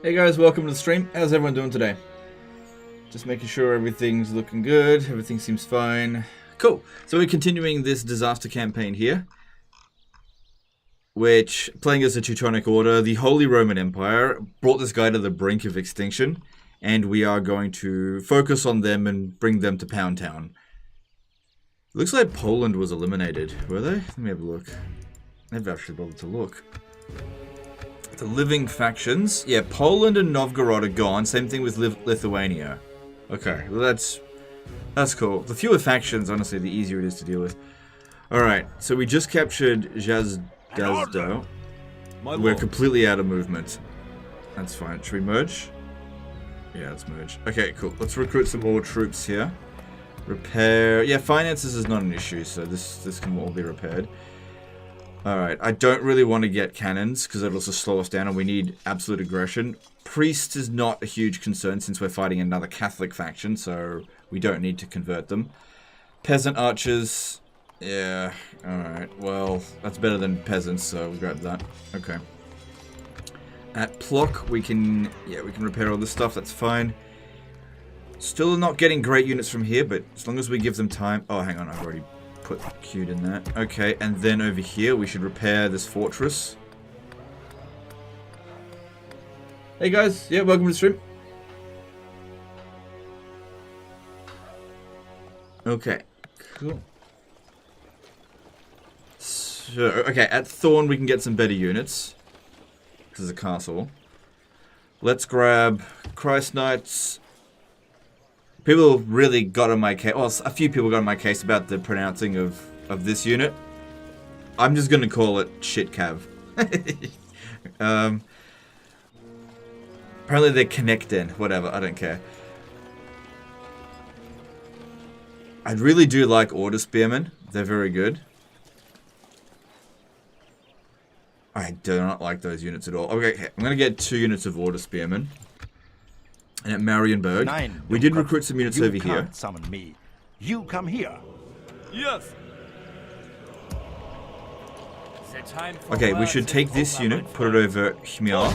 Hey guys, welcome to the stream. How's everyone doing today? Just making sure everything's looking good, everything seems fine. Cool. So we're continuing this disaster campaign here, which, playing as the Teutonic Order, the Holy Roman Empire brought this guy to the brink of extinction, and we are going to focus on them and bring them to Pound Town. Looks like Poland was eliminated, were they? Let me have a look. Never actually bothered to look. The living factions. Yeah, Poland and Novgorod are gone. Same thing with Lithuania. Okay, well that's cool. The fewer factions, honestly, the easier it is to deal with. Alright, so we just captured Jazdazdo. We're completely out of movement. That's fine. Should we merge? Yeah, let's merge. Okay, cool. Let's recruit some more troops here. Repair. Yeah, finances is not an issue, so this can all be repaired. Alright, I don't really want to get cannons, because it'll also slow us down, and we need absolute aggression. Priest is not a huge concern, since we're fighting another Catholic faction, so we don't need to convert them. Peasant archers, yeah, alright, well, that's better than peasants, so we'll grab that. Okay. At Plock, we can repair all this stuff, that's fine. Still not getting great units from here, but as long as we give them time... Oh, hang on, I've already put cute in that. Okay, and then over here we should repair this fortress. Hey guys, yeah, welcome to the stream. Okay, cool. So, okay, at Thorn we can get some better units. This is a castle. Let's grab Christ Knights. People really got on my case. Well, a few people got on my case about the pronouncing of this unit. I'm just gonna call it shit cav. Apparently they're connected. Whatever, I don't care. I really do like Order Spearmen. They're very good. I do not like those units at all. Okay, I'm gonna get 2 units of Order Spearmen. And at Marienburg, we did recruit some units over here. Can't summon me. You come here. Yes. Okay, we should take this unit, put it over Hmyar.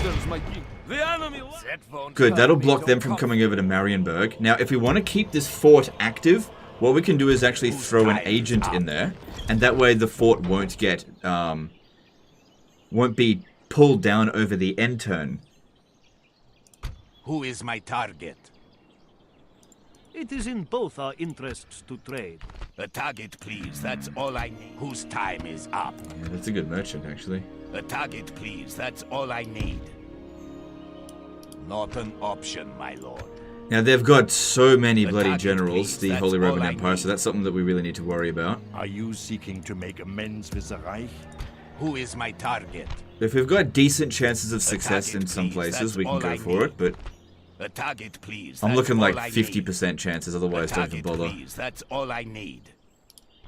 Good, that'll block them from coming over to Marienburg. Now, if we want to keep this fort active, what we can do is actually throw an agent in there, and that way the fort won't get, won't be pulled down over the end turn. Who is my target? It is in both our interests to trade. A target, please. That's all I need. Whose time is up? Yeah, that's a good merchant, actually. A target, please. That's all I need. Not an option, my lord. Now, they've got so many bloody generals, the Holy Roman Empire, so that's something that we really need to worry about. Are you seeking to make amends with the Reich? Who is my target? If we've got decent chances of success in some places, we can go for it, but... A target, please. I'm looking like 50% chances, otherwise don't even bother. Please. That's all I need.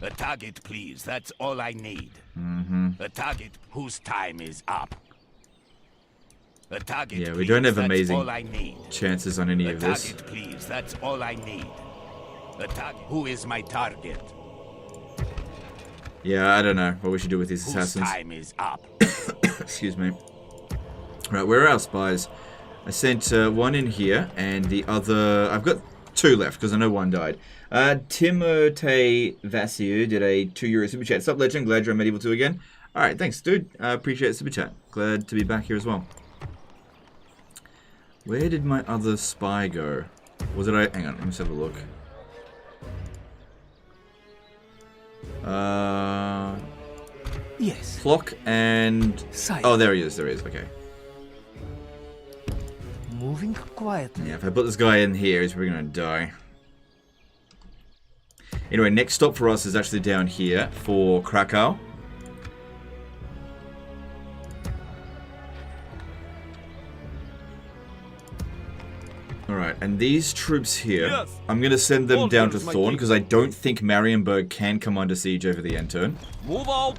A target, please. That's all I need. A target whose time is up. A target, yeah, we please. don't have That's amazing all I need. chances on any of this. A target, please. That's all I need. A target. Who is my target? Yeah, I don't know what we should do with these assassins. Whose time is up. Excuse me. Right, where are our spies? I sent one in here, and the other... I've got 2 left, because I know one died. Timote Vasiu did a €2 super chat. Sup, legend? Glad you're on Medieval 2 again. Alright, thanks, dude. Appreciate the super chat. Glad to be back here as well. Where did my other spy go? Was it... Hang on, let me just have a look. Yes. Flock and... Oh, there he is, okay. Moving quietly. Yeah, if I put this guy in here, he's probably gonna die. Anyway, next stop for us is actually down here for Cracow. Alright, and these troops here, yes. I'm gonna send them down to Thorn, because I don't think Marienburg can come under siege over the end turn. Move out!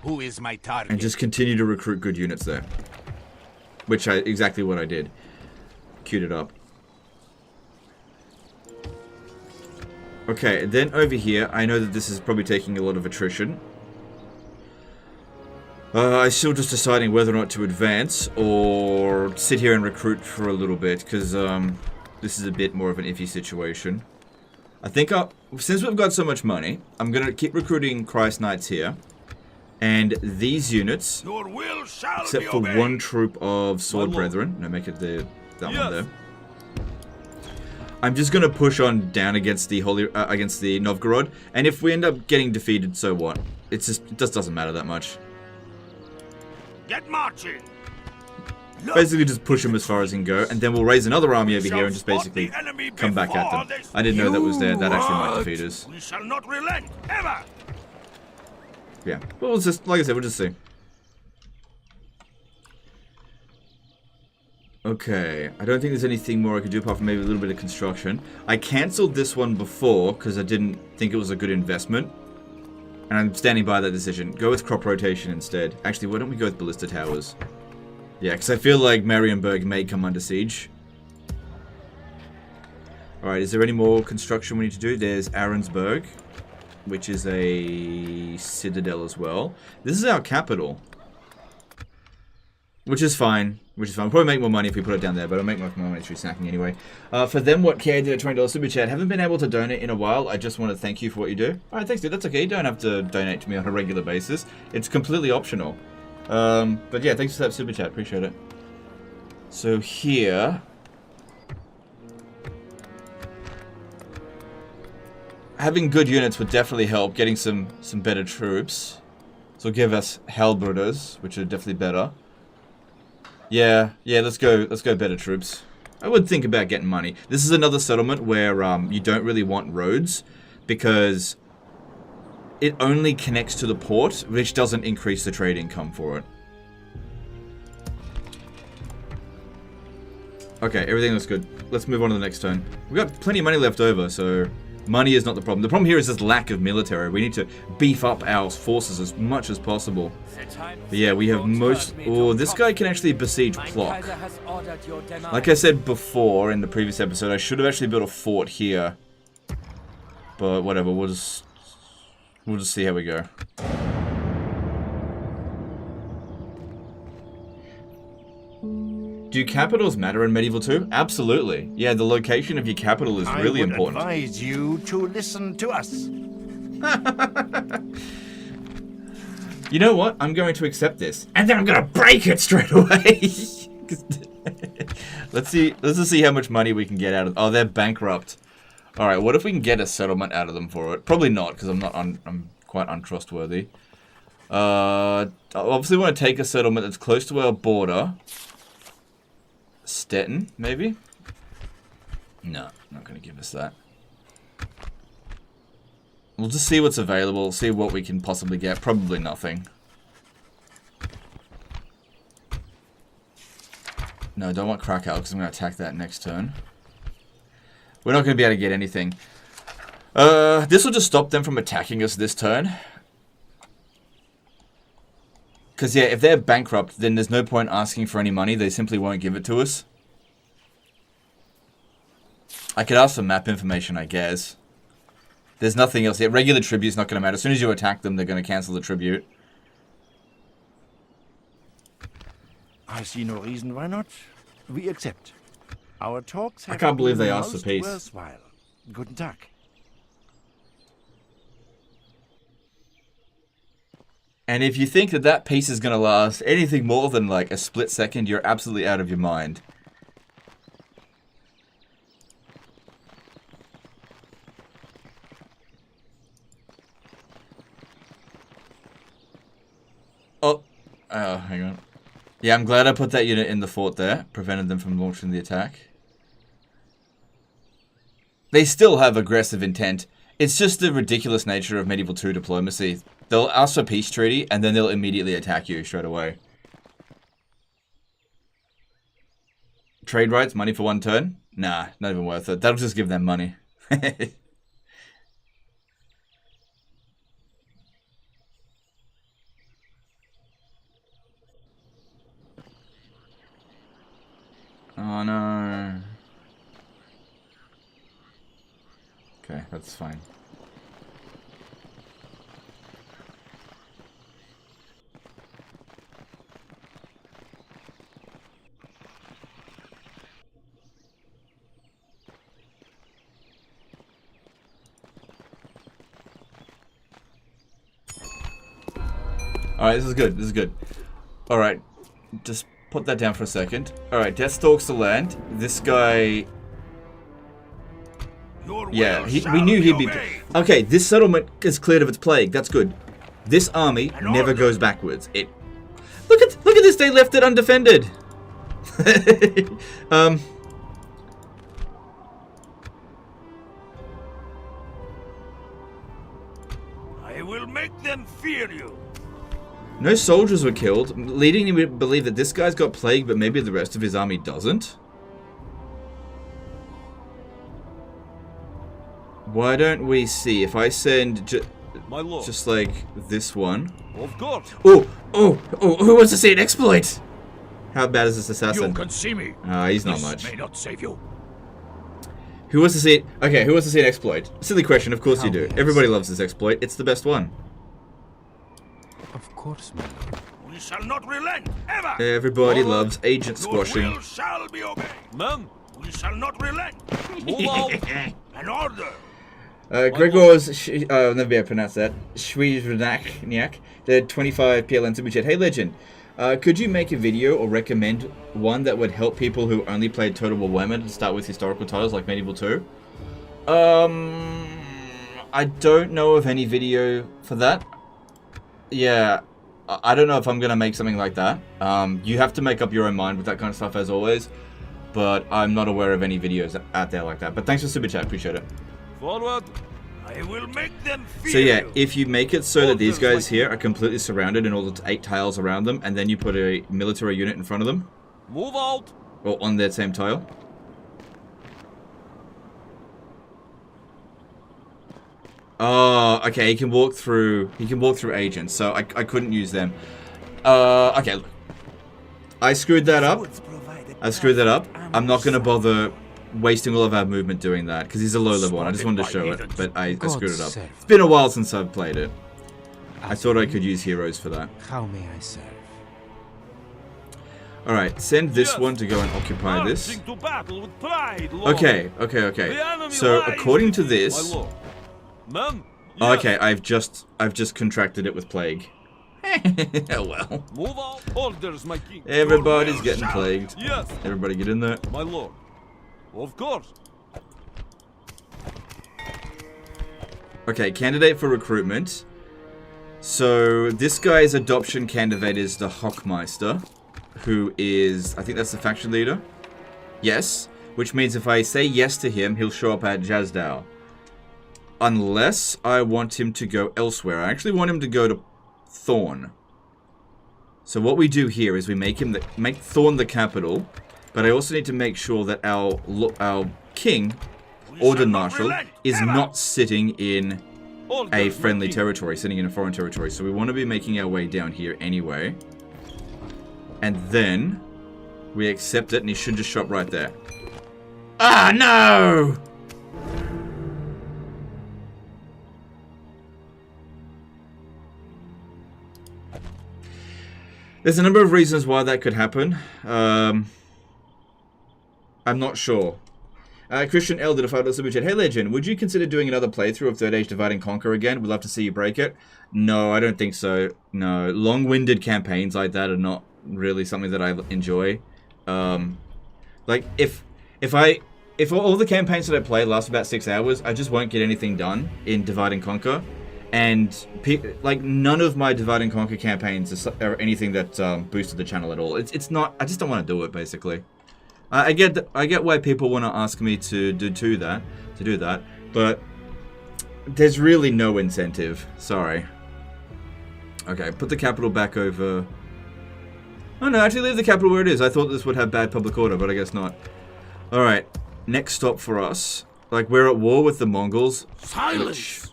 Who is my target? And just continue to recruit good units there. Which exactly what I did. Queued it up. Okay, then over here, I know that this is probably taking a lot of attrition. I'm still just deciding whether or not to advance or sit here and recruit for a little bit, because this is a bit more of an iffy situation. I think since we've got so much money, I'm going to keep recruiting Christ Knights here. And these units, Your will shall except be for obeyed. one troop of Sword Brethren, no, make it that one there. I'm just going to push on down against the against the Novgorod, and if we end up getting defeated, so what? It just doesn't matter that much. Get marching. Basically just push them as far as he can go, and then we'll raise another army over here and just basically come back at them. I didn't know that was there. That actually might defeat us. We shall not relent, ever. Yeah, well, we'll just, like I said, we'll just see. Okay, I don't think there's anything more I could do apart from maybe a little bit of construction. I cancelled this one before because I didn't think it was a good investment. And I'm standing by that decision. Go with crop rotation instead. Actually, why don't we go with ballista towers? Yeah, because I feel like Marienburg may come under siege. Alright, is there any more construction we need to do? There's Arensburg, which is a citadel as well. This is our capital. Which is fine. We'll probably make more money if we put it down there, but I'll make more money through snacking anyway. For them, what Care did a $20 super chat. Haven't been able to donate in a while. I just want to thank you for what you do. Alright, thanks, dude. That's okay. You don't have to donate to me on a regular basis. It's completely optional. But yeah, thanks for that super chat. Appreciate it. So here... having good units would definitely help. Getting some better troops. So give us halberds, which are definitely better. Yeah, let's go better troops. I would think about getting money. This is another settlement where you don't really want roads because it only connects to the port, which doesn't increase the trade income for it. Okay, everything looks good. Let's move on to the next turn. We've got plenty of money left over, so money is not the problem. The problem here is this lack of military. We need to beef up our forces as much as possible. But yeah, we have most... Oh, this guy can actually besiege Plock. Like I said before in the previous episode, I should have actually built a fort here. But whatever, we'll just see how we go. Do capitals matter in Medieval 2? Absolutely. Yeah, the location of your capital is really important. I would advise you to listen to us. You know what? I'm going to accept this. And then I'm going to break it straight away. Let's just see how much money we can get out of... Oh, they're bankrupt. Alright, what if we can get a settlement out of them for it? Probably not, because I'm quite untrustworthy. I obviously want to take a settlement that's close to our border. Stettin, maybe? No, not going to give us that. We'll just see what's available, see what we can possibly get. Probably nothing. No, don't want Cracow, because I'm going to attack that next turn. We're not going to be able to get anything. This will just stop them from attacking us this turn. Because, yeah, if they're bankrupt, then there's no point asking for any money. They simply won't give it to us. I could ask for map information, I guess. There's nothing else. Yeah, regular tribute's not going to matter. As soon as you attack them, they're going to cancel the tribute. I see no reason why not. We accept. Our talks have I can't believe they been asked for most peace. worthwhile. Guten Tag. And if you think that peace is going to last anything more than like a split second, you're absolutely out of your mind. Oh, hang on. Yeah, I'm glad I put that unit in the fort there. Prevented them from launching the attack. They still have aggressive intent. It's just the ridiculous nature of Medieval 2 diplomacy. They'll ask for peace treaty, and then they'll immediately attack you straight away. Trade rights, money for one turn? Nah, not even worth it. That'll just give them money. Oh no. Okay, that's fine. Alright, this is good. This is good. Alright. Just put that down for a second. Alright, Death stalks the land. This guy... Yeah, we knew he'd be... Okay, this settlement is cleared of its plague. That's good. This army never goes backwards. It... Look at this, they left it undefended. I will make them fear you. No soldiers were killed, leading me to believe that this guy's got plague, but maybe the rest of his army doesn't. Why don't we see if I send just like this one? Of course. Oh, who wants to see an exploit? How bad is this assassin? You can see me. He's not much. May not save you. Who wants to see it? Okay, who wants to see an exploit? Silly question, of course you do. Everybody loves this exploit. It's the best one. Of course, my lord. We shall not relent ever. Everybody loves agent Your squashing. will shall be obeyed. Man, We shall not relent. move out. An order. Gregor's, I'll never be able to pronounce that. Shwizrnak, the 25 PLN Super Chat. Hey, Legend, could you make a video or recommend one that would help people who only played Total War Warhammer to start with historical titles like Medieval 2? I don't know of any video for that. Yeah, I don't know if I'm going to make something like that. You have to make up your own mind with that kind of stuff as always. But I'm not aware of any videos out there like that. But thanks for Super Chat, appreciate it. Forward. I will make them fear So yeah, you. if you make it so that these guys here are completely surrounded and all the 8 tiles around them, and then you put a military unit in front of them, Move out. or on that same tile. Oh, okay, he can walk through agents, so I couldn't use them. Okay, look. I screwed that up. I'm not going to bother wasting all of our movement doing that, because he's a low level one. I just wanted to show it, but I screwed it up. It's been a while since I've played it. I thought I could use heroes for that. How may I serve? Alright, send this one to go and occupy this. Marching to battle with pride, Lord. Okay. The enemy So lies according to My this, lord. Man, oh, yes. okay, I've just contracted it with plague. Oh well. Move out. Orders, my king. Everybody's getting plagued. Yes, Everybody get in there. my lord. Of course. Okay, candidate for recruitment. So this guy's adoption candidate is the Hockmeister, who is, I think that's the faction leader. Yes, which means if I say yes to him, he'll show up at Jazdow. Unless I want him to go elsewhere. I actually want him to go to Thorn. So what we do here is we make Thorn the capital, but I also need to make sure that our king, Order Marshal, is not sitting in a friendly territory, sitting in a foreign territory. So we want to be making our way down here anyway. And then we accept it, and he should just show up right there. Ah, no! There's a number of reasons why that could happen. I'm not sure. Christian L did a $5 super chat. Hey Legend, would you consider doing another playthrough of Third Age Divide and Conquer again? We'd love to see you break it. No, I don't think so. No, long-winded campaigns like that are not really something that I enjoy. Like if all the campaigns that I play last about 6 hours, I just won't get anything done in Divide and Conquer. And like none of my Divide and Conquer campaigns are anything that boosted the channel at all. It's not. I just don't want to do it. Basically, I get why people want to ask me to do that, but there's really no incentive. Sorry. Okay, put the capital back over. Oh no, actually leave the capital where it is. I thought this would have bad public order, but I guess not. All right, next stop for us. Like we're at war with the Mongols. Silence!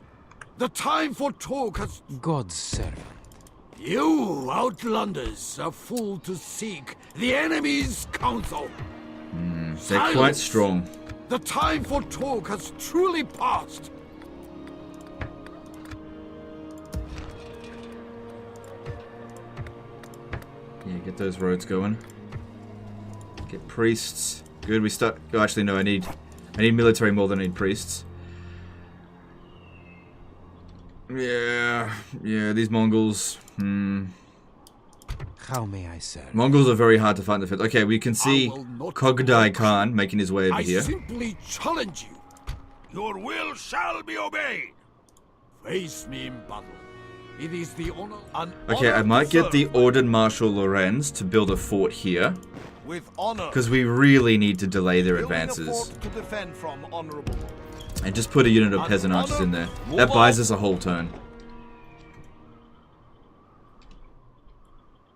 The time for talk has... God's servant. You outlanders are fool to seek the enemy's counsel. They're quite strong. The time for talk has truly passed. Yeah, get those roads going. Get priests. Good, we start... Oh, actually, no, I need military more than I need priests. Yeah, these Mongols. How may I serve? Mongols are very hard to find defense. Okay, we can see Kogdai Khan making his way over here. I simply challenge you. Your will shall be obeyed. Face me in battle. It is the honor. Okay, I might get the Ordered Marshal Lorenz to build a fort here. With honor. Because we really need to delay their advances. To defend from honorable. And just put a unit of peasant archers in there. That buys us a whole turn.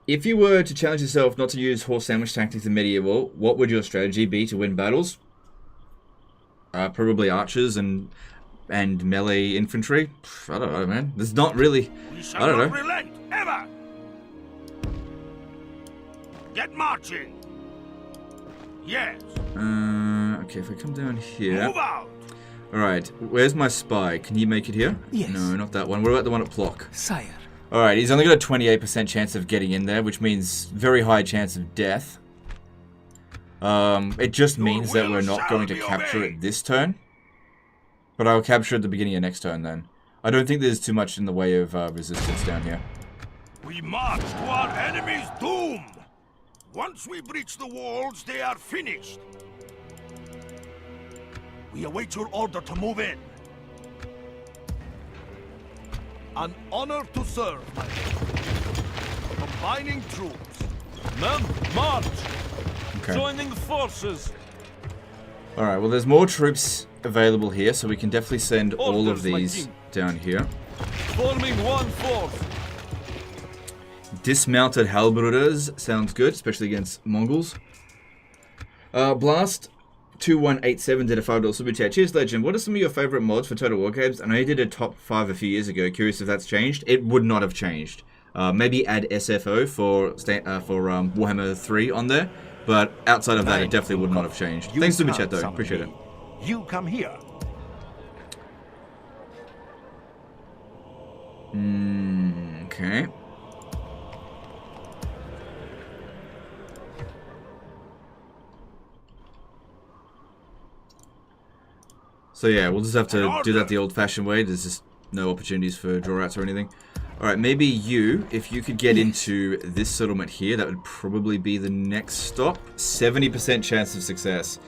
If you were to challenge yourself not to use horse sandwich tactics in medieval, what would your strategy be to win battles? Probably archers and melee infantry. I don't know, man. There's not really. I don't know. Relent ever. Get marching. Yes. Okay, if I come down here. Move out. Alright, where's my spy? Can he make it here? Yes. No, not that one. What about the one at Plock? Sire. Alright, he's only got a 28% chance of getting in there, which means very high chance of death. It just means that we're not going to capture it this turn. But I'll capture it at the beginning of next turn then. I don't think there's too much in the way of resistance down here. We march to our enemy's doom. Once we breach the walls, they are finished. We await your order to move in. An honor to serve, my lord. Combining troops. Men, march! Okay. Joining forces. Alright, well there's more troops available here, so we can definitely send all of these down here. Forming one force. Dismounted halberders sounds good, especially against Mongols. Blast 2187 did a $5 super chat. Cheers, Legend. What are some of your favorite mods for Total War games? I know you did a top 5 a few years ago. Curious if that's changed. It would not have changed. Maybe add SFO for Warhammer 3 on there, but outside of that, it definitely would not have changed. Thanks, super chat, though. Appreciate it. You come here. Okay. So yeah, we'll just have to do that the old-fashioned way. There's just no opportunities for draw-outs or anything. Alright, maybe you, if you could get into this settlement here, that would probably be the next stop. 70% chance of success.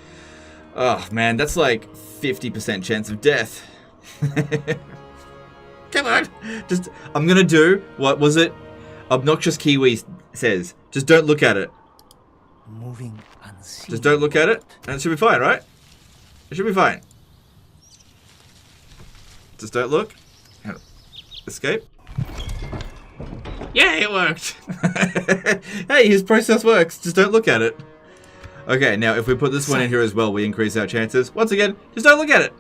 Oh, man, that's like 50% chance of death. Come on! Just, I'm gonna do, what was it? Obnoxious Kiwi says. Just don't look at it. Moving unseen. Just don't look at it, and it should be fine, right? It should be fine. Just don't look. Escape. Yeah, it worked! Hey, his process works. Just don't look at it. Okay, now if we put this one in here as well, we increase our chances. Once again, just don't look at it.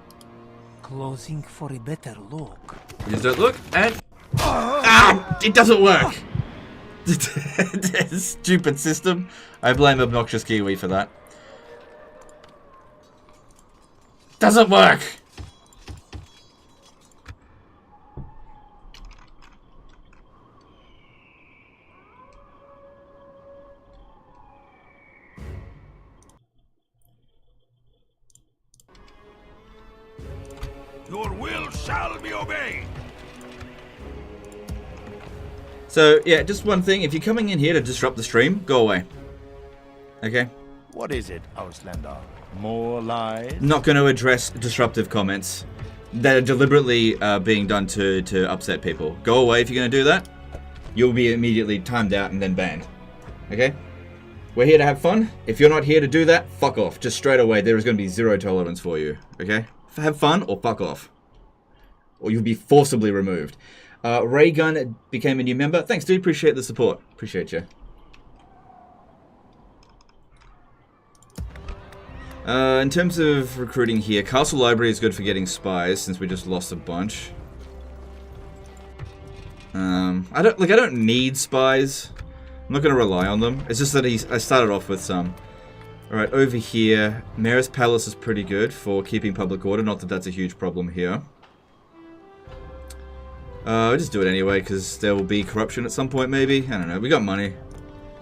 Closing for a better look. Just don't look, and... Ah! It doesn't work! Stupid system. I blame Obnoxious Kiwi for that. Doesn't work! Your will shall be obeyed. So, yeah, just one thing. If you're coming in here to disrupt the stream, go away. Okay? What is it, Auslander? More lies? Not going to address disruptive comments that are deliberately being done to upset people. Go away if you're going to do that. You'll be immediately timed out and then banned. Okay? We're here to have fun. If you're not here to do that, fuck off. Just straight away, there is going to be zero tolerance for you. Okay? Have fun or fuck off. Or you'll be forcibly removed. Raygun became a new member. Thanks, dude. Appreciate the support. Appreciate you. In terms of recruiting here, Castle Library is good for getting spies since we just lost a bunch. I don't need spies. I'm not going to rely on them. It's just that I started off with some. Alright, over here, Mayor's Palace is pretty good for keeping public order. Not that that's a huge problem here. I'll just do it anyway, because there will be corruption at some point, maybe. I don't know. We got money.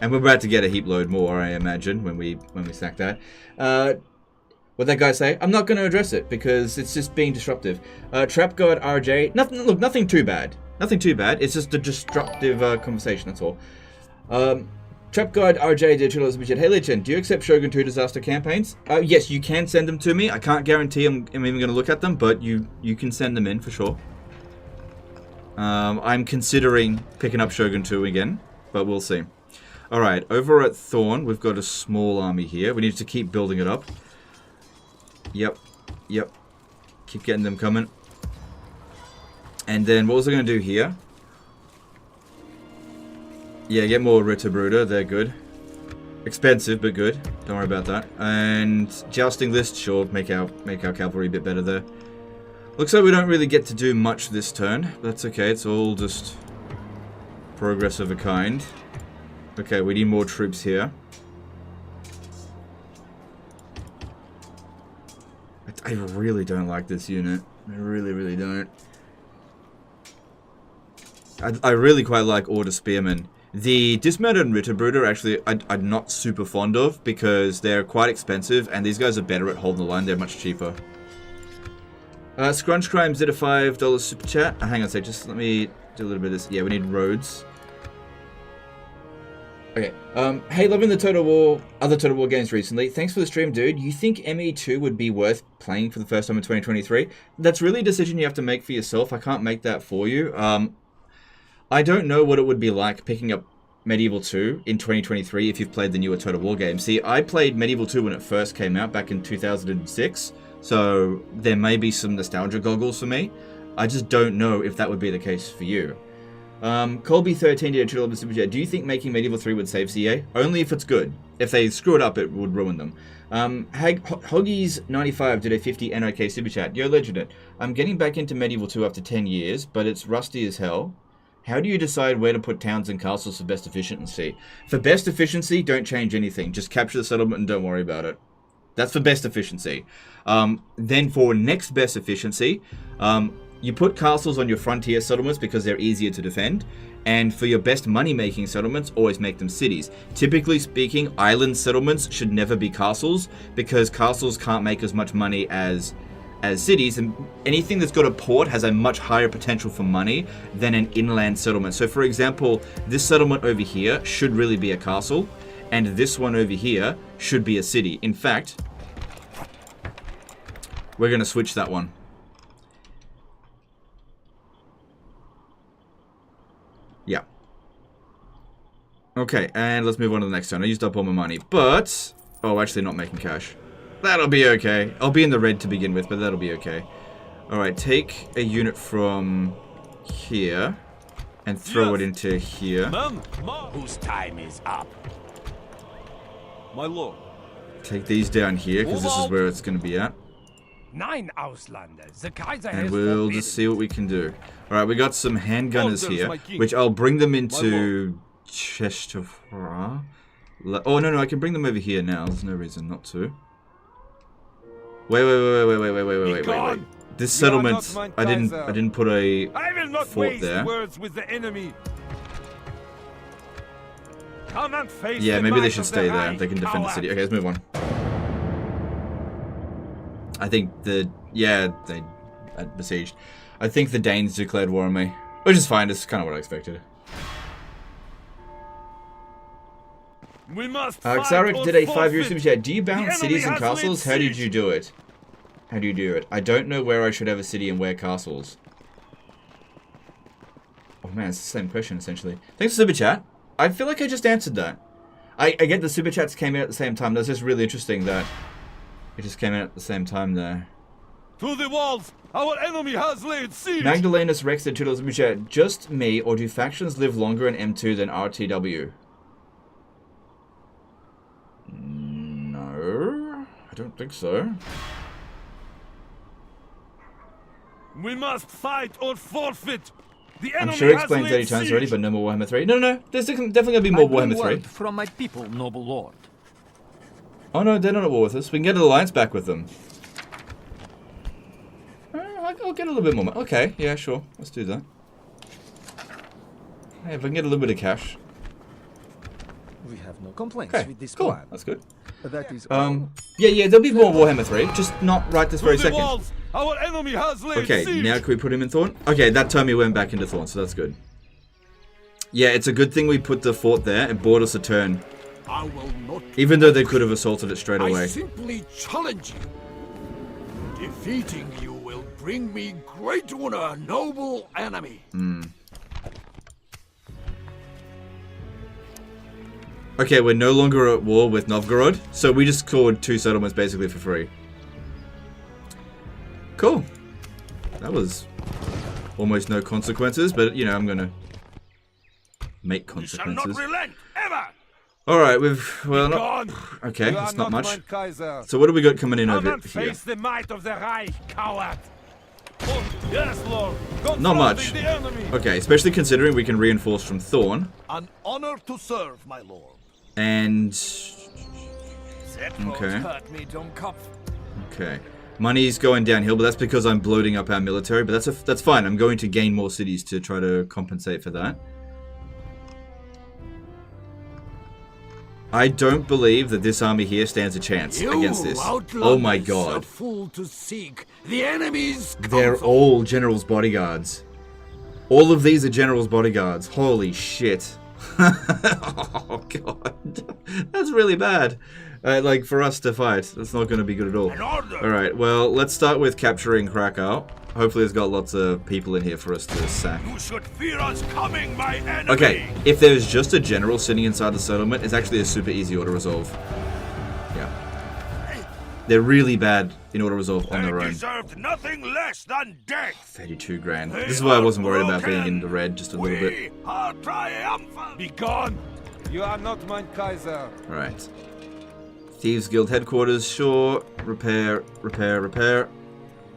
And we're about to get a heap load more, I imagine, when we sack that. What that guy say? I'm not going to address it because it's just being disruptive. Trap God RJ. Nothing. Look, nothing too bad. Nothing too bad. It's just a disruptive conversation. That's all. Trap God RJ did $2. Hey Legend, do you accept Shogun 2 disaster campaigns? Yes, you can send them to me. I can't guarantee I'm even going to look at them, but you can send them in for sure. I'm considering picking up Shogun 2 again, but we'll see. Alright, over at Thorn, we've got a small army here. We need to keep building it up. Yep. Keep getting them coming. And then what was I going to do here? Yeah, get more Ritterbruder. They're good. Expensive, but good. Don't worry about that. And jousting list, sure, make our cavalry a bit better there. Looks like we don't really get to do much this turn. But that's okay. It's all just progress of a kind. Okay, we need more troops here. I really don't like this unit. I really don't. I really quite like Order Spearmen. The dismounted Ritterbruder, actually, I'm not super fond of because they're quite expensive, and these guys are better at holding the line. They're much cheaper. Scrunch Crimes did a $5 super chat. Hang on a sec, just let me do a little bit of this. Yeah, we need roads. Okay. Hey, loving the other Total War games recently. Thanks for the stream, dude. You think ME2 would be worth playing for the first time in 2023? That's really a decision you have to make for yourself. I can't make that for you. I don't know what it would be like picking up Medieval 2 in 2023 if you've played the newer Total War game. See, I played Medieval 2 when it first came out back in 2006, so there may be some nostalgia goggles for me. I just don't know if that would be the case for you. Colby13 did a $2 super chat. Do you think making Medieval 3 would save CA? Only if it's good. If they screw it up, it would ruin them. Hoggies95 did a 50 NOK super chat. Yo, Legend, I'm getting back into Medieval 2 after 10 years, but it's rusty as hell. How do you decide where to put towns and castles for best efficiency? For best efficiency, don't change anything. Just capture the settlement and don't worry about it. That's for best efficiency. Then for next best efficiency, you put castles on your frontier settlements because they're easier to defend. And for your best money-making settlements, always make them cities. Typically speaking, island settlements should never be castles because castles can't make as much money as cities, and anything that's got a port has a much higher potential for money than an inland settlement. So for example, this settlement over here should really be a castle, and this one over here should be a city. In fact, we're going to switch that one. Yeah. Okay, and let's move on to the next turn. I used up all my money, but... oh, actually not making cash. That'll be okay. I'll be in the red to begin with, but that'll be okay. Alright, take a unit from here and throw it into here. Whose time is up? My lord. Take these down here, because this is where it's going to be at. And we'll just see what we can do. Alright, we got some handgunners here, which I'll bring them into Chester. Oh, no, I can bring them over here now. There's no reason not to. Wait. This settlement, I didn't put a fort there. Yeah, maybe they should stay there. They can defend the city. Okay, let's move on. I think they besieged. I think the Danes declared war on me, which is fine. It's kind of what I expected. Xarik did a 5-year super chat. Do you balance cities and castles? How did you do it? I don't know where I should have a city and where castles. Oh man, it's the same question essentially. Thanks for super chat. I feel like I just answered that. I get the super chats came in at the same time. That's just really interesting that it just came in at the same time there. To the walls! Our enemy has laid siege! Magdalenus Rex did $2 super chat. Just me, or do factions live longer in M2 than RTW? No, I don't think so. We must fight or forfeit. The I'm enemy sure has explained 30 laid times siege. already, but no more Warhammer 3. No, there's definitely gonna be more Warhammer 3. From my people, noble lord. Oh no, they're not at war with us. We can get an alliance back with them. I'll get a little bit more. Okay, yeah, sure. Let's do that. Hey, if I can get a little bit of cash. We have no complaints Okay, with this cool. plan. That's good. That is Yeah, there'll be more Warhammer 3, just not right this very The second. walls! Our enemy has laid Okay, siege! now can we put him in Thorn? Okay, that time he went back into Thorn, so that's good. Yeah, it's a good thing we put the fort there. It bought us a turn. I will not. Even though they could have assaulted it straight I away. simply challenge you. Defeating you will bring me great honor, noble enemy. Okay, we're no longer at war with Novgorod, so we just scored 2 settlements basically for free. Cool. That was almost no consequences, but you know, I'm gonna make We shall consequences. not relent, ever! Alright, well, Gone! okay, You are that's not not much. mein Kaiser. So what do we got coming in Come over and here? face the might of the Reich, coward! Oh, yes, Lord! Not much. Confronting the enemy. Okay, especially considering we can reinforce from Thorn, An honor to serve, my lord. and... That Okay. hurt me, Dummkopf. Okay. Money's going downhill, but that's because I'm bloating up our military, but that's fine. I'm going to gain more cities to try to compensate for that. I don't believe that this army here stands a chance against this. Oh my outlanders are god. fool to seek the enemy's They're counsel. all General's bodyguards. All of these are General's bodyguards. Holy shit. Oh god. That's really bad. Like, for us to fight. That's not going to be good at all. Alright, well, let's start with capturing Cracow. Hopefully it's got lots of people in here for us to sack. You should fear us coming, my enemy! Okay, if there's just a general sitting inside the settlement, it's actually a super easy auto-resolve. Yeah. They're really bad in auto-resolve on their They own. deserved nothing less than death! 32 grand. They This is why I are wasn't worried about being broken. in the red just a little bit. We are triumphant! Be gone! You are not mein Kaiser. Alright. Thieves Guild headquarters, sure. Repair.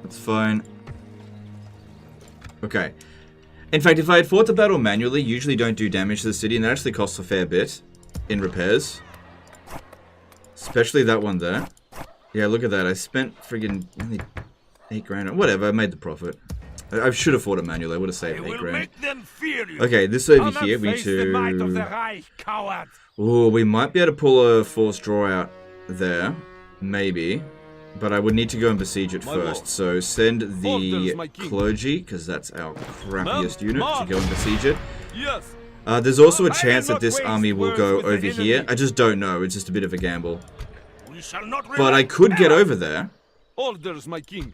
That's fine. Okay. In fact, if I had fought the battle manually, usually don't do damage to the city, and that actually costs a fair bit in repairs. Especially that one there. Yeah, look at that. I spent friggin' only 8 grand. Whatever, I made the profit. I should have fought it manually. I would have I saved 8 will grand. make them fear you! Okay, this over Come here, and we need face the might of the to... Reich, coward! Ooh, we might be able to pull a forced draw out there. Maybe. But I would need to go and besiege it My first. lord. So send the Orders, my king. clergy, because that's our crappiest unit, to march. go and besiege it. Yes! There's also a I chance will that this not waste army will words go with the over here. enemy. I just don't know. It's just a bit of a gamble. We shall not relent, But I could get ever. over there. Orders, my king.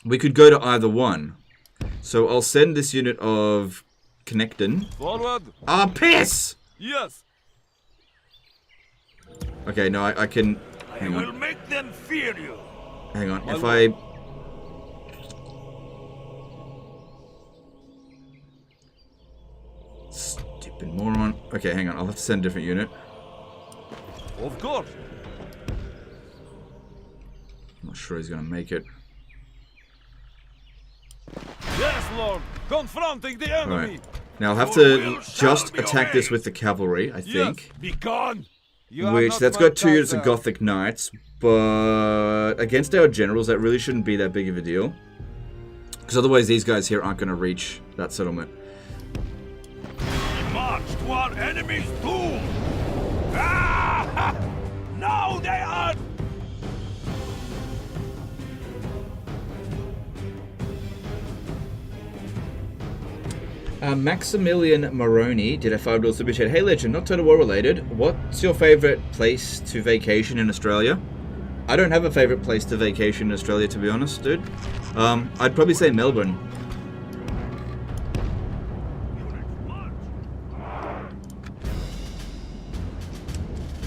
We could go to either one. So I'll send this unit of Connectin. Forward! Ah, piss! Yes! Okay, no, I can... I Hang will on. make them fear you! Hang on. My If lord. I... Stupid moron. Okay, hang on. I'll have to send a different unit. Of course! I'm not sure he's gonna make it. Yes, Lord! Confronting the enemy! Alright. Now I'll have Your to will shall just be attack this obeyed. with the cavalry, I Yes! think. Be gone! You are Which, not that's mein got 2 units of Kaiser. Gothic Knights, but against our generals, that really shouldn't be that big of a deal. Because otherwise these guys here aren't going to reach that settlement. We march to our enemy's doom! Ah! Now they are... Maximilian Moroni did a $5 super chat. Hey Legend, not Total War related. What's your favorite place to vacation in Australia? I don't have a favorite place to vacation in Australia, to be honest, dude. I'd probably say Melbourne.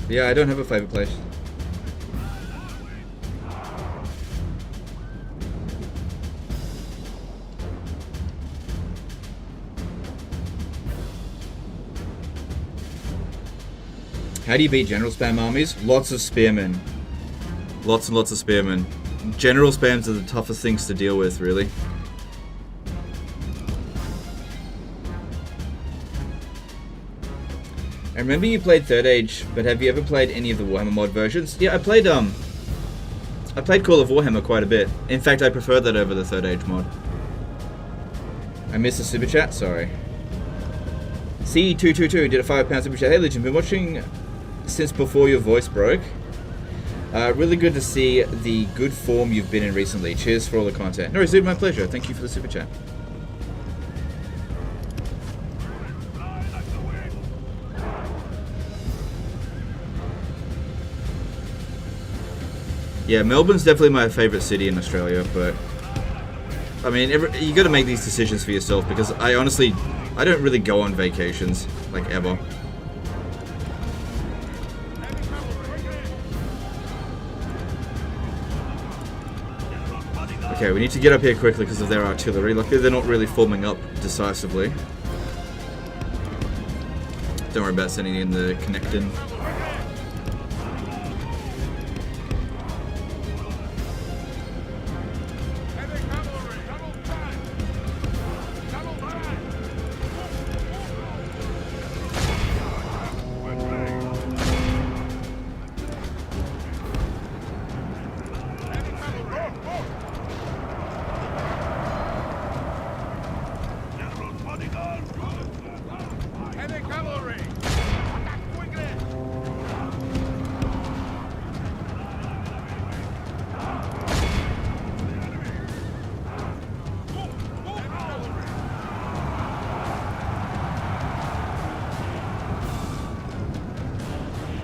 Yeah, I don't have a favorite place. How do you beat general spam armies? Lots of spearmen. Lots and lots of spearmen. General spams are the toughest things to deal with, really. I remember you played Third Age, but have you ever played any of the Warhammer mod versions? Yeah, I played Call of Warhammer quite a bit. In fact, I prefer that over the Third Age mod. I missed the super chat, sorry. C222 did a £5 super chat. Hey Legion, been watching since before your voice broke. Really good to see the good form you've been in recently. Cheers for all the content. No, it's my pleasure. Thank you for the super chat. Yeah, Melbourne's definitely my favourite city in Australia, but I mean, you got to make these decisions for yourself because I don't really go on vacations, like, ever. Okay, we need to get up here quickly because of their artillery. Luckily, they're not really forming up decisively. Don't worry about sending in the connecting.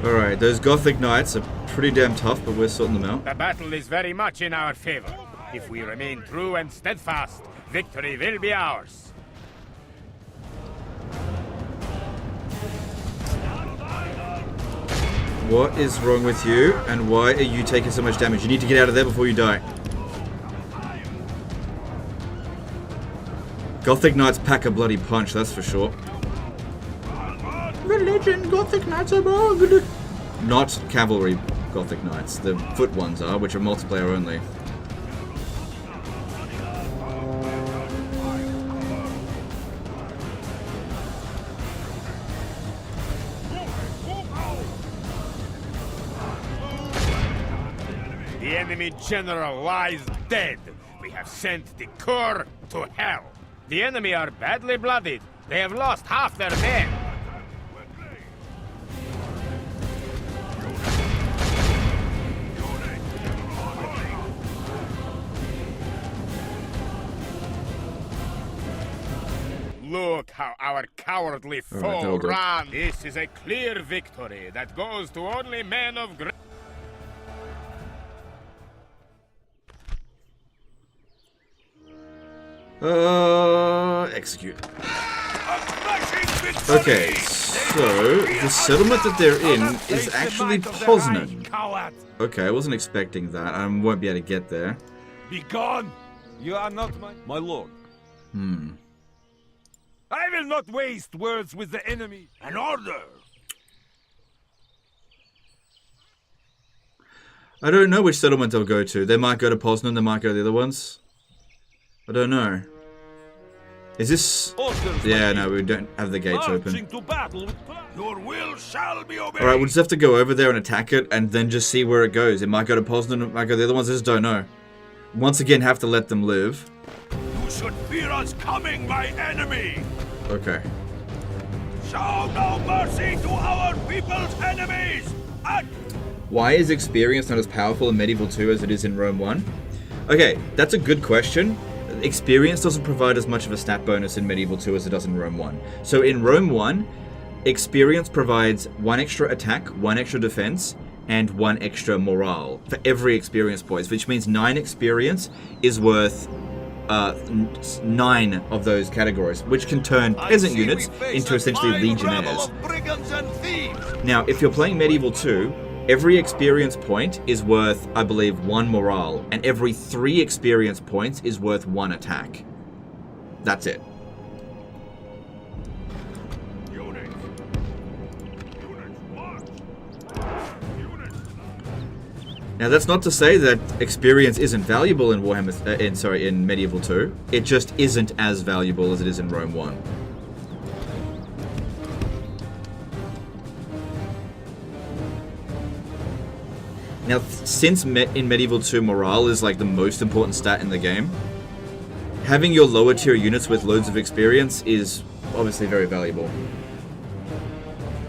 Alright, those Gothic Knights are pretty damn tough, but we're sorting them out. The battle is very much in our favor. If we remain true and steadfast, victory will be ours. What is wrong with you, and why are you taking so much damage? You need to get out of there before you die. Gothic Knights pack a bloody punch, that's for sure. Religion, Gothic Knights are good. Not cavalry Gothic Knights. The foot ones are, which are multiplayer only. The enemy general lies dead. We have sent the Corps to hell. The enemy are badly bloodied. They have lost half their men. Look how our cowardly foe ran. This is a clear victory that goes to only men of great... Execute. Okay, so the settlement that they're in is actually Poznan. Okay, I wasn't expecting that. I won't be able to get there. Be gone! You are not my lord. I will not waste words with the enemy. An order! I don't know which settlement they'll go to. They might go to Poznan, they might go to the other ones. I don't know. Is this... Yeah, no, we don't have the gates open. Your will shall be obeyed. Alright, we'll just have to go over there and attack it, and then just see where it goes. It might go to Poznan, it might go to the other ones, I just don't know. Once again, have to let them live. You should fear us coming, my enemy! Okay. Show no mercy to our people's enemies! Why is experience not as powerful in Medieval 2 as it is in Rome 1? Okay, that's a good question. Experience doesn't provide as much of a stat bonus in Medieval 2 as it does in Rome 1. So in Rome 1, experience provides 1 extra attack, 1 extra defense, and 1 extra morale for every experience points, which means 9 experience is worth 9 of those categories, which can turn peasant units into essentially legionnaires. Now, if you're playing Medieval 2, every experience point is worth, I believe, 1 morale, and every 3 experience points is worth 1 attack. That's it. Now, that's not to say that experience isn't valuable in in Medieval 2. It just isn't as valuable as it is in Rome 1. Now, since in Medieval 2 morale is like the most important stat in the game, having your lower tier units with loads of experience is obviously very valuable.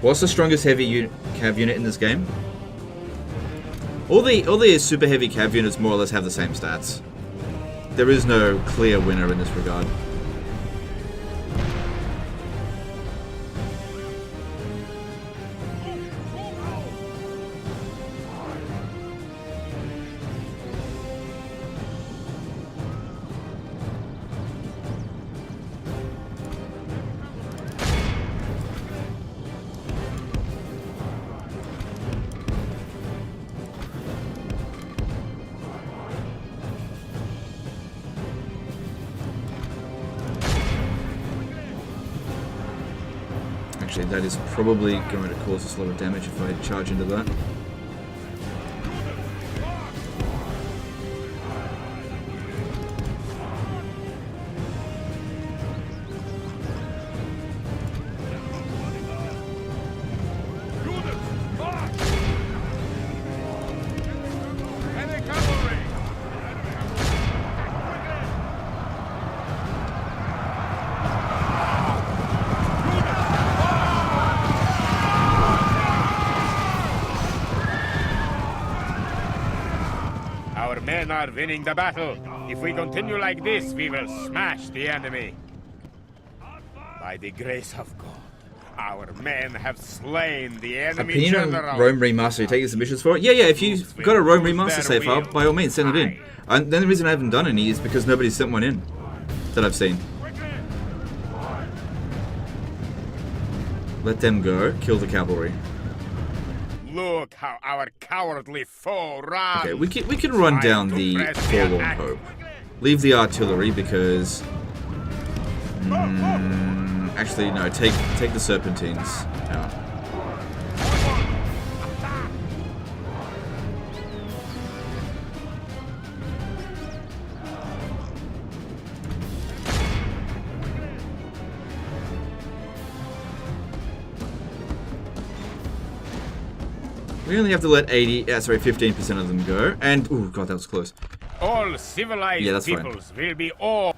What's the strongest heavy cav unit in this game? All the super heavy cav units more or less have the same stats. There is no clear winner in this regard. Actually, that is probably going to cause us a lot of damage if I charge into that. Are winning the battle. If we continue like this, we will smash the enemy. By the grace of God, our men have slain the enemy Opinion general. on Rome Remaster, you take your submissions for it? Yeah, if you've got a Rome Remaster save file, by all means, send it in. And then the reason I haven't done any is because nobody's sent one in that I've seen. Let them go, kill the cavalry. Look how our cowardly foe runs. Okay, we can run down the Forlorn Hope. Leave the artillery because... actually, no, take the Serpentines out. We only have to let 15% of them go. And, oh god, that was close. All civilized peoples will be all...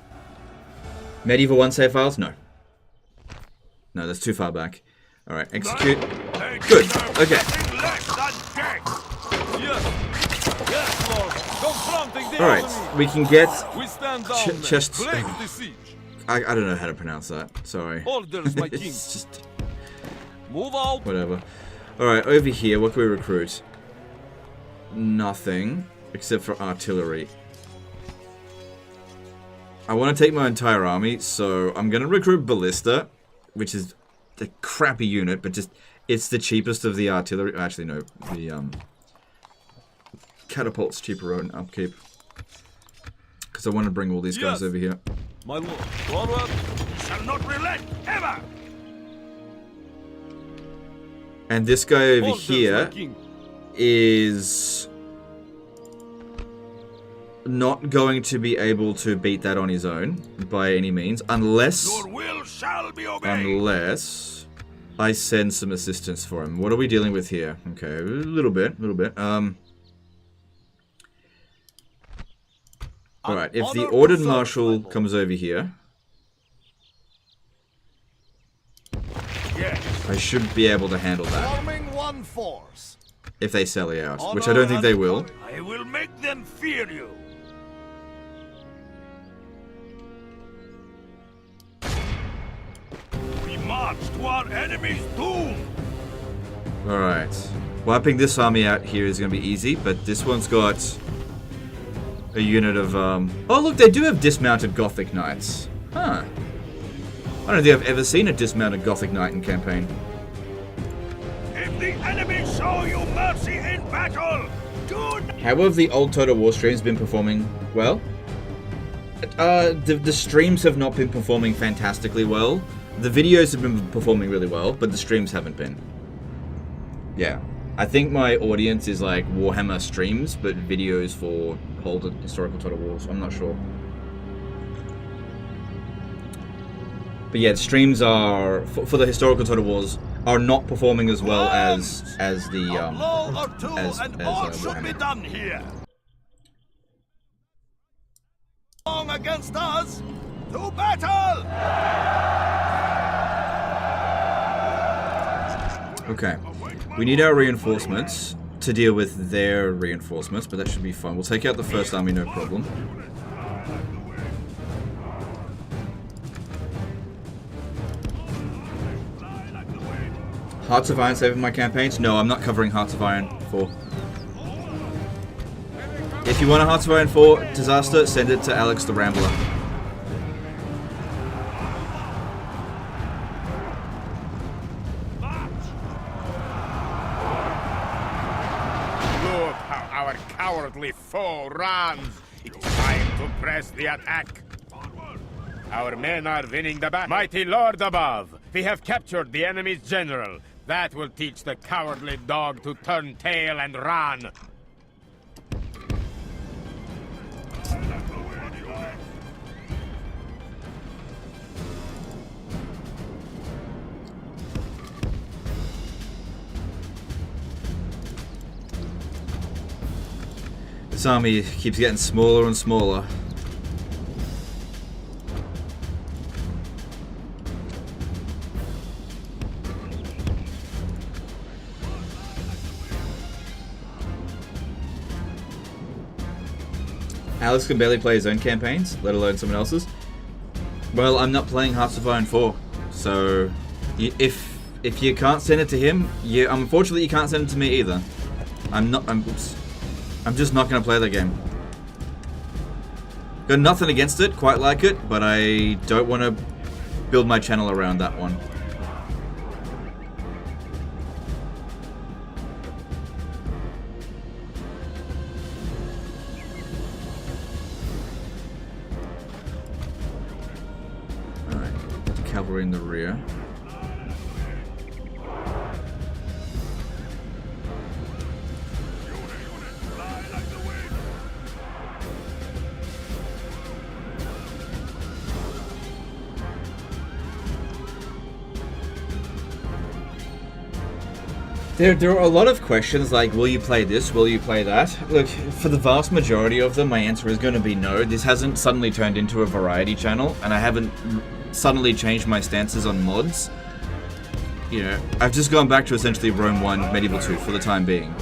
Medieval 1 save files? No. No, that's too far back. Alright, execute. Good, okay. Alright, we can get chests. I don't know how to pronounce that. Sorry. It's just... Move out. Whatever. Alright, over here, what can we recruit? Nothing, except for artillery. I want to take my entire army, so I'm going to recruit Ballista, which is a crappy unit, but just, it's the cheapest of the artillery. Actually, no, the catapult's cheaper on upkeep. Because I want to bring all these guys over here. My lord, forward. Shall not relent, ever! And this guy over here is not going to be able to beat that on his own by any means, unless Your will shall be obeyed. Unless I send some assistance for him. What are we dealing with here? Okay, a little bit. Alright, if the Ordered Marshal comes over here, I should be able to handle that. Forming one force. If they sally out, which I don't think they will. I will make them fear you. We march to our enemy's doom. Alright. Wiping this army out here is going to be easy, but this one's got a unit of, Oh, look, they do have dismounted Gothic Knights. Huh. I don't think I've ever seen a dismounted Gothic Knight in campaign. If the enemy show you mercy in battle, do not... How have the old Total War streams been performing well? The streams have not been performing fantastically well. The videos have been performing really well, but the streams haven't been. Yeah. I think my audience is like Warhammer streams, but videos for old historical Total Wars. I'm not sure. But yeah, the streams are for the historical Total Wars are not performing as well as the Warhammer. Done here. Long against us, to battle! Okay. We need our reinforcements to deal with their reinforcements, but that should be fine. We'll take out the first army, no problem. Hearts of Iron saving my campaigns? No, I'm not covering Hearts of Iron 4. If you want a Hearts of Iron 4 disaster, send it to Alex the Rambler. Look how our cowardly foe runs. It's time to press the attack. Our men are winning the battle. Mighty Lord above, we have captured the enemy's general. That will teach the cowardly dog to turn tail and run. This army keeps getting smaller and smaller. Alex can barely play his own campaigns, let alone someone else's. Well, I'm not playing Hearts of Iron 4, so if you can't send it to him, unfortunately you can't send it to me either. I'm just not going to play that game. Got nothing against it, quite like it, but I don't want to build my channel around that one. Alright, cavalry in the rear. There are a lot of questions like, will you play this, will you play that? Look, for the vast majority of them, my answer is going to be no. This hasn't suddenly turned into a variety channel, and I haven't suddenly changed my stances on mods. You know, I've just gone back to essentially Rome 1, Medieval 2 for the time being.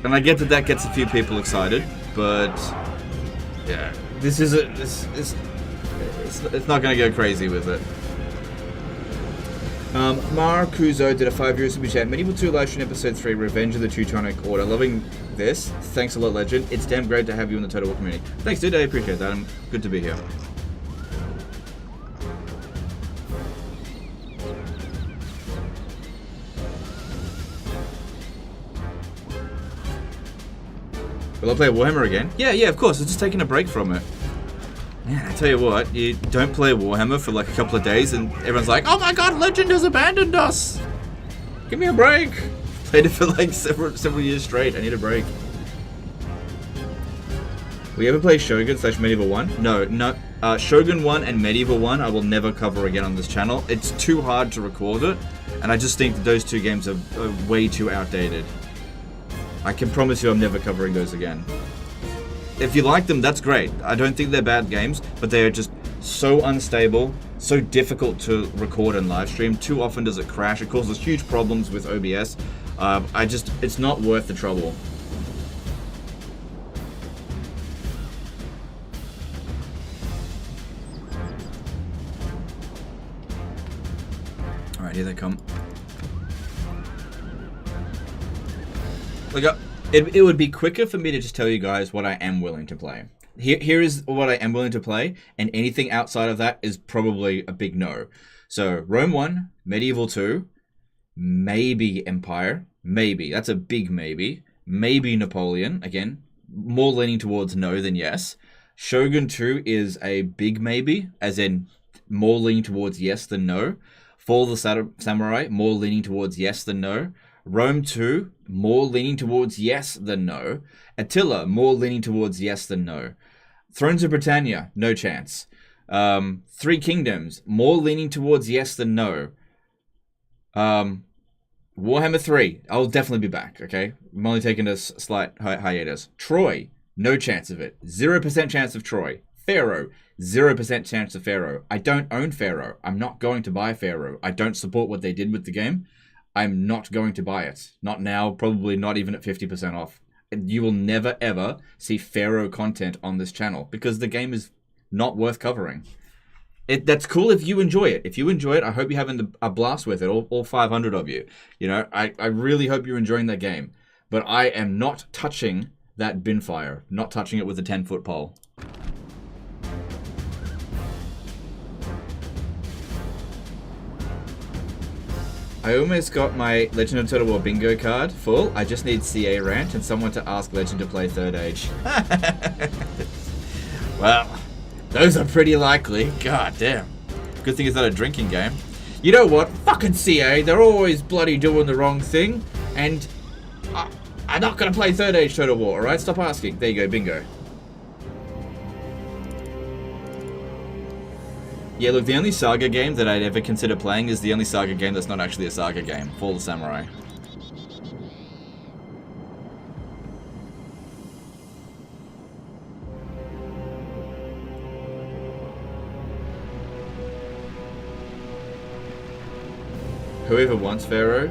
And I get that that gets a few people excited, but yeah, it's not going to go crazy with it. Marcuzo did a 5 super chat. Medieval 2 Livestream Episode 3, Revenge of the Teutonic Order. Loving this. Thanks a lot, Legend. It's damn great to have you in the Total War community. Thanks, dude. I appreciate that. I'm good to be here. Will I play Warhammer again? Yeah, of course. I'm just taking a break from it. Yeah, I tell you what, you don't play Warhammer for like a couple of days and everyone's like, oh my god, Legend has abandoned us! Give me a break! Played it for like several years straight, I need a break. We ever play Shogun / Medieval 1? No. Shogun 1 and Medieval 1 I will never cover again on this channel. It's too hard to record it, and I just think that those two games are way too outdated. I can promise you I'm never covering those again. If you like them, that's great. I don't think they're bad games, but they are just so unstable, so difficult to record and live stream. Too often does it crash. It causes huge problems with OBS. It's not worth the trouble. All right, here they come. Look up. It would be quicker for me to just tell you guys what I am willing to play. Here is what I am willing to play, and anything outside of that is probably a big no. So, Rome 1, Medieval 2, maybe Empire, maybe. That's a big maybe. Maybe Napoleon, again, more leaning towards no than yes. Shogun 2 is a big maybe, as in more leaning towards yes than no. Fall of the Samurai, more leaning towards yes than no. Rome 2, more leaning towards yes than no. Attila, more leaning towards yes than no. Thrones of Britannia, no chance. Three Kingdoms, more leaning towards yes than no. Warhammer 3, I'll definitely be back, okay? I'm only taking a slight hiatus. Troy, no chance of it. 0% chance of Troy. Pharaoh, 0% chance of Pharaoh. I don't own Pharaoh. I'm not going to buy Pharaoh. I don't support what they did with the game. I'm not going to buy it. Not now, probably not even at 50% off. You will never ever see Pharaoh content on this channel because the game is not worth covering. That's cool if you enjoy it. If you enjoy it, I hope you're having a blast with it, all 500 of you. You know, I really hope you're enjoying that game. But I am not touching that binfire. Not touching it with a 10-foot pole. I almost got my Legend of Total War bingo card full. I just need CA rant and someone to ask Legend to play Third Age. Well, those are pretty likely. God damn. Good thing it's not a drinking game. You know what? Fucking CA, they're always bloody doing the wrong thing. And I'm not going to play Third Age Total War, alright? Stop asking. There you go, bingo. Yeah, look, the only Saga game that I'd ever consider playing is the only Saga game that's not actually a Saga game. Fall of Samurai. Whoever wants Pharaoh?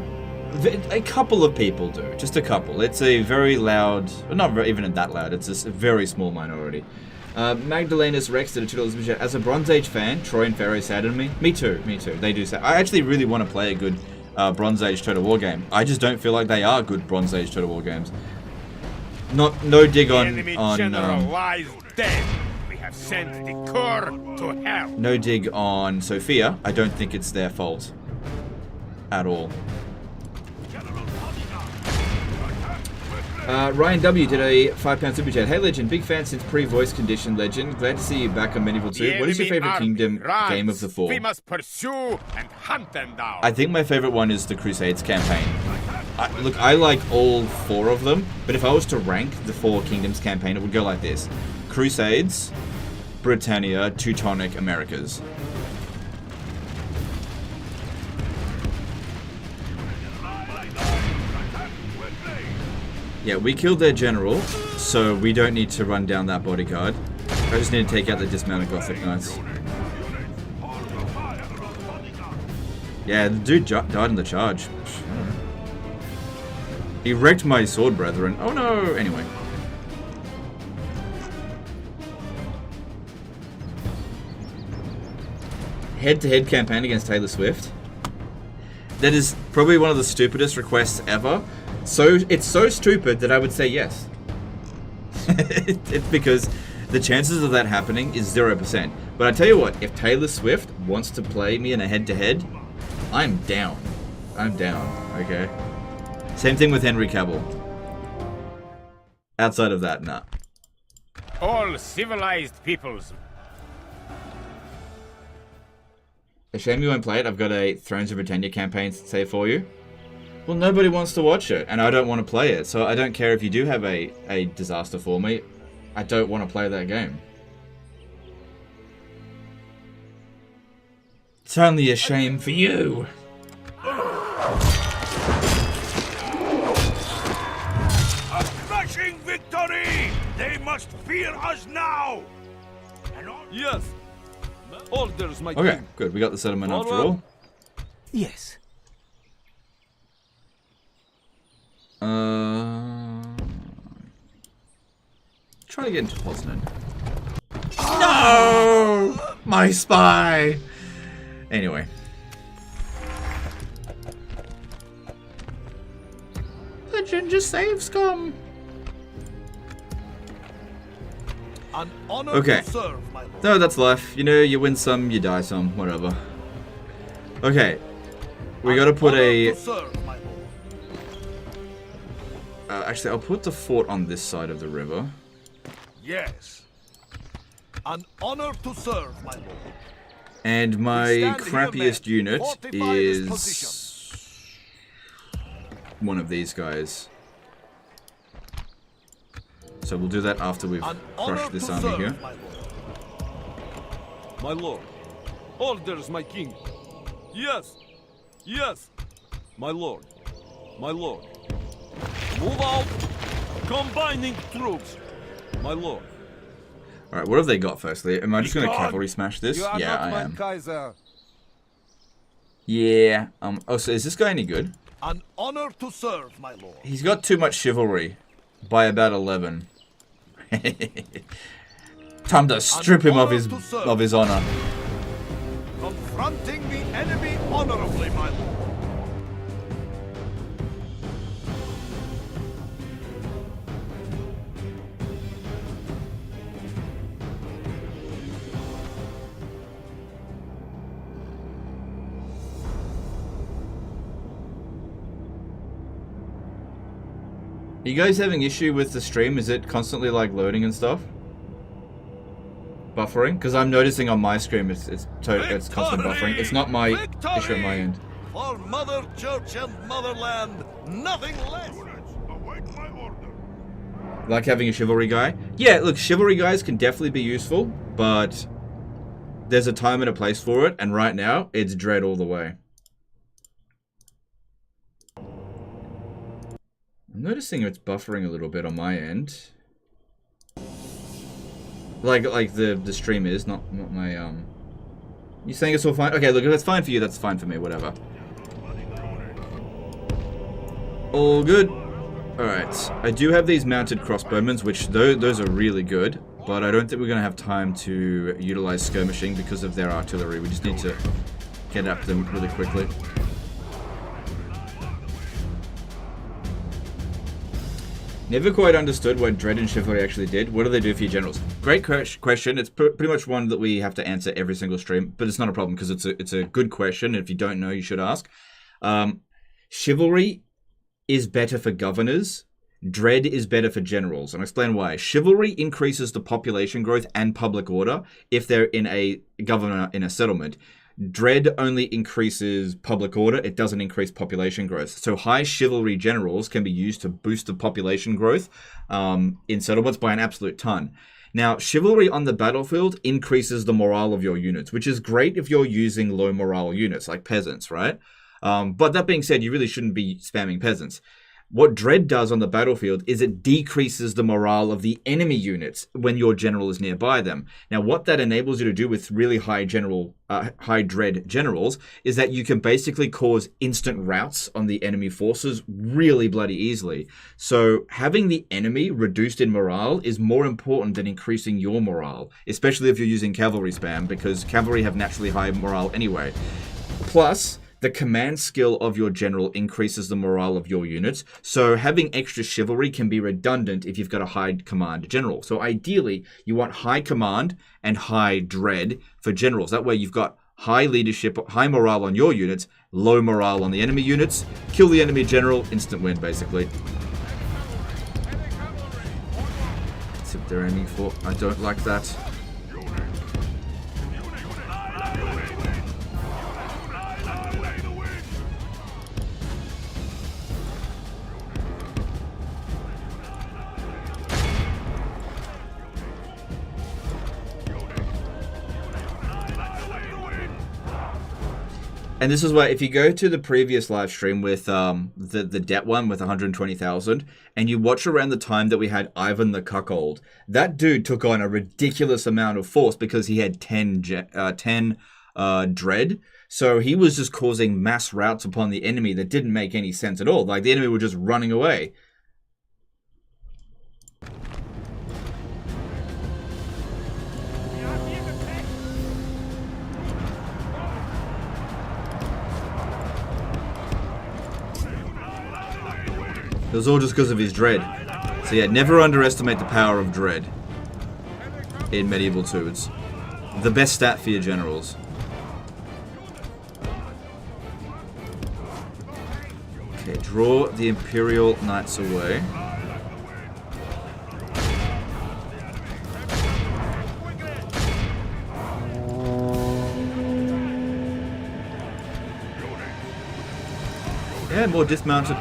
A couple of people do. Just a couple. It's a very loud... Not even that loud. It's a very small minority. Magdalena's Rex did a $2 as a Bronze Age fan. Troy and Pharaoh saddened me. Me too. They do say. I actually really want to play a good Bronze Age Total War game. I just don't feel like they are good Bronze Age Total War games. No dig on. Enemy general lies dead. We have sent the Corps to hell. No dig on Sophia. I don't think it's their fault at all. Ryan W did a £5 super chat. Hey Legend, big fan since pre-voice condition. Legend, glad to see you back on Medieval 2. What is your favorite Kingdom game of the four? We must pursue and hunt them down. I think my favorite one is the Crusades campaign. Look, I like all four of them, but if I was to rank the Four Kingdoms campaign, it would go like this: Crusades, Britannia, Teutonic, Americas. Yeah, we killed their general, so we don't need to run down that bodyguard. I just need to take out the dismounted Gothic Knights. Yeah, the dude died in the charge. He wrecked my sword brethren. Oh no! Anyway. Head-to-head campaign against Taylor Swift. That is probably one of the stupidest requests ever. So it's so stupid that I would say yes. It's because the chances of that happening is 0%. But I tell you what, if Taylor Swift wants to play me in a head-to-head, I'm down. I'm down, okay? Same thing with Henry Cavill. Outside of that, nah. All civilized peoples. A shame you won't play it. I've got a Thrones of Britannia campaign to say for you. Well, nobody wants to watch it, and I don't want to play it, so I don't care if you do have a disaster for me. I don't want to play that game. It's only a shame for you. A crushing victory! They must fear us now! Yes. Orders, my Okay, king. good. We got the settlement after all. Yes. Try to get into Poznan. No! My spy! Anyway. Legend just save scum. An honor Okay. to serve, my lord. No, that's life. You know, you win some, you die some, whatever. Okay. We gotta put a... To serve, my lord. Actually, I'll put the fort on this side of the river. Yes. An honor to serve, my lord. And my stand here, crappiest men. unit Fortify this is... position. one of these guys. So we'll do that after we've An honor crushed this to army serve, here. my lord. My lord. Orders, my king. Yes. Yes. My lord. My lord. Move out. Combining troops. My lord. Alright, what have they got firstly? Am I just going to Begone! cavalry smash this? You are Yeah, not I my am. Kaiser. Yeah. Oh, so is this guy any good? An honor to serve, my lord. He's got too much chivalry by about 11. Time to strip him of his honor. Confronting the enemy honorably, my lord. Are you guys having issue with the stream? Is it constantly like loading and stuff? Buffering? Because I'm noticing on my screen it's constant buffering. It's not my issue on my end. For Mother Church and Motherland, nothing less. Like having a chivalry guy? Yeah, look, chivalry guys can definitely be useful, but there's a time and a place for it, and right now, it's dread all the way. I'm noticing it's buffering a little bit on my end. Like the stream is, not my You saying it's all fine? Okay, look, if that's fine for you, that's fine for me, whatever. All good. Alright, I do have these mounted crossbowmen, which those are really good, but I don't think we're going to have time to utilize skirmishing because of their artillery. We just need to get at them really quickly. Never quite understood what Dread and Chivalry actually did. What do they do for your generals? Great question. It's pretty much one that we have to answer every single stream, but it's not a problem because it's a good question. If you don't know, you should ask. Chivalry is better for governors. Dread is better for generals. And I'll explain why. Chivalry increases the population growth and public order if they're in a governor in a settlement. Dread only increases public order, it doesn't increase population growth. So high chivalry generals can be used to boost the population growth in settlements by an absolute ton. Now, chivalry on the battlefield increases the morale of your units, which is great if you're using low morale units like peasants, right? But that being said, you really shouldn't be spamming peasants. What Dread does on the battlefield is it decreases the morale of the enemy units when your general is nearby them. Now, what that enables you to do with really high Dread generals is that you can basically cause instant routs on the enemy forces really bloody easily. So having the enemy reduced in morale is more important than increasing your morale, especially if you're using cavalry spam, because cavalry have naturally high morale anyway. Plus, the command skill of your general increases the morale of your units, so having extra chivalry can be redundant if you've got a high command general. So ideally, you want high command and high dread for generals. That way you've got high leadership, high morale on your units, low morale on the enemy units. Kill the enemy general, instant win basically. Except they're aiming for... I don't like that. And this is why, if you go to the previous live stream with the debt one with 120,000, and you watch around the time that we had Ivan the Cuckold, that dude took on a ridiculous amount of force because he had 10 dread. So he was just causing mass routs upon the enemy that didn't make any sense at all. Like, the enemy were just running away. It was all just because of his dread. So yeah, never underestimate the power of dread in Medieval 2. It's the best stat for your generals. Okay, draw the Imperial Knights away. Yeah, more dismounted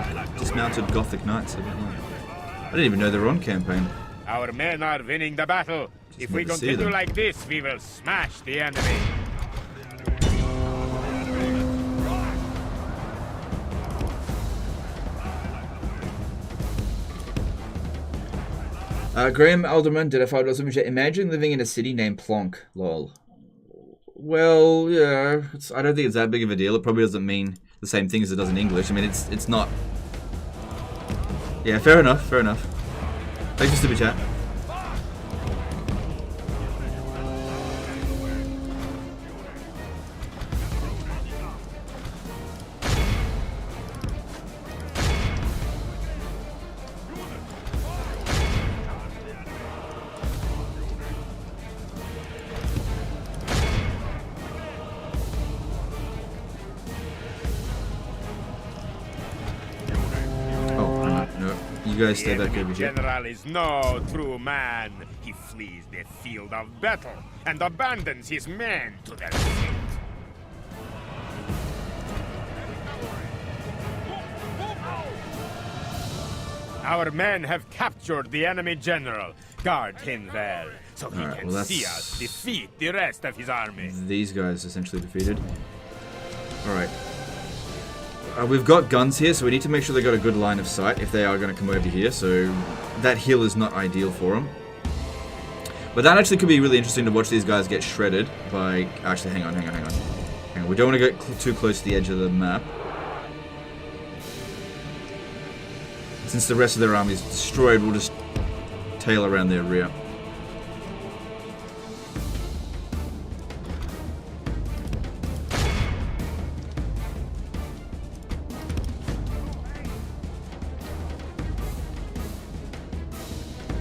Gothic Knights. I didn't even know they were on campaign. Our men are winning the battle. If we continue like this, we will smash the enemy. Graham Alderman did a $5 imagine living in a city named Plonk. Lol. Well, yeah, I don't think it's that big of a deal. It probably doesn't mean the same thing as it does in English. I mean, it's not. Yeah, fair enough. Fair enough. Thanks for super chat. You guys stay back over here. General is no true man. He flees the field of battle and abandons his men to their fate. Our men have captured the enemy general. Guard him well, so he can see us defeat the rest of his army. These guys essentially defeated. Alright. We've got guns here, so we need to make sure they've got a good line of sight if they are going to come over here, so that hill is not ideal for them. But that actually could be really interesting to watch these guys get shredded by... Actually, hang on. We don't want to get too close to the edge of the map. Since the rest of their army is destroyed, we'll just tail around their rear.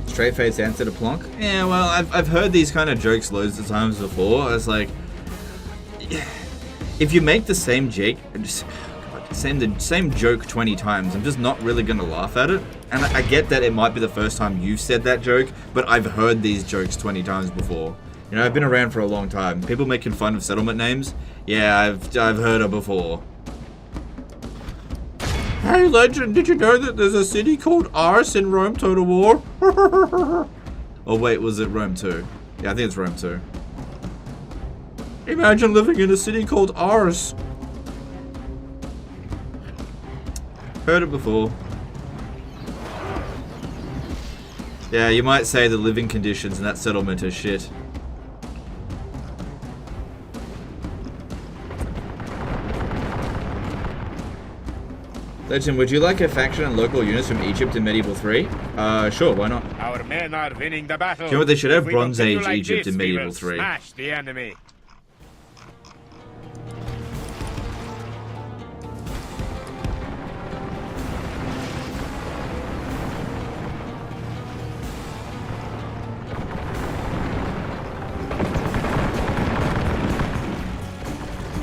Straight face answer to Plonk? Yeah, well, I've heard these kind of jokes loads of times before. It's like, if you make the same joke, the same joke 20 times, I'm just not really gonna laugh at it. And I get that it might be the first time you've said that joke, but I've heard these jokes 20 times before. You know, I've been around for a long time. People making fun of settlement names, yeah, I've heard it before. Hey legend, did you know that there's a city called Ars in Rome Total War? Oh wait, was it Rome 2? Yeah, I think it's Rome 2. Imagine living in a city called Ars. Heard it before. Yeah, you might say the living conditions in that settlement are shit. Legend, would you like a faction and local units from Egypt in Medieval 3? Sure, why not? Our men are winning the battle. You know what, they should have If we Bronze Age continue like Egypt this, in we Medieval will 3. Smash the enemy.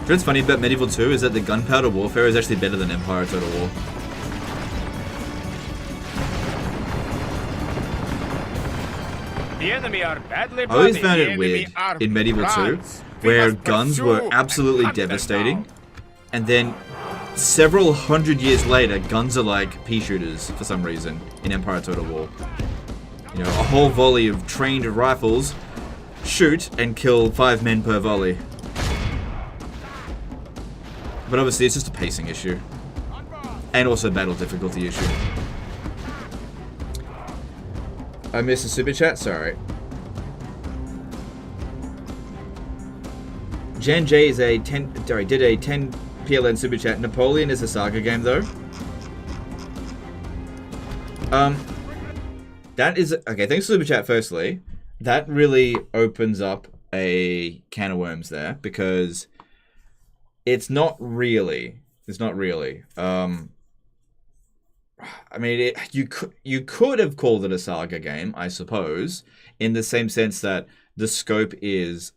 What's funny about Medieval 2 is that the gunpowder warfare is actually better than Empire Total War. The enemy are badly I always bloody. found The it enemy weird are in Medieval 2, France. We where must guns pursue were and absolutely hunt them devastating, down. and then several hundred years later, guns are like pea shooters for some reason in Empire Total War. You know, a whole volley of trained rifles shoot and kill 5 men per volley. But obviously it's just a pacing issue. And also a battle difficulty issue. I missed a super chat, sorry. Jan J is a 10 did a 10 PLN super chat. Napoleon is a saga game though. That is okay, thanks for super chat firstly. That really opens up a can of worms there because it's not really. I mean, you could have called it a saga game, I suppose, in the same sense that the scope is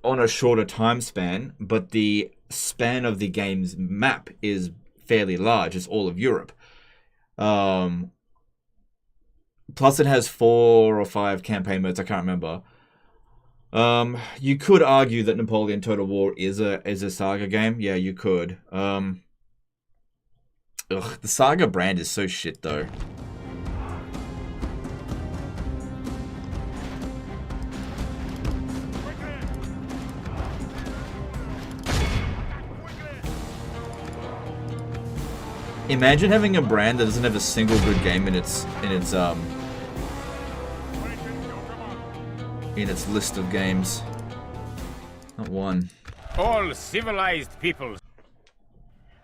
on a shorter time span, but the span of the game's map is fairly large. It's all of Europe. Plus, it has 4 or 5 campaign modes. I can't remember. You could argue that Napoleon Total War is a saga game. Yeah, you could. The saga brand is so shit though. Imagine having a brand that doesn't have a single good game in its list of games. Not one. all civilized peoples.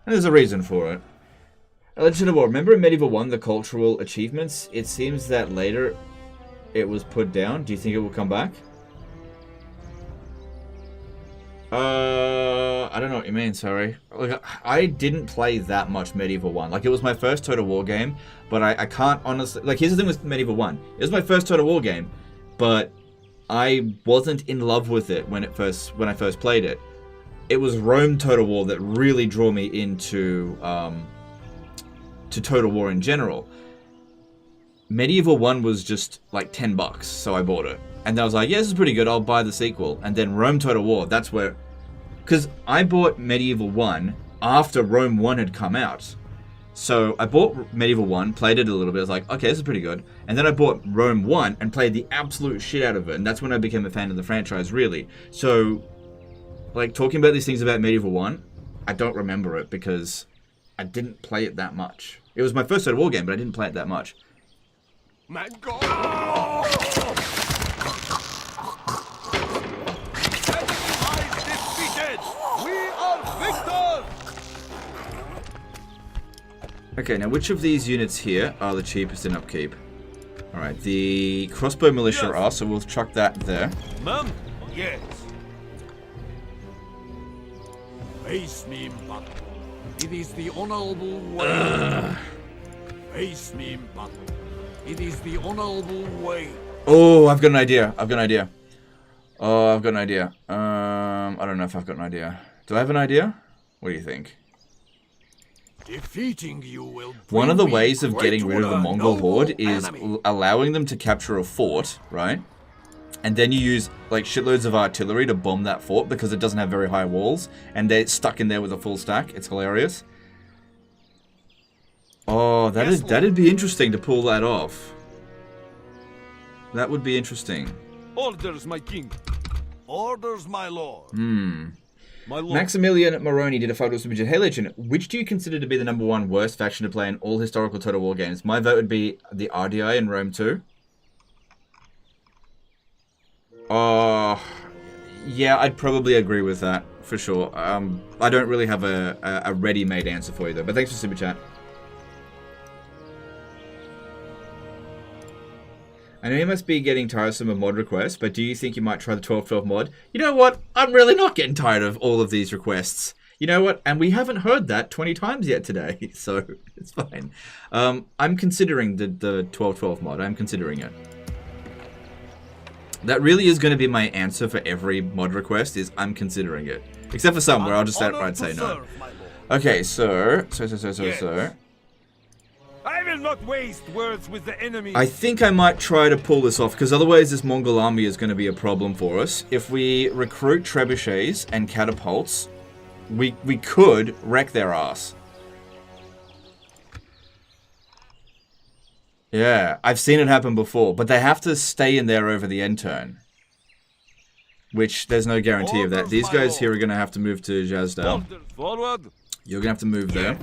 And there's a reason for it. Legend of War. Remember in Medieval 1, the cultural achievements? It seems that later it was put down. Do you think it will come back? I don't know what you mean, sorry. Like, I didn't play that much Medieval 1. Like, it was my first Total War game, but I can't honestly... Like, here's the thing with Medieval 1. It was my first Total War game, but I wasn't in love with it when I first played it. It was Rome Total War that really drew me into to Total War in general. Medieval 1 was just like $10, so I bought it. And I was like, yeah, this is pretty good, I'll buy the sequel. And then Rome Total War, that's where... Because I bought Medieval 1 after Rome 1 had come out. So I bought Medieval 1, played it a little bit, I was like, okay, this is pretty good. And then I bought Rome 1 and played the absolute shit out of it. And that's when I became a fan of the franchise, really. So, like, talking about these things about Medieval 1, I don't remember it because I didn't play it that much. It was my first Total War game, but I didn't play it that much. My God! Okay, now which of these units here are the cheapest in upkeep? Alright, the crossbow militia are, so we'll chuck that there. Ma'am? Yes. Face me in battle. It is the honorable way. Face me in battle. It is the honorable way. Oh, I've got an idea. I don't know if I've got an idea. Do I have an idea? What do you think? Defeating you will One of the ways of getting rid of the Mongol horde is allowing them to capture a fort, right? And then you use like shitloads of artillery to bomb that fort because it doesn't have very high walls and they're stuck in there with a full stack. It's hilarious. Oh, that'd be interesting to pull that off. That would be interesting. Orders, my king. Orders, my lord. My lord. Maximilian Moroni did a photo submission. Hey Legend, which do you consider to be the #1 worst faction to play in all historical Total War games? My vote would be the RDI in Rome 2. Yeah, I'd probably agree with that, for sure. I don't really have a ready-made answer for you though, but thanks for Super Chat. I know you must be getting tiresome of mod requests, but do you think you might try the 1212 mod? You know what? I'm really not getting tired of all of these requests. You know what? And we haven't heard that 20 times yet today, so it's fine. I'm considering the 1212 mod. I'm considering it. That really is going to be my answer for every mod request, is I'm considering it. Except for some where I'll just outright say no. Okay, so... I will not waste words with the enemy. I think I might try to pull this off, because otherwise this Mongol army is going to be a problem for us. If we recruit trebuchets and catapults, we could wreck their ass. Yeah, I've seen it happen before, but they have to stay in there over the end turn. Which, there's no guarantee of that. These guys here are going to have to move to Jazdal. Forward. You're going to have to move there.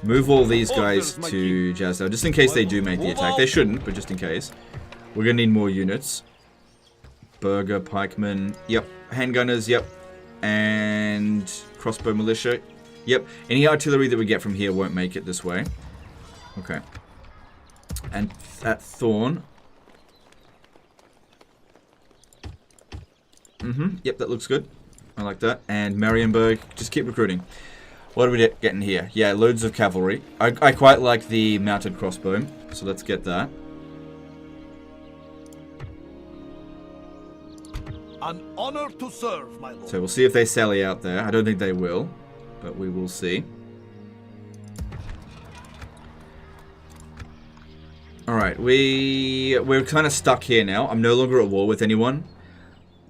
Move all these guys to Jazdal, just in case they do make the attack. They shouldn't, but just in case. We're going to need more units. Burger, pikemen, yep. Handgunners, yep. And crossbow militia, yep. Any artillery that we get from here won't make it this way. Okay. And that Thorn. Yep, that looks good. I like that. And Marienburg, just keep recruiting. What are we getting here? Yeah, loads of cavalry. I quite like the mounted crossbow, so let's get that. An honor to serve, my lord. So we'll see if they sally out there. I don't think they will, but we will see. Alright, we're kind of stuck here now. I'm no longer at war with anyone.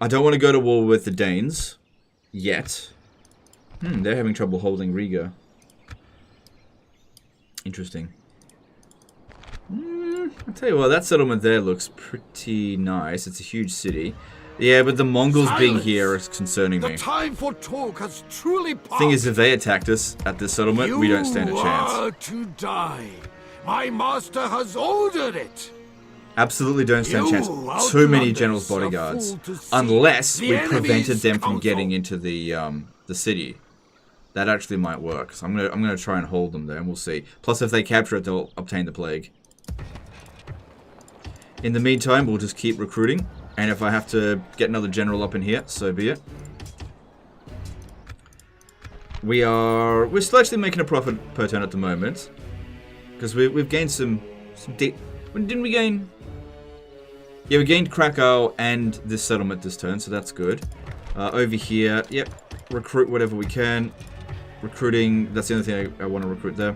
I don't want to go to war with the Danes yet. They're having trouble holding Riga. Interesting. I'll tell you what, that settlement there looks pretty nice. It's a huge city. Yeah, but the Mongols being here is concerning me. The time for talk has truly passed. Thing is, if they attacked us at this settlement, we don't stand a chance. You are to die. My master has ordered it. Absolutely don't stand a chance. Too many generals' bodyguards. Unless we prevented them from getting into the city. That actually might work. So I'm gonna try and hold them there, and we'll see. Plus, if they capture it, they'll obtain the plague. In the meantime, we'll just keep recruiting. And if I have to get another general up in here, so be it. We're still actually making a profit per turn at the moment. Because we've gained some didn't we gain? Yeah, we gained Cracow and this settlement this turn, so that's good. Over here, yep, recruit whatever we can. Recruiting, that's the only thing I want to recruit there.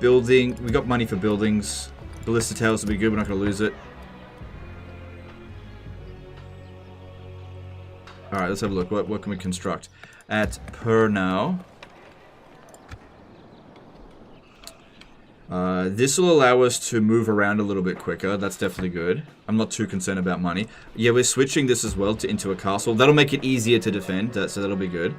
Building, we got money for buildings. Ballista Towers will be good, we're not going to lose it. Alright, let's have a look. What can we construct? At per now. This will allow us to move around a little bit quicker. That's definitely good. I'm not too concerned about money. Yeah, we're switching this as well into a castle. That'll make it easier to defend, so that'll be good.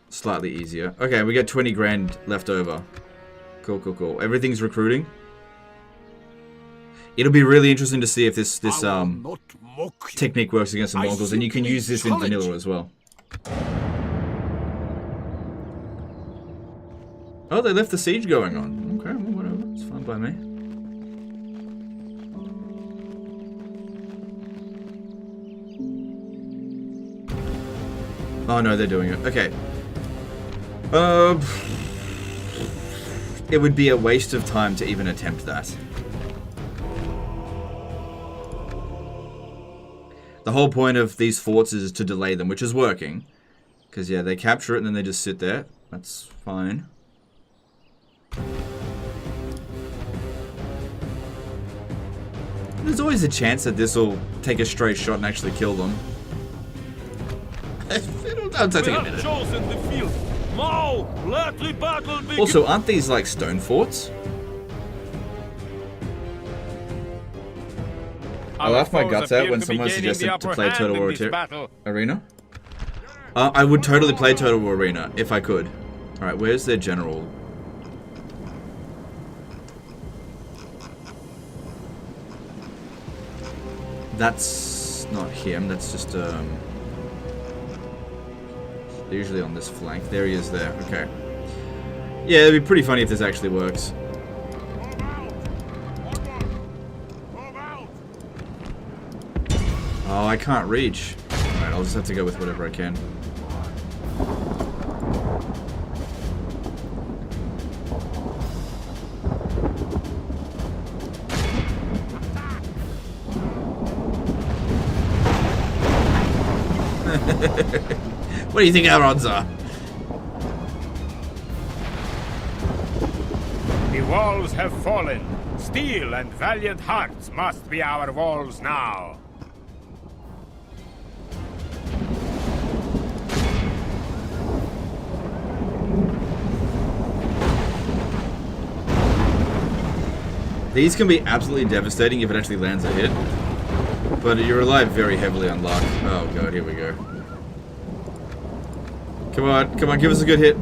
Slightly easier. Okay, we got 20 grand left over. Cool, cool, cool. Everything's recruiting. It'll be really interesting to see if this technique works against the Mongols, and you can use this in vanilla as well. Oh, they left the siege going on. Okay, well, whatever. It's fine by me. Oh no, they're doing it. Okay. It would be a waste of time to even attempt that. The whole point of these forts is to delay them, which is working. Because, yeah, they capture it and then they just sit there. That's fine. There's always a chance that this will take a stray shot and actually kill them. It'll take a minute. Also, aren't these like stone forts? I laughed my guts out when someone suggested to play Total War Arena. I would totally play Total War Arena if I could. Alright, where's their general? That's not him, that's just they're usually on this flank. There he is there, okay. Yeah, it'd be pretty funny if this actually works. Oh, I can't reach. Alright, I'll just have to go with whatever I can. What do you think our odds are? The walls have fallen. Steel and valiant hearts must be our walls now. These can be absolutely devastating if it actually lands a hit. But you rely very heavily on luck. Oh god, here we go. Come on, come on, give us a good hit.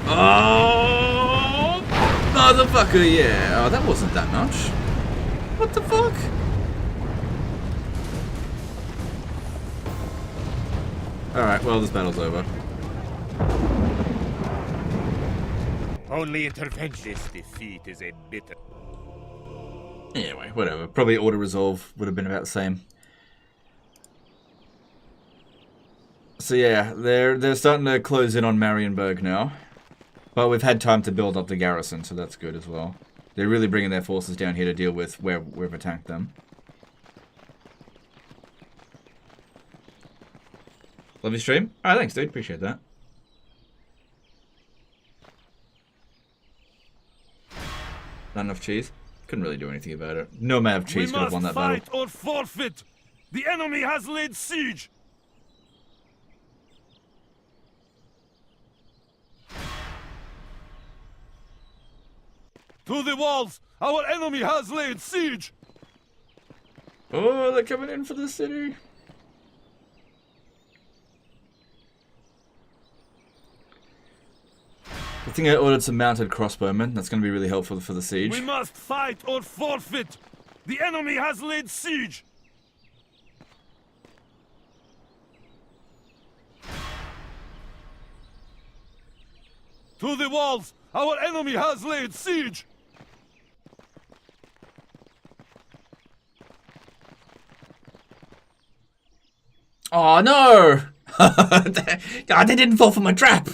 Oh, motherfucker, yeah. Oh, that wasn't that much. What the fuck? Alright, well, this battle's over. Only interventionist defeat is a bitter. Anyway, whatever. Probably auto resolve would have been about the same. So yeah, they're starting to close in on Marienburg now. But we've had time to build up the garrison, so that's good as well. They're really bringing their forces down here to deal with where we've attacked them. Love your stream. Alright, thanks dude, appreciate that. Not enough cheese. Couldn't really do anything about it. No amount of cheese could have won that battle. We must fight or forfeit. The enemy has laid siege. To the walls! Our enemy has laid siege! Oh, they're coming in for the city. I think I ordered some mounted crossbowmen. That's going to be really helpful for the siege. We must fight or forfeit. The enemy has laid siege. To the walls! Our enemy has laid siege! Oh no! God, they didn't fall for my trap!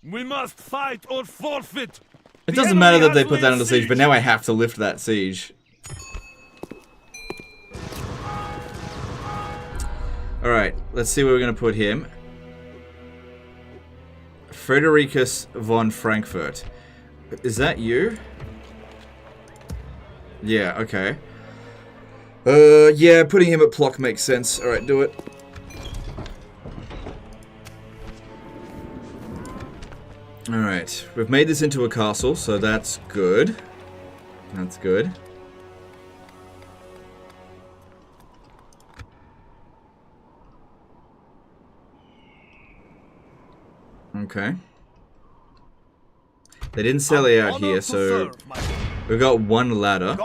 We must fight or forfeit! It doesn't matter that they put that under siege, but now I have to lift that siege. Alright, let's see where we're going to put him. Fridericus von Frankfurt. Is that you? Yeah, okay. Yeah, putting him at Plock makes sense. Alright, do it. Alright, we've made this into a castle, so that's good. That's good. Okay. They didn't sell it out here, so we've got one ladder.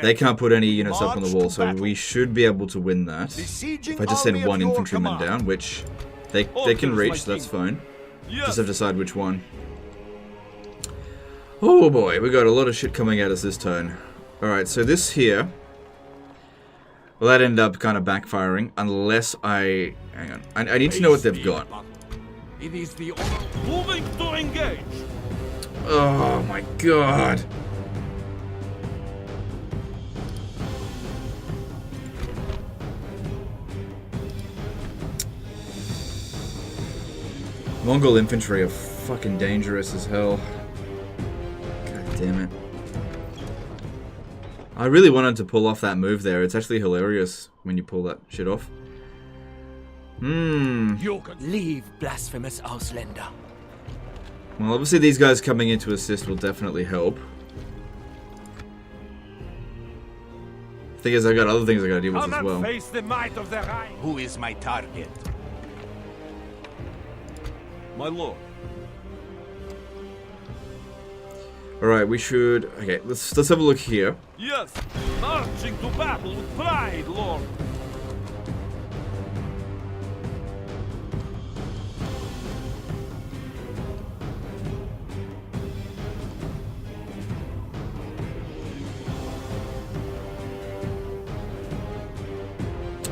They can't put any units up on the wall, so we should be able to win that. If I just send one infantryman down, which they can reach, so that's fine. Just have to decide which one. Oh boy, we got a lot of shit coming at us this turn. Alright, so this here, well, that ended up kind of backfiring, unless I... Hang on. I need to know what they've got. It is the Moving to engage! Oh my god. Mongol infantry are fucking dangerous as hell. God damn it. I really wanted to pull off that move there. It's actually hilarious when you pull that shit off. You can leave, blasphemous Ausländer. Well, obviously these guys coming in to assist will definitely help. Thing is, I got other things I gotta deal with as well. Face the might of the Rhine. Who is my target? My lord. Alright, we should... Okay, let's have a look here. Yes, marching to battle with pride, lord.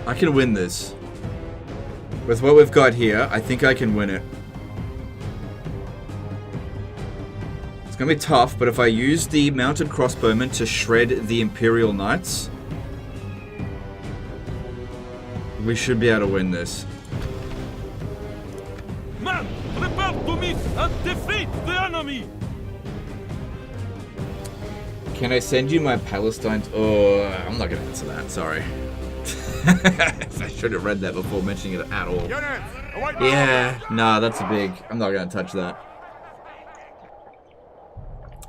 I can win this. With what we've got here, I think I can win it. It's gonna be tough, but if I use the mounted crossbowmen to shred the Imperial Knights, we should be able to win this. Man, prepare to meet and defeat the enemy! Can I send you my Palestine? Oh, I'm not gonna answer that, sorry. I should have read that before mentioning it at all. Yeah, nah, that's a big... I'm not gonna touch that.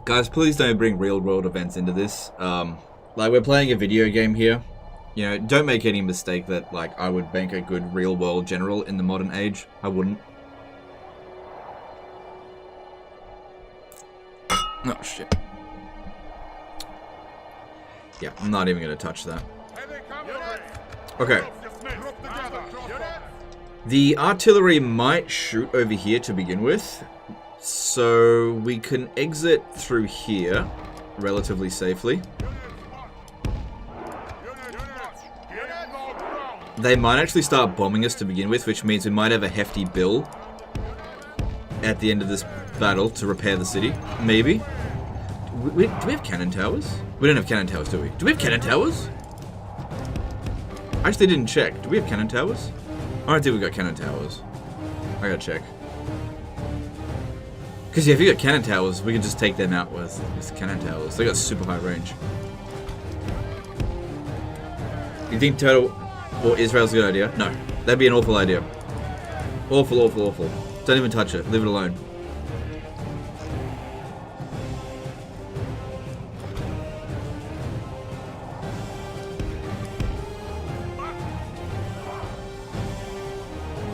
Guys, please don't bring real-world events into this. Like, we're playing a video game here. You know, don't make any mistake that, like, I would bank a good real-world general in the modern age. I wouldn't. Oh, shit. Yeah, I'm not even gonna touch that. Okay. The artillery might shoot over here to begin with, so we can exit through here relatively safely. They might actually start bombing us to begin with, which means we might have a hefty bill at the end of this battle to repair the city. Maybe. Do we have cannon towers? We don't have cannon towers, do we? Do we have cannon towers? I actually didn't check. Do we have cannon towers? I don't think we got cannon towers. I gotta check. Because yeah, if you got cannon towers, we can just take them out with cannon towers. They got super high range. You think Total or Israel's a good idea? No. That'd be an awful idea. Awful, awful, awful. Don't even touch it. Leave it alone.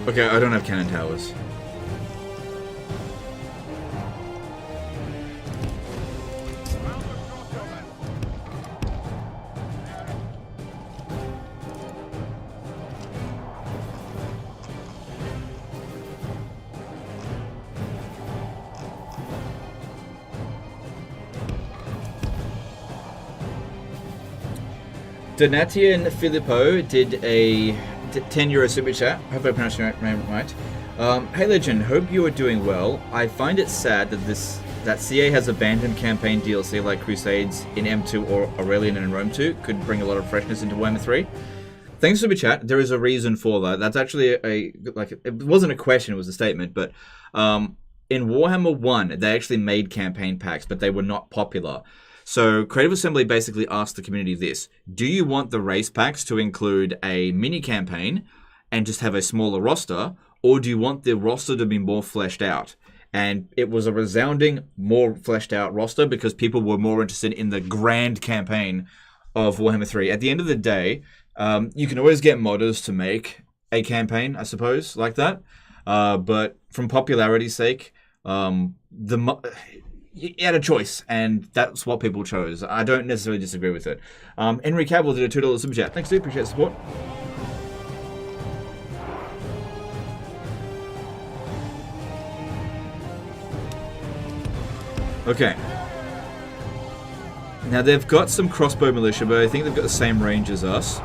Okay, I don't have cannon towers. Donatian Filippo did a 10 euro super chat. Hope I pronounced your name right. Hey Legend, hope you are doing well. I find it sad that CA has abandoned campaign DLC like Crusades in M2 or Aurelian and Rome 2. Could bring a lot of freshness into Warhammer 3. Thanks for super chat. There is a reason for that. That's actually it wasn't a question, it was a statement. But in Warhammer 1, they actually made campaign packs, but they were not popular. So Creative Assembly basically asked the community this: do you want the race packs to include a mini campaign and just have a smaller roster, or do you want the roster to be more fleshed out? And it was a resounding more fleshed out roster because people were more interested in the grand campaign of Warhammer 3. At the end of the day, you can always get modders to make a campaign, I suppose, like that. But from popularity's sake, you had a choice, and that's what people chose. I don't necessarily disagree with it. Henry Cavill did a $2 super chat. Thanks, dude. Appreciate the support. Okay. Now, they've got some crossbow militia, but I think they've got the same range as us.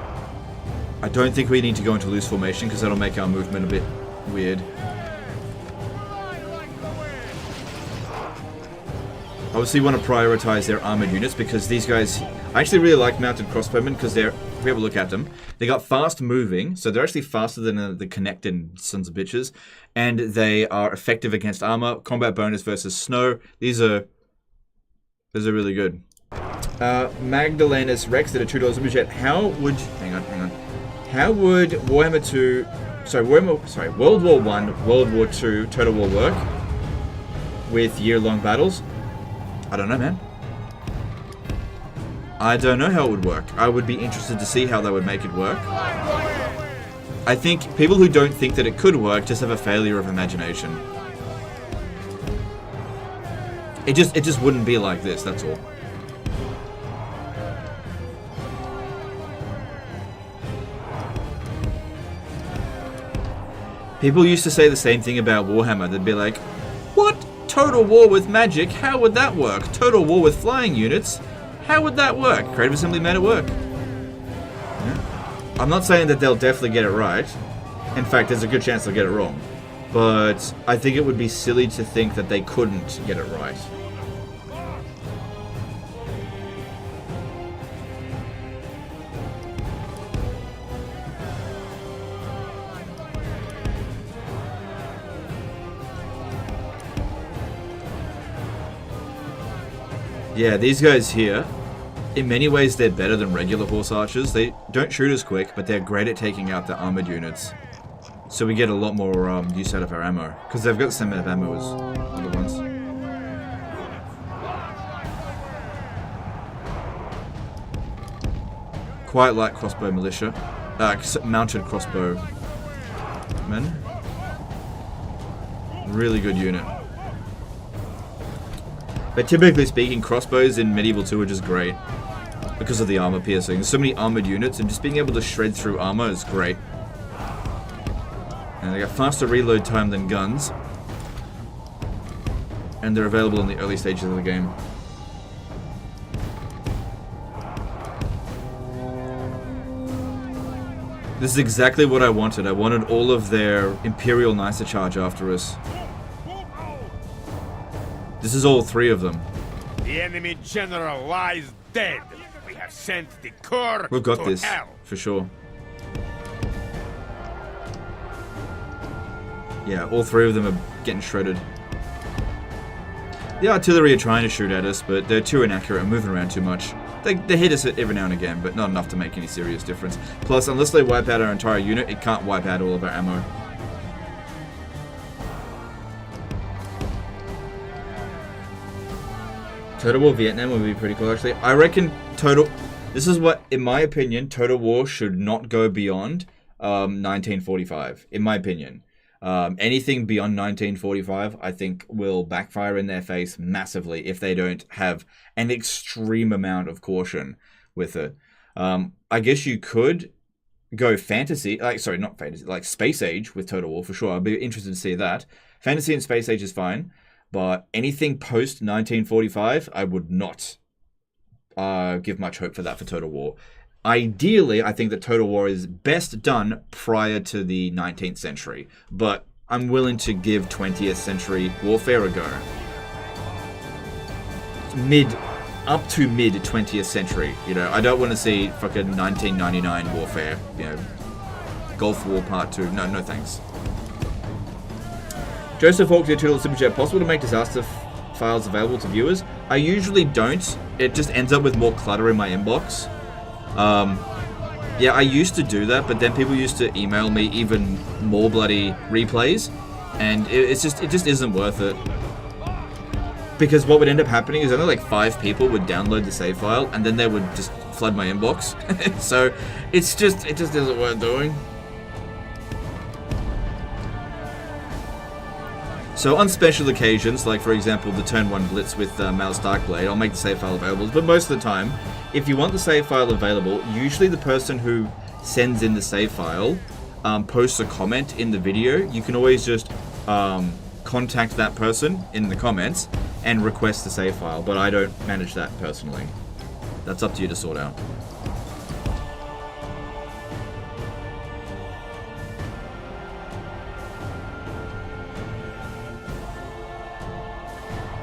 I don't think we need to go into loose formation, because that'll make our movement a bit weird. Obviously, you want to prioritize their armored units because these guys... I actually really like mounted crossbowmen because they're... If we have a look at them, they got fast moving, so they're actually faster than the connected sons of bitches, and they are effective against armor, combat bonus versus snow. These are really good. Magdalena's Rex did a $2 super chat. How would... Hang on. How would Warhammer 2... World War 1, World War 2 Total War work with year-long battles? I don't know, man. I don't know how it would work. I would be interested to see how they would make it work. I think people who don't think that it could work just have a failure of imagination. It just wouldn't be like this, that's all. People used to say the same thing about Warhammer. They'd be like, what? Total War with magic? How would that work? Total War with flying units? How would that work? Creative Assembly made it work. Yeah. I'm not saying that they'll definitely get it right. In fact, there's a good chance they'll get it wrong. But I think it would be silly to think that they couldn't get it right. Yeah, these guys here, in many ways they're better than regular horse archers. They don't shoot as quick, but they're great at taking out the armored units. So we get a lot more use out of our ammo, because they've got the same amount of ammo as other ones. Quite like crossbow militia. Mounted crossbow men. Really good unit. But typically speaking, crossbows in Medieval 2 are just great because of the armor piercing. There's so many armored units, and just being able to shred through armor is great. And they got faster reload time than guns. And they're available in the early stages of the game. This is exactly what I wanted. I wanted all of their Imperial Knights to charge after us. This is all three of them. The enemy general lies dead. We have sent the Corps. We've got to this, hell. for sure. Yeah, all three of them are getting shredded. The artillery are trying to shoot at us, but they're too inaccurate and moving around too much. They hit us every now and again, but not enough to make any serious difference. Plus, unless they wipe out our entire unit, it can't wipe out all of our ammo. Total War Vietnam would be pretty cool, actually. I reckon this is what, in my opinion, Total War should not go beyond 1945, in my opinion. Anything beyond 1945, I think, will backfire in their face massively if they don't have an extreme amount of caution with it. I guess you could go fantasy, like Space Age with Total War for sure. I'd be interested to see that. Fantasy and Space Age is fine, but anything post 1945, I would not give much hope for that for Total War. Ideally, I think that Total War is best done prior to the 19th century, but I'm willing to give 20th century warfare a go. Up to mid 20th century, you know. I don't want to see fucking 1999 warfare, you know. Gulf War Part 2. No thanks. Joseph Hawk did $2 super chat. Possible to make disaster files available to viewers? I usually don't. It just ends up with more clutter in my inbox. Yeah, I used to do that, but then people used to email me even more bloody replays, and it just isn't worth it. Because what would end up happening is only like 5 people would download the save file, and then they would just flood my inbox. So it just isn't worth doing. So on special occasions, like for example the turn 1 blitz with Mal's Darkblade, I'll make the save file available. But most of the time, if you want the save file available, usually the person who sends in the save file posts a comment in the video. You can always just contact that person in the comments and request the save file, but I don't manage that personally. That's up to you to sort out.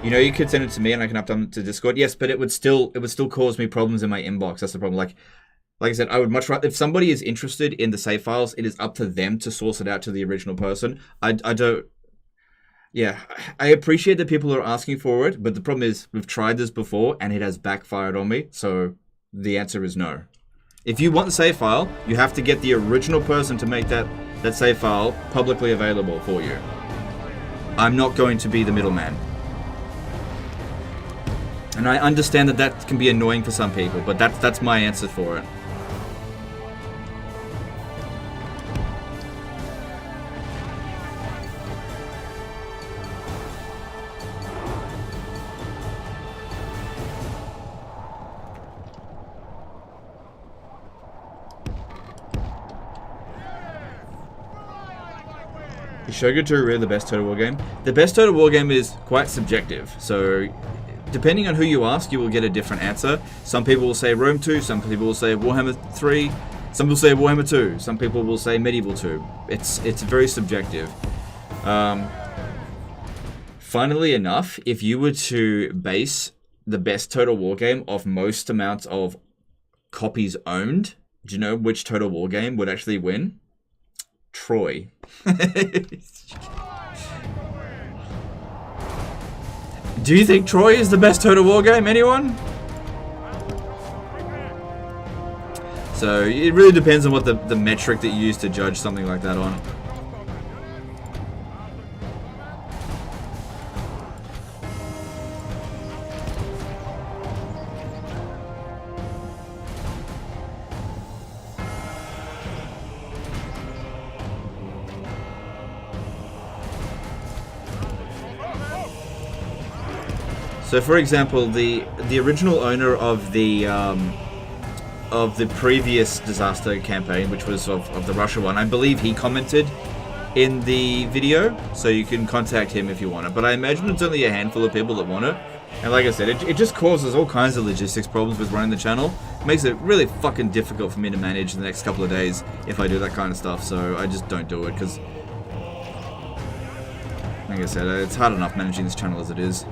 You know, you could send it to me and I can upload it to Discord. Yes, but it would still cause me problems in my inbox. That's the problem. Like I said, I would much rather, if somebody is interested in the save files, it is up to them to source it out to the original person. I don't. Yeah, I appreciate that people are asking for it, but the problem is we've tried this before and it has backfired on me. So the answer is no. If you want the save file, you have to get the original person to make that save file publicly available for you. I'm not going to be the middleman. And I understand that can be annoying for some people, but that's my answer for it. Is Shogun 2 really the best Total War game? The best Total War game is quite subjective, so depending on who you ask, you will get a different answer. Some people will say Rome 2, some people will say Warhammer 3, some will say Warhammer 2, some people will say Medieval 2. It's very subjective. Funnily enough, if you were to base the best Total War game off most amounts of copies owned, do you know which Total War game would actually win? Troy. Do you think Troy is the best Total War game? Anyone? So it really depends on what the metric that you use to judge something like that on. So, for example, the original owner of the previous disaster campaign, which was of the Russia one, I believe he commented in the video, so you can contact him if you want it. But I imagine it's only a handful of people that want it. And like I said, it just causes all kinds of logistics problems with running the channel. It makes it really fucking difficult for me to manage the next couple of days if I do that kind of stuff. So I just don't do it because, like I said, it's hard enough managing this channel as it is.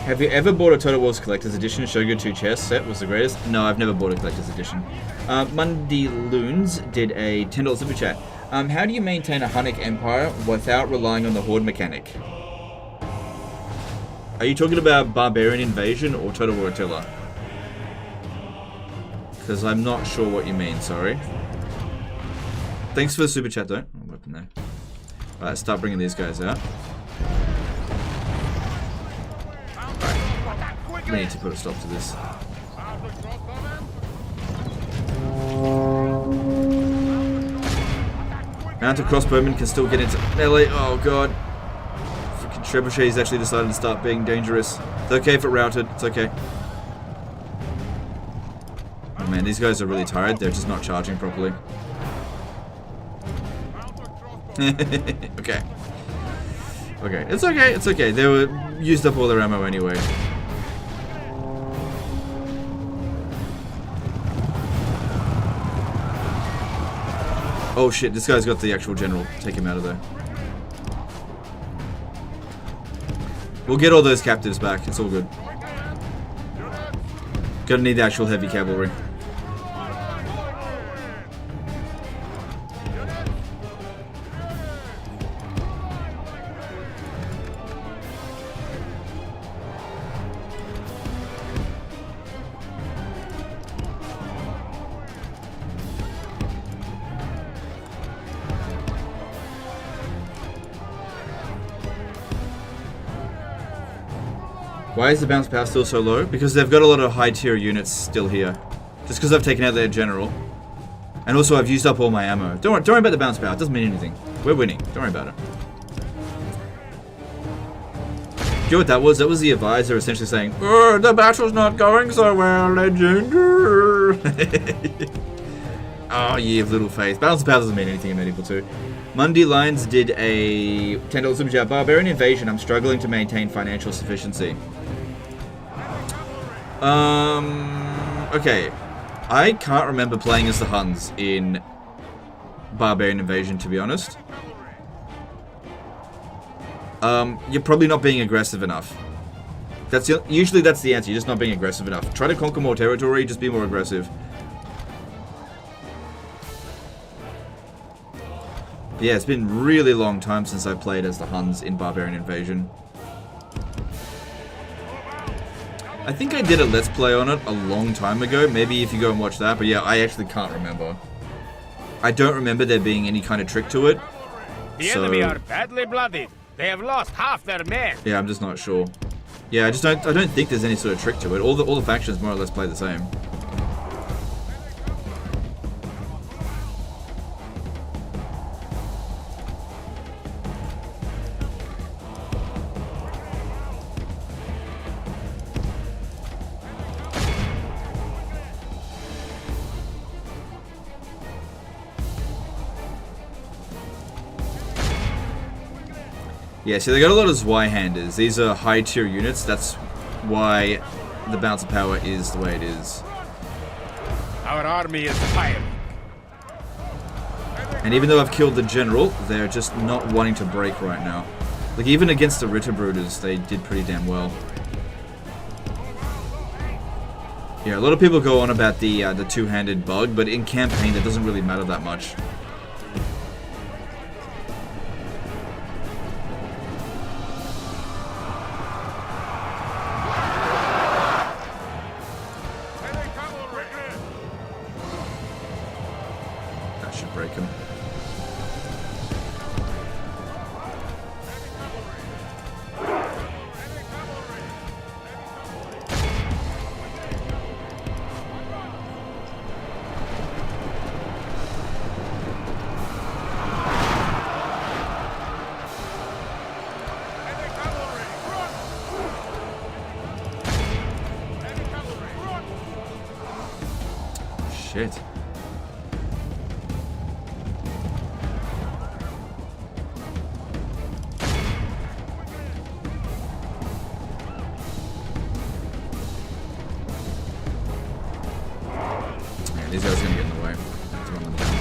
Have you ever bought a Total Wars Collector's Edition? Shogun 2 chess set was the greatest. No, I've never bought a Collector's Edition. Monday Loons did a $10 super chat. How do you maintain a Hunnic Empire without relying on the Horde mechanic? Are you talking about Barbarian Invasion or Total War Attila? Because I'm not sure what you mean, sorry. Thanks for the super chat, though. I'll open there. Alright, start bringing these guys out. We need to put a stop to this. Mounted crossbowmen can still get into melee. Oh god. Freaking trebuchets actually decided to start being dangerous. It's okay if it routed. It's okay. Oh man, these guys are really tired. They're just not charging properly. Okay. Okay, it's okay, it's okay. They were used up all their ammo anyway. Oh shit, this guy's got the actual general. Take him out of there. We'll get all those captives back. It's all good. Gonna need the actual heavy cavalry. Why is the bounce power still so low? Because they've got a lot of high tier units still here. Just because I've taken out their general. And also I've used up all my ammo. Don't worry about the bounce power. It doesn't mean anything. We're winning. Don't worry about it. Do you know what that was? That was the advisor essentially saying, oh, the battle's not going so well, legend. Oh, ye of little faith. Balance power doesn't mean anything in Medieval 2. Mundy Lines did a $10 super chat. Barbarian invasion. I'm struggling to maintain financial sufficiency. Okay. I can't remember playing as the Huns in Barbarian Invasion, to be honest. You're probably not being aggressive enough. Usually that's the answer. You're just not being aggressive enough. Try to conquer more territory, just be more aggressive. Yeah, it's been a really long time since I played as the Huns in Barbarian Invasion. I think I did a Let's Play on it a long time ago. Maybe if you go and watch that. But yeah, I actually can't remember. I don't remember there being any kind of trick to it. The enemy are badly blooded. They have lost half their men. Yeah, I'm just not sure. Yeah, I don't think there's any sort of trick to it. All the factions more or less play the same. Yeah, so they got a lot of Zweihanders. These are high tier units. That's why the bounce of power is the way it is. Our army is tired. And even though I've killed the general, they're just not wanting to break right now. Like even against the Ritterbruders, they did pretty damn well. Yeah, a lot of people go on about the two-handed bug, but in campaign that doesn't really matter that much. Shit. Yeah, these guys are gonna get in the way. Have to run them down.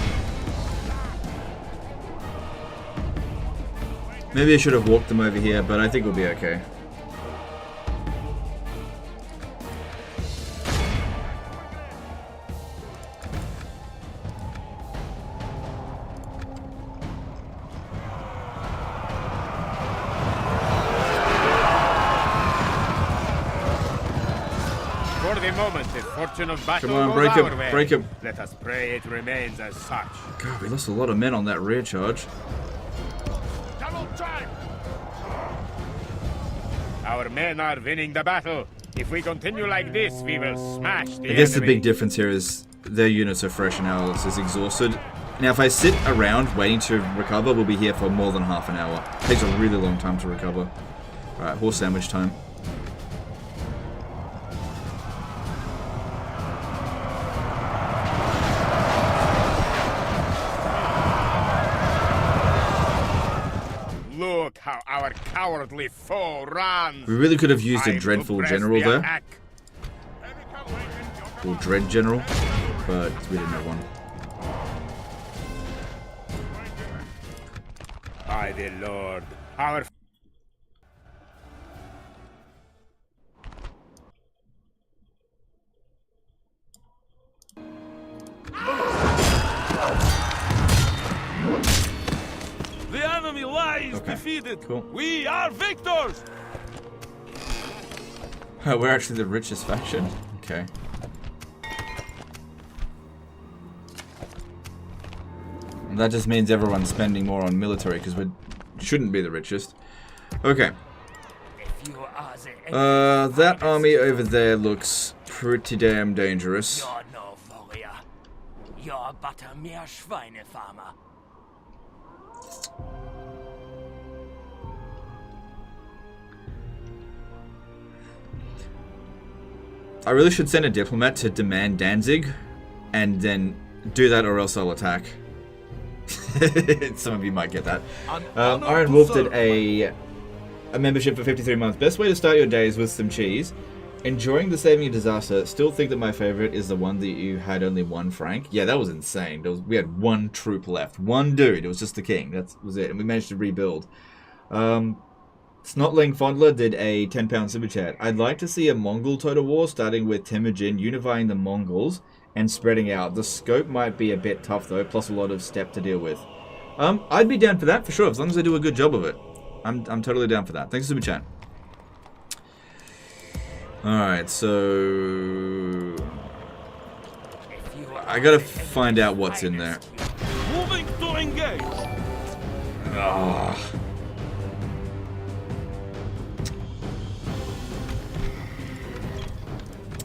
Maybe I should have walked them over here, but I think we'll be okay. Of battle. Come on, break him, break him. Let us pray it remains as such. God, we lost a lot of men on that rear charge. Double time. Our men are winning the battle. If we continue like this, we will smash the enemy. I guess the big difference here is their units are fresh and ours is exhausted. Now, if I sit around waiting to recover, we'll be here for more than half an hour. It takes a really long time to recover. Alright, horse sandwich time. Look how our cowardly foe runs. We really could have used a Time to dreadful press general the there. attack. Or dread general. But we didn't have one. By the Lord, our The enemy lies Okay, defeated. cool. We are victors. We're actually the richest faction. Okay. And that just means everyone's spending more on military because we shouldn't be the richest. Okay. That army over there looks pretty damn dangerous. You're no warrior. You're but a mere Schweinefarmer. I really should send a diplomat to demand Danzig, and then do that or else I'll attack. Some of you might get that. Iron Wolf did a membership for 53 months. Best way to start your days with some cheese. Enjoying the Saving a Disaster. Still think that my favorite is the one that you had only one Frank. Yeah, that was insane. We had one troop left. One dude. It was just the king. That was it. And we managed to rebuild. Snotling Fondler did a £10 super chat. I'd like to see a Mongol total war starting with Temujin unifying the Mongols and spreading out. The scope might be a bit tough though, plus a lot of steppe to deal with. I'd be down for that for sure, as long as they do a good job of it. I'm totally down for that. Thanks for super chat. Alright, so I gotta find out what's in there. Moving to engage. Oh.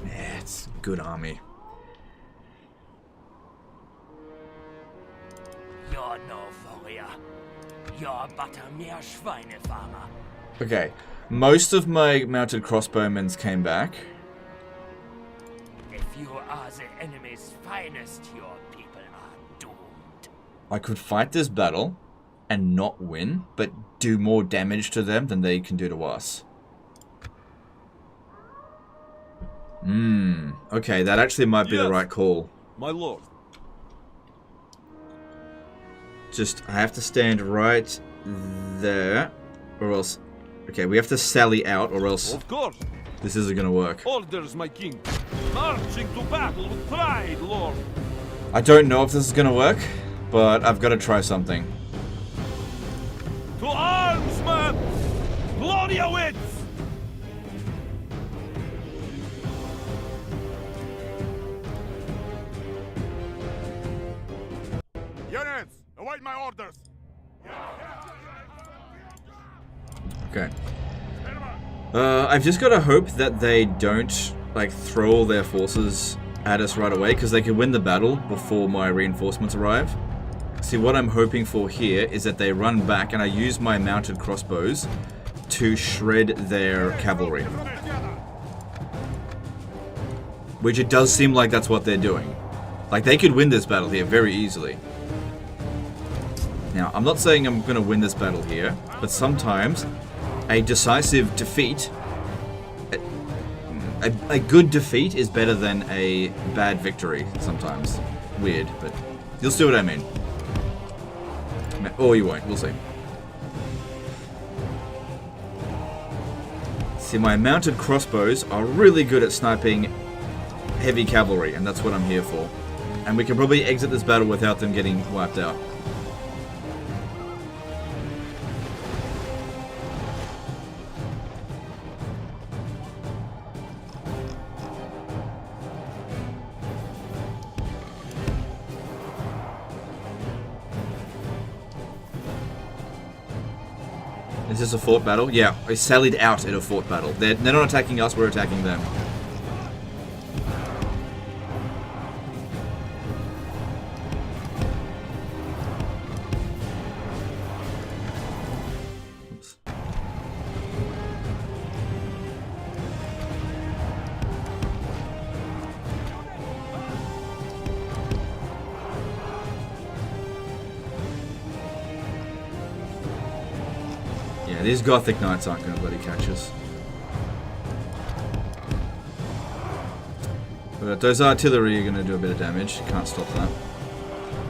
Yeah, it's a good army. You're no warrior. You're but a mere Schweinefarmer. Okay, most of my mounted crossbowmen came back. If you are the enemy's finest, your people are doomed. I could fight this battle and not win, but do more damage to them than they can do to us. Okay, that actually might be the right call. My lord. Just, I have to stand right there, or else... Okay, we have to sally out, or else Of course. this isn't gonna work. Orders, my king. Marching to battle with pride, lord. I don't know if this is gonna work, but I've got to try something. To arms, man! Gloria wins! units, await my orders. Okay. I've just got to hope that they don't, like, throw all their forces at us right away, because they could win the battle before my reinforcements arrive. See, what I'm hoping for here is that they run back, and I use my mounted crossbows to shred their cavalry. Which it does seem like that's what they're doing. Like, they could win this battle here very easily. Now, I'm not saying I'm going to win this battle here, but sometimes a decisive defeat, a good defeat is better than a bad victory sometimes. Weird, but you'll see what I mean. Or you won't, we'll see. See, my mounted crossbows are really good at sniping heavy cavalry, and that's what I'm here for. And we can probably exit this battle without them getting wiped out. Is this a fort battle? Yeah, we sallied out in a fort battle. They're not attacking us, we're attacking them. these Gothic Knights aren't going to bloody catch us. But those artillery are going to do a bit of damage. Can't stop that.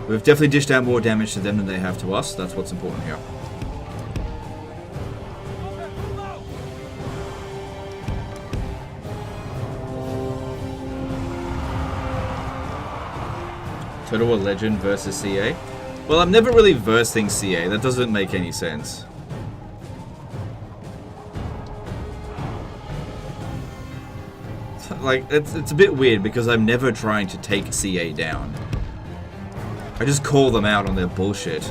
We've definitely dished out more damage to them than they have to us. That's what's important here. Total War Legend versus CA. Well, I'm never really versing CA. That doesn't make any sense. Like, it's a bit weird because I'm never trying to take CA down. I just call them out on their bullshit.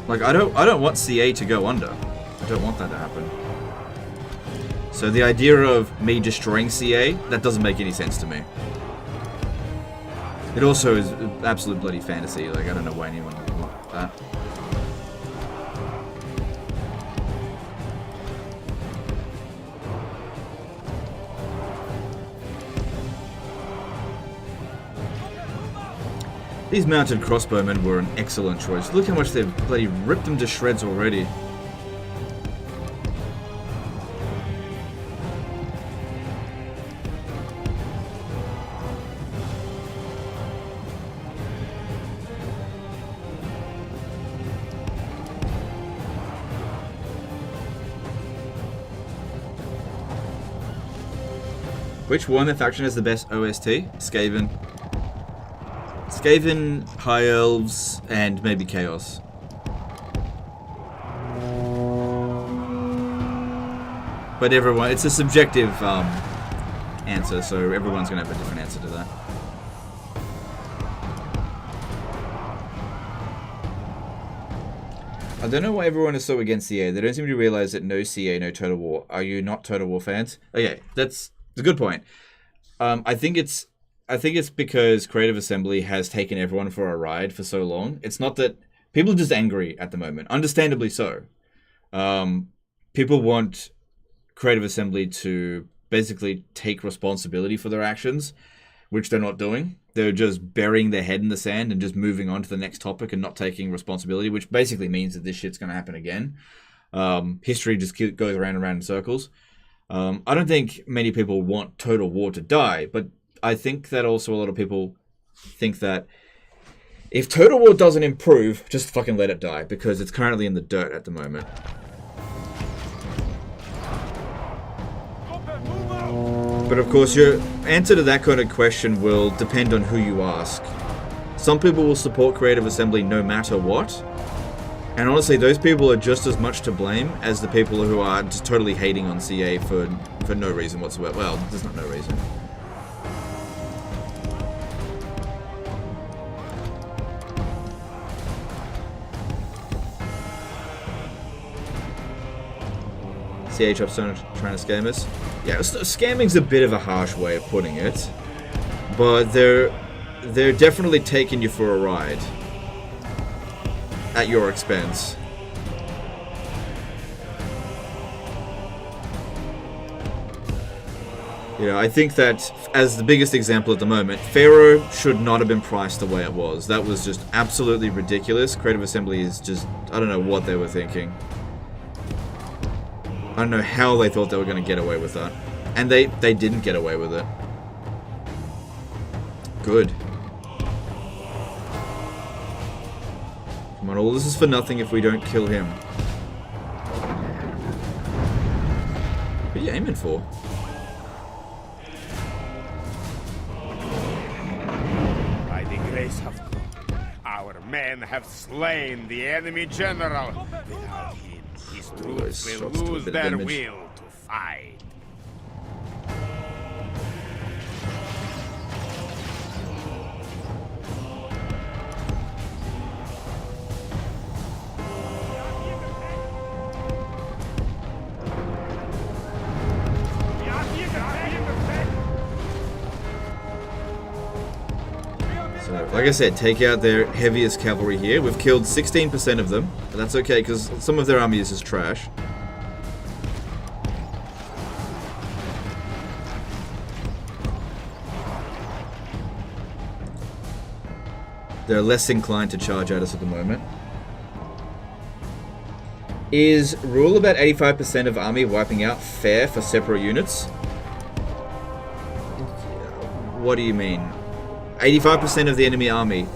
Like, I don't want CA to go under. I don't want that to happen. So the idea of me destroying CA, that doesn't make any sense to me. It also is absolute bloody fantasy. Like, I don't know why anyone would want that. These mounted crossbowmen were an excellent choice. Look how much they've bloody ripped them to shreds already. Which Warhammer faction has the best OST? Skaven. Skaven, High Elves, and maybe Chaos. But everyone, it's a subjective answer, so everyone's going to have a different answer to that. I don't know why everyone is so against CA. They don't seem to realize that no CA, no Total War. Are you not Total War fans? Okay, that's a good point. I think it's because Creative Assembly has taken everyone for a ride for so long. It's not that people are just angry at the moment, understandably so. People want Creative Assembly to basically take responsibility for their actions, which they're not doing. They're just burying their head in the sand and just moving on to the next topic and not taking responsibility, which basically means that this shit's going to happen again. History just goes around and around in circles. I don't think many people want Total War to die, but I think that also a lot of people think that if Total War doesn't improve, just fucking let it die, because it's currently in the dirt at the moment. But of course, your answer to that kind of question will depend on who you ask. Some people will support Creative Assembly no matter what. And honestly, those people are just as much to blame as the people who are just totally hating on CA for no reason whatsoever. Well, there's not no reason. CA Chop's trying to scam us. Yeah, scamming's a bit of a harsh way of putting it, but they're definitely taking you for a ride at your expense. You know, I think that as the biggest example at the moment, Pharaoh should not have been priced the way it was. That was just absolutely ridiculous. Creative Assembly is just, I don't know what they were thinking. I don't know how they thought they were going to get away with that. And they didn't get away with it. Good. Come on, all this is for nothing if we don't kill him. What are you aiming for? By the grace of God, our men have slain the enemy general. Without him, his troops will lose their will to fight. So, like I said, take out their heaviest cavalry here. We've killed 16% of them, but that's okay because some of their army is just trash. They're less inclined to charge at us at the moment. Is rule about 85% of army wiping out fair for separate units? What do you mean? 85% of the enemy army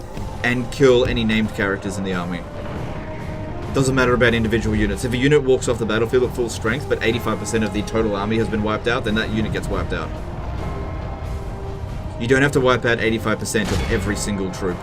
and kill any named characters in the army. Doesn't matter about individual units. If a unit walks off the battlefield at full strength, but 85% of the total army has been wiped out, then that unit gets wiped out. You don't have to wipe out 85% of every single troop.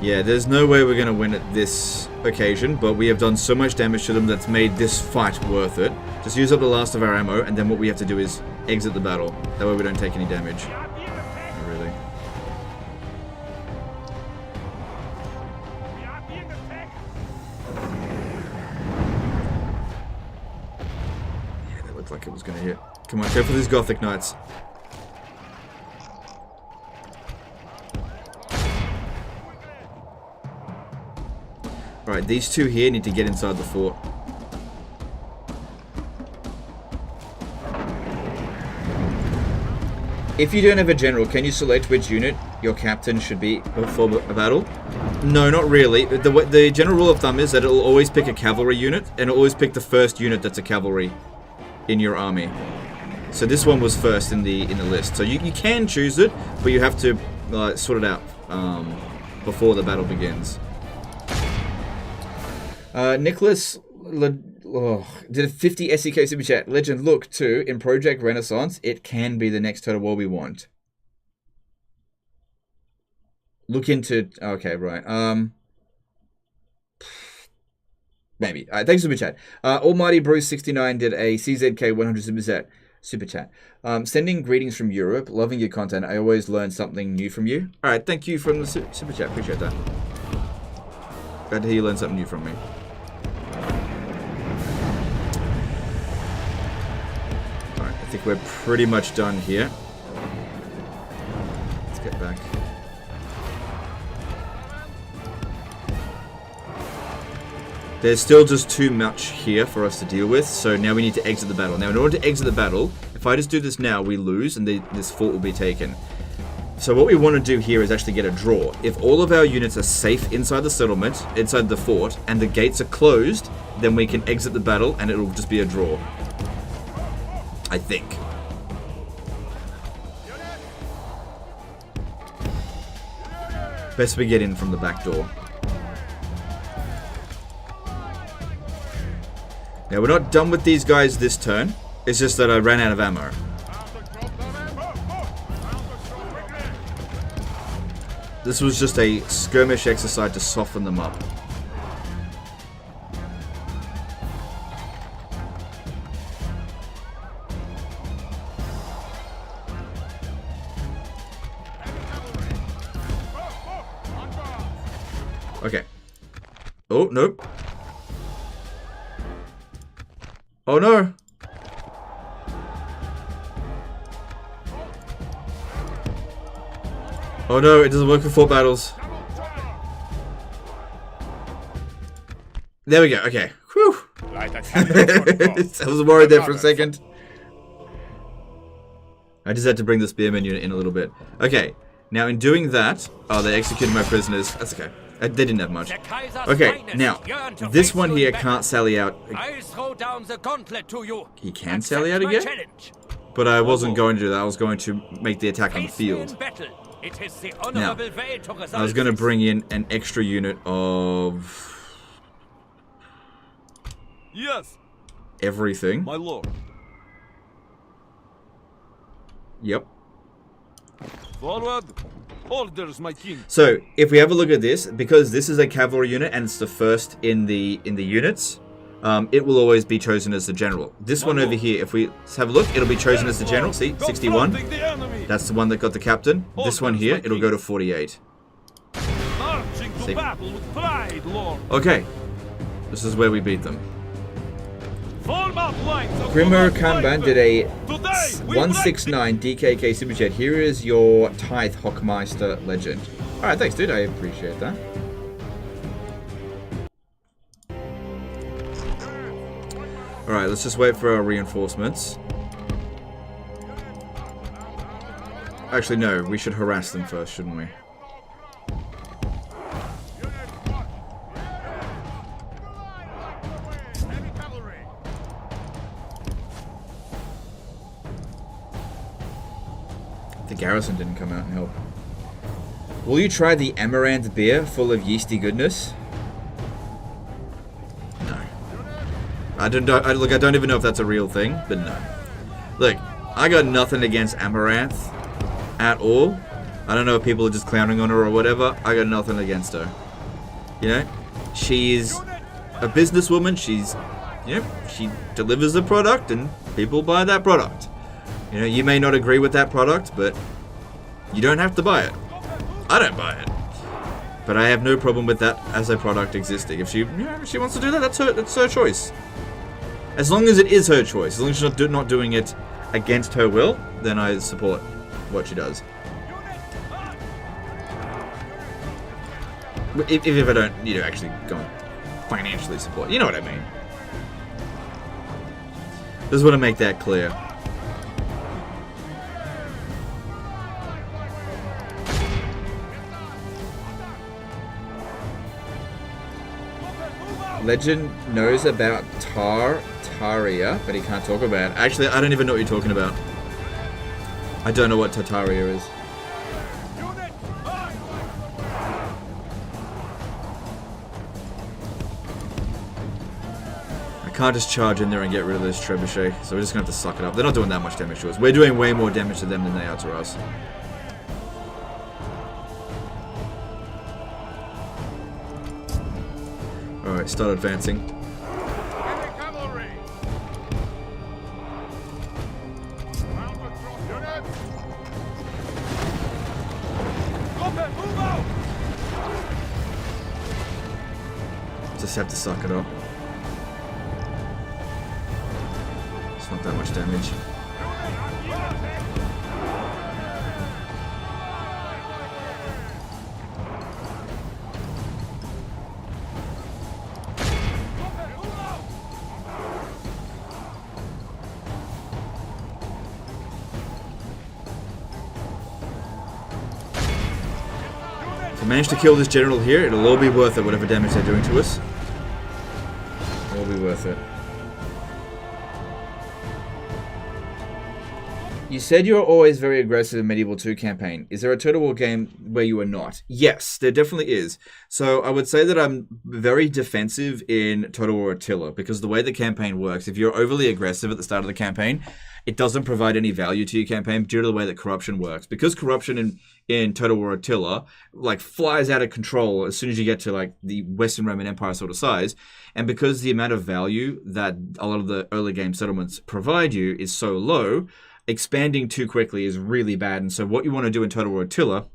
Yeah, there's no way we're going to win at this occasion, but we have done so much damage to them that's made this fight worth it. Just use up the last of our ammo, and then what we have to do is exit the battle. That way we don't take any damage. Not really. Yeah, that looked like it was going to hit. Come on, go for these Gothic Knights. Alright, these two here need to get inside the fort. If you don't have a general, can you select which unit your captain should be before a battle? No, not really. The general rule of thumb is that it'll always pick a cavalry unit, and it'll always pick the first unit that's a cavalry in your army. So this one was first in the list. So you can choose it, but you have to sort it out before the battle begins. Nicholas did a 50 SEK super chat. Legend, look too, in Project Renaissance, it can be the next Total War we want. Look into... Okay, right. Maybe. Thanks for the chat. Almighty Bruce 69 did a CZK 100 super chat. Sending greetings from Europe. Loving your content. I always learn something new from you. Alright, thank you from the super chat. Appreciate that. Glad to hear you learn something new from me. Alright, I think we're pretty much done here. Let's get back. There's still just too much here for us to deal with, so now we need to exit the battle. Now, in order to exit the battle, if I just do this now, we lose, and this fort will be taken. So what we want to do here is actually get a draw. If all of our units are safe inside the settlement, inside the fort, and the gates are closed, then we can exit the battle, and it'll just be a draw. I think. Best we get in from the back door. Now, we're not done with these guys this turn. It's just that I ran out of ammo. This was just a skirmish exercise to soften them up. Okay. Oh, nope. Oh no! Oh no, it doesn't work for fort battles. There we go, okay. Whew! I was worried there for a second. I just had to bring the spearman unit in a little bit. Okay, now in doing that... Oh, they executed my prisoners. That's okay. They didn't have much. Okay, now, this one here can't sally out. He can sally out again? But I wasn't going to do that. I was going to make the attack on the field. Now, I was going to bring in an extra unit of... Yes, everything. my lord. Yep. Forward. Orders, my king. So, if we have a look at this, because this is a cavalry unit and it's the first in the units, it will always be chosen as the general. This one over here, if we have a look, it'll be chosen as the general. See, 61. That's the one that got the captain. This one here, it'll go to 48. See? Okay, this is where we beat them. Form up lines of Grimmer command Kanban did a Today, we 169 DKK super chat. Here is your tithe Hockmeister legend. Alright, thanks dude, I appreciate that. Alright, let's just wait for our reinforcements. Actually no, we should harass them first, shouldn't we? The garrison didn't come out and help. Will you try the Amaranth beer full of yeasty goodness? No. I don't even know if that's a real thing, but no. Look, I got nothing against Amaranth at all. I don't know if people are just clowning on her or whatever. I got nothing against her. You know? She's a businesswoman. She's, you know, she delivers a product and people buy that product. You know, you may not agree with that product, but you don't have to buy it. I don't buy it. But I have no problem with that as a product existing. If she, you know, if she wants to do that, that's her choice. As long as it is her choice, as long as she's not doing it against her will, then I support what she does. If I don't, you know, actually go and financially support. You know what I mean. Just want to make that clear. Legend knows about Tartaria, but he can't talk about it. Actually, I don't even know what you're talking about. I don't know what Tartaria is. I can't just charge in there and get rid of this trebuchet, so we're just going to have to suck it up. They're not doing that much damage to us. We're doing way more damage to them than they are to us. Alright, start advancing. Just have to suck it up. It's not that much damage. If we manage to kill this general here, it'll all be worth it, whatever damage they're doing to us. It'll be worth it. You said you're always very aggressive in Medieval 2 campaign. Is there a Total War game where you are not? Yes, there definitely is. So I would say that I'm very defensive in Total War Attila, because the way the campaign works, if you're overly aggressive at the start of the campaign, it doesn't provide any value to your campaign due to the way that corruption works. Because corruption in Total War Attila like flies out of control as soon as you get to like the Western Roman Empire sort of size, and because the amount of value that a lot of the early game settlements provide you is so low, expanding too quickly is really bad. And so what you want to do in Total War Attila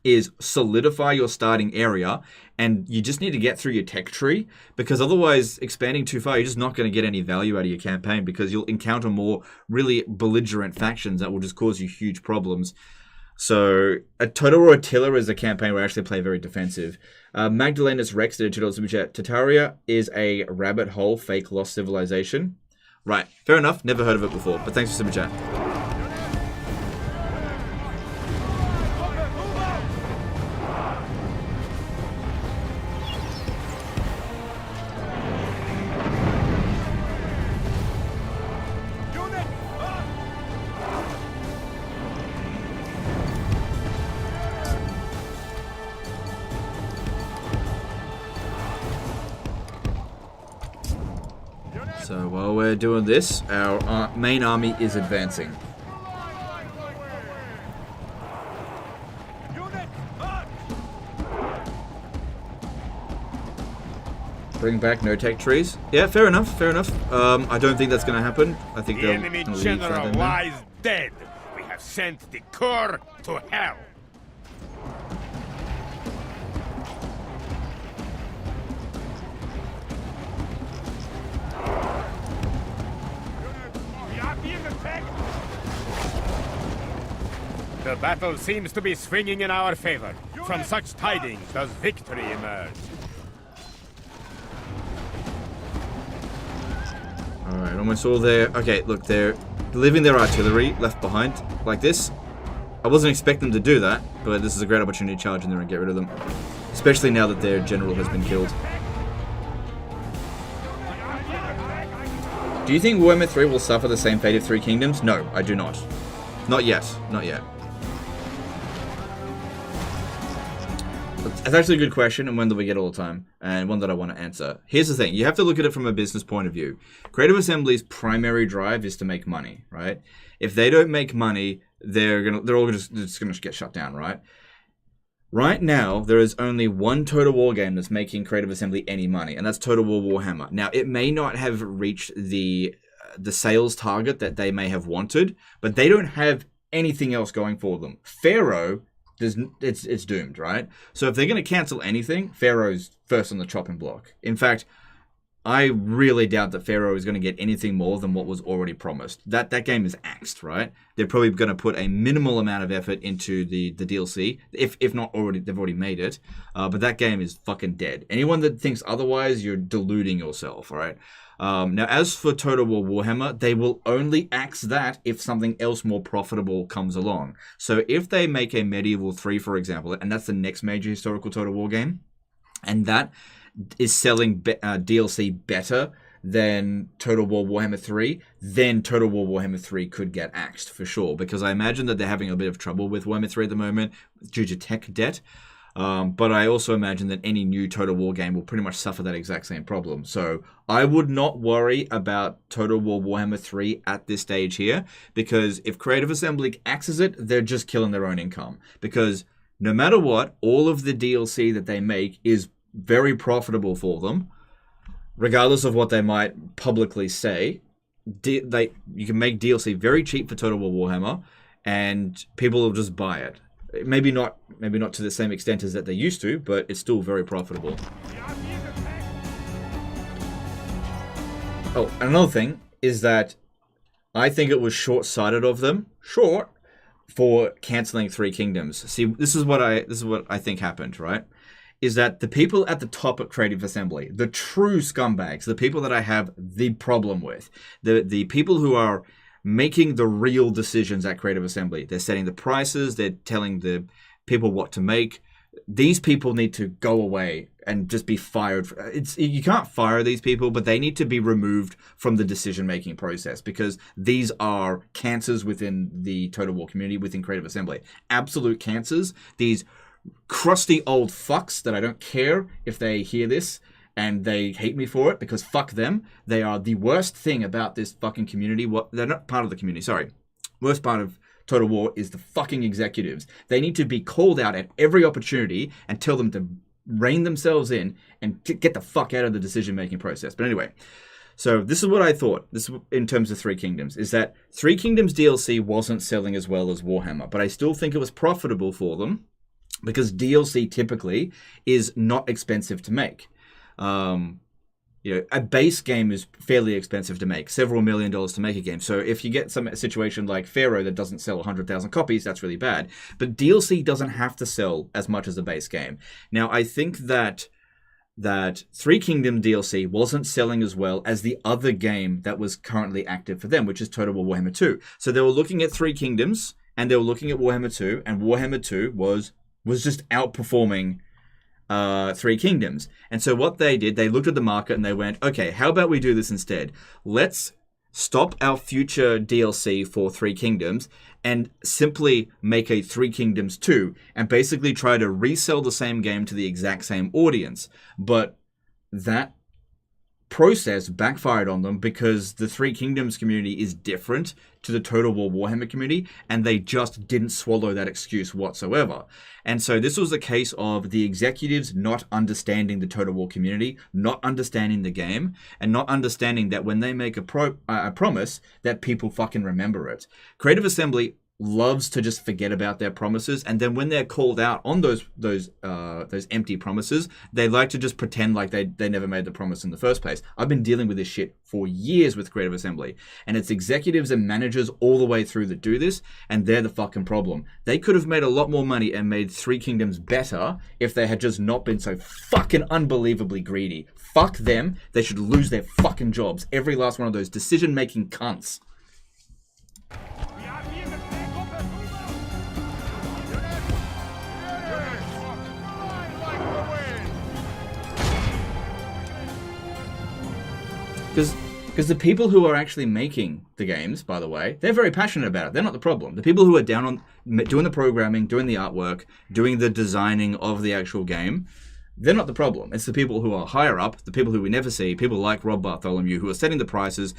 is solidify your starting area, and you just need to get through your tech tree, because otherwise expanding too far, you're just not going to get any value out of your campaign, because you'll encounter more really belligerent factions that will just cause you huge problems. So a Total War Attila is a campaign where I actually play very defensive. Magdalenus Rex did a $2 super chat. Tartaria is a rabbit hole fake lost civilization. Right, fair enough. Never heard of it before, but thanks for super chat. So while we're doing this, our main army is advancing. Bring back no tech trees. Yeah, fair enough, fair enough. I don't think that's going to happen. I think the enemy general lies dead. We have sent the Corps to hell. battle seems to be swinging in our favor. From such tidings does victory emerge. Alright, almost all there. Okay, look, they're leaving their artillery left behind like this. I wasn't expecting them to do that, but this is a great opportunity to charge in there and get rid of them. Especially now that their general has been killed. Do you think Warhammer 3 will suffer the same fate of Three Kingdoms? No, I do not. Not yet. Not yet. That's actually a good question, and one that we get all the time, and one that I want to answer. Here's the thing. You have to look at it from a business point of view. Creative Assembly's primary drive is to make money, right? If they don't make money, they're all just gonna get shut down, right? Right now, there is only one Total War game that's making Creative Assembly any money, and that's Total War Warhammer. Now, it may not have reached the sales target that they may have wanted, but they don't have anything else going for them. Pharaoh, it's doomed, right? So if they're going to cancel anything, Pharaoh's first on the chopping block. In fact, I really doubt that Pharaoh is going to get anything more than what was already promised. That game is axed, right? They're probably going to put a minimal amount of effort into the DLC, if not already, they've already made it. But that game is fucking dead. Anyone that thinks otherwise, you're deluding yourself, all right? Now, as for Total War Warhammer, they will only axe that if something else more profitable comes along. So if they make a Medieval 3, for example, and that's the next major historical Total War game, and that is selling DLC better than Total War Warhammer 3, then Total War Warhammer 3 could get axed for sure, because I imagine that they're having a bit of trouble with Warhammer 3 at the moment due to tech debt. But I also imagine that any new Total War game will pretty much suffer that exact same problem. So I would not worry about Total War Warhammer 3 at this stage here, because if Creative Assembly axes it, they're just killing their own income. Because no matter what, all of the DLC that they make is very profitable for them, regardless of what they might publicly say. You can make DLC very cheap for Total War Warhammer, and people will just buy it. Maybe not to the same extent as that they used to, but it's still very profitable. Oh, another thing is that I think it was short-sighted of them, for canceling Three Kingdoms. See, this is what I think happened, right? Is that the people at the top at Creative Assembly, the true scumbags, the people that I have the problem with, the people who are making the real decisions at Creative Assembly. They're setting the prices, they're telling the people what to make. These people need to go away and just be fired. You can't fire these people, but they need to be removed from the decision-making process, because these are cancers within the Total War community, within Creative Assembly. Absolute cancers. These crusty old fucks that I don't care if they hear this and they hate me for it, because fuck them. They are the worst thing about this fucking community. They're not part of the community, sorry. Worst part of Total War is the fucking executives. They need to be called out at every opportunity and tell them to rein themselves in and get the fuck out of the decision-making process. But anyway, so this is what I thought, this in terms of Three Kingdoms, is that Three Kingdoms DLC wasn't selling as well as Warhammer, but I still think it was profitable for them, because DLC is not expensive to make. A base game is fairly expensive to make, several $1 million to make a game. So if you get a situation like Pharaoh that doesn't sell 100,000 copies, that's really bad. But DLC doesn't have to sell as much as a base game. Now, I think that Three Kingdom DLC wasn't selling as well as the other game that was currently active for them, which is Total War Warhammer 2. So they were looking at Three Kingdoms, and they were looking at Warhammer 2, and Warhammer 2 was just outperforming Three Kingdoms. And so what they did, they looked at the market and they went, okay, how about we do this instead? Let's stop our future DLC for Three Kingdoms and simply make a Three Kingdoms 2 and basically try to resell the same game to the exact same audience. But that process backfired on them, because the Three Kingdoms community is different to the Total War Warhammer community, and they just didn't swallow that excuse whatsoever. And so this was a case of the executives not understanding the Total War community, not understanding the game, and not understanding that when they make a promise, that people fucking remember it. Creative Assembly loves to just forget about their promises, and then when they're called out on those empty promises, they like to just pretend like they never made the promise in the first place. I've been dealing with this shit for years with Creative Assembly, and it's executives and managers all the way through that do this, and they're the fucking problem. They could have made a lot more money and made Three Kingdoms better if they had just not been so fucking unbelievably greedy. Fuck them. They should lose their fucking jobs. Every last one of those decision-making cunts. Because the people who are actually making the games, by the way, they're very passionate about it. They're not the problem. The people who are down on doing the programming, doing the artwork, doing the designing of the actual game, they're not the problem. It's the people who are higher up, the people who we never see, people like Rob Bartholomew, who are setting the prices,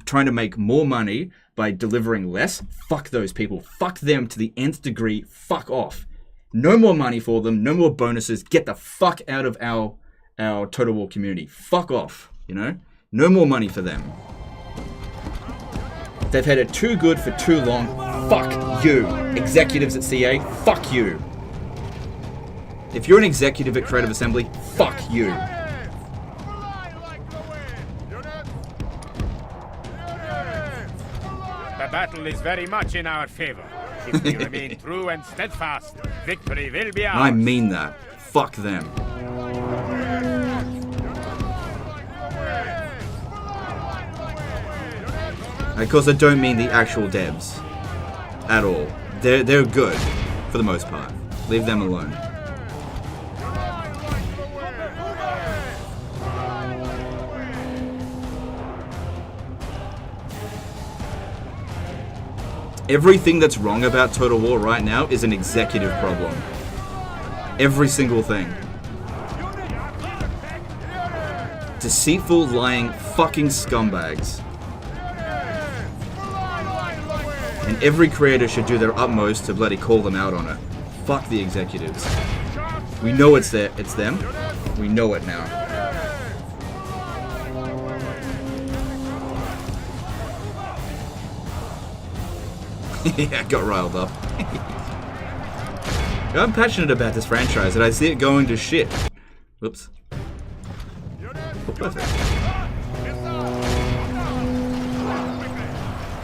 trying to make more money by delivering less. Fuck those people. Fuck them to the nth degree. Fuck off. No more money for them. No more bonuses. Get the fuck out of our Total War community. Fuck off. You know? No more money for them. They've had it too good for too long. Fuck you. Executives at CA, fuck you. If you're an executive at Creative Assembly, fuck you. The battle is very much in our favor. If we remain true and steadfast, victory will be ours. I mean that. Fuck them. Of course, I don't mean the actual devs at all. They're good for the most part. Leave them alone. Everything that's wrong about Total War right now is an executive problem. Every single thing. Deceitful, lying, fucking scumbags. And every creator should do their utmost to bloody call them out on it. Fuck the executives. We know it's them. We know it now. Yeah, got riled up. I'm passionate about this franchise and I see it going to shit. Whoops. Oh, perfect.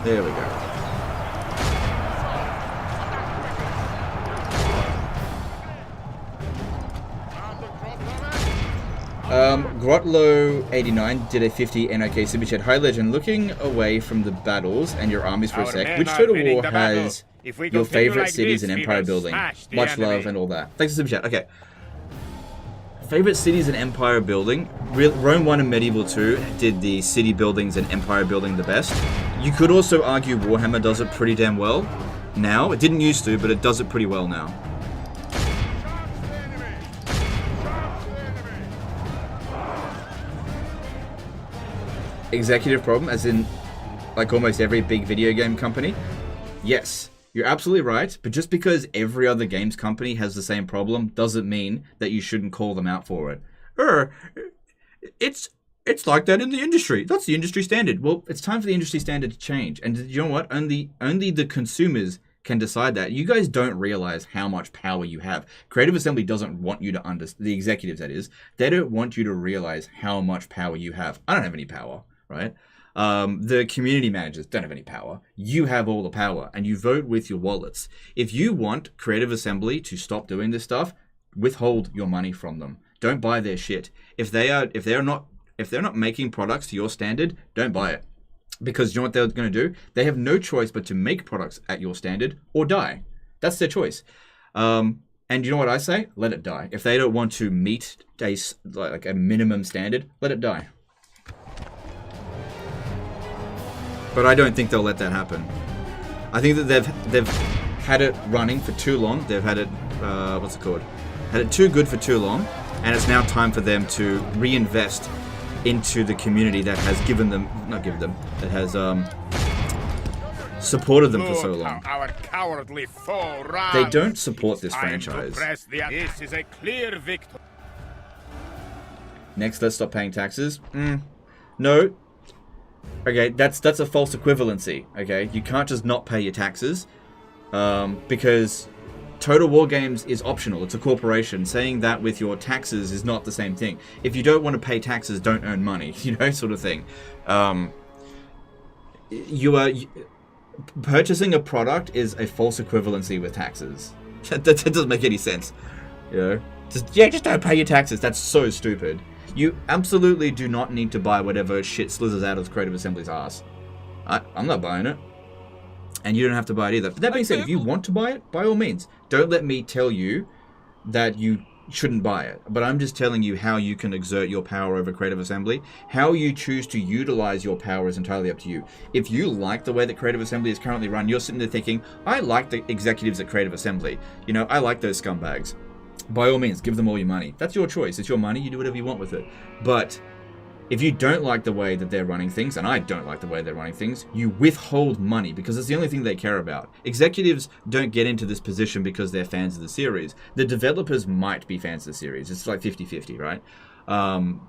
There we go. Grotlow89 did a 50 NOK Super Chat. Hi Legend, looking away from the battles and your armies for a sec, which Total War has your favorite cities and empire building? Much love and all that. Thanks for Super Chat. Okay. Favorite cities and empire building? Rome 1 and Medieval 2 did the city buildings and empire building the best. You could also argue Warhammer does it pretty damn well now. It didn't used to, but it does it pretty well now. Executive problem, as in like almost every big video game company? Yes, you're absolutely right, but just because every other games company has the same problem doesn't mean that you shouldn't call them out for it. It's like that in the industry. That's the industry standard. Well, it's time for the industry standard to change. And you know what? Only the consumers can decide that. You guys don't realize how much power you have. Creative Assembly doesn't want you to understand, the executives that is, they don't want you to realize how much power you have. I don't have any power. Right? The community managers don't have any power. You have all the power, and you vote with your wallets. If you want Creative Assembly to stop doing this stuff, withhold your money from them. Don't buy their shit. If they're not making products to your standard, don't buy it. Because you know what they're going to do? They have no choice but to make products at your standard or die. That's their choice. And you know what I say? Let it die. If they don't want to meet a minimum standard, let it die. But I don't think they'll let that happen. I think that they've had it running for too long. They've had it, had it too good for too long, and it's now time for them to reinvest into the community that has that has supported them for so long. Our cowardly foe they don't support this franchise. This is a clear victory. Next, let's stop paying taxes. No. Okay, that's a false equivalency. Okay, you can't just not pay your taxes. because Total War Games is optional. It's a corporation. Saying that with your taxes is not the same thing. If you don't want to pay taxes, don't earn money, you know, sort of thing. Purchasing a product is a false equivalency with taxes. That doesn't make any sense. You know, just don't pay your taxes. That's so stupid. You absolutely do not need to buy whatever shit slithers out of Creative Assembly's ass. I'm not buying it. And you don't have to buy it either. But that being said, if you want to buy it, by all means. Don't let me tell you that you shouldn't buy it. But I'm just telling you how you can exert your power over Creative Assembly. How you choose to utilize your power is entirely up to you. If you like the way that Creative Assembly is currently run, you're sitting there thinking, I like the executives at Creative Assembly. You know, I like those scumbags. By all means, give them all your money. That's your choice. It's your money. You do whatever you want with it. But if you don't like the way that they're running things, and I don't like the way they're running things, you withhold money because it's the only thing they care about. Executives don't get into this position because they're fans of the series. The developers might be fans of the series. It's like 50-50, right?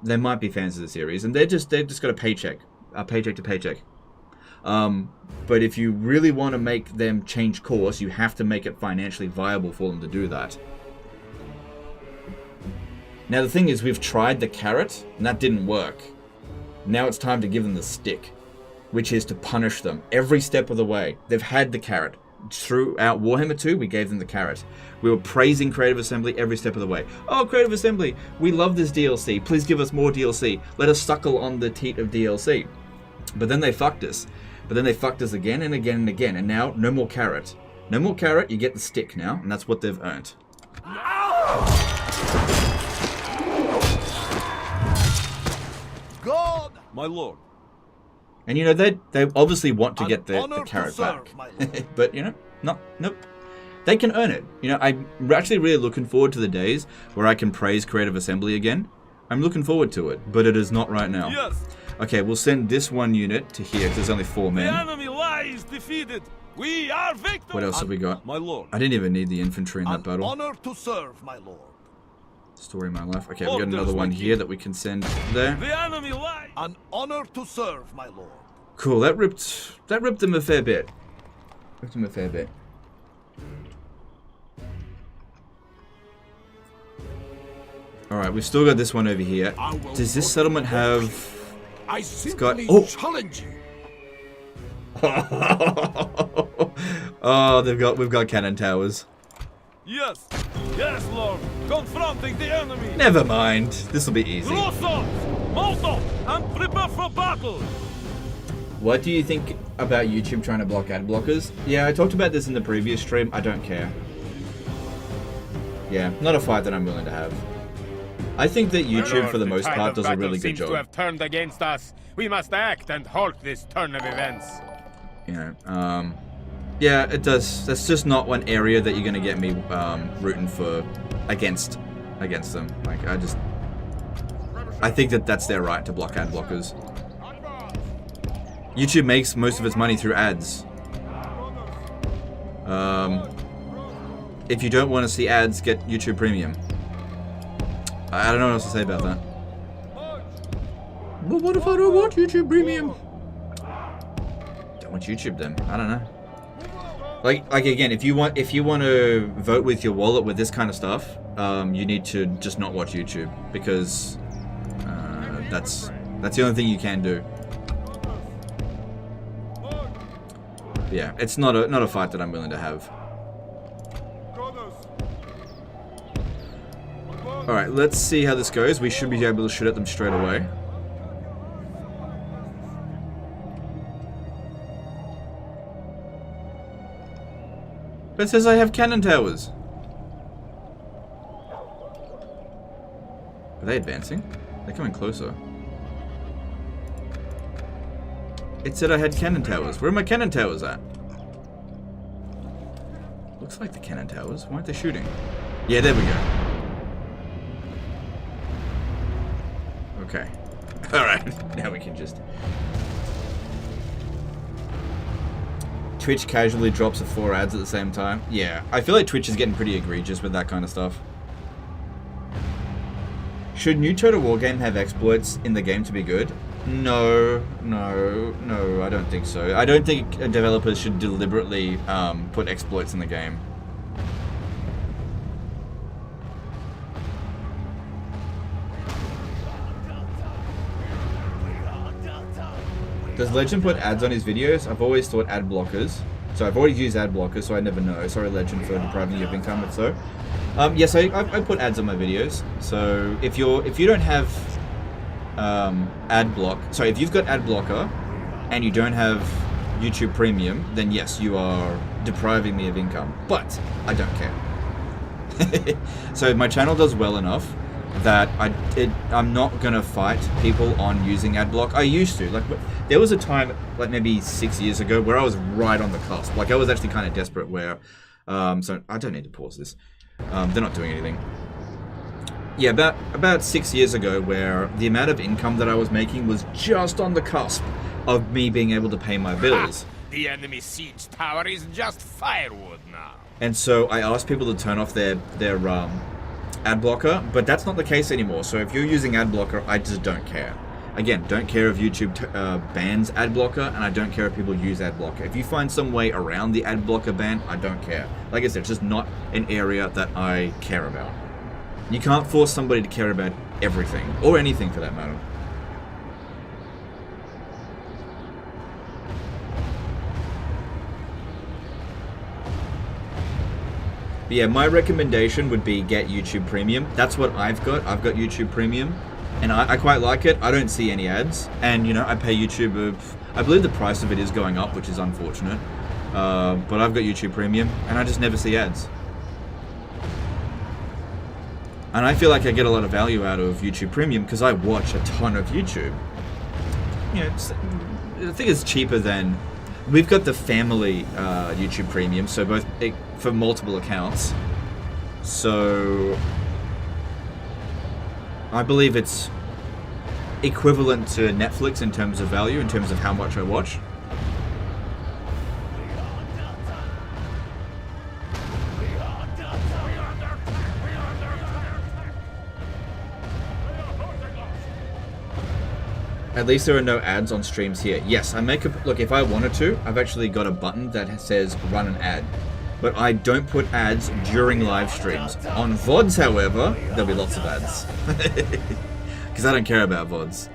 They might be fans of the series, and they've just got a paycheck to paycheck. But if you really want to make them change course, you have to make it financially viable for them to do that. Now the thing is, we've tried the carrot, and that didn't work. Now it's time to give them the stick, which is to punish them every step of the way. They've had the carrot. Throughout Warhammer 2, we gave them the carrot. We were praising Creative Assembly every step of the way. Oh, Creative Assembly, we love this DLC. Please give us more DLC. Let us suckle on the teat of DLC. But then they fucked us. But then they fucked us again and again and again. And now, no more carrot. No more carrot, you get the stick now, and that's what they've earned. God, my lord. And you know, they obviously want to get the honor carrot to serve, back. my lord. But, you know, nope. They can earn it. You know, I'm actually really looking forward to the days where I can praise Creative Assembly again. I'm looking forward to it, but it is not right now. Yes, Okay, we'll send this one unit to here, because there's only 4 the men. enemy lies defeated. We are victors. What else have we got? My lord. I didn't even need the infantry in that An battle. honor to serve, my lord. Story of my life. Okay, we got Orders, another one my here king. that we can send there. The enemy lies. An honor to serve, my lord. Cool, that ripped them a fair bit. Ripped them a fair bit. Alright, we've still got this one over here. Does this settlement have... I got... simply Oh! challenge you. Oh, we've got cannon towers. Yes, yes, lord. Confronting the enemy. Never mind. This will be easy. Draw swords, Molotov, and prepare for battle. What do you think about YouTube trying to block ad blockers? Yeah, I talked about this in the previous stream. I don't care. Yeah, not a fight that I'm willing to have. I think that YouTube, for the most part, does a really good seems to job. have turned against us. We must act and halt this turn of events. You know, yeah, it does. That's just not one area that you're gonna get me rooting for against them. Like, I think that that's their right to block ad blockers. YouTube makes most of its money through ads. If you don't want to see ads, get YouTube Premium. I don't know what else to say about that. But what if I don't want YouTube Premium? Don't want YouTube then. I don't know. Like again, if you want to vote with your wallet with this kind of stuff, you need to just not watch YouTube, because that's the only thing you can do. But yeah, it's not a fight that I'm willing to have. Alright, let's see how this goes. We should be able to shoot at them straight away. But it says I have cannon towers. Are they advancing? They're coming closer. It said I had cannon towers. Where are my cannon towers at? Looks like the cannon towers. Why aren't they shooting? Yeah, there we go. Okay. Alright, now we can just... Twitch casually drops 4 ads at the same time. Yeah, I feel like Twitch is getting pretty egregious with that kind of stuff. Should new Total War game have exploits in the game to be good? No, I don't think so. I don't think developers should deliberately put exploits in the game. Does Legend put ads on his videos? I've always thought ad blockers. So I've already used ad blockers, so I never know. Sorry, Legend, for depriving you of income, but so. Yes, I put ads on my videos. So if you don't have ad block, so if you've got ad blocker and you don't have YouTube Premium, then yes, you are depriving me of income. But I don't care. So my channel does well enough that I'm not gonna fight people on using adblock. I used to, like, there was a time, like maybe 6 years ago, where I was right on the cusp. Like, I was actually kind of desperate. Where, so I don't need to pause this. They're not doing anything. Yeah, about 6 years ago, where the amount of income that I was making was just on the cusp of me being able to pay my bills. The enemy siege tower is just firewood now. And so I asked people to turn off their ad blocker, but that's not the case anymore. So if you're using ad blocker, I just don't care. Again, don't care if YouTube bans ad blocker, and I don't care if people use ad blocker. If you find some way around the ad blocker ban, I don't care. Like I said, it's just not an area that I care about. You can't force somebody to care about everything, or anything for that matter. But yeah, my recommendation would be get YouTube Premium. That's what I've got. I've got YouTube Premium, and I quite like it. I don't see any ads, and you know, I pay YouTube. I believe the price of it is going up, which is unfortunate. But I've got YouTube Premium, and I just never see ads. And I feel like I get a lot of value out of YouTube Premium because I watch a ton of YouTube. You know, I think it's cheaper than... We've got the family YouTube Premium, so both for multiple accounts. So I believe it's equivalent to Netflix in terms of value, in terms of how much I watch. At least there are no ads on streams here. Yes, I make a... Look, if I wanted to, I've actually got a button that says run an ad. But I don't put ads during live streams. On VODs, however, there'll be lots of ads. Because I don't care about VODs.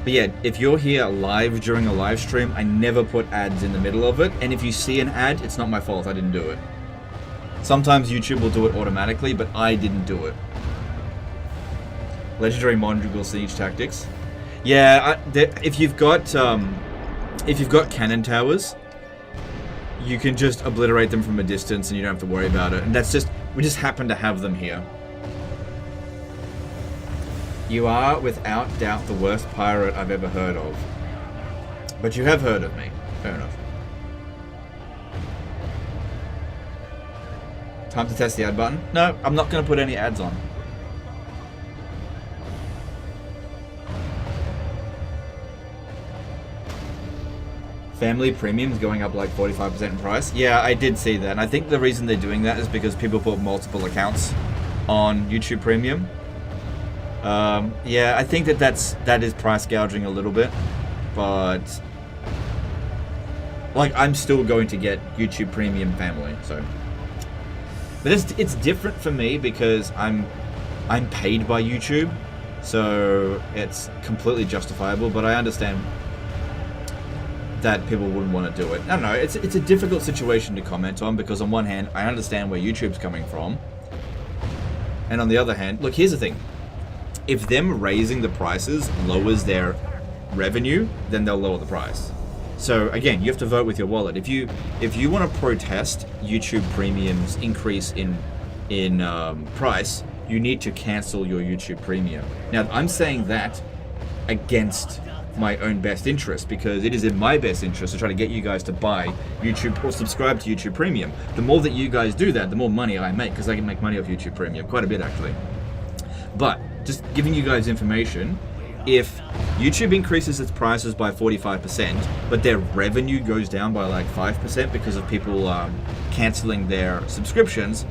But yeah, if you're here live during a live stream, I never put ads in the middle of it. And if you see an ad, it's not my fault. I didn't do it. Sometimes YouTube will do it automatically, but I didn't do it. Legendary Mongol siege tactics. Yeah, if you've got cannon towers, you can just obliterate them from a distance, and you don't have to worry about it. And that's just, we just happen to have them here. You are without doubt the worst pirate I've ever heard of, but you have heard of me. Fair enough. Time to test the ad button. No, I'm not going to put any ads on. Family Premium's going up like 45% in price. Yeah, I did see that. And I think the reason they're doing that is because people put multiple accounts on YouTube Premium. Yeah, I think that is price gouging a little bit, but like, I'm still going to get YouTube Premium Family. So, but it's different for me because I'm paid by YouTube, so it's completely justifiable. But I understand that people wouldn't want to do it. I don't know, it's a difficult situation to comment on, because on one hand, I understand where YouTube's coming from, and on the other hand, look, here's the thing. If them raising the prices lowers their revenue, then they'll lower the price. So again, you have to vote with your wallet. If you want to protest YouTube Premium's increase in price, you need to cancel your YouTube Premium. Now, I'm saying that against my own best interest, because it is in my best interest to try to get you guys to buy YouTube or subscribe to YouTube Premium. The more that you guys do that, the more money I make, because I can make money off YouTube Premium, quite a bit actually. But just giving you guys information, if YouTube increases its prices by 45%, but their revenue goes down by like 5% because of people canceling their subscriptions,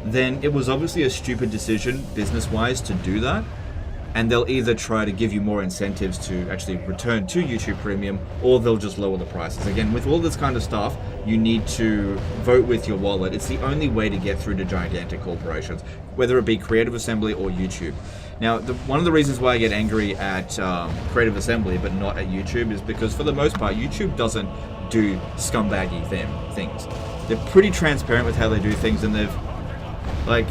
then it was obviously a stupid decision business-wise to do that. and they'll either try to give you more incentives to actually return to YouTube Premium, or they'll just lower the prices. Again, with all this kind of stuff, you need to vote with your wallet. It's the only way to get through to gigantic corporations, whether it be Creative Assembly or YouTube. Now, one of the reasons why I get angry at Creative Assembly but not at YouTube is because, for the most part, YouTube doesn't do scumbaggy things. They're pretty transparent with how they do things, and they've, like,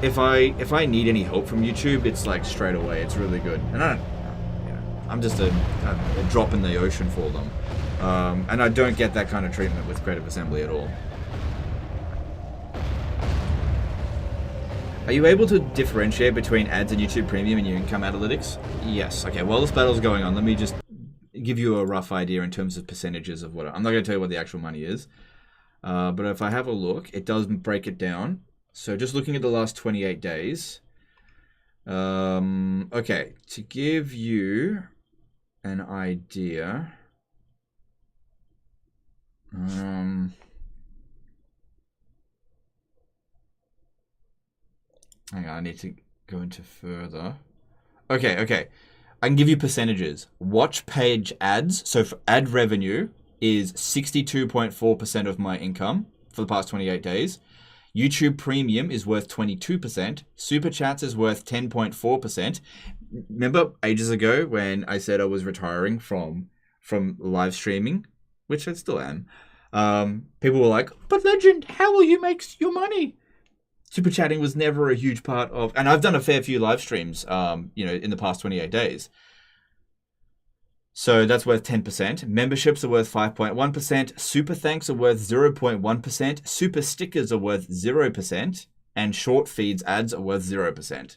if I need any help from YouTube, it's like straight away. It's really good, and I'm just a drop in the ocean for them, and I don't get that kind of treatment with Creative Assembly at all. Are you able to differentiate between ads and YouTube Premium in your income analytics? Yes. Okay. While this battle's going on, let me just give you a rough idea in terms of percentages of what. I'm not going to tell you what the actual money is, but if I have a look, it does break it down. So just looking at the last 28 days. Okay, to give you an idea. Hang on, I need to go into further. Okay. I can give you percentages. Watch page ads. So for ad revenue is 62.4% of my income for the past 28 days. YouTube Premium is worth 22%. Superchats is worth 10.4%. Remember ages ago when I said I was retiring from live streaming, which I still am. People were like, "But Legend, how will you make your money?" Super chatting was never a huge part of, and I've done a fair few live streams, in the past 28 days. So that's worth 10%. Memberships are worth 5.1%. Super thanks are worth 0.1%. Super stickers are worth 0%. And short feeds ads are worth 0%.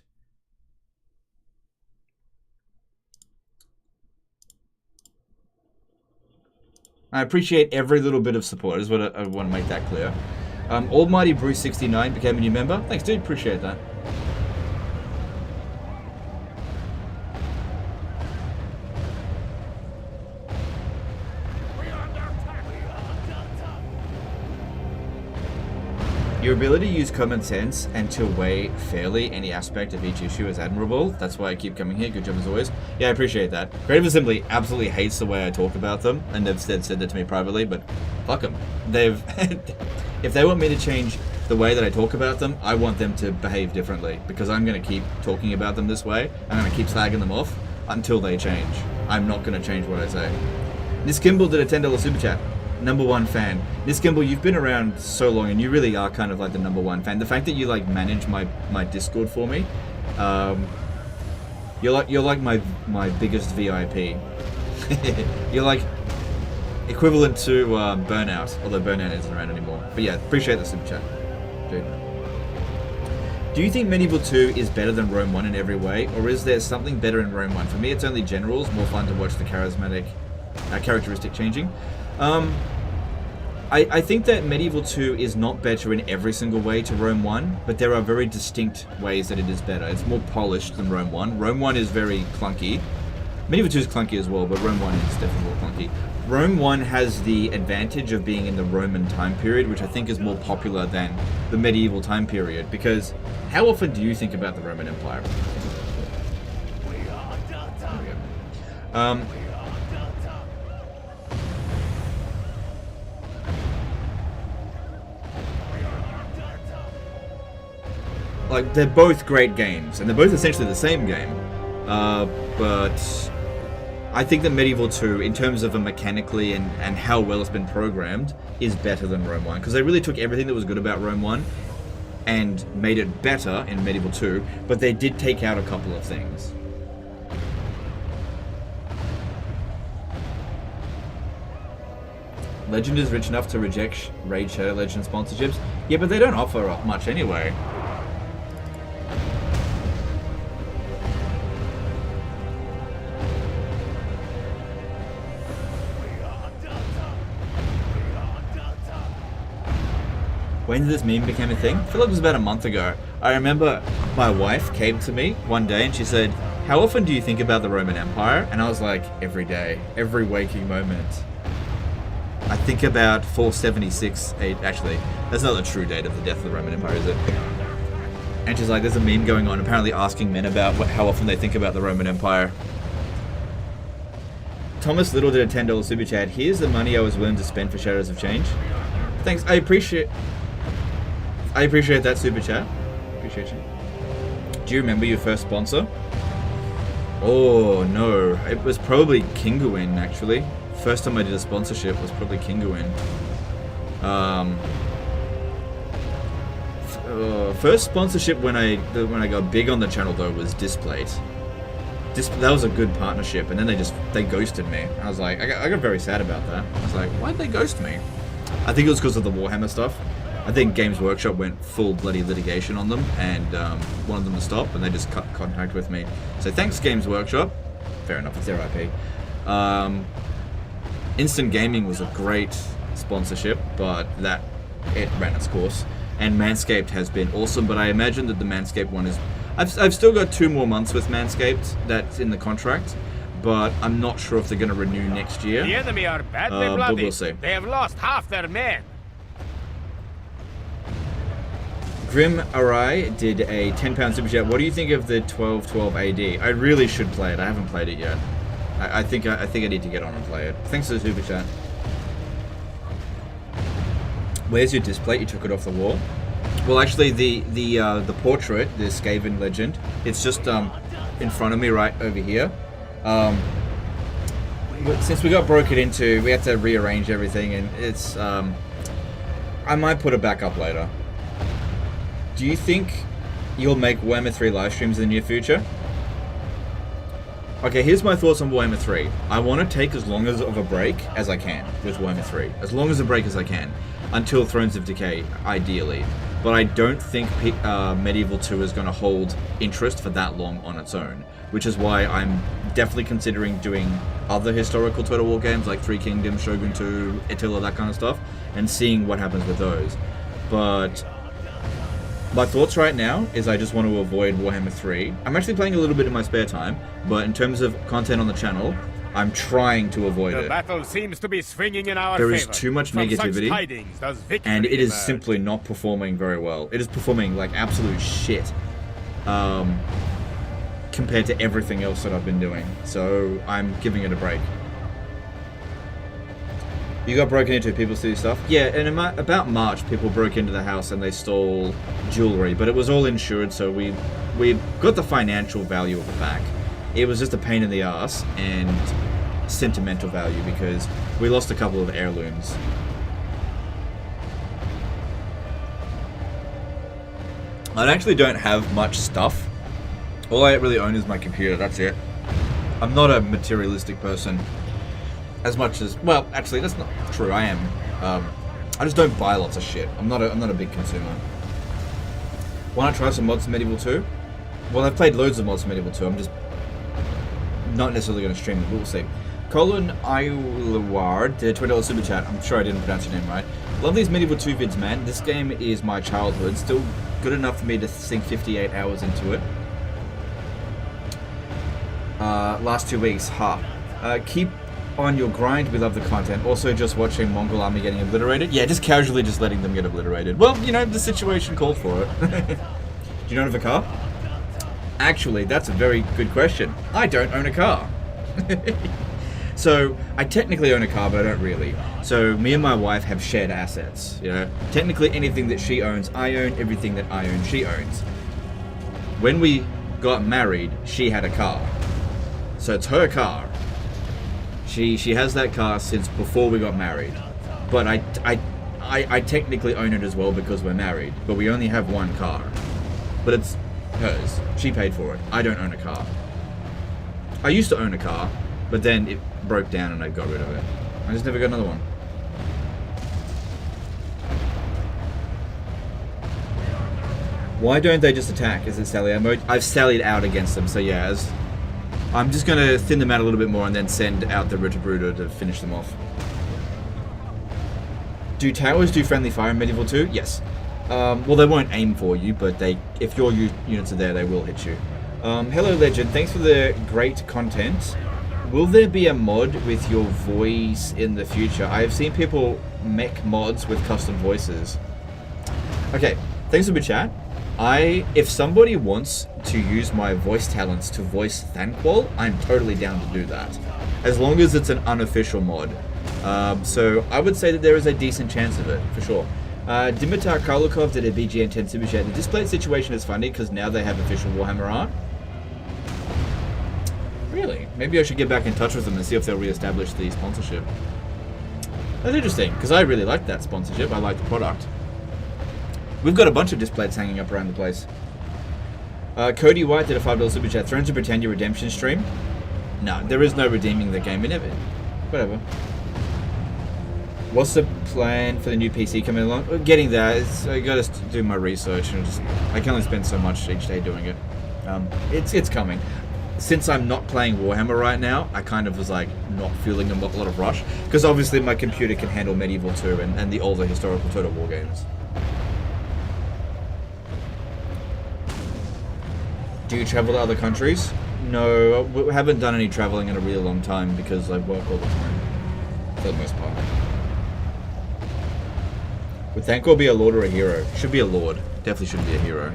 I appreciate every little bit of support. Is what I want to make that clear. Almighty Bruce 69 became a new member. Thanks, dude. Appreciate that. Your ability to use common sense and to weigh fairly any aspect of each issue is admirable. That's why I keep coming here. Good job as always. Yeah, I appreciate that. Creative Assembly absolutely hates the way I talk about them, and they've said that to me privately, but fuck them. If they want me to change the way that I talk about them, I want them to behave differently, because I'm going to keep talking about them this way. I'm going to keep slagging them off until they change. I'm not going to change what I say. Nis Kimball did a $10 super chat. #1 fan. Nis Kimball, you've been around so long, and you really are kind of like the #1 fan. The fact that you like manage my Discord for me, you're like my biggest VIP. You're like equivalent to Burnout, although Burnout isn't around anymore. But yeah, appreciate the super chat, dude. Do you think Medieval 2 is better than Rome 1 in every way, or is there something better in Rome 1? For me, it's only generals, more fun to watch the characteristic changing. I think that Medieval 2 is not better in every single way to Rome 1, but there are very distinct ways that it is better. It's more polished than Rome 1. Rome 1 is very clunky. Medieval 2 is clunky as well, but Rome 1 is definitely more clunky. Rome 1 has the advantage of being in the Roman time period, which I think is more popular than the medieval time period, because how often do you think about the Roman Empire? Like, they're both great games, and they're both essentially the same game, but I think that Medieval 2, in terms of a mechanically and how well it's been programmed, is better than Rome 1, because they really took everything that was good about Rome 1 and made it better in Medieval 2, but they did take out a couple of things. Legend is rich enough to reject Raid Shadow Legend sponsorships. Yeah, but they don't offer much anyway. When did this meme become a thing? I feel like it was about a month ago. I remember my wife came to me one day and she said, "How often do you think about the Roman Empire?" And I was like, every day, every waking moment. I think about 476, actually, that's not the true date of the death of the Roman Empire, is it? And she's like, there's a meme going on apparently asking men about how often they think about the Roman Empire. Thomas Little did a $10 super chat. Here's the money I was willing to spend for Shadows of Change. Thanks. I appreciate that super chat. Appreciate you. Do you remember your first sponsor? Oh no, it was probably Kinguin actually. First time I did a sponsorship was probably Kinguin. First sponsorship when I got big on the channel though was Displate. That was a good partnership, and then they ghosted me. I was like, I got very sad about that. I was like, why'd they ghost me? I think it was because of the Warhammer stuff. I think Games Workshop went full bloody litigation on them and wanted them to stop, and they just cut contact with me. So thanks, Games Workshop. Fair enough, it's their IP. Instant Gaming was a great sponsorship, but it ran its course. And Manscaped has been awesome, but I imagine that the Manscaped one is... I've still got 2 more months with Manscaped that's in the contract, but I'm not sure if they're going to renew next year. The enemy are badly but bloody. we'll see. They have lost half their men. Grim Arai did a £10 super chat. What do you think of the 1212 AD? I really should play it. I haven't played it yet. I think I need to get on and play it. Thanks for the super chat. Where's your display? You took it off the wall. Well, actually, the portrait, the Skaven legend, it's just in front of me right over here. Since we got broken into, we had to rearrange everything, and it's I might put it back up later. Do you think you'll make Warhammer 3 live streams in the near future? Okay, here's my thoughts on Warhammer 3. I want to take as long of a break as I can with Warhammer 3. As long as a break as I can. Until Thrones of Decay, ideally. But I don't think Medieval 2 is going to hold interest for that long on its own. Which is why I'm definitely considering doing other historical Total War games like Three Kingdoms, Shogun 2, Attila, that kind of stuff. And seeing what happens with those. But... my thoughts right now is I just want to avoid Warhammer 3. I'm actually playing a little bit in my spare time, but in terms of content on the channel, I'm trying to avoid it. The battle seems to be swinging in our There favor. is too much From negativity, such tidings does victory and it is emerge. simply not performing very well. It is performing like absolute shit compared to everything else that I've been doing. So I'm giving it a break. You got broken into, people steal stuff? Yeah, and about March, people broke into the house and they stole jewelry, but it was all insured, so we got the financial value of it back. It was just a pain in the ass and sentimental value because we lost a couple of heirlooms. I actually don't have much stuff. All I really own is my computer, that's it. I'm not a materialistic person. As much as, well, actually, that's not true. I am. I just don't buy lots of shit. I'm not a big consumer. Why not try some mods in Medieval 2? Well, I've played loads of mods in Medieval 2. I'm just not necessarily going to stream it. We'll see. Colin Ioward did a $20 super chat. I'm sure I didn't pronounce your name right. Love these Medieval 2 vids, man. This game is my childhood. Still good enough for me to sink 58 hours into it. Last 2 weeks, keep on your grind, we love the content. Also just watching Mongol army getting obliterated. Yeah, just casually just letting them get obliterated. Well, you know, the situation called for it. Do you own a car? Actually, that's a very good question. I don't own a car. So, I technically own a car, but I don't really. So, me and my wife have shared assets, you know. Technically, anything that she owns, I own. Everything that I own, she owns. When we got married, she had a car. So, it's her car. She has that car since before we got married, but I technically own it as well because we're married, but we only have one car, but it's hers. She paid for it. I don't own a car. I used to own a car, but then it broke down and I got rid of it. I just never got another one. Why don't they just attack? Is it sally out mode? I've sallied out against them, so yeah, I'm just going to thin them out a little bit more and then send out the Ritterbruder to finish them off. Do towers do friendly fire in Medieval 2? Yes. Well, they won't aim for you, but if your units are there, they will hit you. Hello, Legend. Thanks for the great content. Will there be a mod with your voice in the future? I have seen people make mods with custom voices. Okay, thanks for the chat. If somebody wants to use my voice talents to voice Thanquol, I'm totally down to do that. As long as it's an unofficial mod. So I would say that there is a decent chance of it, for sure. Dimitar Karlukov did a BGN 10 Super Chat. The display situation is funny because now they have official Warhammer art. Really? Maybe I should get back in touch with them and see if they'll re-establish the sponsorship. That's interesting, because I really like that sponsorship. I like the product. We've got a bunch of displays hanging up around the place. Cody White did a $5 Super Chat. Thrones of Britannia redemption stream? No, there is no redeeming the game. Whatever. What's the plan for the new PC coming along? Getting there. I gotta do my research, and I can only spend so much each day doing it. It's coming. Since I'm not playing Warhammer right now, I kind of was like not feeling a lot of rush, because obviously my computer can handle Medieval 2 and the older historical Total War games. Do you travel to other countries? No, we haven't done any traveling in a really long time because I work all the time, for the most part. Would Thanquol be a lord or a hero? Should be a lord. Definitely should be a hero.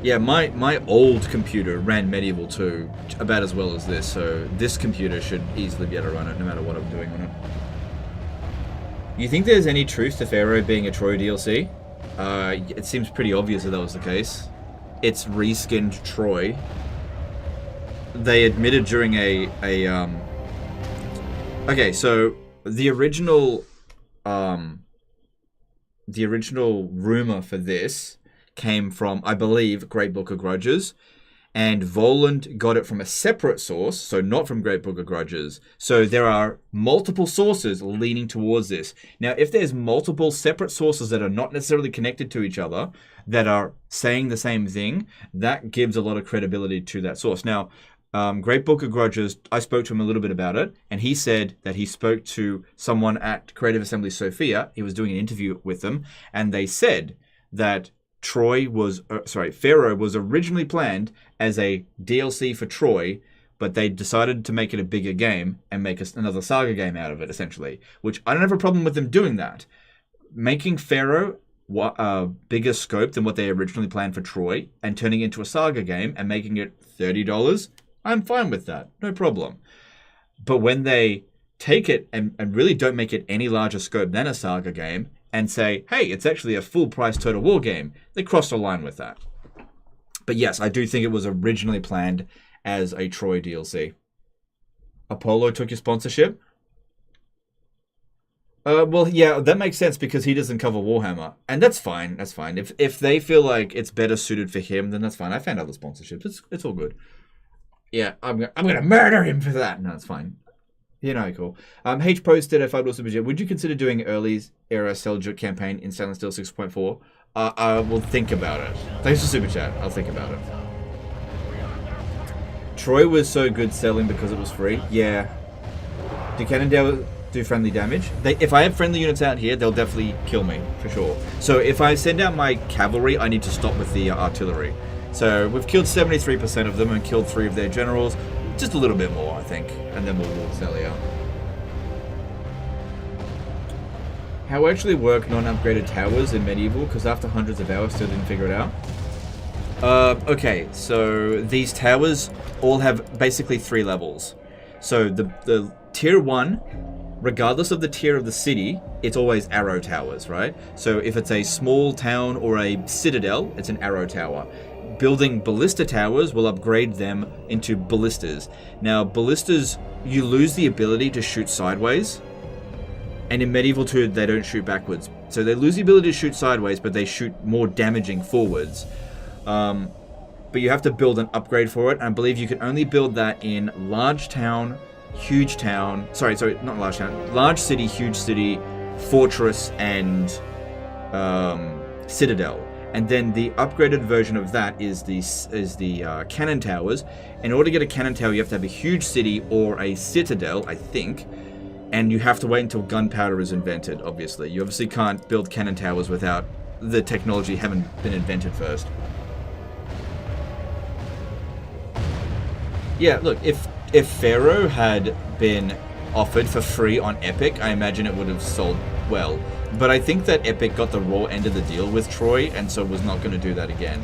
Yeah, my old computer ran Medieval 2 about as well as this, so this computer should easily be able to run it no matter what I'm doing on it. You think there's any truth to Pharaoh being a Troy DLC? It seems pretty obvious that was the case. It's reskinned Troy. They admitted during okay, so the original rumor for this came from, I believe, Great Book of Grudges, and Voland got it from a separate source, so not from Great Book of Grudges. So there are multiple sources leaning towards this. Now, if there's multiple separate sources that are not necessarily connected to each other, that are saying the same thing, that gives a lot of credibility to that source. Now, Great Book of Grudges, I spoke to him a little bit about it, and he said that he spoke to someone at Creative Assembly Sophia. He was doing an interview with them, and they said that Pharaoh was originally planned as a DLC for Troy, but they decided to make it a bigger game and make another Saga game out of it, essentially. Which I don't have a problem with them doing that. Making Pharaoh a bigger scope than what they originally planned for Troy and turning it into a Saga game and making it $30, I'm fine with that. No problem. But when they take it and really don't make it any larger scope than a Saga game and say, hey, it's actually a full-price Total War game, they crossed a line with that. But yes, I do think it was originally planned as a Troy DLC. Apollo took your sponsorship? Well, yeah, that makes sense because he doesn't cover Warhammer. And that's fine, that's fine. If they feel like it's better suited for him, then that's fine. I found other sponsorships. It's all good. Yeah, I'm gonna murder him for that. No, it's fine. You know, cool. H posted a $5 Super Chat. Would you consider doing early era Seljuk campaign in Silent Steel 6.4? I will think about it. Thanks for Super Chat. I'll think about it. Troy was so good selling because it was free. Yeah. Do Cannondale do friendly damage? If I have friendly units out here, they'll definitely kill me, for sure. So if I send out my cavalry, I need to stop with the artillery. So we've killed 73% of them and killed 3 of their generals. Just a little bit more, I think, and then we'll sally out. How actually work non-upgraded towers in Medieval? Because after hundreds of hours, still didn't figure it out. Okay, so these towers all have basically 3 levels. So the tier 1, regardless of the tier of the city, it's always arrow towers, right? So if it's a small town or a citadel, it's an arrow tower. Building ballista towers will upgrade them into ballistas. Now, ballistas, you lose the ability to shoot sideways. And in Medieval 2, they don't shoot backwards. So they lose the ability to shoot sideways, but they shoot more damaging forwards. But you have to build an upgrade for it. And I believe you can only build that in large town, huge town. Sorry, not large town. Large city, huge city, fortress, and citadel. And then the upgraded version of that is the cannon towers. In order to get a cannon tower, you have to have a huge city or a citadel, I think. And you have to wait until gunpowder is invented, obviously. You obviously can't build cannon towers without the technology having been invented first. Yeah, look, if Pharaoh had been offered for free on Epic, I imagine it would have sold well. But I think that Epic got the raw end of the deal with Troy, and so was not going to do that again.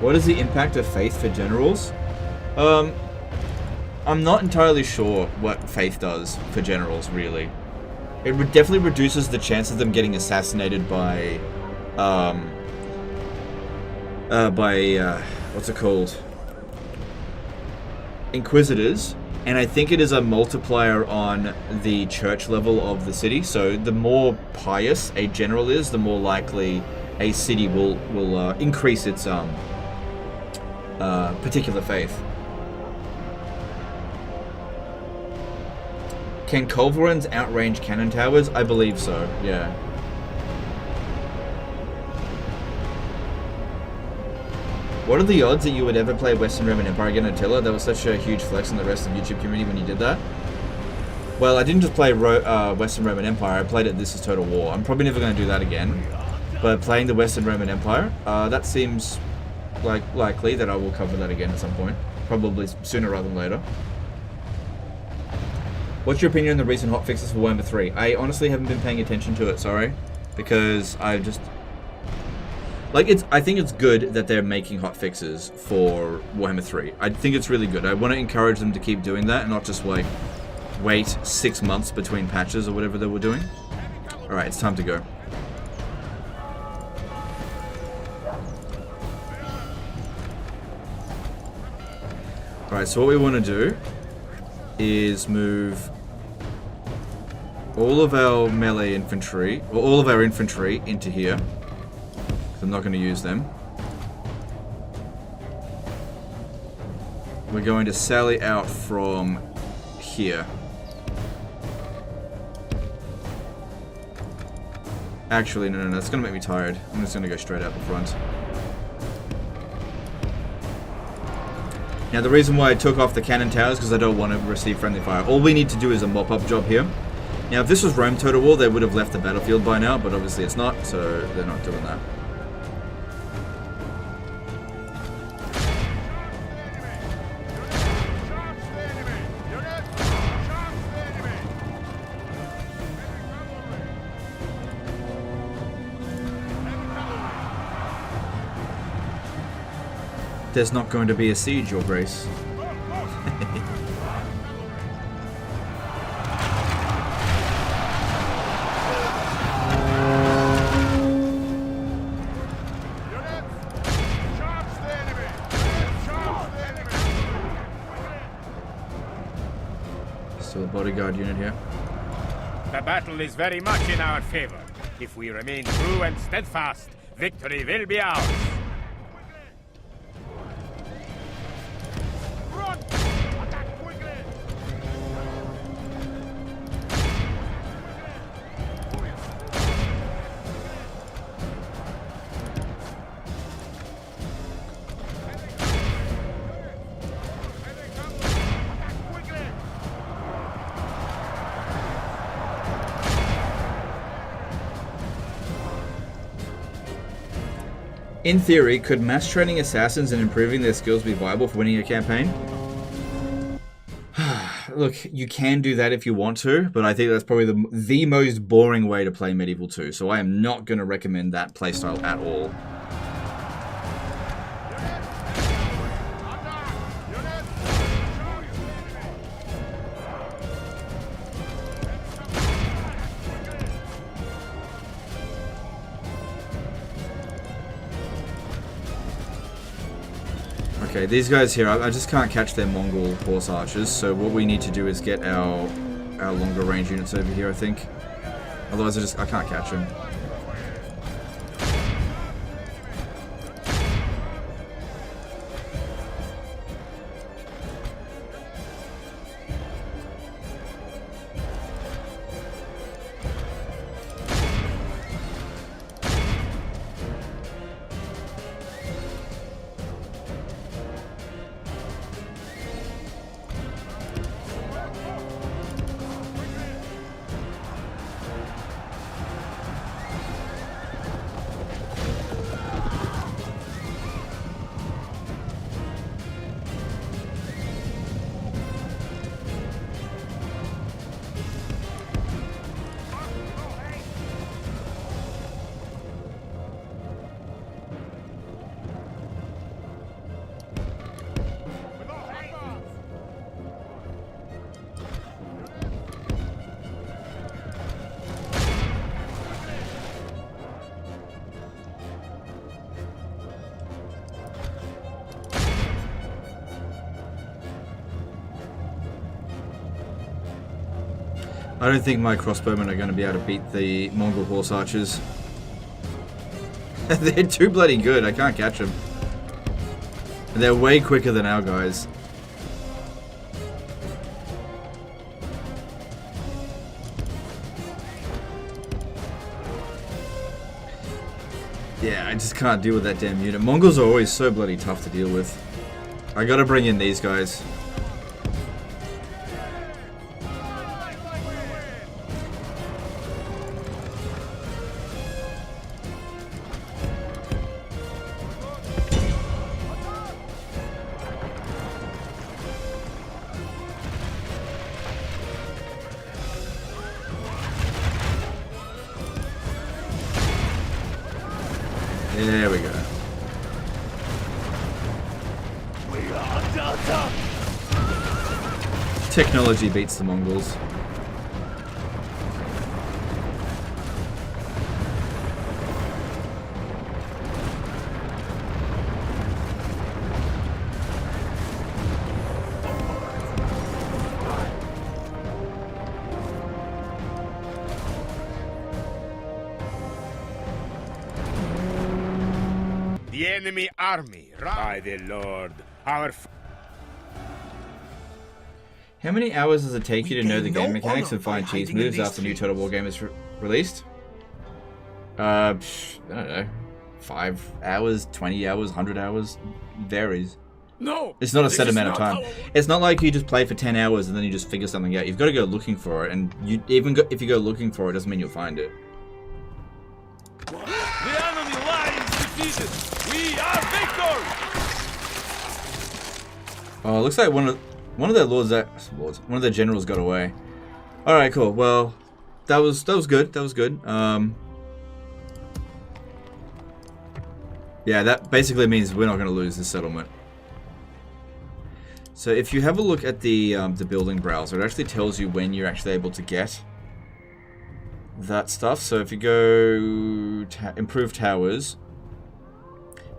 What is the impact of faith for generals? I'm not entirely sure what faith does for generals, really. It definitely reduces the chance of them getting assassinated by, what's it called? Inquisitors. And I think it is a multiplier on the church level of the city. So the more pious a general is, the more likely a city will increase its particular faith. Can culverins outrange cannon towers? I believe so, yeah. What are the odds that you would ever play Western Roman Empire again, Attila? That was such a huge flex on the rest of the YouTube community when you did that. Well, I didn't just play Western Roman Empire, I played it This Is Total War. I'm probably never going to do that again. But playing the Western Roman Empire, that seems likely that I will cover that again at some point. Probably sooner rather than later. What's your opinion on the recent hotfixes for Warhammer 3? I honestly haven't been paying attention to it, sorry. Because I just... I think it's good that they're making hotfixes for Warhammer 3. I think it's really good. I want to encourage them to keep doing that and not just, wait 6 months between patches or whatever they were doing. Alright, it's time to go. Alright, so what we want to do is move all of our melee infantry, or all of our infantry into here. I'm not going to use them. We're going to sally out from here. Actually, no, it's going to make me tired. I'm just going to go straight out the front. Now, the reason why I took off the cannon towers is because I don't want to receive friendly fire. All we need to do is a mop-up job here. Now, if this was Rome Total War, they would have left the battlefield by now, but obviously it's not, so they're not doing that. There's not going to be a siege, Your Grace. Still a bodyguard unit here. The battle is very much in our favor. If we remain true and steadfast, victory will be ours. In theory, could mass training assassins and improving their skills be viable for winning a campaign? Look, you can do that if you want to, but I think that's probably the most boring way to play Medieval 2, so I am not going to recommend that playstyle at all. Okay, these guys here, I just can't catch their Mongol horse archers, so what we need to do is get our longer range units over here, I think. Otherwise I can't catch them. I don't think my crossbowmen are going to be able to beat the Mongol horse archers. They're too bloody good. I can't catch them. They're way quicker than our guys. Yeah, I just can't deal with that damn unit. Mongols are always so bloody tough to deal with. I gotta bring in these guys. There we go. Technology beats the Mongols. The enemy army, by the Lord, our... How many hours does it take you to know the game no mechanics honor and find by cheese hiding in moves these after New trees. Total War game is released? I don't know. 5 hours, 20 hours, 100 hours. Varies. No! It's not a this set is amount of not time. how- It's not like you just play for 10 hours and then you just figure something out. You've got to go looking for it, and you if you go looking for it, doesn't mean you'll find it. The enemy line is defeated. We are victors. Oh, it looks like one of their one of their generals got away. All right, cool. Well, that was good. That was good. Yeah, that basically means we're not going to lose this settlement. So if you have a look at the building browser, it actually tells you when you're actually able to get that stuff. So if you go improve towers,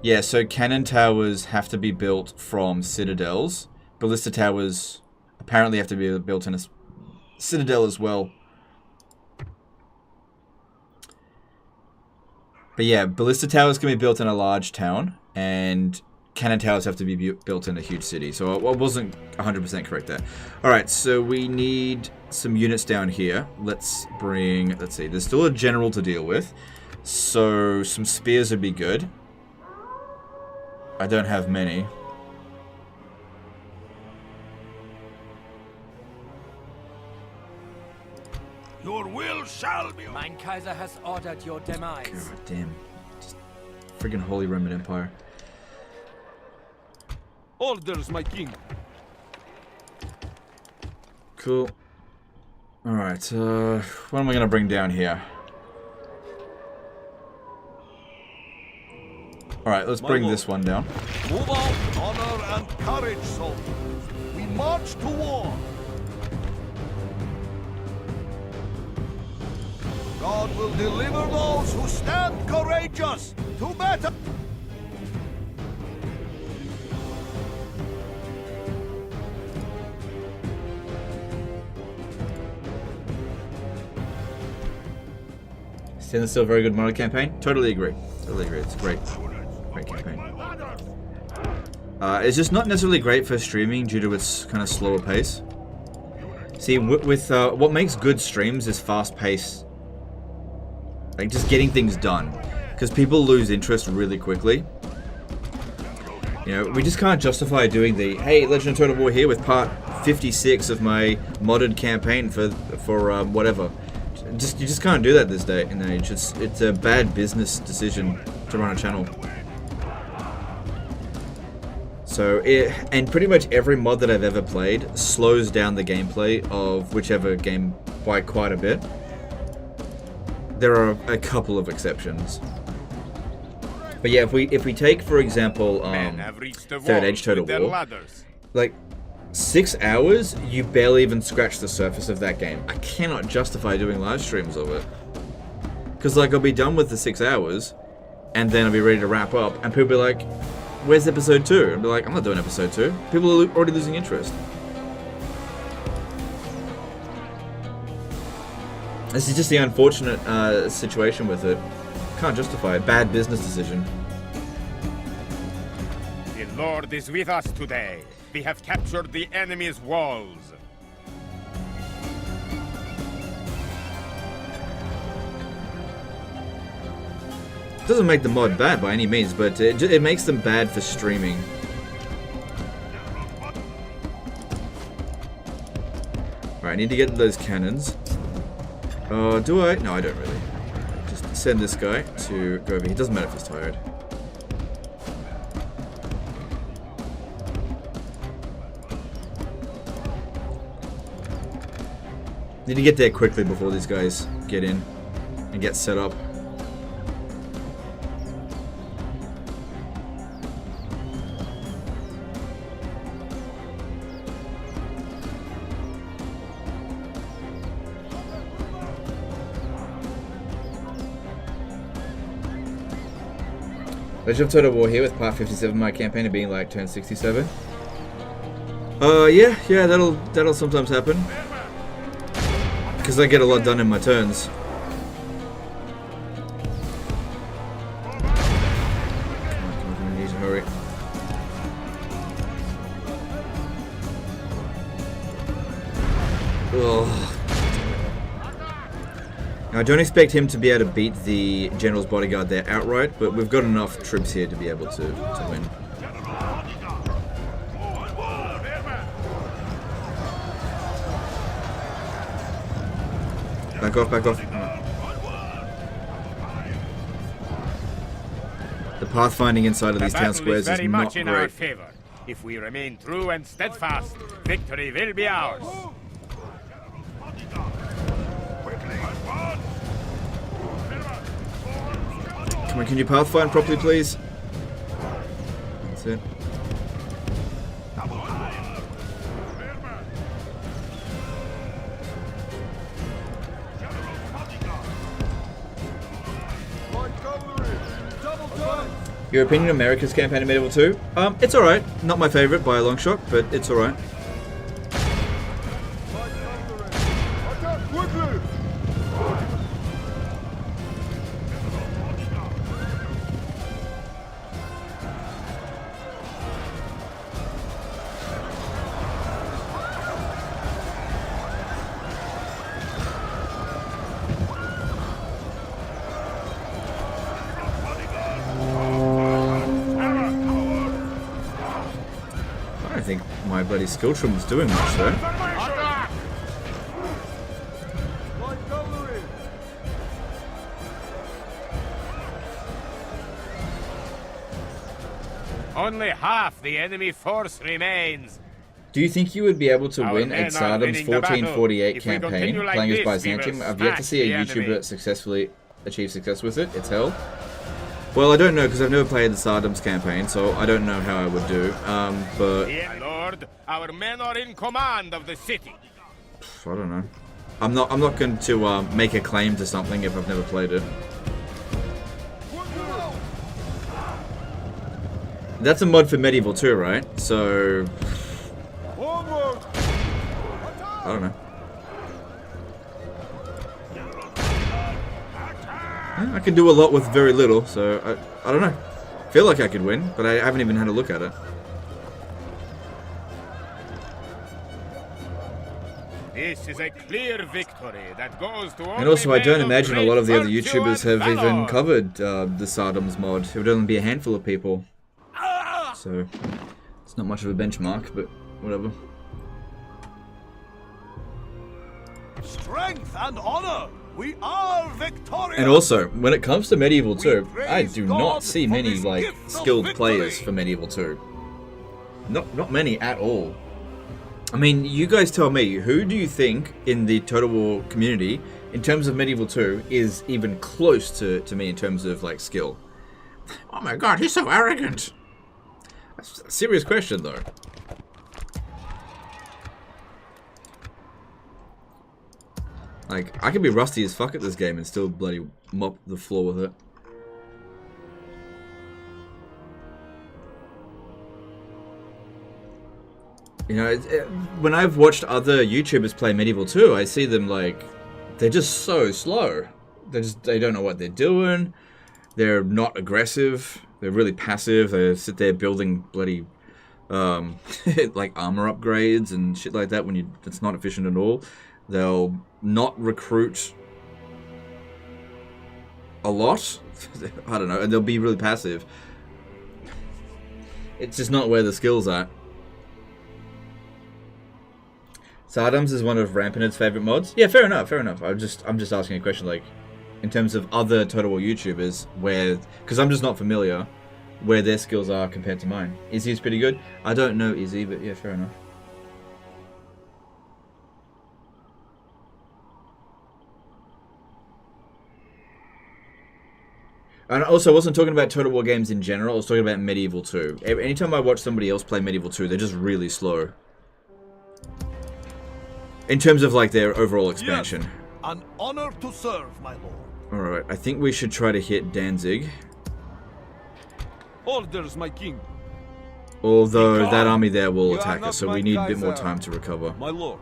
yeah, so cannon towers have to be built from citadels. Ballista towers apparently have to be built in a citadel as well. But yeah, ballista towers can be built in a large town, and cannon towers have to be built in a huge city. So I wasn't 100% correct there. Alright, so we need some units down here. Let's see, there's still a general to deal with. So some spears would be good. I don't have many. Your will shall be... Mein Kaiser has ordered your demise. God damn. Just friggin' Holy Roman Empire. Orders, my king. Cool. Alright, what am I gonna bring down here? Alright, let's bring this one down. Move out, honor and courage, soldiers. We march to war. God will deliver those who stand courageous to battle. Stand still, very good model campaign. Totally agree. Totally agree. It's a great campaign. It's just not necessarily great for streaming due to its kind of slower pace. See, with what makes good streams is fast pace. Like just getting things done, because people lose interest really quickly. You know, we just can't justify doing the hey, Legend of Total War here with part 56 of my modded campaign for whatever. You just can't do that this day and age. It's a bad business decision to run a channel. So and pretty much every mod that I've ever played slows down the gameplay of whichever game by quite a bit. There are a couple of exceptions. But yeah, if we take for example Third Age Total War, like 6 hours, you barely even scratch the surface of that game. I cannot justify doing live streams of it. Because like I'll be done with the 6 hours, and then I'll be ready to wrap up, and people will be like, where's episode 2? I'll be like, I'm not doing episode 2. People are already losing interest. This is just the unfortunate situation with it. Can't justify it. Bad business decision. The Lord is with us today. We have captured the enemy's walls. Doesn't make the mod bad by any means, but it makes them bad for streaming. Alright, I need to get those cannons. Do I? No, I don't really. Just send this guy to go over here. Doesn't matter if he's tired. Need to get there quickly before these guys get in and get set up. Legend of Total War here with part 57 of my campaign of being like turn 67. Yeah, that'll sometimes happen. Because I get a lot done in my turns. Come on, I need to hurry. Ugh. Now, I don't expect him to be able to beat the General's bodyguard there outright, but we've got enough troops here to be able to win. Back off, back off. The pathfinding inside of these town squares is very not much in our great. favor. If we remain true and steadfast, victory will be ours. Come on, can you pathfind properly, please? That's it. Your opinion on America's campaign in Medieval 2? It's alright. Not my favorite by a long shot, but it's alright. I think my bloody skill trim was doing much though. Only half the enemy force remains. Do you think you would be able to Our win men at are Saddam's winning the battle. 1448 If we campaign continue like playing as this, we Byzantium? will I've yet to see a smash the YouTuber enemy. successfully achieve success with it. It's hell. Well, I don't know because I've never played the Saddam's campaign, so I don't know how I would do. But Yeah, Lord, our men are in command of the city. I don't know. I'm not going to make a claim to something if I've never played it. That's a mod for Medieval 2, right? So I don't know. Yeah, I can do a lot with very little, so I don't know. Feel like I could win, but I haven't even had a look at it. This is a clear victory that goes to all. And also, I don't men of imagine a great lot of the other virtue YouTubers and have even valor. covered the Saddam's mod. It would only be a handful of people. So, it's not much of a benchmark, but whatever. Strength and honor! We are victorious! And also, when it comes to Medieval 2, We I praise do God not see for many, this like, gift of skilled victory. players for Medieval 2. Not many at all. I mean, you guys tell me, who do you think in the Total War community, in terms of Medieval 2, is even close to me in terms of, like, skill? Oh my god, he's so arrogant! That's a serious question, though. Like, I could be rusty as fuck at this game and still bloody mop the floor with it. You know, when I've watched other YouTubers play Medieval 2, I see them, like, they're just so slow. They don't know what they're doing. They're not aggressive. They're really passive. They sit there building bloody like armor upgrades and shit like that when it's not efficient at all. They'll not recruit a lot. I don't know, and they'll be really passive. It's just not where the skills are. Sardoms is one of Rampanted's favorite mods. Yeah, fair enough, fair enough. I'm just asking a question, like, in terms of other Total War YouTubers, where, because I'm just not familiar, where their skills are compared to mine. Izzy's pretty good. I don't know Izzy, but yeah, fair enough. And also, I wasn't talking about Total War games in general, I was talking about Medieval 2. Anytime I watch somebody else play Medieval 2, they're just really slow. In terms of, like, their overall expansion. Yes, an honor to serve, my lord. Alright, I think we should try to hit Danzig. Orders, my king. Although, that army there will attack us, so we need a bit more time to recover. My lord.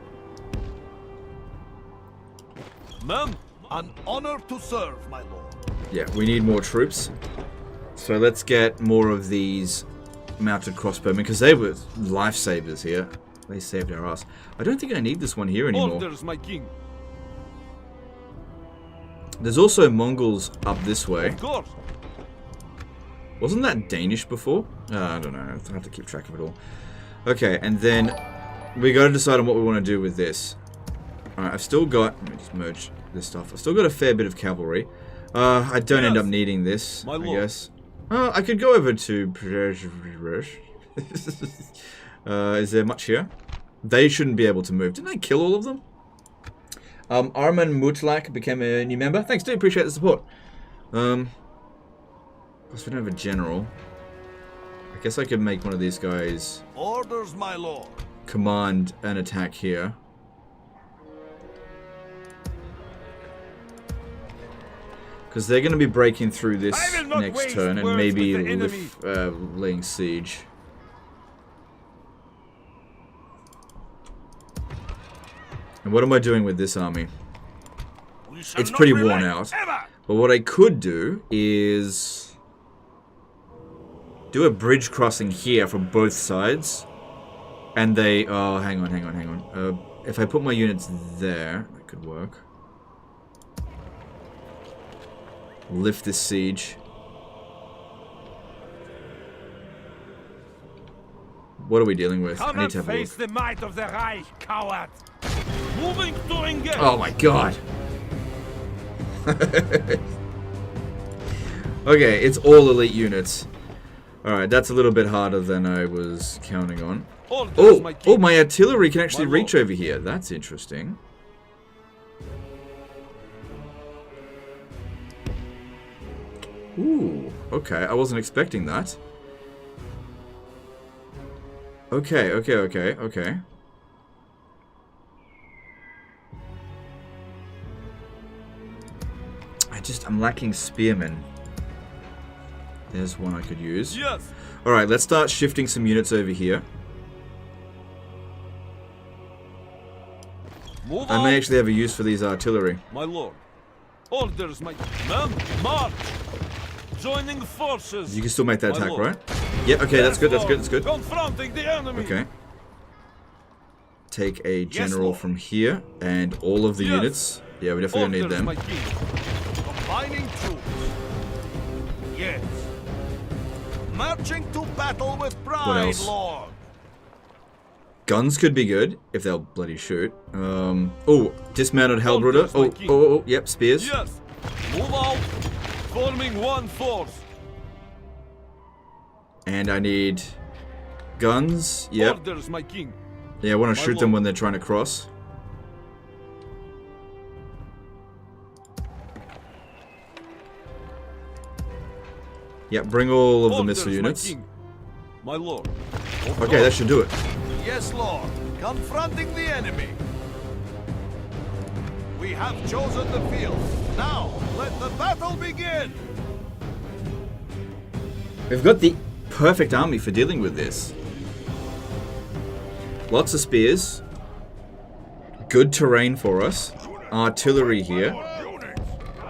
Ma'am, an honor to serve, my lord. Yeah, we need more troops. So let's get more of these mounted crossbowmen, because they were lifesavers here. They saved our ass. I don't think I need this one here anymore. Orders, my king. There's also Mongols up this way. Of course. Wasn't that Danish before? I don't know. I have to keep track of it all. Okay, and then we got to decide on what we want to do with this. Alright, I've still got... Let me just merge this stuff. I've still got a fair bit of cavalry. I don't end up needing this, I guess. I could go over to... is there much here? They shouldn't be able to move. Didn't I kill all of them? Arman Mutlak became a new member. Thanks, dude. Appreciate the support. Plus we don't have a general. I guess I could make one of these guys... Orders, my lord. Command an attack here. Because they're going to be breaking through this next turn and maybe laying siege. And what am I doing with this army? It's pretty worn out. But what I could do is do a bridge crossing here for both sides. And they... Oh, hang on. If I put my units there, that could work. Lift this siege. What are we dealing with? I need to have a look. The might of the Reich, coward. Moving to engage. Oh my god. Okay, it's all elite units. Alright, that's a little bit harder than I was counting on. Oh, my artillery can actually reach over here. That's interesting. Ooh, okay, I wasn't expecting that. Okay. I'm lacking spearmen. There's one I could use. Yes. Alright, let's start shifting some units over here. Move I may actually have a use for these artillery. My lord. Orders, my... Ma'am, march. Joining forces. You can still make that attack, lord. right? Yeah, okay, that's good. Confronting the enemy. Okay. Take a general from here and all of the units. Yeah, we definitely don't need them. My king. Combining troops. Yes. Marching to battle with pride, What else? lord. Guns could be good if they'll bloody shoot. Oh, dismounted halberdier. Oh, yep, spears. Yes. Move out. Forming one force. And I need guns. Yep. Orders, my king. Yeah, I want to shoot them when they're trying to cross. Yeah, bring all of the missile units. My lord. Okay, that should do it. Yes, lord. Confronting the enemy. We have chosen the field. Now, let the battle begin. We've got the perfect army for dealing with this. Lots of spears. Good terrain for us. artillery here.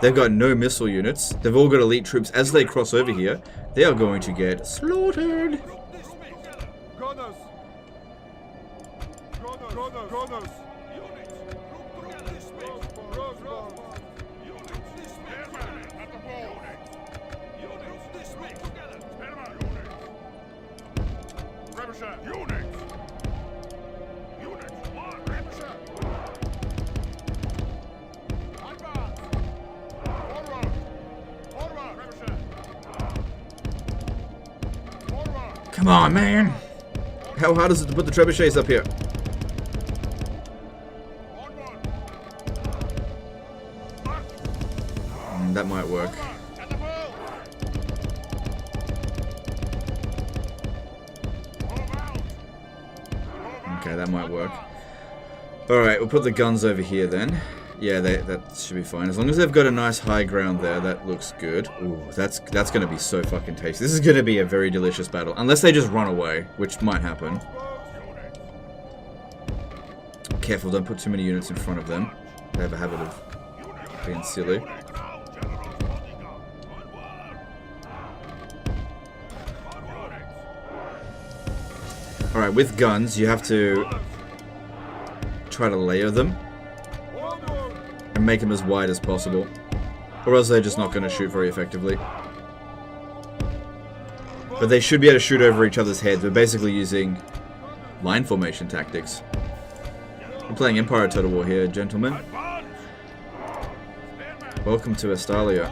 They've got no missile units. They've all got elite troops. As they cross over here, they are going to get slaughtered. Come on, man! How hard is it to put the trebuchets up here? That might work. Okay, that might work. Alright, we'll put the guns over here then. Yeah, that should be fine. As long as they've got a nice high ground there, that looks good. Ooh, that's going to be so fucking tasty. This is going to be a very delicious battle. Unless they just run away, which might happen. Careful, don't put too many units in front of them. They have a habit of being silly. Alright, with guns, you have to try to layer them and make them as wide as possible, or else they're just not going to shoot very effectively. But they should be able to shoot over each other's heads. We're basically using line formation tactics. We're playing Empire Total War here, gentlemen. Welcome to Estalia.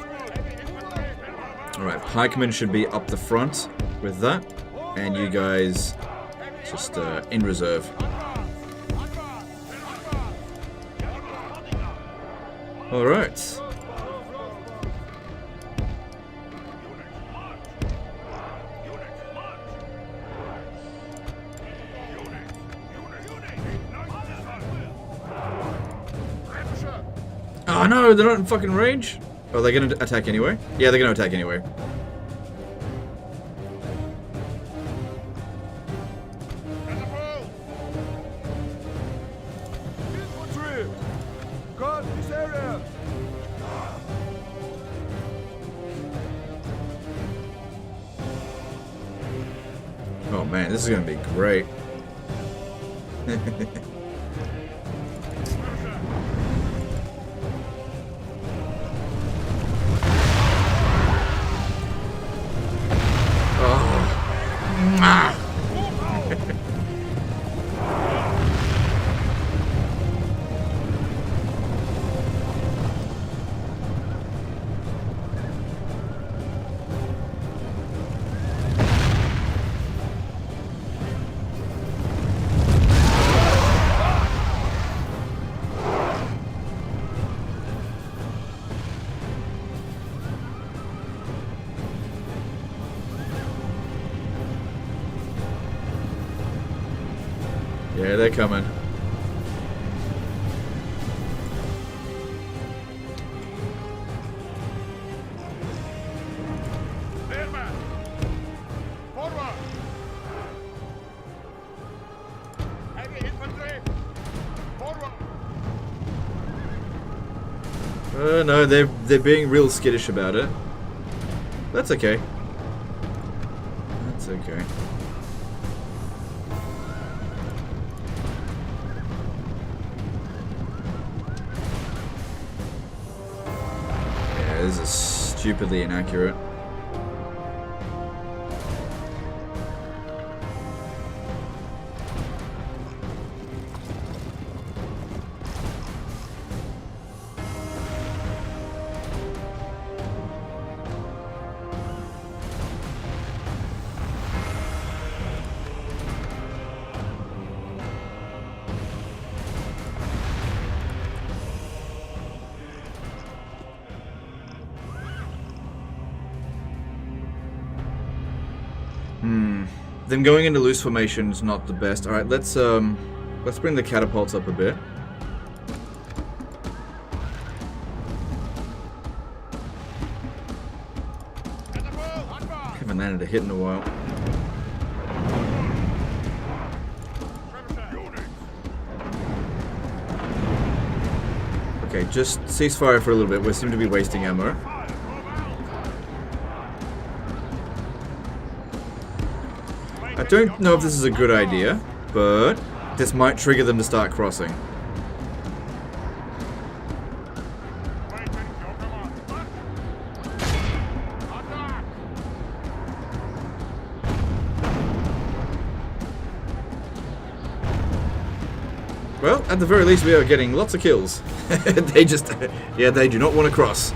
Alright, pikemen should be up the front with that, and you guys just in reserve. Alright. Oh no, they're not in fucking range? Oh, they're gonna attack anyway? Yeah, they're gonna attack anyway. Oh man, this is gonna be great. Yeah, they're coming. No, they're being real skittish about it. That's okay. That's okay. Yeah, this is stupidly inaccurate. Them going into loose formation is not the best. Alright, let's bring the catapults up a bit. Haven't landed a hit in a while. Okay, just cease fire for a little bit. We seem to be wasting ammo. I don't know if this is a good idea, but this might trigger them to start crossing. Well, at the very least we are getting lots of kills. They just... yeah, they do not want to cross.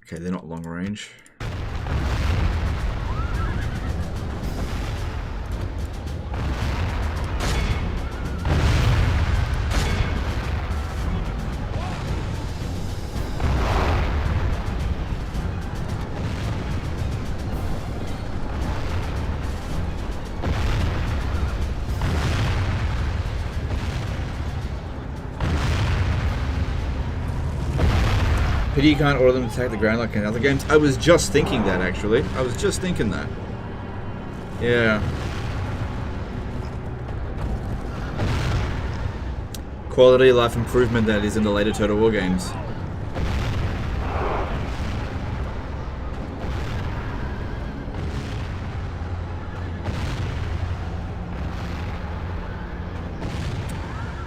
Okay, they're not long range. Pity you can't order them to attack the ground like in other games. I was just thinking that, actually. I was just thinking that. Yeah. Quality of life improvement that is in the later Total War games.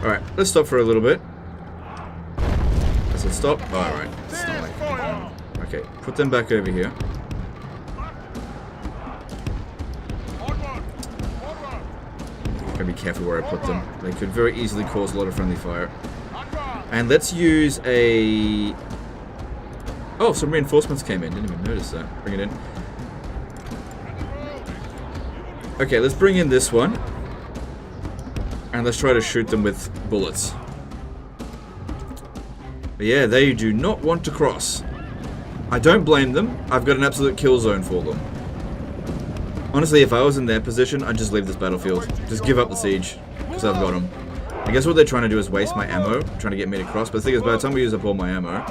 Alright, let's stop for a little bit. I said stop. Oh, alright. Okay, put them back over here. Gotta be careful where I put them. They could very easily cause a lot of friendly fire. And let's use a... Oh, some reinforcements came in. Didn't even notice that. Bring it in. Okay, let's bring in this one. And let's try to shoot them with bullets. But yeah, they do not want to cross. I don't blame them. I've got an absolute kill zone for them. Honestly, if I was in their position, I'd just leave this battlefield. Just give up the siege, because I've got them. I guess what they're trying to do is waste my ammo, trying to get me to cross, but the thing is, by the time we use up all my ammo,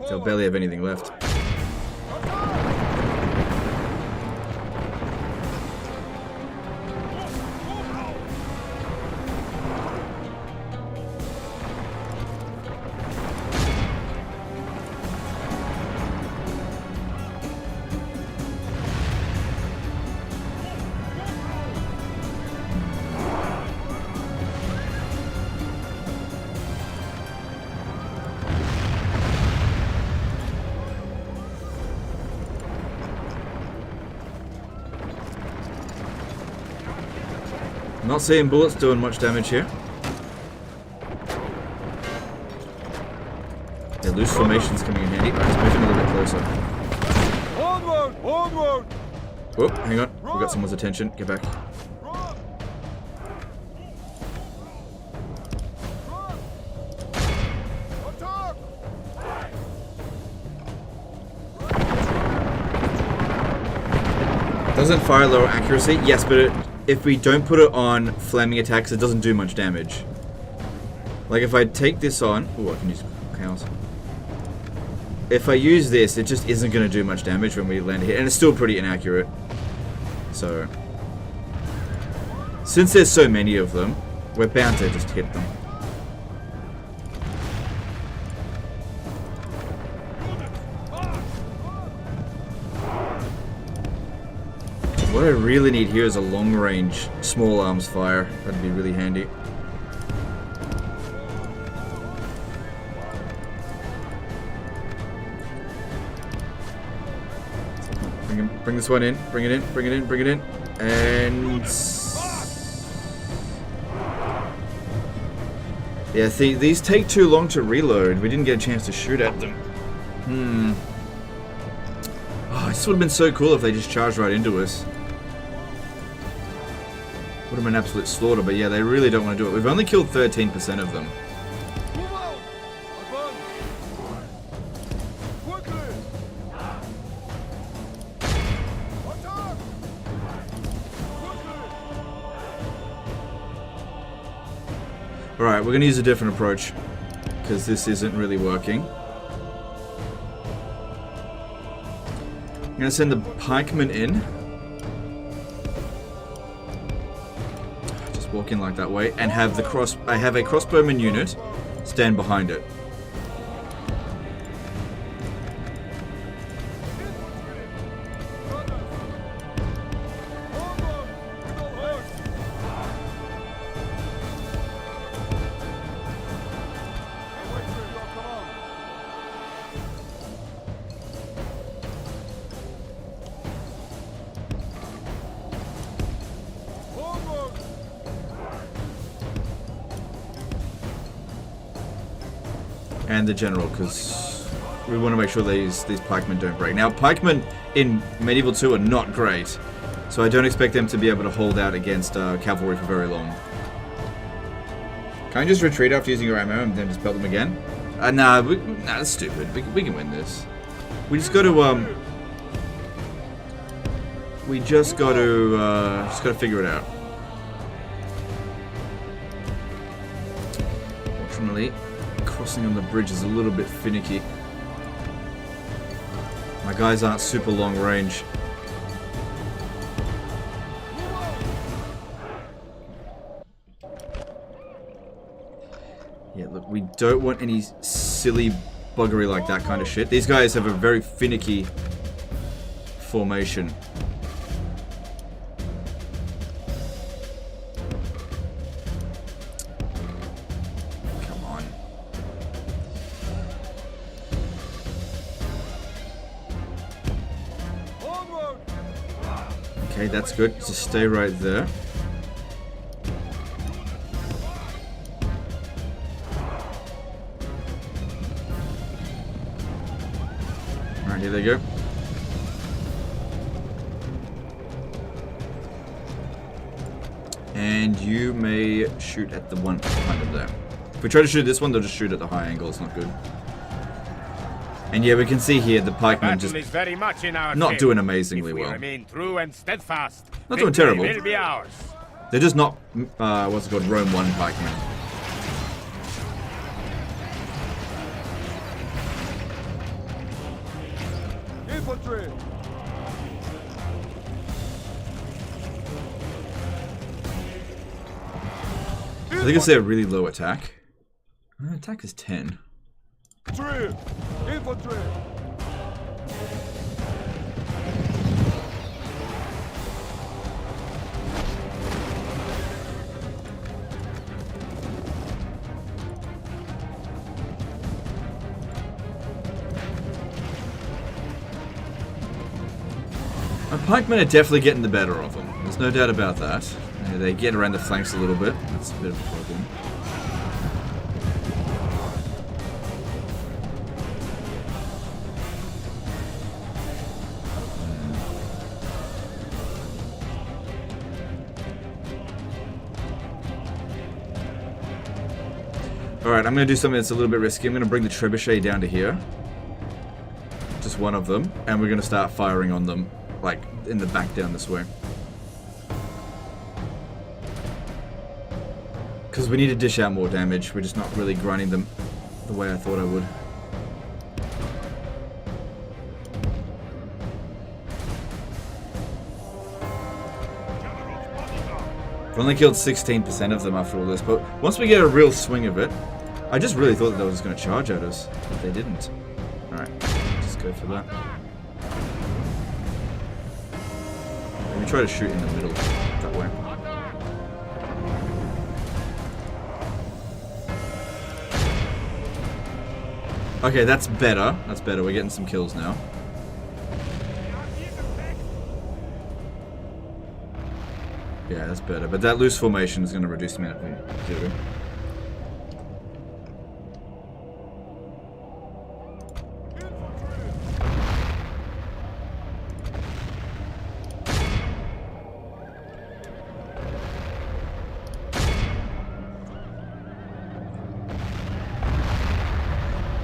they'll barely have anything left. Not seeing bullets doing much damage here. Yeah, loose formations coming in handy. Alright, let's move in a little bit closer. Onward! Onward! Oh, hang on. We got someone's attention. Get back. Doesn't fire lower accuracy? Yes, but if we don't put it on flaming attacks, it doesn't do much damage. Like if I take this on... Oh, I can use cows. If I use this, it just isn't going to do much damage when we land a hit. And it's still pretty inaccurate. So... since there's so many of them, we're bound to just hit them. What I really need here is a long-range small arms fire. That'd be really handy. Bring this one in. Bring it in. Bring it in. Bring it in. And yeah, these take too long to reload. We didn't get a chance to shoot at them. Oh, this would have been so cool if they just charged right into us. Would have been an absolute slaughter, but yeah, they really don't want to do it. We've only killed 13% of them. Alright, we're going to use a different approach, because this isn't really working. going to send the pikemen in. Just walk in like that way, and have the I have a crossbowman unit stand behind it. And the general, because we want to make sure these pikemen don't break. Now, pikemen in Medieval 2 are not great, so I don't expect them to be able to hold out against cavalry for very long. Can I just retreat after using your ammo and then just belt them again? Nah, that's stupid. We can win this. We just got to we just got to figure it out. Fortunately, crossing on the bridge is a little bit finicky. My guys aren't super long range. Yeah, look, we don't want any silly buggery like that kind of shit. These guys have a very finicky formation. Okay, that's good. Just stay right there. Alright, here they go. And you may shoot at the one behind them there. If we try to shoot this one, they'll just shoot at the high angle. It's not good. And yeah, we can see here the pikemen just very much in our not doing amazingly well. Remain true and steadfast. Not doing terrible. Will be ours. They're just not, what's it called, Rome 1 pikemen. Infantry! I think it's a really low attack. Attack is 10. Infantry! Our pikemen are definitely getting the better of them. There's no doubt about that. They get around the flanks a little bit. That's a bit of a problem. Alright, I'm going to do something that's a little bit risky. I'm going to bring the trebuchet down to here. Just one of them. And we're going to start firing on them, like, in the back down this way. Because we need to dish out more damage. We're just not really grinding them the way I thought I would. We've only killed 16% of them after all this, but once we get a real swing of it, I just really thought that they were just going to charge at us, but they didn't. Alright, just go for that. Maybe try to shoot in the middle, that way. Okay, that's better. That's better. We're getting some kills now. Yeah, that's better. But that loose formation is going to reduce the amount of activity.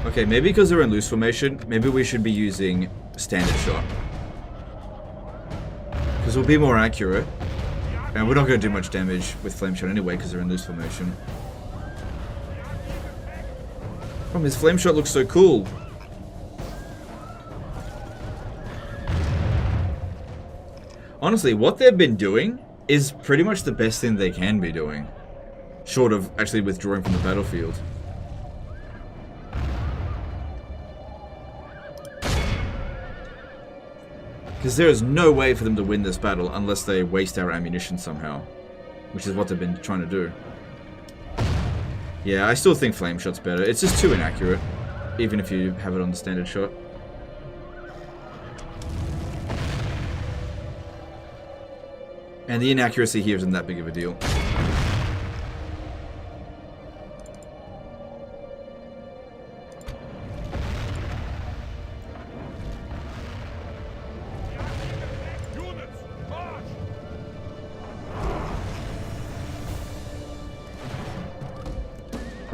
Okay, maybe because they're in loose formation, maybe we should be using standard shot. Because we'll be more accurate. And we're not going to do much damage with flame shot anyway because they're in loose formation. His flame shot looks so cool. Honestly, what they've been doing is pretty much the best thing they can be doing. Short of actually withdrawing from the battlefield. Because there is no way for them to win this battle unless they waste our ammunition somehow. Which is what they've been trying to do. Yeah, I still think flame shot's better. It's just too inaccurate. Even if you have it on the standard shot. And the inaccuracy here isn't that big of a deal.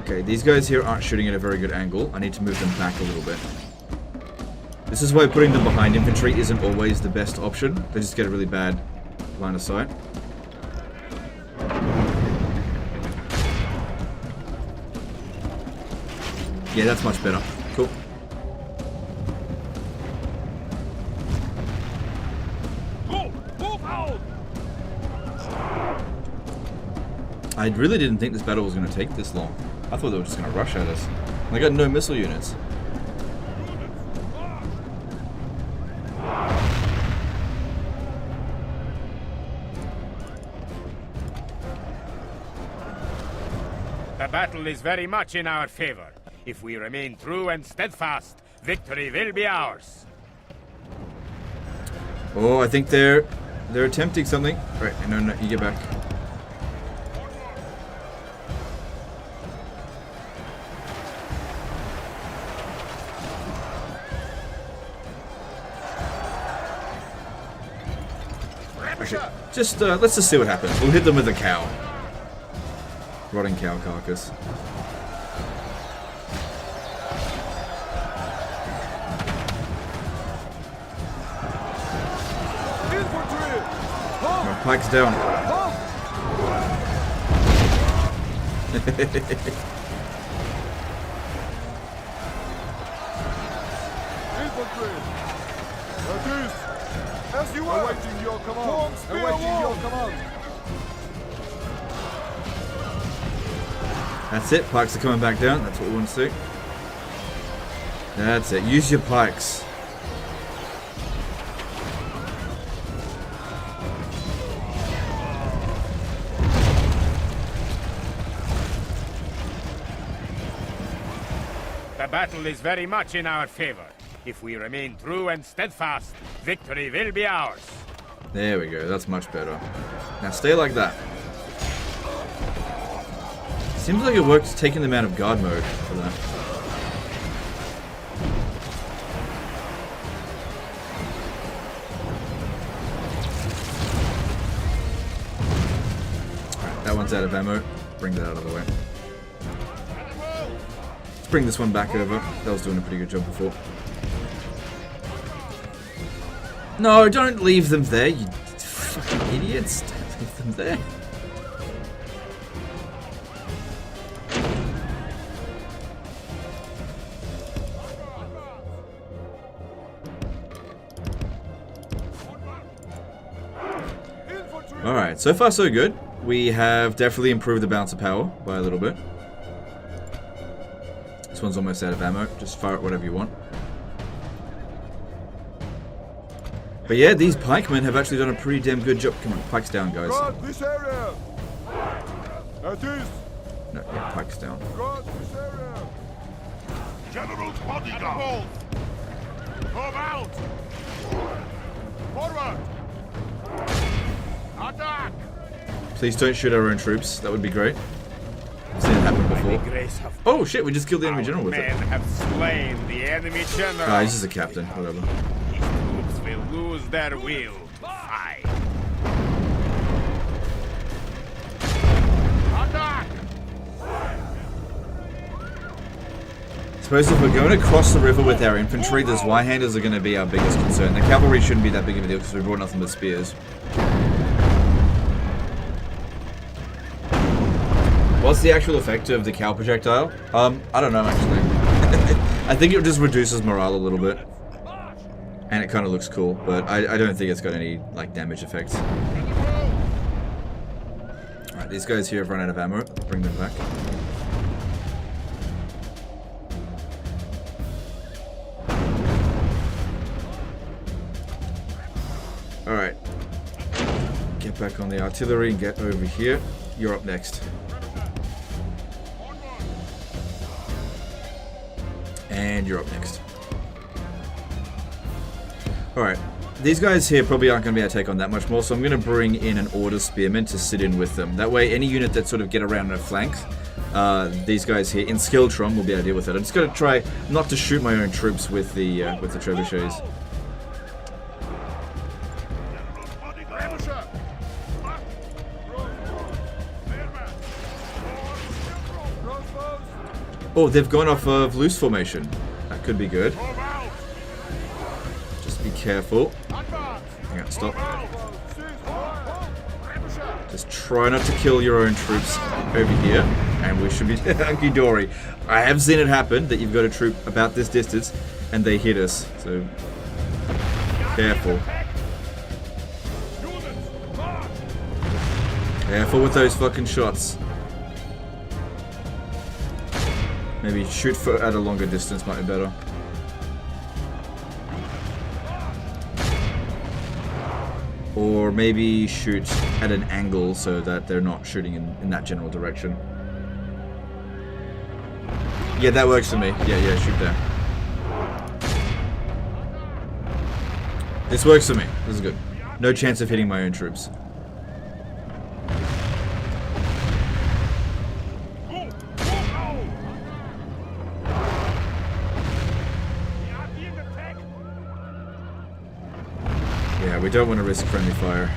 Okay, these guys here aren't shooting at a very good angle. I need to move them back a little bit. This is why putting them behind infantry isn't always the best option. They just get a really bad line of sight. Yeah, that's much better. Cool. I really didn't think this battle was going to take this long. I thought they were just going to rush at us. They got no missile units. The battle is very much in our favor. If we remain true and steadfast, victory will be ours. Oh, I think they're attempting something. Right, no, you get back. Just, let's just see what happens. We'll hit them with a cow. Rotting cow carcass. My pike's down. As you are! Awaiting your command! Awaiting your command! That's it, pikes are coming back down. That's what we want to see. That's it. Use your pikes. The battle is very much in our favor. If we remain true and steadfast, victory will be ours. There we go. That's much better. Now stay like that. Seems like it works taking them out of guard mode for that. Alright, that one's out of ammo. Bring that out of the way. Let's bring this one back over. That was doing a pretty good job before. No, don't leave them there, you fucking idiots. Don't leave them there. Alright, so far so good. We have definitely improved the balance of power by a little bit. This one's almost out of ammo. Just fire it whatever you want. But yeah, these pikemen have actually done a pretty damn good job. Come on, pikes down, guys. Guard this area! At east! No, yeah, pikes down. Guard this area! General's bodyguard! Move out! Forward! Attack! Please don't shoot our own troops. That would be great. I've seen it happen before. Oh shit, we just killed the enemy general with it. Men have slain the enemy general. Ah, he's just a captain. Whatever. His troops will lose their will. Aye. Attack! I suppose if we're going to cross the river with our infantry, the Zweihanders are going to be our biggest concern. The cavalry shouldn't be that big of a deal because we brought nothing but spears. What's the actual effect of the cow projectile? I don't know actually. I think it just reduces morale a little bit. And it kind of looks cool, but I don't think it's got any like damage effects. Alright, these guys here have run out of ammo. Bring them back. Alright. Get back on the artillery and get over here. You're up next. And you're up next. Alright. These guys here probably aren't going to be able to take on that much more, so I'm going to bring in an Order Spearman to sit in with them. That way, any unit that sort of get around their flanks, these guys here in Skiltron will be able to deal with it. I'm just going to try not to shoot my own troops with the trebuchets. Oh, they've gone off of loose formation. That could be good. Just be careful. Hang on, stop. Just try not to kill your own troops over here, and we should be hunky-dory. I have seen it happen that you've got a troop about this distance, and they hit us. So, careful. Careful with those fucking shots. Maybe shoot at a longer distance might be better. Or maybe shoot at an angle so that they're not shooting in that general direction. Yeah, that works for me. Yeah, shoot there. This works for me. This is good. No chance of hitting my own troops. Yeah, we don't want to risk friendly fire.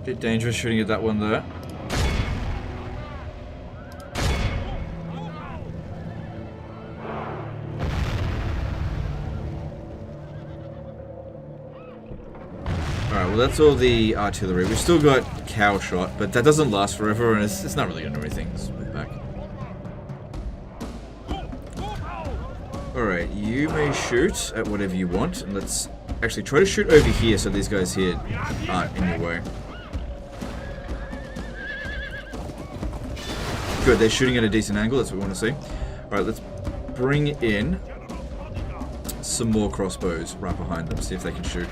Bit dangerous shooting at that one there. Alright, well that's all the artillery. We've still got cow shot, but that doesn't last forever and it's not really going to do anything. Let's move back. Alright, you may shoot at whatever you want, and let's actually try to shoot over here so these guys here aren't in your way. Good, they're shooting at a decent angle, that's what we want to see. Alright, let's bring in some more crossbows right behind them, see if they can shoot.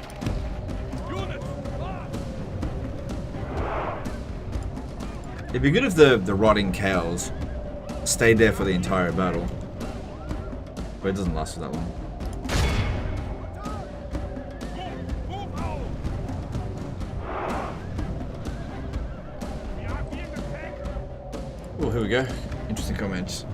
It'd be good if the rotting cows stayed there for the entire battle. But it doesn't last for that long. Oh, here we go. Interesting comments.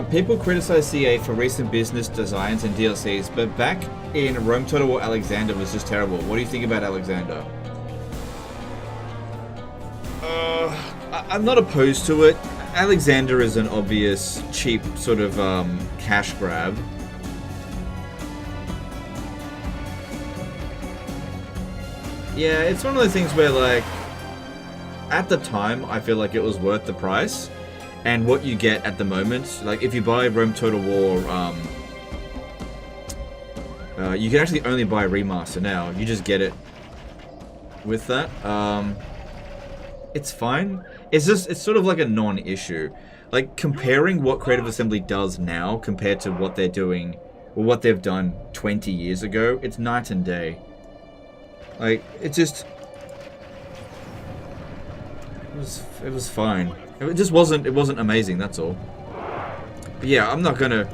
People criticize CA for recent business designs and DLCs, but back in Rome Total War, Alexander was just terrible. What do you think about Alexander? I'm not opposed to it. Alexander is an obvious, cheap sort of cash grab. Yeah, it's one of those things where, like, at the time, I feel like it was worth the price. And what you get at the moment, like, if you buy Rome Total War, you can actually only buy Remaster now. You just get it with that. It's fine. It's sort of like a non-issue. Like, comparing what Creative Assembly does now compared to what they're doing, or what they've done 20 years ago, it's night and day. Like, it's just... It was fine. It just wasn't amazing, that's all. But yeah, I'm not gonna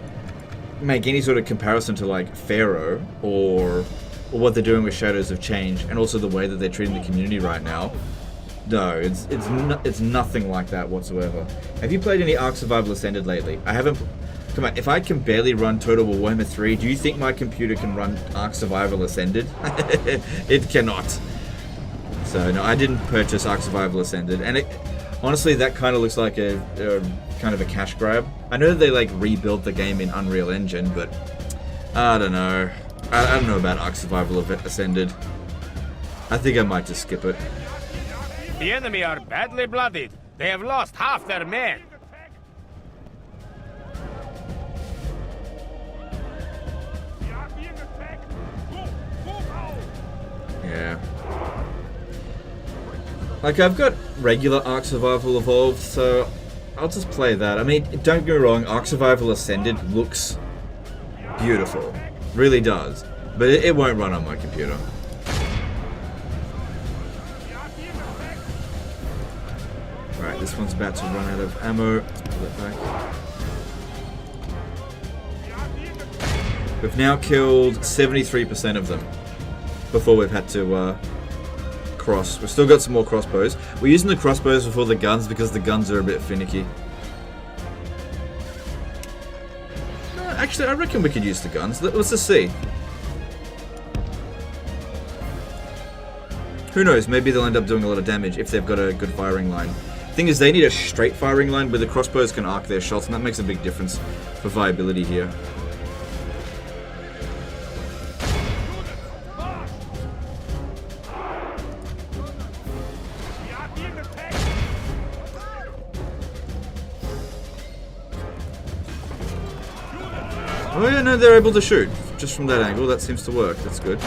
make any sort of comparison to like Pharaoh or what they're doing with Shadows of Change, and also the way that they're treating the community right now. No, it's nothing like that whatsoever. Have you played any Ark Survival Ascended lately? I haven't. Come on, if I can barely run Total Warhammer 3, do you think my computer can run Ark Survival Ascended? It cannot. So no, I didn't purchase Ark Survival Ascended, and honestly, that kind of looks like a kind of a cash grab. I know that they like rebuilt the game in Unreal Engine, but I don't know. I don't know about Ark Survival Ascended. I think I might just skip it. The enemy are badly blooded. They have lost half their men. Yeah. Like, I've got regular Ark Survival Evolved, so I'll just play that. I mean, don't get me wrong, Ark Survival Ascended looks beautiful. Really does. But it won't run on my computer. Right, this one's about to run out of ammo. Let's pull it back. We've now killed 73% of them before we've had to cross. We've still got some more crossbows. We're using the crossbows before the guns because the guns are a bit finicky. Actually, I reckon we could use the guns. Let's just see. Who knows? Maybe they'll end up doing a lot of damage if they've got a good firing line. Thing is, they need a straight firing line where the crossbows can arc their shots, and that makes a big difference for viability here. Oh yeah, no, they're able to shoot. Just from that angle, that seems to work. That's good.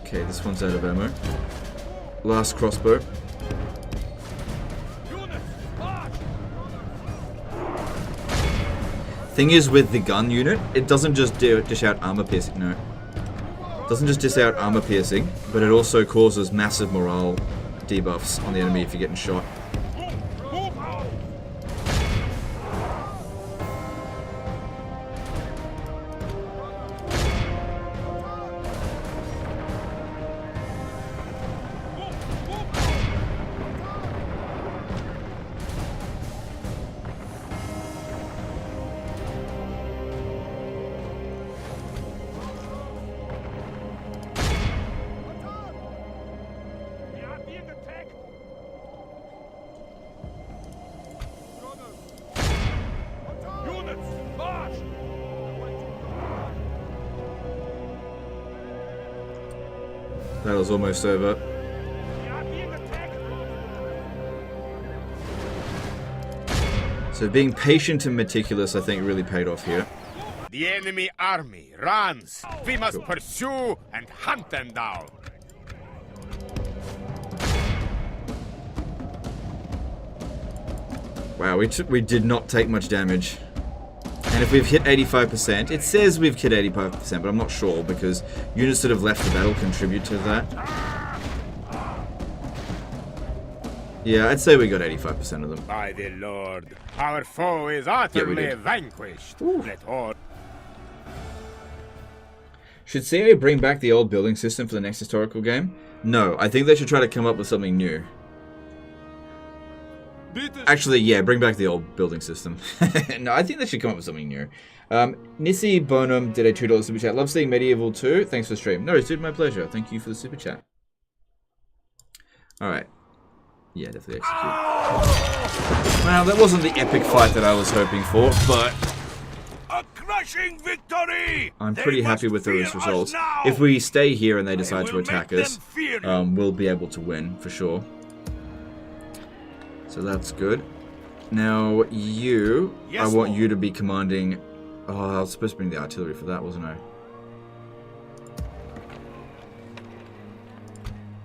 Okay, this one's out of ammo. Last crossbow. Thing is, with the gun unit, it doesn't just dish out armor piercing. No. It doesn't just dish out armor piercing, but it also causes massive morale debuffs on the enemy if you're getting shot. Battle's almost over. So being patient and meticulous, I think, really paid off here. The enemy army runs. We must pursue and hunt them down. Wow, we did not take much damage. And if we've hit 85%, it says we've hit 85%, but I'm not sure because units that have left the battle contribute to that. Yeah, I'd say we got 85% of them. By the Lord, our foe is utterly vanquished. Let all. Should CA bring back the old building system for the next historical game? No, I think they should try to come up with something new. Actually, yeah, bring back the old building system. No, I think they should come up with something new. Nissi Bonum did a $2 super chat. Love seeing Medieval 2. Thanks for the stream. No, dude, my pleasure. Thank you for the super chat. Alright. Yeah, definitely execute. Well, that wasn't the epic fight that I was hoping for, but A crushing victory! I'm pretty happy with the results. If we stay here and they decide to attack us, we'll be able to win, for sure. So that's good. Now, you, I want you to be commanding... Oh, I was supposed to bring the artillery for that, wasn't I?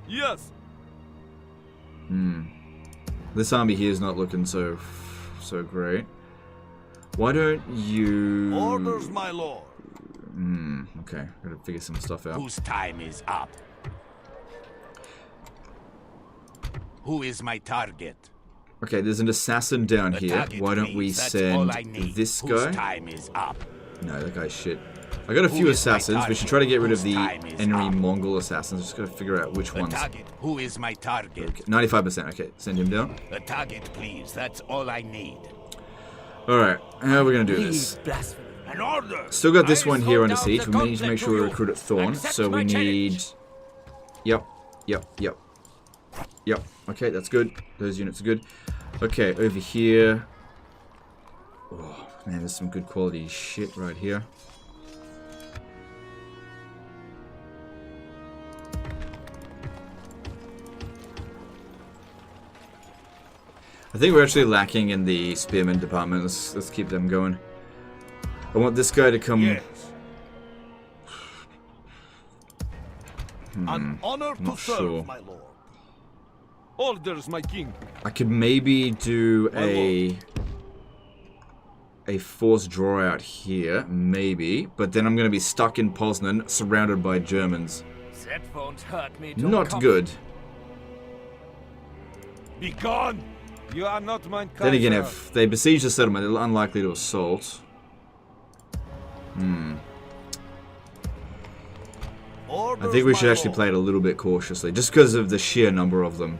Yes. This army here is not looking so great. Why don't you... Orders, my lord. Okay, gotta figure some stuff out. Whose time is up? who is my target? Okay, there's an assassin down A here. target, Why don't we please. That's send all I need. this Whose guy? time is up? No, that guy's shit. I got a few Who is my assassins. We should target? try to get rid of Whose the time is enemy up? Mongol assassins. Just gotta figure out which A ones. target, who is my target? Okay, 95%. Okay, send him down. A target, please. That's all I need. Alright, how are we gonna do this? An order! Still got this I one here throw under down siege. the We need to make gauntlet sure we you. recruit at Thorn. Accept So we my need... challenge. Yep. Okay, that's good. Those units are good. Okay, over here... Oh, man, there's some good quality shit right here. I think we're actually lacking in the spearman department. Let's keep them going. I want this guy to come... Yes. An honor to not serve, sure. my lord. Orders, my king. I could maybe do a forced draw out here, maybe, but then I'm going to be stuck in Poznan, surrounded by Germans. That won't hurt me to Not come. good. Be gone. You are not mine. Then again, if they besiege the settlement, they're unlikely to assault. I think we should actually play it a little bit cautiously, just because of the sheer number of them.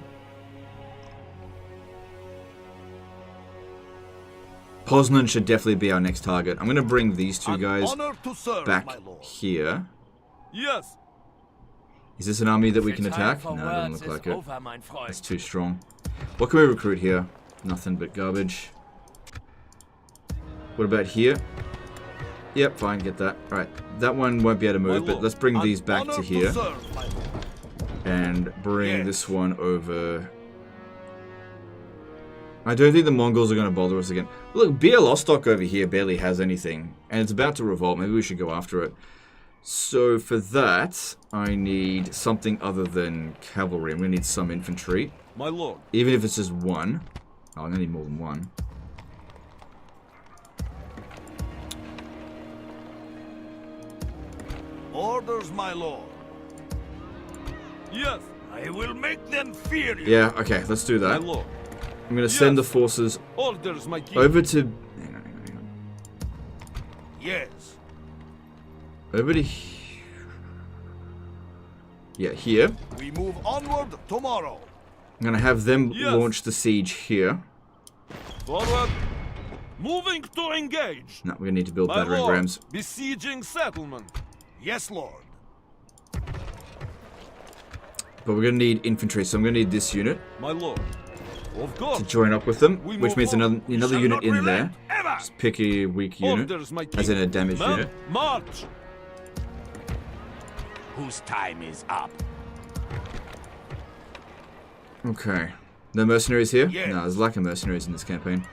Poznan should definitely be our next target. I'm going to bring these two guys back here. Yes. Is this an army that we The can time attack? for No, it doesn't words look like is it. over, mein Freund. It's too strong. What can we recruit here? Nothing but garbage. What about here? Yep, fine, get that. Alright, that one won't be able to move, but let's bring these back to here. And bring this one over. I don't think the Mongols are going to bother us again. Look, Bialostok over here barely has anything. And it's about to revolt. Maybe we should go after it. So for that, I need something other than cavalry. I'm going to need some infantry. My lord. Even if it's just one. Oh, I'm going to need more than one. Orders, my lord. Yes. I will make them fear you. Yeah, okay, let's do My that. lord. I'm going to send the forces Orders, my king. over to... Hang on. Yes. Over to... Yeah, here. We move onward tomorrow. I'm going to have them Yes. launch the siege here. Forward. Moving to engage. No, we're going to need to build My battering lord. rams. Besieging settlement. Yes, lord. But we're going to need infantry, so I'm going to need this unit My lord. Of to course. join up with them, We which move means on. another Shall unit not in there. relent ever. Just pick a weak unit, Orders, my king. as in a damaged Men, unit. march. Whose time is up? Okay. No mercenaries here? Yes. No, there's a lack of mercenaries in this campaign.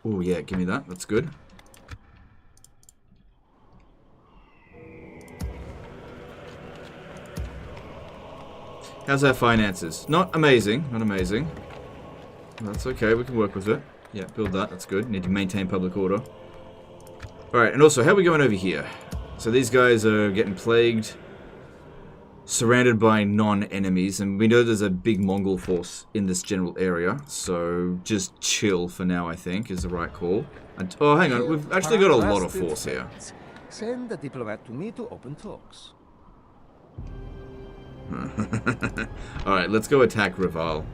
Oh yeah, give me that. That's good. How's our finances? Not amazing. Not amazing. That's okay. We can work with it. Yeah, build that. That's good. Need to maintain public order. Alright, and also, how are we going over here? So these guys are getting plagued. Surrounded by non-enemies, and we know there's a big Mongol force in this general area, so just chill for now, I think, is the right call. And, oh, hang on, we've actually got a lot of force here. Send a diplomat to me to open talks. Alright, let's go attack Rival.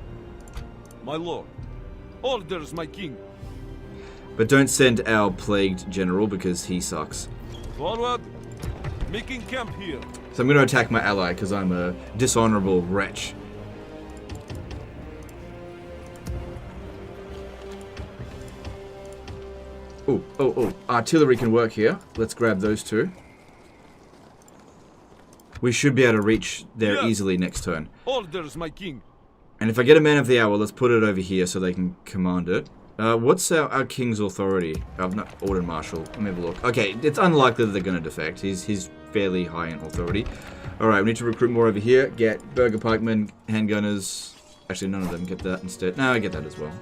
My lord. Orders, my king. But don't send our plagued general, because he sucks. Forward. Making camp here. So I'm going to attack my ally, because I'm a dishonorable wretch. Oh, artillery can work here. Let's grab those two. We should be able to reach there Yes. easily next turn. Orders, my king. And if I get a man of the hour, let's put it over here so they can command it. What's our king's authority? Not Order Marshal. Let me have a look. Okay, it's unlikely that they're going to defect. He's fairly high in authority. Alright, we need to recruit more over here. Get Burger Pikemen, handgunners. Actually, none of them. Get that instead. No, I get that as well.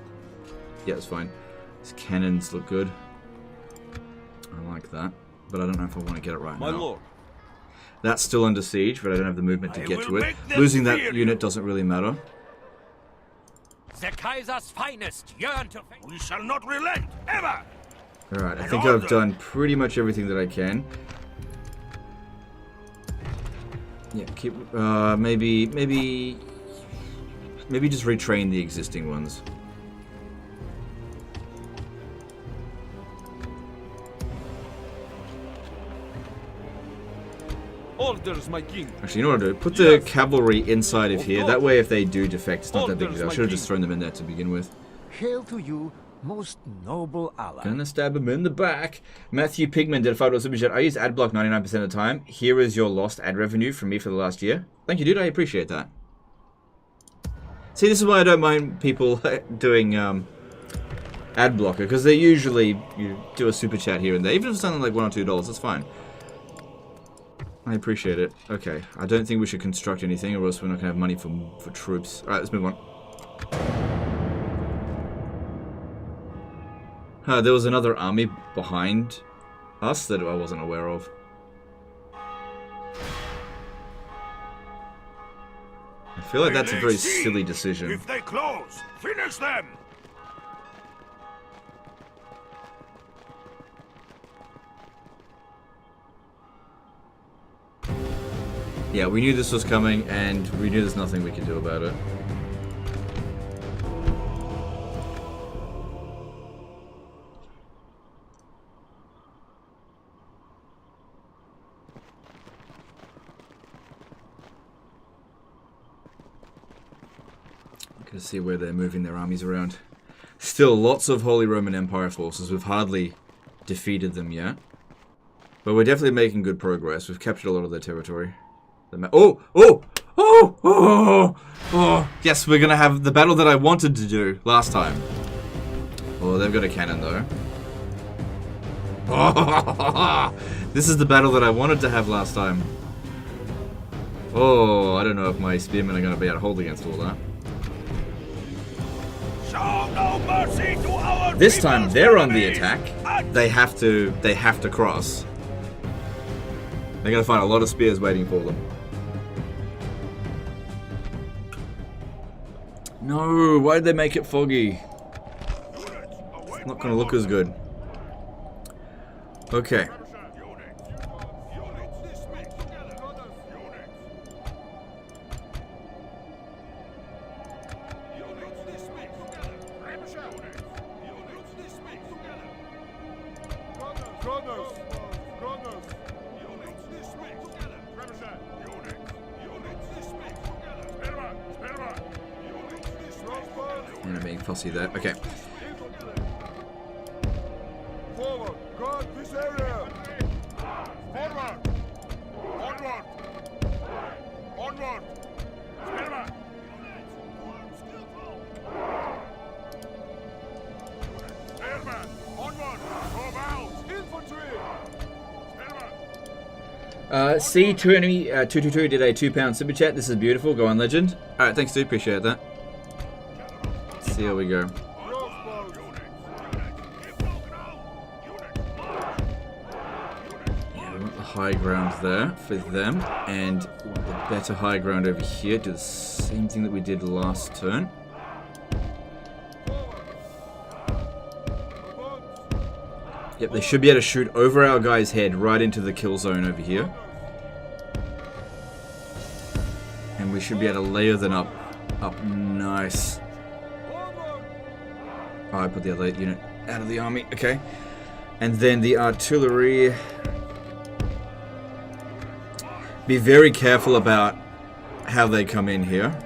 Yeah, it's fine. These cannons look good. I like that. But I don't know if I want to get it right My now. lord. That's still under siege, but I don't have the movement to get to it. Losing that unit doesn't really matter. The Kaiser's finest yearn to... We shall not relent, ever! Alright, I think I've done pretty much everything that I can. Yeah, keep... maybe just retrain the existing ones. Orders, my king. Actually, you know what I'll do? Put the cavalry inside of here. That way, if they do defect, it's not that big a deal. I should have just thrown them in there to begin with. Hail to you, most noble ally. Gonna stab him in the back. Matthew Pigman did a $5 super chat. I use adblock 99% of the time. Here is your lost ad revenue from me for the last year. Thank you, dude. I appreciate that. See, this is why I don't mind people doing ad blocker, because they usually do a super chat here and there. Even if it's something like $1 or $2, that's fine. I appreciate it. Okay, I don't think we should construct anything, or else we're not gonna have money for troops. All right, let's move on. There was another army behind us that I wasn't aware of. I feel like that's a very silly decision. If they close, finish them! Yeah, we knew this was coming, and we knew there's nothing we could do about it. Gonna see where they're moving their armies around. Still, lots of Holy Roman Empire forces. We've hardly defeated them yet. But we're definitely making good progress. We've captured a lot of their territory. Oh! Yes, we're gonna have the battle that I wanted to do last time. Oh, they've got a cannon though. Oh, this is the battle that I wanted to have last time. Oh, I don't know if my spearmen are gonna be able to hold against all that. Show no mercy to our This time they're on the attack. They have to cross. They're gonna find a lot of spears waiting for them. No, why did they make it foggy? It's not gonna look as good. Okay. I'm being fussy there. Okay. Forward! Guard this area! Forward! Onward! Onward! Spearman! Spearman! Onward! Move out! Infantry! Spearman! C222 did a £2 super chat. This is beautiful. Go on, legend. Alright, thanks, dude. Appreciate that. Let's see how we go. High ground there for them, and the better high ground over here. Do the same thing that we did last turn. Yep, they should be able to shoot over our guy's head right into the kill zone over here. And we should be able to layer them up nice. Oh, I put the other unit out of the army. Okay. And then the artillery. Be very careful about how they come in here.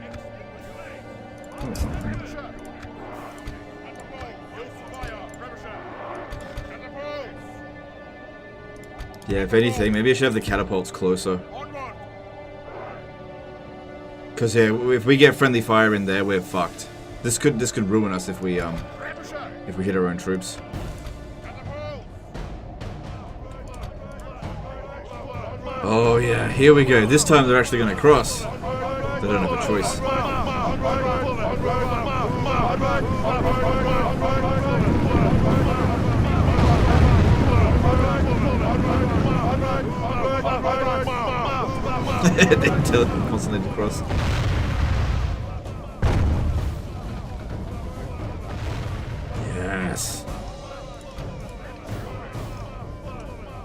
Yeah, if anything, maybe I should have the catapults closer. Because yeah, if we get friendly fire in there, we're fucked. This could ruin us if we hit our own troops. Oh yeah, here we go. This time they're actually going to cross. They don't have a choice. They tell them constantly to cross. Yes.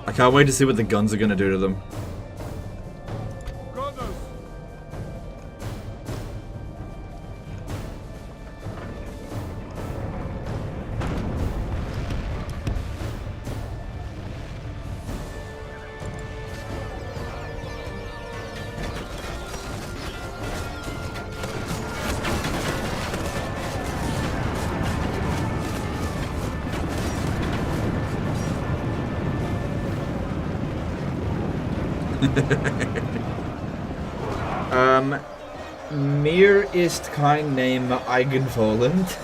I can't wait to see what the guns are going to do to them. Mir ist kein Name Eigenvolend.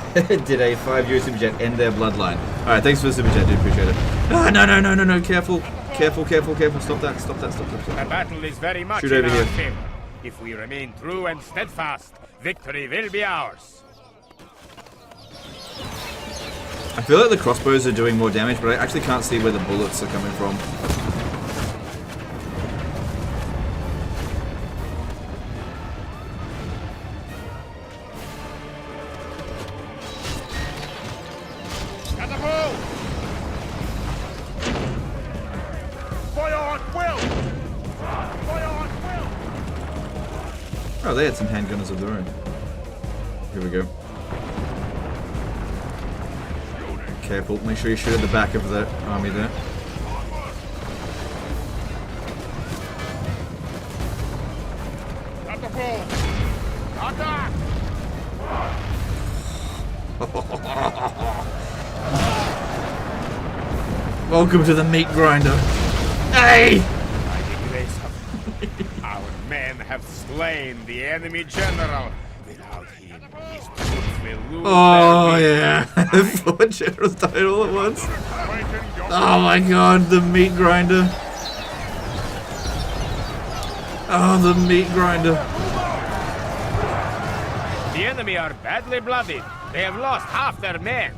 Did a 5-year super chat end their bloodline? Alright, thanks for the super chat, dude. Appreciate it. Oh, no. Careful. Careful. Stop that. Stop. The battle is very much Shoot in over our here. favor. If we remain true and steadfast, victory will be ours. I feel like the crossbows are doing more damage, but I actually can't see where the bullets are coming from. Oh, they had some handgunners of their own. Here we go. Careful, make sure you shoot at the back of the army there. Welcome to the meat grinder. Hey! By the grace of our men have slain the enemy general. Without him, his troops will lose Oh their yeah, 4 generals died all at once. Oh my god, the meat grinder. Oh, the meat grinder. The enemy are badly bloodied. They have lost half their men.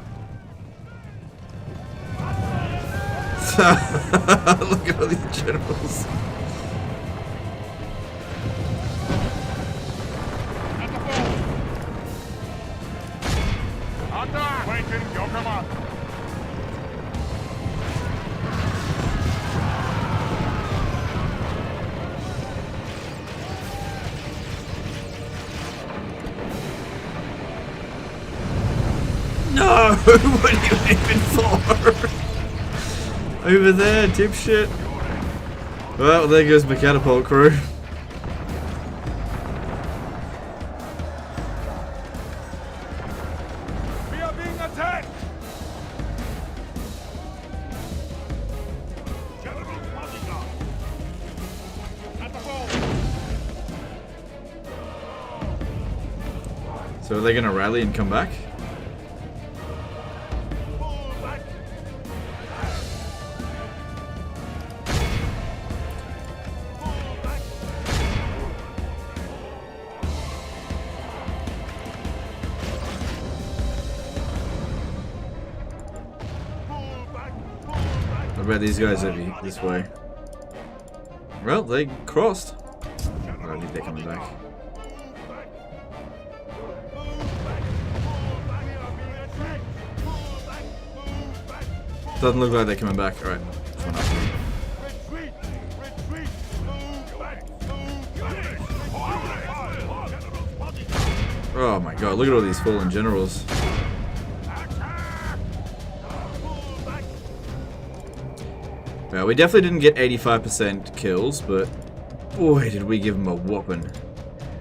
Look at all these generals. No! What are you aiming for? Over there, dipshit. Well, there goes my catapult crew. We are being attacked! So are they gonna rally and come back? What about these guys over this way? Well, they crossed. I don't think they're coming back. Doesn't look like they're coming back. Alright. Oh my god, look at all these fallen generals. Well, we definitely didn't get 85% kills, but boy, did we give them a whooping.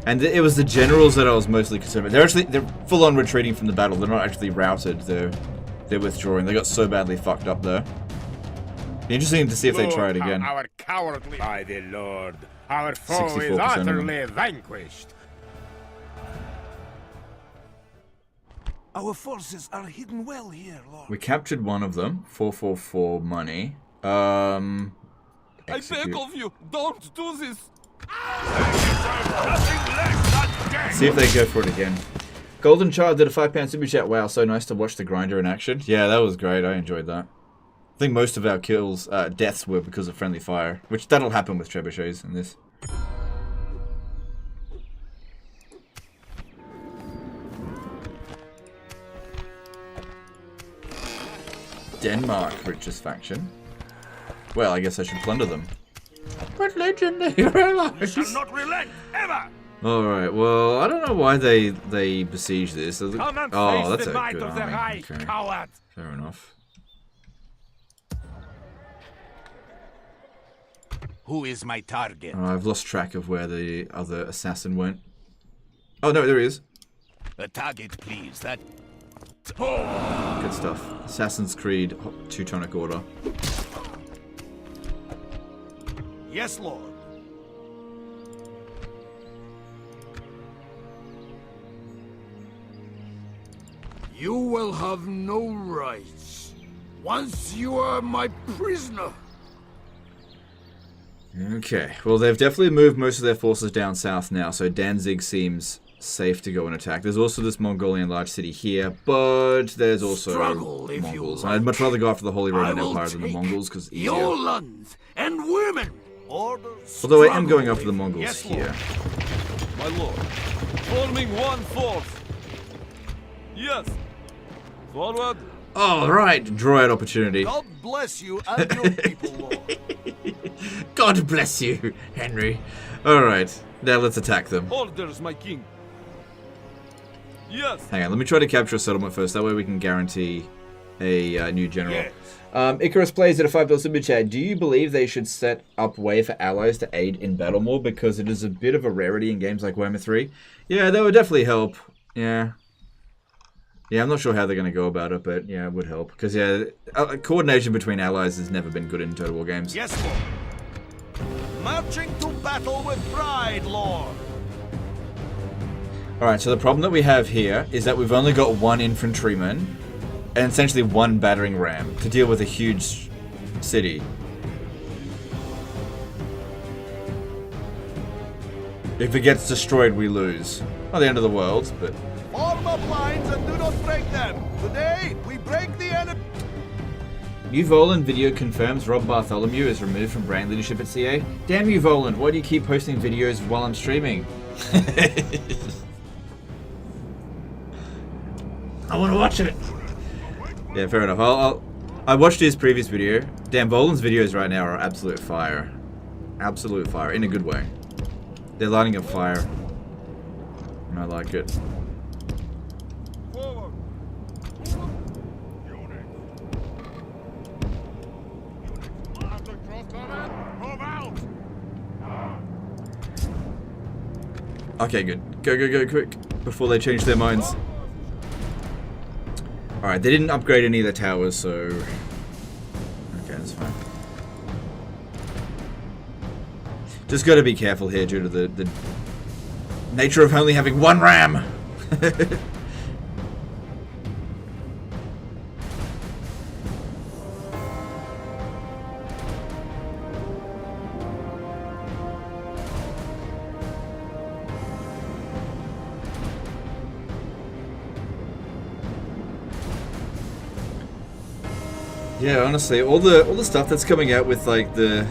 And it was the generals that I was mostly concerned about. They're full on retreating from the battle. They're not actually routed. They're withdrawing. They got so badly fucked up there. Be interesting to see if they try it again. Our cowardly, by the Lord, our foe is 64% of utterly vanquished. Our forces are hidden well here, Lord. We captured one of them. 444 money. I Execute. beg of you, don't do this! See if they go for it again. Golden Child did a £5 super chat. Wow, so nice to watch the grinder in action. Yeah, that was great. I enjoyed that. I think most of our kills, deaths were because of friendly fire, which that'll happen with trebuchets in this. Denmark richest faction. Well, I guess I should plunder them. But legendary allies. Shall not relent ever. All right. Well, I don't know why they besiege this. Come and Oh, face that's the a might good of the army. Reich, Okay. coward. Fair enough. Who is my target? Oh, I've lost track of where the other assassin went. Oh no, there he is. A target, please. That. Good stuff. Assassin's Creed, Teutonic Order. Yes, Lord. You will have no rights. Once you are my prisoner. Okay, well they've definitely moved most of their forces down south now, so Danzig seems safe to go and attack. There's also this Mongolian large city here, but there's also Struggle if Mongols. you I'd like. much rather go after the Holy I Roman will Empire than the take Mongols, because easier. your lands and women. Orders. Although I am going struggle after the if- Mongols Yes, Lord. here. My lord. Forming one force. Yes. Forward. Alright, draw out opportunity. God bless you and your people, Lord. God bless you, Henry. Alright, now let's attack them. Orders, my king. Yes. Hang on, let me try to capture a settlement first, that way we can guarantee a new general. Yes. Icarus plays at a $5 super chat. Do you believe they should set up way for allies to aid in battle more? Because it is a bit of a rarity in games like Warhammer 3. Yeah, that would definitely help. Yeah. Yeah, I'm not sure how they're going to go about it, but yeah, it would help. Because, yeah, coordination between allies has never been good in Total War games. Yes, Lord. Marching to battle with pride, Lord. Alright, so the problem that we have here is that we've only got one infantryman and essentially one battering ram to deal with a huge city. If it gets destroyed, we lose. Not the end of the world, but... Form up lines and do not break them. Today, we break the enemy. New Voland video confirms Rob Bartholomew is removed from brand leadership at CA. Damn you, Voland, why do you keep posting videos while I'm streaming? I want to watch it. Yeah, fair enough. I watched his previous video. Damn, Voland's videos right now are absolute fire. Absolute fire, in a good way. They're lighting a fire. And I like it. Forward. Okay, good. Go, quick. Before they change their minds. Alright, they didn't upgrade any of the towers, so... Okay, that's fine. Just gotta be careful here due to the nature of only having one ram! Yeah, honestly, all the stuff that's coming out with like the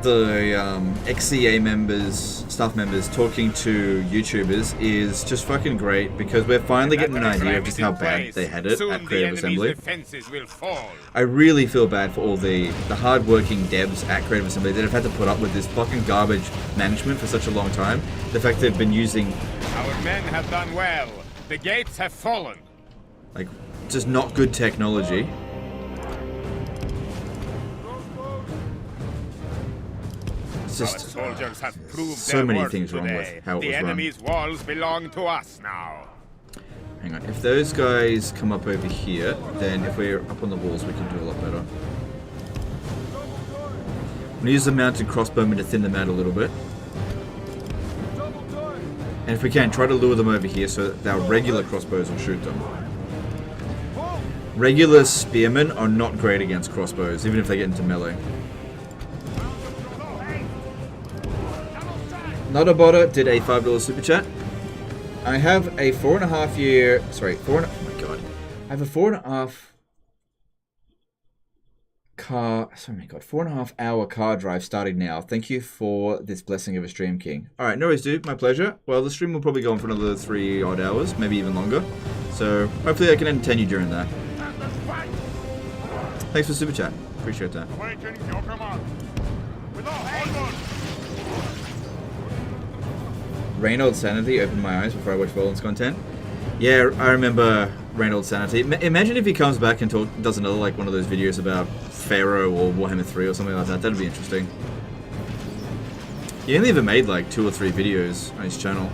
XCA members, staff members talking to YouTubers is just fucking great because we're finally getting an idea of just how bad they had it at Creative Assembly. I really feel bad for all the hard-working devs at Creative Assembly that have had to put up with this fucking garbage management for such a long time. The fact they've been using Our men have done well. The gates have fallen. like just not good technology. It's Our just soldiers have proved so their many worth things wrong today. with how it the was run. enemy's walls belong to us now. Hang on, if those guys come up over here, then if we're up on the walls, we can do a lot better. I'm gonna use the mounted crossbowmen to thin them out a little bit. And if we can, try to lure them over here so that our regular crossbows will shoot them. Regular spearmen are not great against crossbows, even if they get into melee. Not a botter did a $5 super chat. I have a 4.5 year. Sorry, oh my god. I have a 4.5 car. Sorry, my god. 4.5 hour car drive starting now. Thank you for this blessing of a stream, King. Alright, no worries, dude. My pleasure. Well, the stream will probably go on for another 3 odd hours, maybe even longer. So, hopefully I can entertain you during that. Thanks for super chat. Appreciate that. Reynolds Sanity opened my eyes before I watched Roland's content. Yeah, I remember Reynolds Sanity. Imagine if he comes back and does another like one of those videos about Pharaoh or Warhammer 3 or something like that. That'd be interesting. He only ever made like 2 or 3 videos on his channel.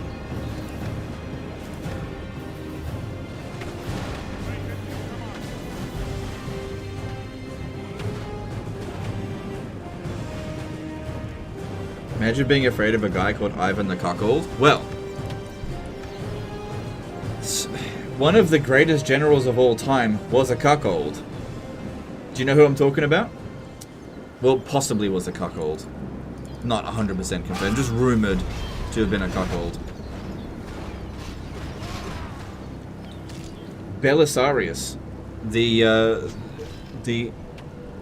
Imagine being afraid of a guy called Ivan the Cuckold. Well, one of the greatest generals of all time was a cuckold. Do you know who I'm talking about? Well, possibly was a cuckold. Not 100% confirmed, just rumored to have been a cuckold. Belisarius, the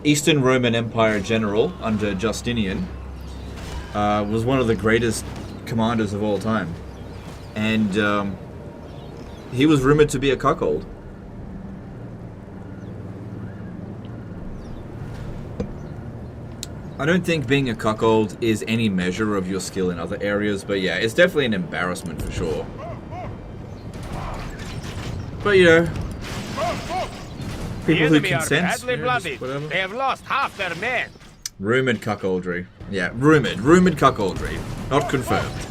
Eastern Roman Empire general under Justinian, was one of the greatest commanders of all time. And he was rumored to be a cuckold. I don't think being a cuckold is any measure of your skill in other areas, but yeah, it's definitely an embarrassment for sure. But you know, people who consent, whatever. They have lost half their men. Rumored cuckoldry. Yeah, rumored cuckoldry. Not confirmed.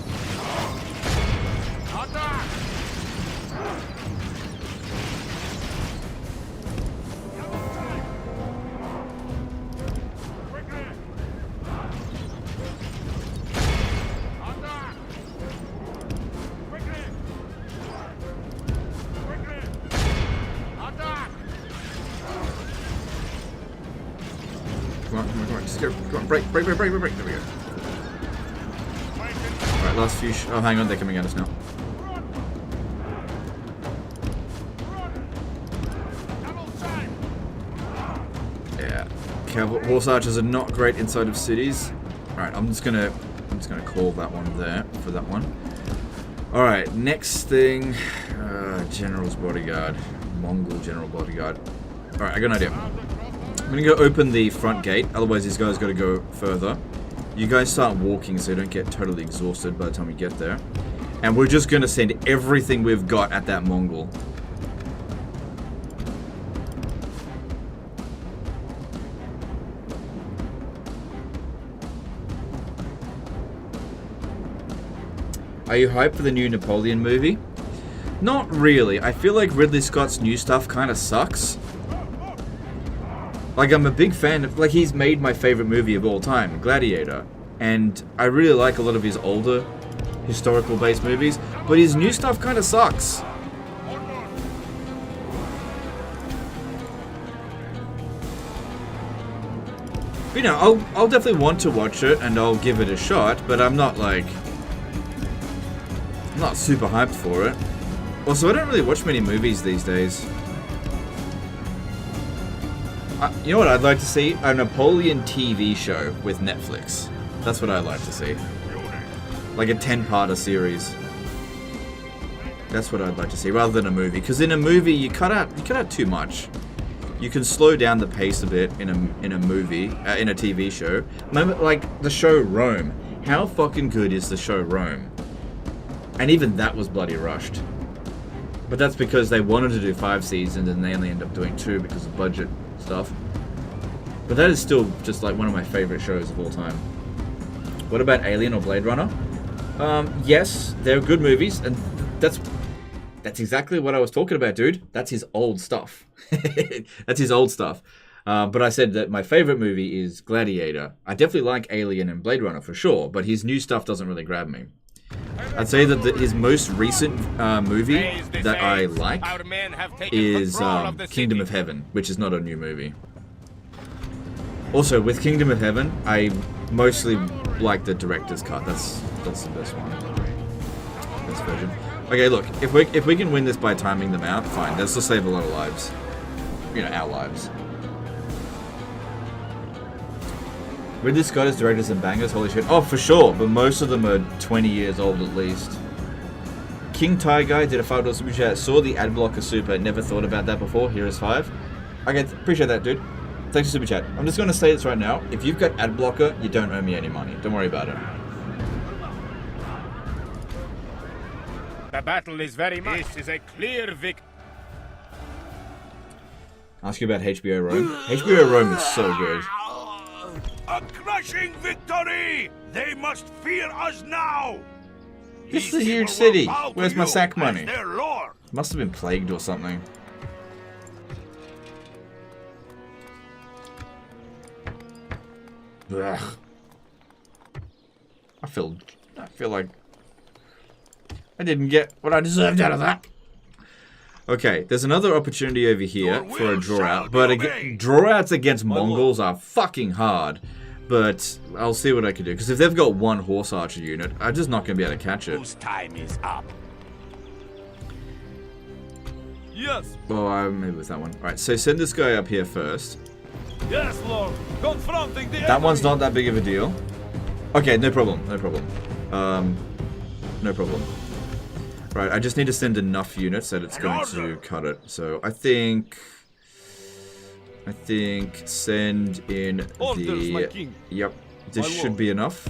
Break. There we go. Alright, last few. Oh, hang on, they're coming at us now. Yeah, horse archers are not great inside of cities. Alright, I'm just gonna call that one there for that one. Alright, next thing, General's Bodyguard, Mongol General Bodyguard. Alright, I got an idea. I'm gonna go open the front gate, otherwise these guys gotta go further. You guys start walking so you don't get totally exhausted by the time we get there. And we're just gonna send everything we've got at that Mongol. Are you hyped for the new Napoleon movie? Not really. I feel like Ridley Scott's new stuff kinda sucks. Like, I'm a big fan of, like, he's made my favorite movie of all time, Gladiator. And I really like a lot of his older, historical-based movies, but his new stuff kind of sucks. But, you know, I'll definitely want to watch it, and I'll give it a shot, but I'm not, like, I'm not super hyped for it. Also, I don't really watch many movies these days. You know what I'd like to see? A Napoleon TV show with Netflix. That's what I'd like to see. Like a 10-parter series. That's what I'd like to see, rather than a movie. Because in a movie, you cut out too much. You can slow down the pace a bit in a movie, in a TV show. Remember, like the show Rome. How fucking good is the show Rome? And even that was bloody rushed. But that's because they wanted to do 5 seasons and they only end up doing 2 because of budget stuff. But that is still just like one of my favorite shows of all time. What about Alien or Blade Runner? Yes, they're good movies, and that's exactly what I was talking about, dude. That's his old stuff. That's his old stuff. But I said that my favorite movie is Gladiator. I definitely like Alien and Blade Runner for sure, but his new stuff doesn't really grab me. I'd say that his most recent movie that I like is Kingdom of Heaven, which is not a new movie. Also, with Kingdom of Heaven, I mostly like the director's cut. That's the best one. Best version. Okay, look, if we can win this by timing them out, fine. That's to save a lot of lives. You know, our lives. Ridley Scott is directors and bangers, holy shit. Oh, for sure, but most of them are 20 years old at least. King Tie Guy did a $5 super chat. Saw the ad blocker super, never thought about that before. Here is 5. Okay, appreciate that, dude. thanks for Super Chat. I'm just going to say this right now. If you've got ad blocker, you don't owe me any money. Don't worry about it. The battle is very much. This is a clear victory. Ask you about HBO Rome. HBO Rome is so good. A crushing victory! They must fear us now! This is a These huge people city. will bow to Where's my you sack as money? their lord. Must have been plagued or something. Ugh. I feel like I didn't get what I deserved out of that. Okay, there's another opportunity over here for a draw out, but again, draw outs against Mongols are fucking hard. But I'll see what I can do, because if they've got one horse archer unit, I'm just not going to be able to catch it. Whose time is up? Yes. Oh, maybe it was that one. Alright, so send this guy up here first. Yes, Lord. Confronting the That one's enemy. not that big of a deal. Okay, no problem, no problem. No problem. Right, I just need to send enough units that it's going to cut it. So I think send in Orders, my the... king. Yep, this My should lord. be enough.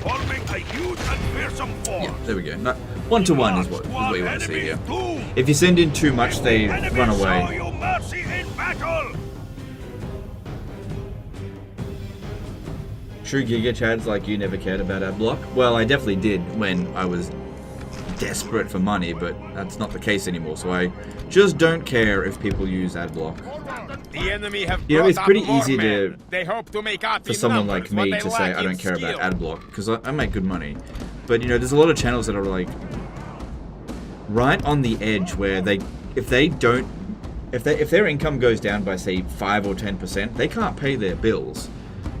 Forming a huge and fearsome force. Yeah, there we go. No, 1-to-1 is what you want to see here. If you send in too much, they run Show away. you mercy in battle. True Giga Chads like you never cared about Adblock? Well, I definitely did when I was desperate for money, but that's not the case anymore, so I just don't care if people use Adblock. The enemy have You know, it's brought pretty up more easy men. to... They hope to make up for in someone numbers like what me they to say lack I don't in care about skill. Adblock, because I make good money. But, you know, there's a lot of channels that are, like, right on the edge where if their income goes down by, say, 5 or 10%, they can't pay their bills.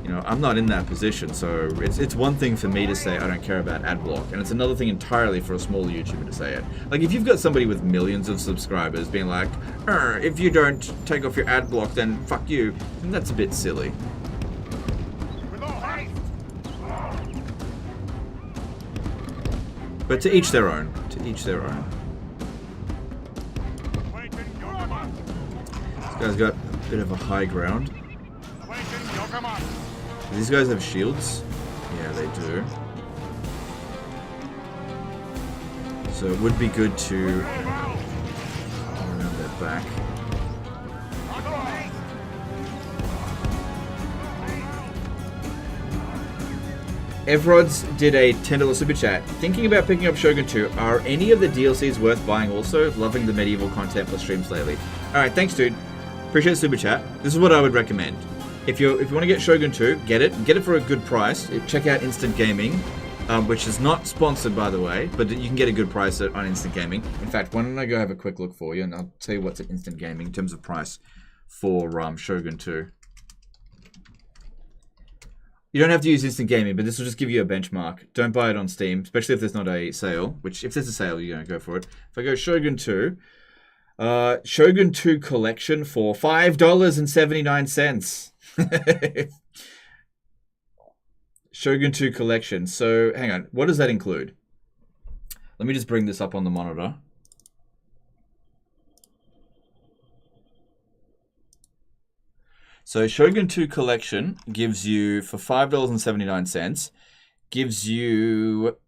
You know, I'm not in that position, so it's one thing for me to say I don't care about Adblock, and it's another thing entirely for a small YouTuber to say it. Like, if you've got somebody with millions of subscribers being like, if you don't take off your Adblock, then fuck you, then that's a bit silly. But to each their own. To each their own. This guy's got a bit of a high ground. Do these guys have shields? Yeah, they do. So it would be good to go around their back. Evrods did a $10 super chat. Thinking about picking up Shogun 2. Are any of the DLCs worth buying also? Loving the medieval content plus streams lately. Alright, thanks dude. Appreciate the super chat. This is what I would recommend. If you want to get Shogun 2, get it. Get it for a good price. Check out Instant Gaming, which is not sponsored by the way, but you can get a good price on Instant Gaming. In fact, why don't I go have a quick look for you, and I'll tell you what's at Instant Gaming in terms of price for Shogun 2. You don't have to use Instant Gaming, but this will just give you a benchmark. Don't buy it on Steam, especially if there's not a sale, which if there's a sale, you're going to go for it. If I go Shogun 2, Shogun 2 Collection for $5.79. Shogun 2 Collection. So, hang on. What does that include? Let me just bring this up on the monitor. So, Shogun 2 Collection gives you, for $5.79, gives you...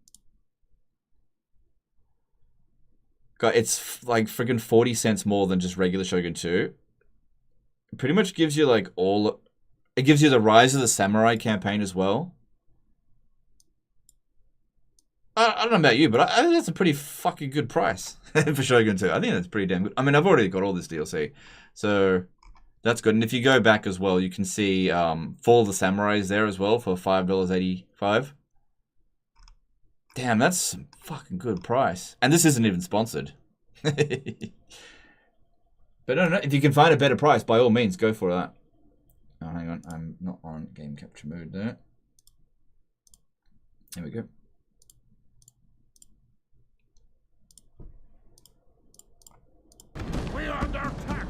God, it's like freaking 40 cents more than just regular Shogun 2. It pretty much gives you like all... It gives you the Rise of the Samurai campaign as well. I don't know about you, but I think that's a pretty fucking good price for Shogun 2. I think that's pretty damn good. I mean, I've already got all this DLC, so that's good. And if you go back as well, you can see Fall of the Samurai is there as well for $5.85. Damn, that's a fucking good price. And this isn't even sponsored. But I don't know. If you can find a better price, by all means, go for that. Oh, hang on. I'm not on game capture mode there. There we go. We are under attack.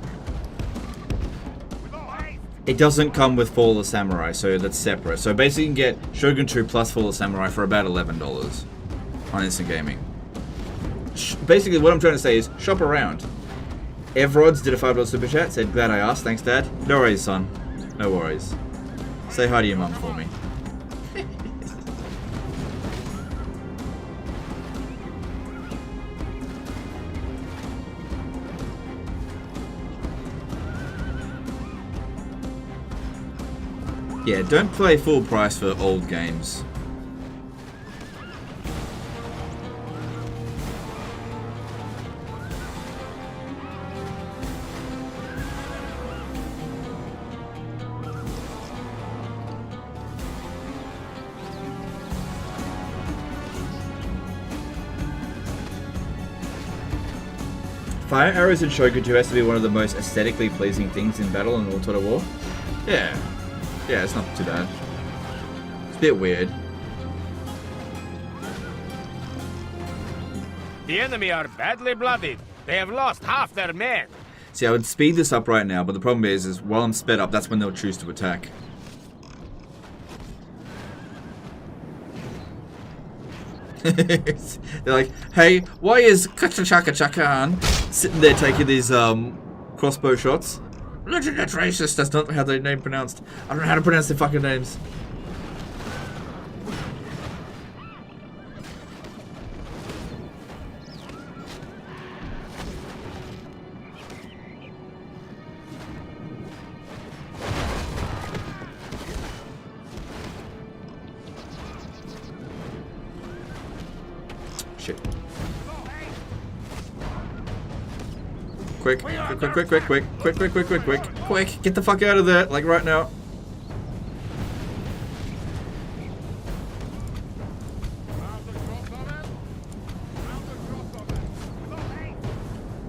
It doesn't come with Fall of the Samurai, so that's separate. So basically you can get Shogun 2 plus Fall of the Samurai for about $11 on Instant Gaming. Basically what I'm trying to say is shop around. Evrods did a $5 super chat, said glad I asked, thanks dad. No worries son. No worries. Say hi to your mum for me. Yeah, don't play full price for old games. Fire arrows in Shogun has to be one of the most aesthetically pleasing things in battle in all Total War. Yeah. Yeah, it's not too bad. It's a bit weird. The enemy are badly bloodied. They have lost half their men. See, I would speed this up right now, but the problem is while I'm sped up, that's when they'll choose to attack. They're like, hey, why is Kachaka-Chaka-Chan sitting there taking these crossbow shots? Legendary racist, that's not how their name pronounced. I don't know how to pronounce their fucking names. Shit. Quick, get the fuck out of there, like right now.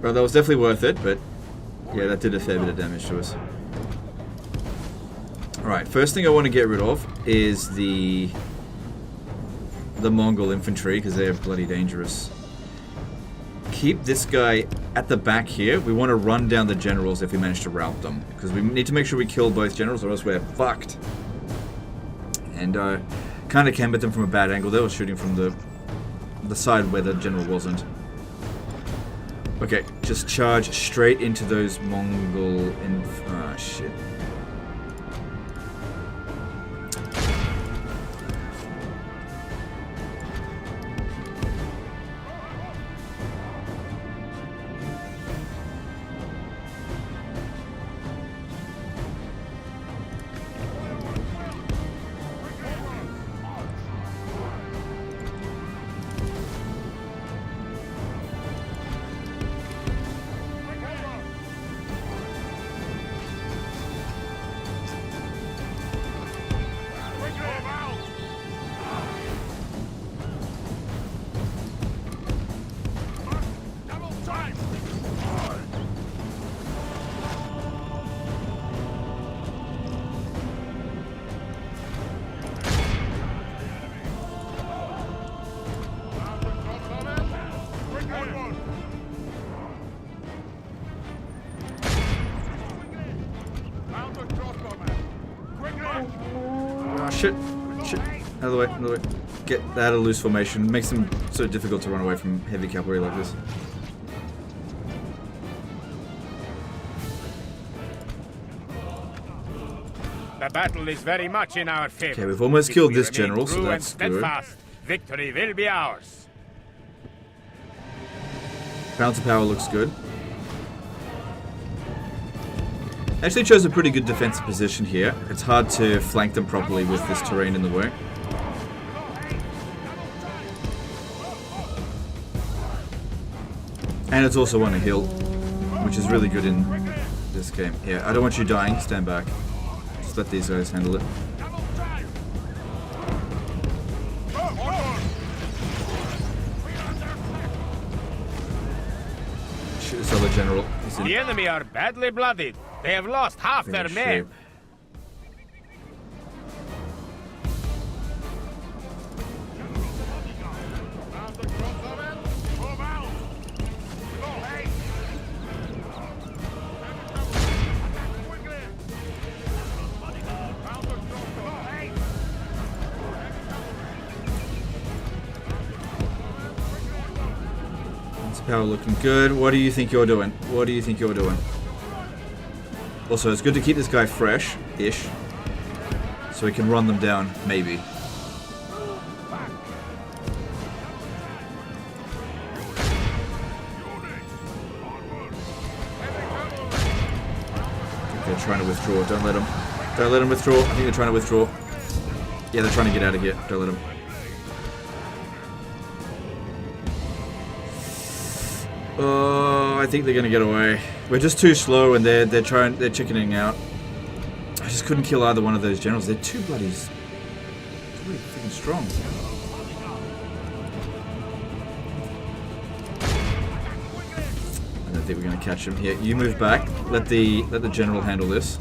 Well, that was definitely worth it, but yeah, that did a fair bit of damage to us. Alright, first thing I want to get rid of is the Mongol infantry, because they're bloody dangerous. Keep this guy at the back here. We want to run down the generals if we manage to rout them, because we need to make sure we kill both generals or else we're fucked. And kind of came at them from a bad angle. They were shooting from the side where the general wasn't. Okay, just charge straight into those Mongol ah, shit. Shit. Out of the way, out of the way. Get that out of loose formation. Makes them so difficult to run away from heavy cavalry like this. The battle is very much in our favor. Okay, we've almost killed this general, so that's good. Victory will be ours. Balance of power looks good. Actually chose a pretty good defensive position here. It's hard to flank them properly with this terrain in the way. And it's also on a hill, which is really good in this game. Yeah, I don't want you dying. Stand back. Just let these guys handle it. Shoot this other general. The enemy are badly bloodied. They have lost half their men. Power looking good. What do you think you're doing? What do you think you're doing? Also, it's good to keep this guy fresh-ish. So we can run them down, maybe. They're trying to withdraw. Don't let them. Don't let them withdraw. I think they're trying to withdraw. Yeah, they're trying to get out of here. Don't let them. Oh, I think they're gonna get away. We're just too slow, and they're chickening out. I just couldn't kill either one of those generals. They're too bloody freaking strong. I don't think we're gonna catch him. Here, you move back. Let the general handle this.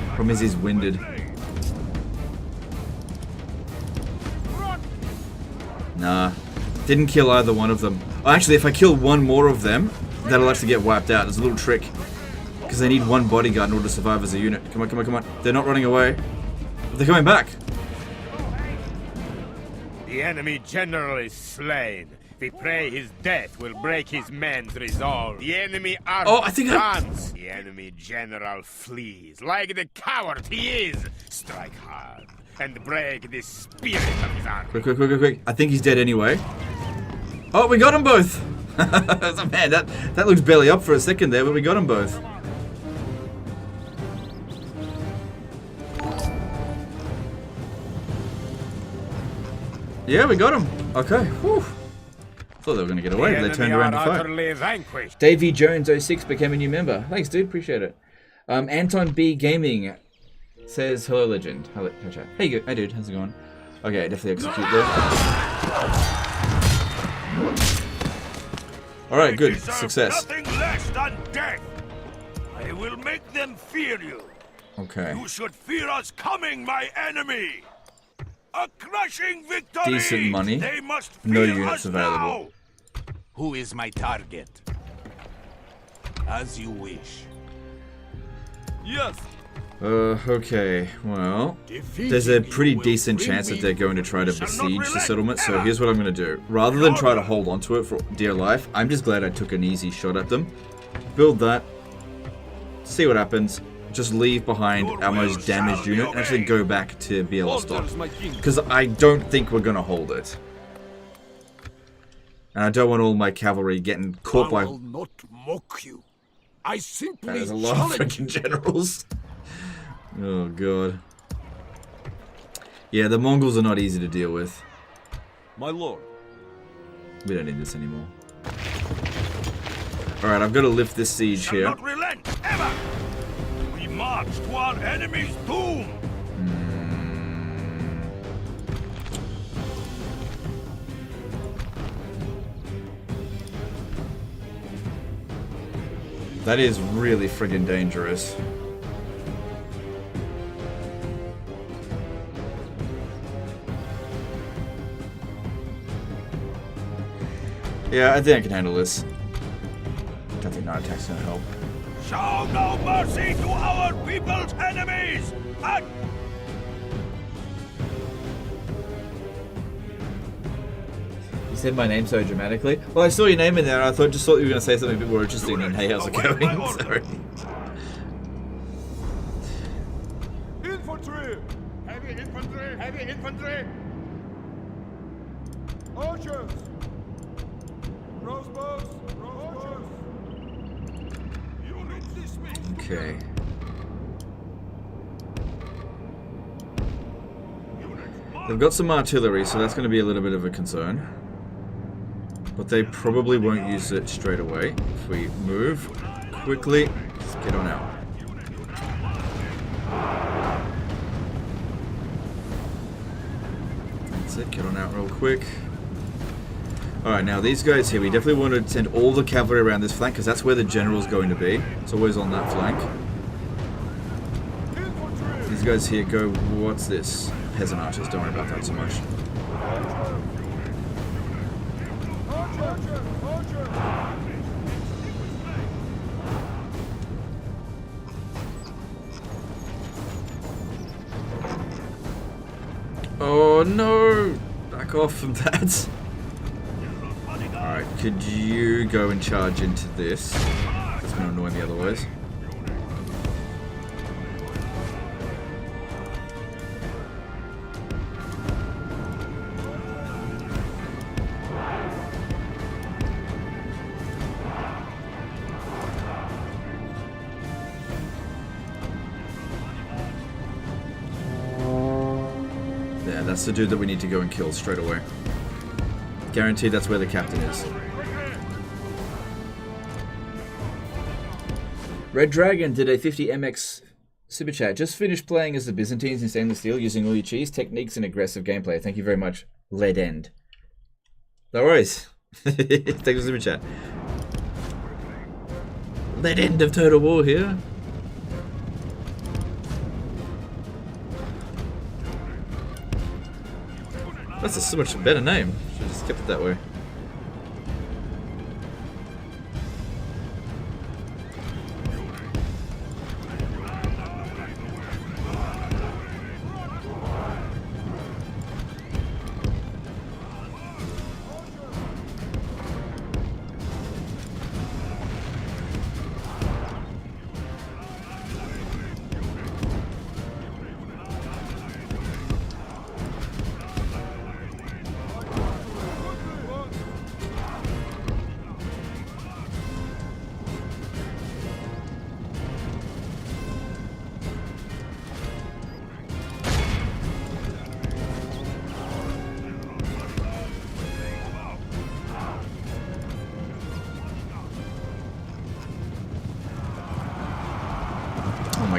Problem is he's winded. Nah, didn't kill either one of them. Oh, actually, if I kill one more of them, that'll actually get wiped out. There's a little trick. Because they need one bodyguard in order to survive as a unit. Come on, come on, come on. They're not running away. They're coming back. The enemy general is slain. We pray his death will break his men's resolve. The enemy army runs. The enemy general flees. Like the coward he is. Strike hard and break the spirit of his army. Quick, quick, quick, quick, quick. I think he's dead anyway. Oh, we got them both. Man, that looks belly up for a second there, but we got them both. Yeah, we got him. Okay. Whew. Thought they were going to get away, but they turned around to fight. Davey Jones 06 became a new member. Thanks, dude. Appreciate it. Anton B Gaming says, hello, legend. Hello, chat. Hey, dude. How's it going? Okay, definitely execute there. Alright, good. Success. Nothing less than death. I will make them fear you. Okay. You should fear us coming, my enemy. A crushing victory! Decent money. They must No fear units us available. now. Who is my target? As you wish. Yes. Okay, well, there's a pretty decent chance that they're going to try to besiege the settlement, so here's what I'm going to do. Rather than try to hold on to it for dear life, I'm just glad I took an easy shot at them. Build that, see what happens, just leave behind our most damaged unit, and actually go back to Bialystok. Because I don't think we're going to hold it. And I don't want all my cavalry getting caught by... I will not mock you. I simply There's a lot of freaking generals. Oh god. Yeah, the Mongols are not easy to deal with. My lord. We don't need this anymore. Alright, I've got to lift this siege here. Not relent ever. We march to our enemy's doom. That is really friggin' dangerous. Yeah, I think I can handle this. I don't think night attack's gonna help. Show no mercy to our people's enemies! And You said my name so dramatically. Well, I saw your name in there, and I just thought you were gonna say something a bit more interesting than "Hey, how's it going?" Sorry. Infantry! Heavy infantry! Heavy infantry! Archers! Crossbows! Crossbows! units dismissed. Okay. They've got some artillery, so that's going to be a little bit of a concern. But they probably won't use it straight away. If we move quickly, let's get on out. That's it, get on out real quick. Alright, now these guys here, we definitely want to send all the cavalry around this flank, because that's where the general's going to be. It's always on that flank. These guys here go, what's this? Peasant archers, don't worry about that so much. Oh no! Back off from that. Alright, could you go and charge into this? That's going to annoy me otherwise. that's the dude that we need to go and kill straight away. Guaranteed that's where the captain is. Red Dragon did a 50 MX super chat. Just finished playing as the Byzantines in stainless steel using all your cheese, techniques, and aggressive gameplay. Thank you very much, Lead End. No worries. Thanks for super chat. Lead End of Total War here. That's a so much better name. Should have just kept it that way.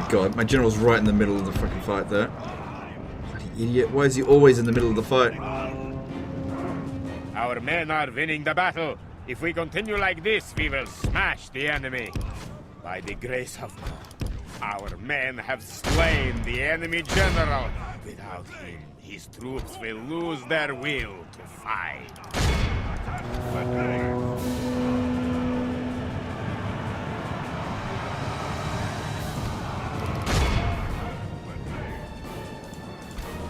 God, my general's right in the middle of the fucking fight there. Bloody idiot. Why is he always in the middle of the fight? Our men are winning the battle. If we continue like this, we will smash the enemy. By the grace of God, our men have slain the enemy general. Without him, his troops will lose their will to fight.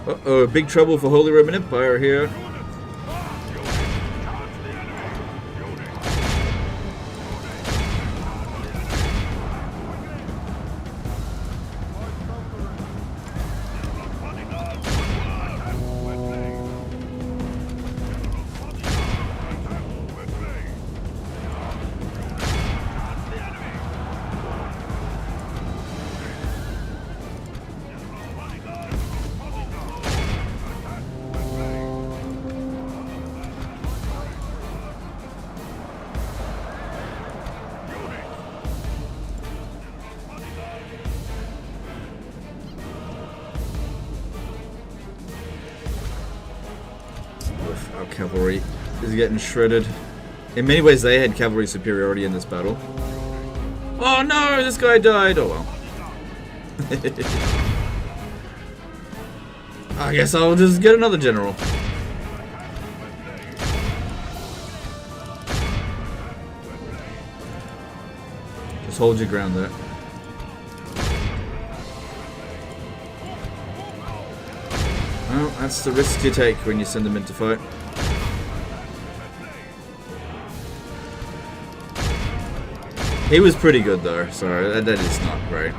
Uh-oh, big trouble for Holy Roman Empire here. Our cavalry is getting shredded. In many ways, they had cavalry superiority in this battle. Oh no, this guy died. Oh well. I guess I'll just get another general. Just hold your ground there. Well, that's the risk you take when you send them into fight. He was pretty good though, so that is not great.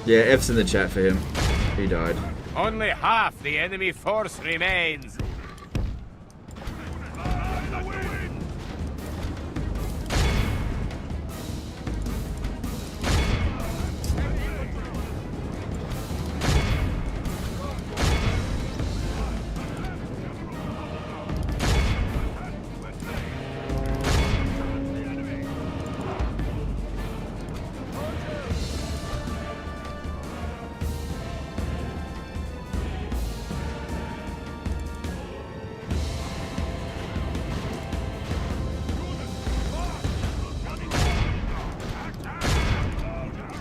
Yeah, F's in the chat for him. He died. Only half the enemy force remains.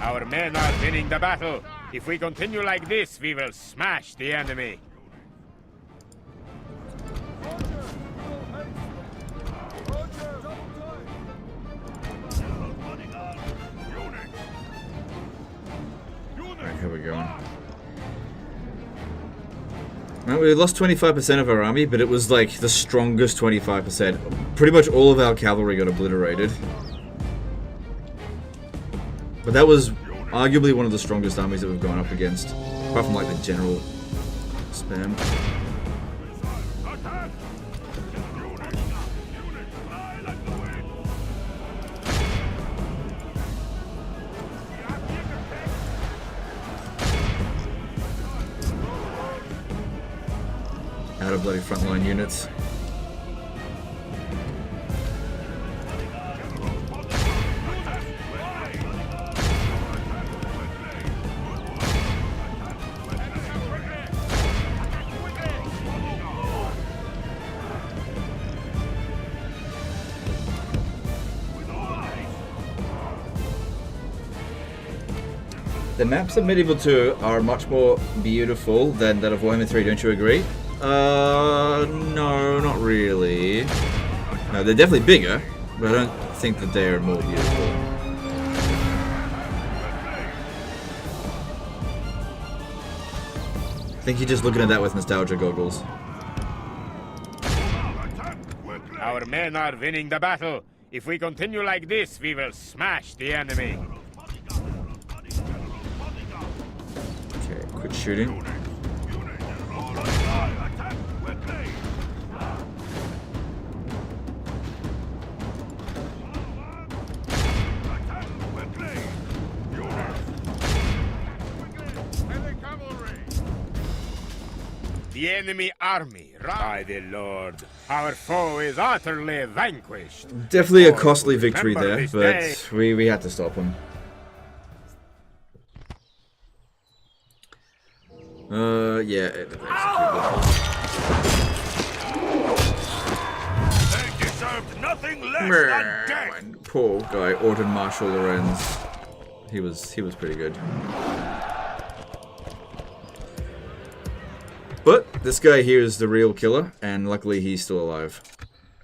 Our men are winning the battle. If we continue like this, we will smash the enemy. Alright, here we go. Well, we lost 25% of our army, but it was like the strongest 25%. Pretty much all of our cavalry got obliterated. But that was arguably one of the strongest armies that we've gone up against. Apart from like the general spam. of bloody frontline units. The maps of Medieval 2 are much more beautiful than that of Warhammer 3, don't you agree? No, not really. No, they're definitely bigger, but I don't think that they're more beautiful. I think you're just looking at that with nostalgia goggles. Our men are winning the battle. If we continue like this, we will smash the enemy. Okay, quit shooting. The enemy army, by the Lord, our foe is utterly vanquished. Definitely a costly victory there, but we had to stop him. Yeah. They deserved nothing less than death. Poor guy, Order Marshal Lorenz. He was pretty good. But this guy here is the real killer, and luckily he's still alive.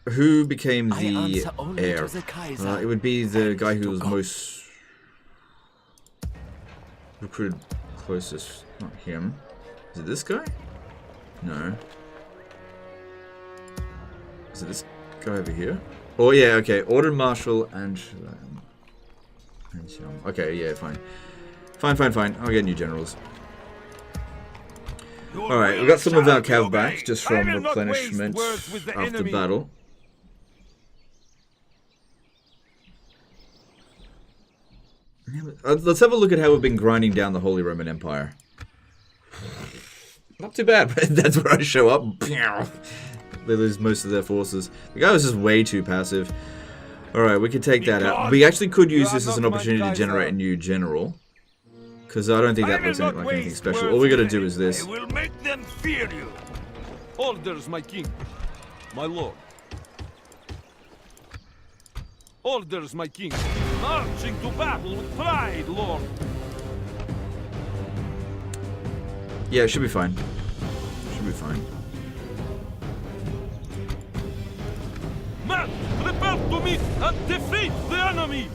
Who became the heir? It would be the guy who was most recruited closest. Not him. Is it this guy? No. Is it this guy over here? Oh yeah, okay. Order Marshal and okay, yeah, fine. Fine. I'll get new generals. Alright, we got some of our cav back just from replenishment after battle. Let's have a look at how we've been grinding down the Holy Roman Empire. Not too bad, but that's where I show up. They lose most of their forces. The guy was just way too passive. Alright, we could take that out. We actually could use this as an opportunity to generate a new general. Because I don't think that looks like anything special. All we gotta do is this. Will make them fear you. Orders, my king. My lord. Orders, my king. Marching to battle with pride, lord. Yeah, it should be fine. Should be fine. Men, prepare to meet and defeat the enemy.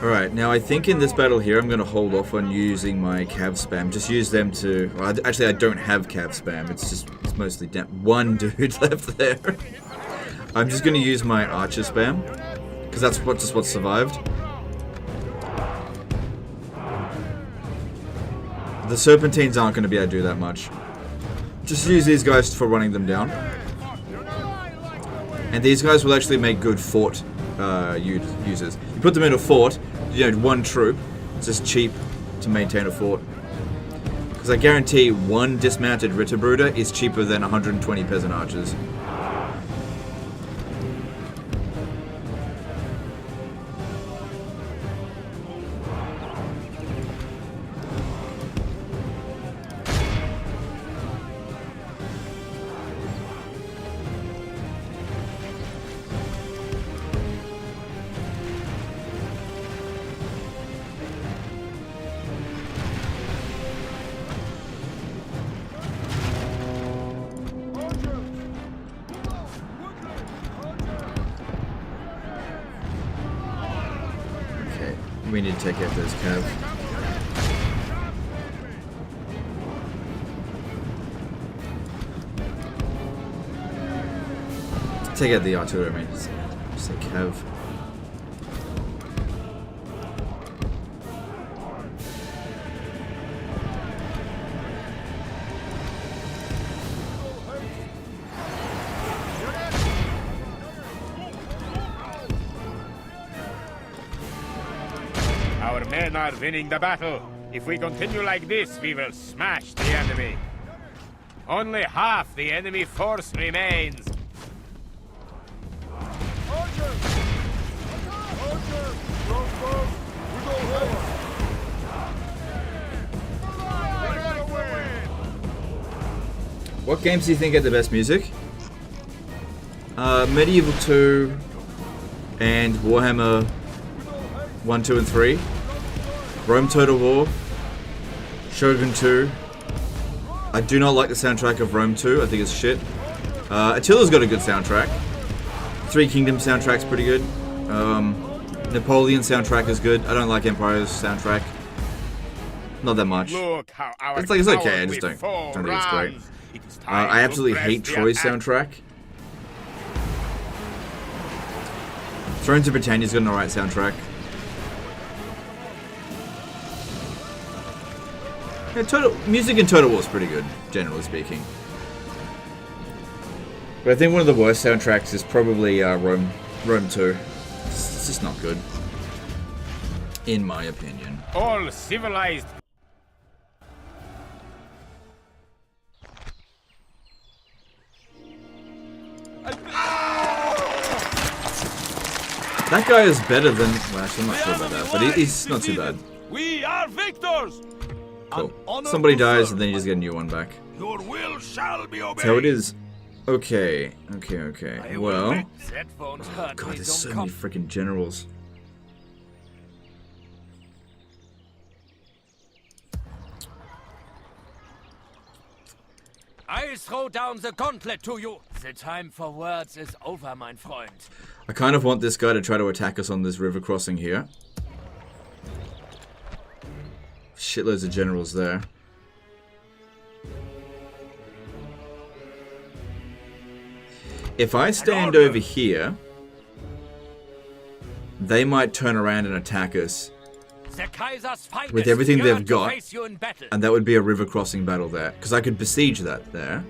Alright, now I think in this battle here I'm going to hold off on using my cav spam. Just use them to... Well, actually, I don't have cav spam. It's mostly one dude left there. I'm just going to use my archer spam. Because that's what survived. The serpentines aren't going to be able to do that much. Just use these guys for running them down. And these guys will actually make good fort users. You put them in a fort, you know, one troop. It's just cheap to maintain a fort. Because I guarantee one dismounted Ritterbrüder is cheaper than 120 peasant archers. We need to take out those cav. Take out the artillery, I mean. Just say cav. men are winning the battle. If we continue like this, we will smash the enemy. Only half the enemy force remains. What games do you think get the best music? Medieval 2 and Warhammer 1, 2, and 3. Rome Total War. Shogun 2. I do not like the soundtrack of Rome 2. I think it's shit. Attila's got a good soundtrack. Three Kingdoms soundtrack's pretty good. Napoleon soundtrack is good. I don't like Empire's soundtrack. Not that much. Look how our It's okay. I cowardly just don't foe think it's great. runs. It is time I to absolutely press hate the Troy's attack. soundtrack. Thrones of Britannia's got an alright soundtrack. Yeah, music in Total War's pretty good, generally speaking. But I think one of the worst soundtracks is probably Rome 2. It's just not good, in my opinion. All civilized. That guy is better than... Well, actually, I'm not sure about that, but he's not too bad. We are victors. Cool. Somebody dies and then you just get a new one back. Your will shall be obeyed. That's how it is. Okay. Well... That won't hurt God, me, there's so don't many come. freaking generals. I throw down the gauntlet to you. The time for words is over, mein Freund. I kind of want this guy to try to attack us on this river crossing here. Shitloads of generals there. If I stand over here, they might turn around and attack us. The Kaiser's finest With everything yearn they've to got. face you in battle. And that would be a river crossing battle there. Because I could besiege that there.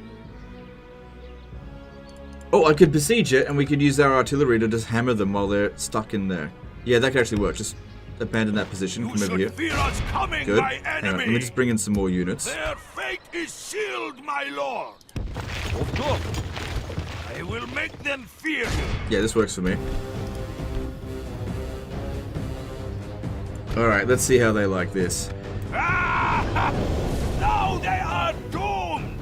Oh, I could besiege it and we could use our artillery to just hammer them while they're stuck in there. Yeah, that could actually work. Just abandon that position. You Come over here. should fear us coming, Good. my Hang enemy. on, let me just bring in some more units. Their fate is sealed, my lord. Of course. I will make them fear you. Yeah, this works for me. Alright, let's see how they like this. Ah! Now they are doomed.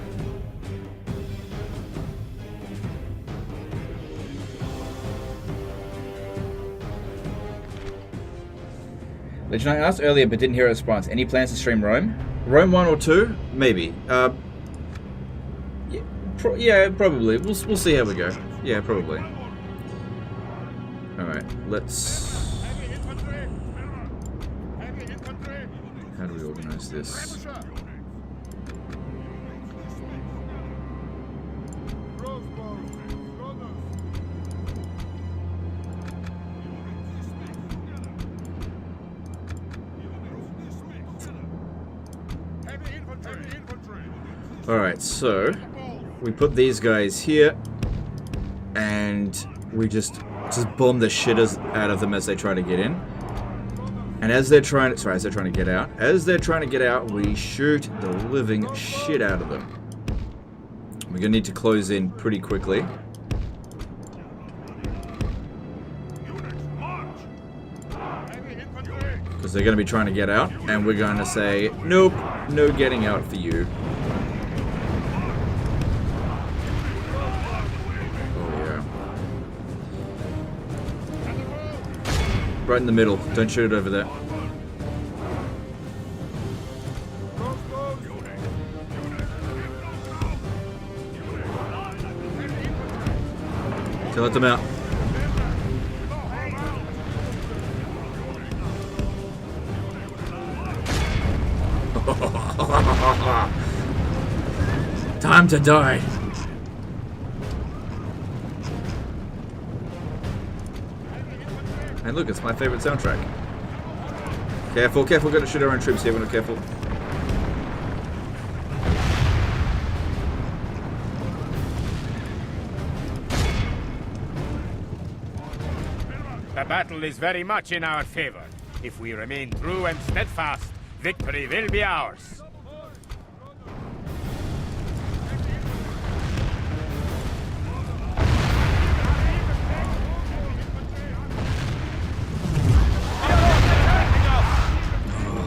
Legend, I asked earlier but didn't hear a response. Any plans to stream Rome? Rome 1 or 2? Maybe. Yeah, probably. We'll see how we go. Yeah, probably. Alright, let's... How do we organize this? Alright, so we put these guys here and we just bomb the shit out of them as they try to get in. And as they're trying to get out. As they're trying to get out, we shoot the living shit out of them. We're gonna need to close in pretty quickly. Because they're gonna be trying to get out, and we're gonna say, nope, no getting out for you. Oh yeah. Right in the middle. Don't shoot it over there. So let them out. Time to die. And look, it's my favorite soundtrack. Careful, careful, we're gonna shoot our own troops here, we're not careful. The battle is very much in our favor. If we remain true and steadfast, victory will be ours.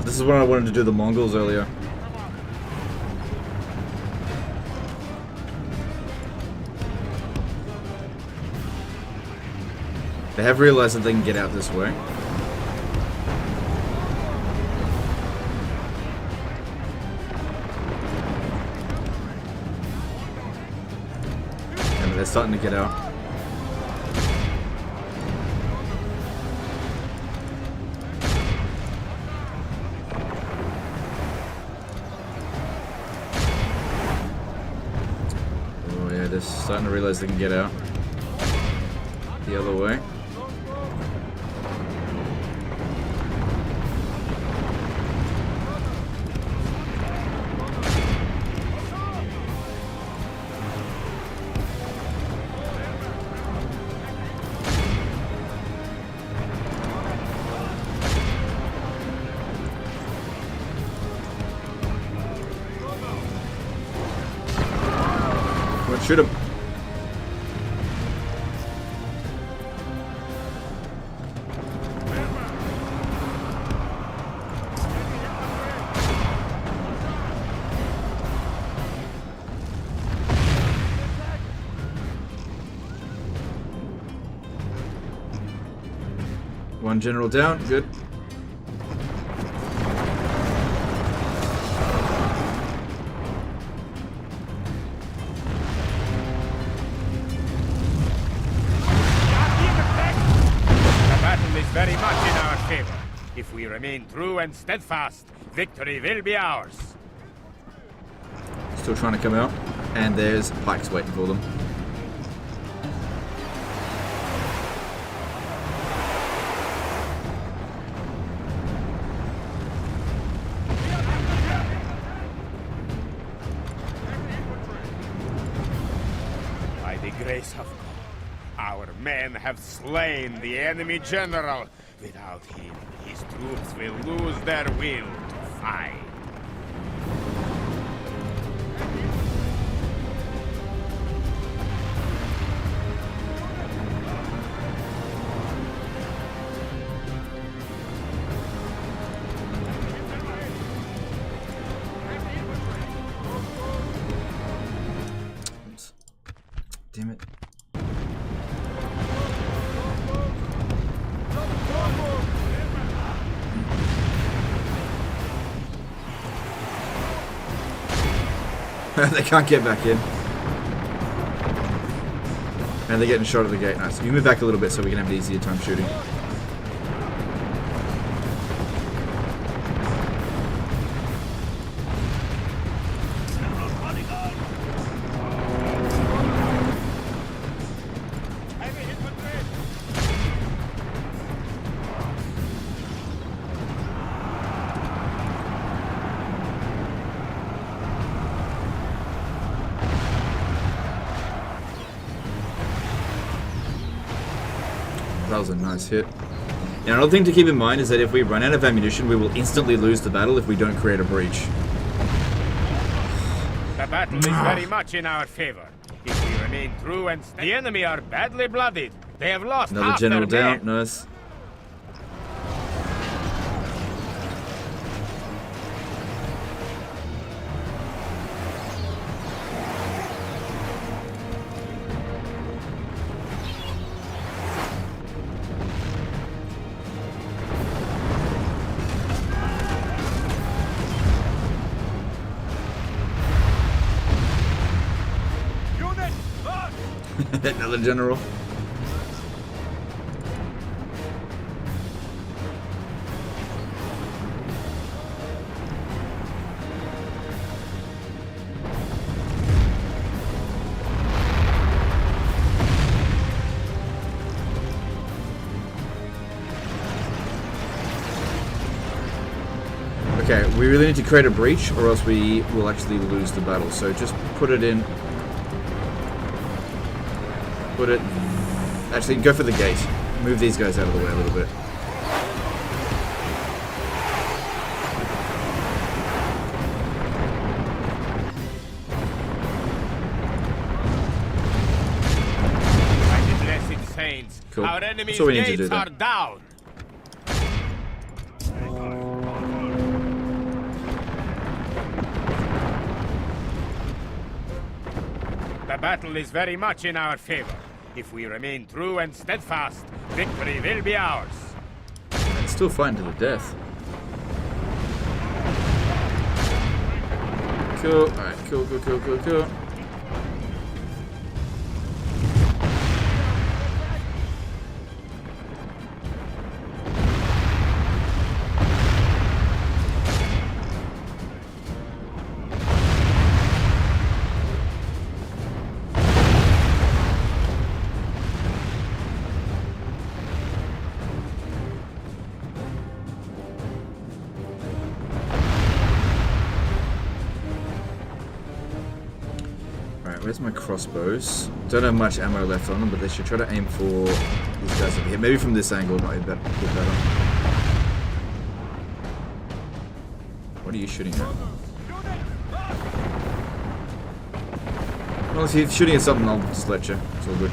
This is when I wanted to do the Mongols earlier. They have realized that they can get out this way. And they're starting to get out. They're starting to realize they can get out the other way. Shoot him. One general down, good. Very much in our favor. If we remain true and steadfast, victory will be ours. Still trying to come out, and there's pikes waiting for them. By the grace of God, our men have slain the enemy general. Without him, his troops will lose their will to fight. Oops. Damn it. They can't get back in. And they're getting shot at the gate. Nice. You move back a little bit so we can have an easier time shooting. That was a nice hit. Now, another thing to keep in mind is that if we run out of ammunition, we will instantly lose the battle if we don't create a breach. The battle is very much in our favor. If we remain true and the enemy are badly blooded. They have lost Another half general their down. men. Nice. Another general. Okay, we really need to create a breach or else we will actually lose the battle. So just put it in. Put it... Actually, go for the gate. Move these guys out of the way a little bit. remains. Cool. Our enemy's That's all we need to gates do are then. down. The battle is very much in our favor. If we remain true and steadfast, victory will be ours. It's still fighting to the death. Cool. Alright, cool. Where's my crossbows? Don't have much ammo left on them, but they should try to aim for these guys over here. Maybe from this angle it might be better. What are you shooting at? Well, if you're shooting at something, I'll just let you. It's all good.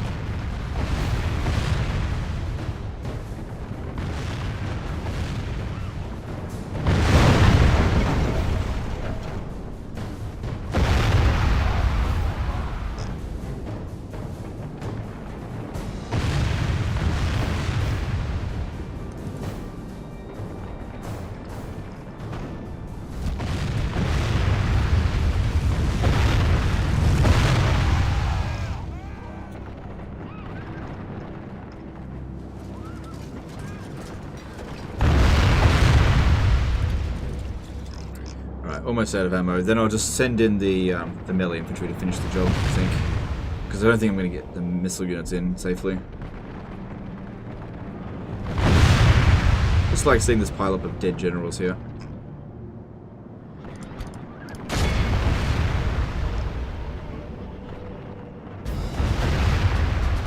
Almost out of ammo. Then I'll just send in the melee infantry to finish the job, I think. Because I don't think I'm going to get the missile units in safely. Just like seeing this pile up of dead generals here.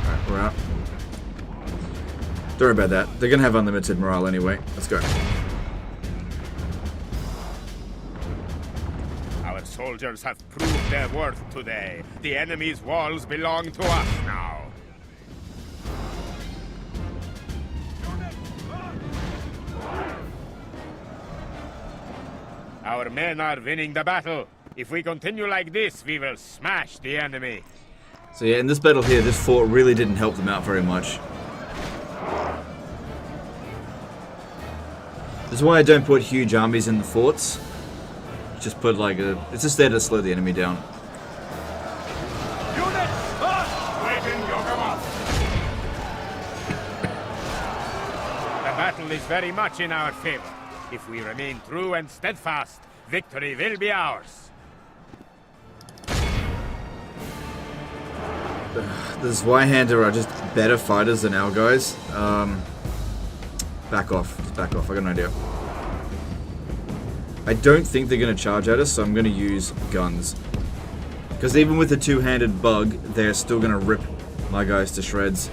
Alright, we're out. Don't worry about that. They're going to have unlimited morale anyway. Let's go. Soldiers have proved their worth today. The enemy's walls belong to us now. Our men are winning the battle. If we continue like this, we will smash the enemy. So yeah, in this battle here, this fort really didn't help them out very much. This is why I don't put huge armies in the forts. Just put like a... It's just there to slow the enemy down. The battle is very much in our favor. If we remain true and steadfast, victory will be ours. The Zweihander are just better fighters than our guys. Back off. Just back off. I got an idea. I don't think they're going to charge at us, so I'm going to use guns. Because even with the two-handed bug, they're still going to rip my guys to shreds.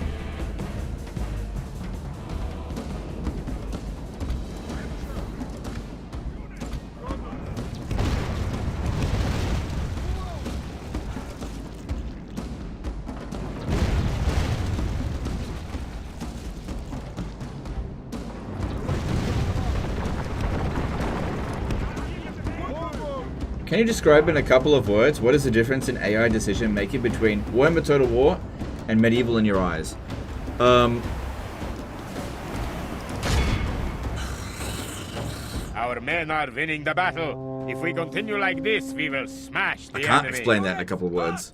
Can you describe in a couple of words what is the difference in AI decision making between Warhammer Total War and Medieval in your eyes? Our men are winning the battle. If we continue like this, we will smash the enemy. I can't explain that in a couple of words.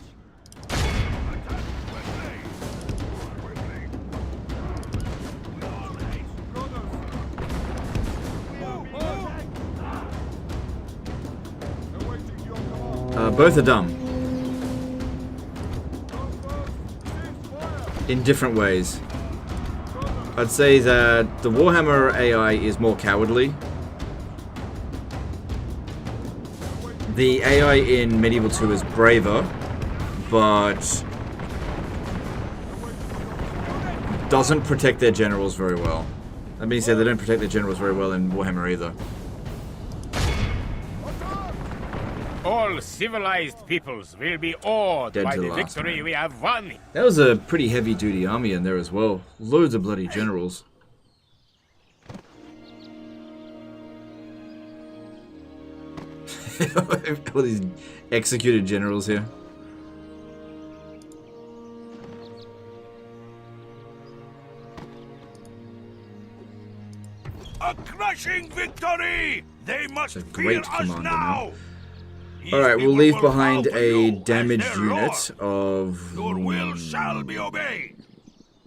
Both are dumb. In different ways. I'd say that the Warhammer AI is more cowardly. The AI in Medieval 2 is braver, but doesn't protect their generals very well. That being said, they don't protect their generals very well in Warhammer either. All civilized peoples will be awed Dead by to the the last victory man. we have won. That was a pretty heavy-duty army in there as well. Loads of bloody generals. All these executed generals here. A crushing victory! They must It's a fear great us commander now! Alright, we'll leave behind a a damaged unit of Your will shall be obeyed!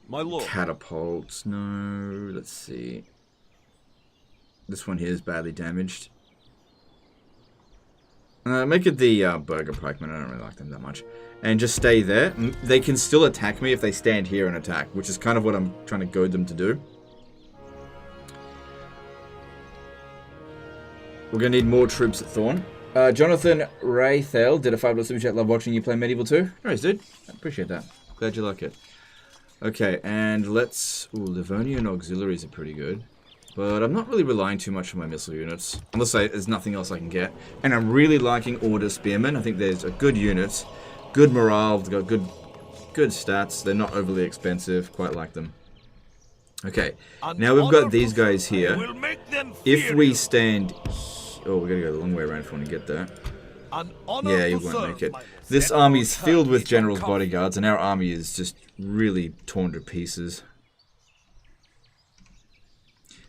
My lord. catapults. No, let's see. This one here is badly damaged. Make it the Burger Pikemen. I don't really like them that much. And just stay there. They can still attack me if they stand here and attack, which is kind of what I'm trying to goad them to do. We're going to need more troops at Thorn. Jonathan Raythel did a fabulous super chat. Love watching you play Medieval 2. No worries, dude. I appreciate that. Glad you like it. Okay, and let's... Ooh, Livonian auxiliaries are pretty good. But I'm not really relying too much on my missile units. Unless there's nothing else I can get. And I'm really liking Order Spearmen. I think there's a good unit. Good morale. They've got good stats. They're not overly expensive. Quite like them. Okay, now we've got these guys here. If we stand... Oh, we gotta go the long way around if we want to get there. Yeah, you won't make it. This army's filled with generals' bodyguards, and our army is just really torn to pieces.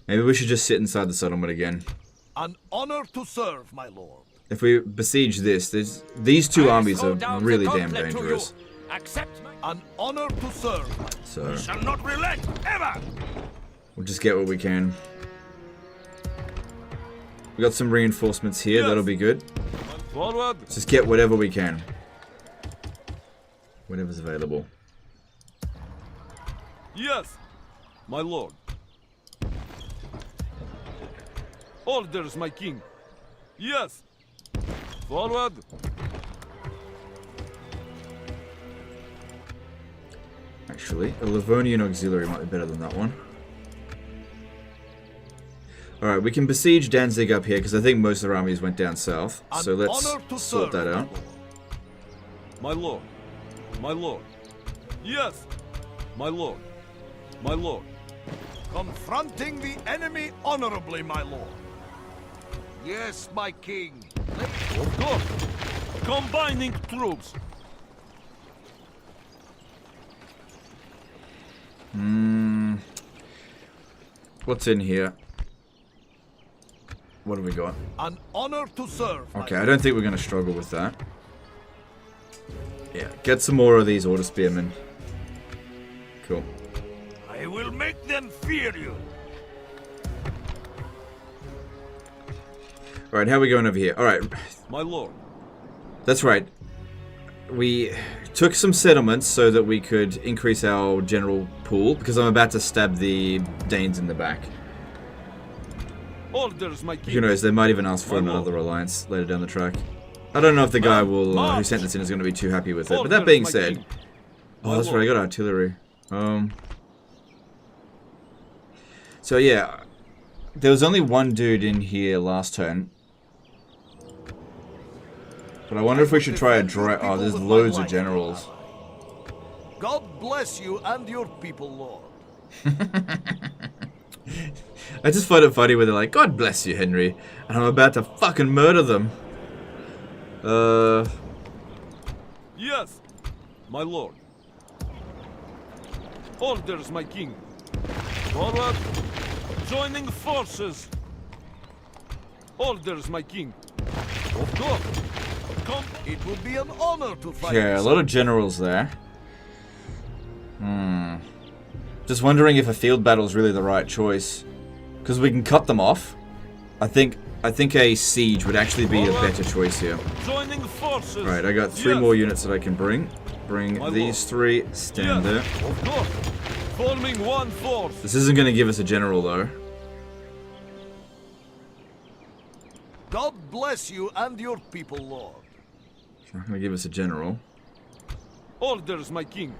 Maybe we should just sit inside the settlement again. An honor to serve, my lord. If we besiege this, these two armies are really damn dangerous. Accept an honor to serve. So Shall not relent ever! we'll just get what we can. We got some reinforcements here, that'll be good. Forward. Let's just get whatever we can. Whatever's available. Yes, my lord. Orders, my king. Yes. Forward. Actually, a Livonian auxiliary might be better than that one. Alright, we can besiege Danzig up here, because I think most of their armies went down south. So let's sort that out. My lord. My lord. Yes. My lord. My lord. Confronting the enemy honorably, my lord. Yes, my king. Of course. Combining troops. What's in here? What have we got? An honor to serve. Okay, I don't think we're going to struggle with that. Yeah, get some more of these Order Spearmen. Cool. I will make them fear you. Alright, how are we going over here? Alright, My lord. that's right. We took some settlements so that we could increase our general pool, because I'm about to stab the Danes in the back. Orders, my king. Who knows, they might even ask for another alliance later down the track. I don't know if the guy will who sent this in is going to be too happy with it. But that being said... Oh, that's right, I got artillery. So yeah, there was only one dude in here last turn. But I wonder if we should try a dry... Oh, there's loads of generals. God bless you and your people, lord. I just find it funny when they're like, God bless you, Henry. And I'm about to fucking murder them. Yes, my lord. Orders, my king. Forward. Joining forces. Orders, my king. Of course. Come. It would be an honor to fight. Yeah, a lot of generals there. Just wondering if a field battle is really the right choice. Because we can cut them off. I think a siege would actually be a better choice here. Joining forces. Right, I got 3 more units that I can bring. Bring My these lord. 3, stand there. Of course. Forming one force. This isn't going to give us a general though. God bless you and your people, lord. It's not going to give us a general. Orders, my king.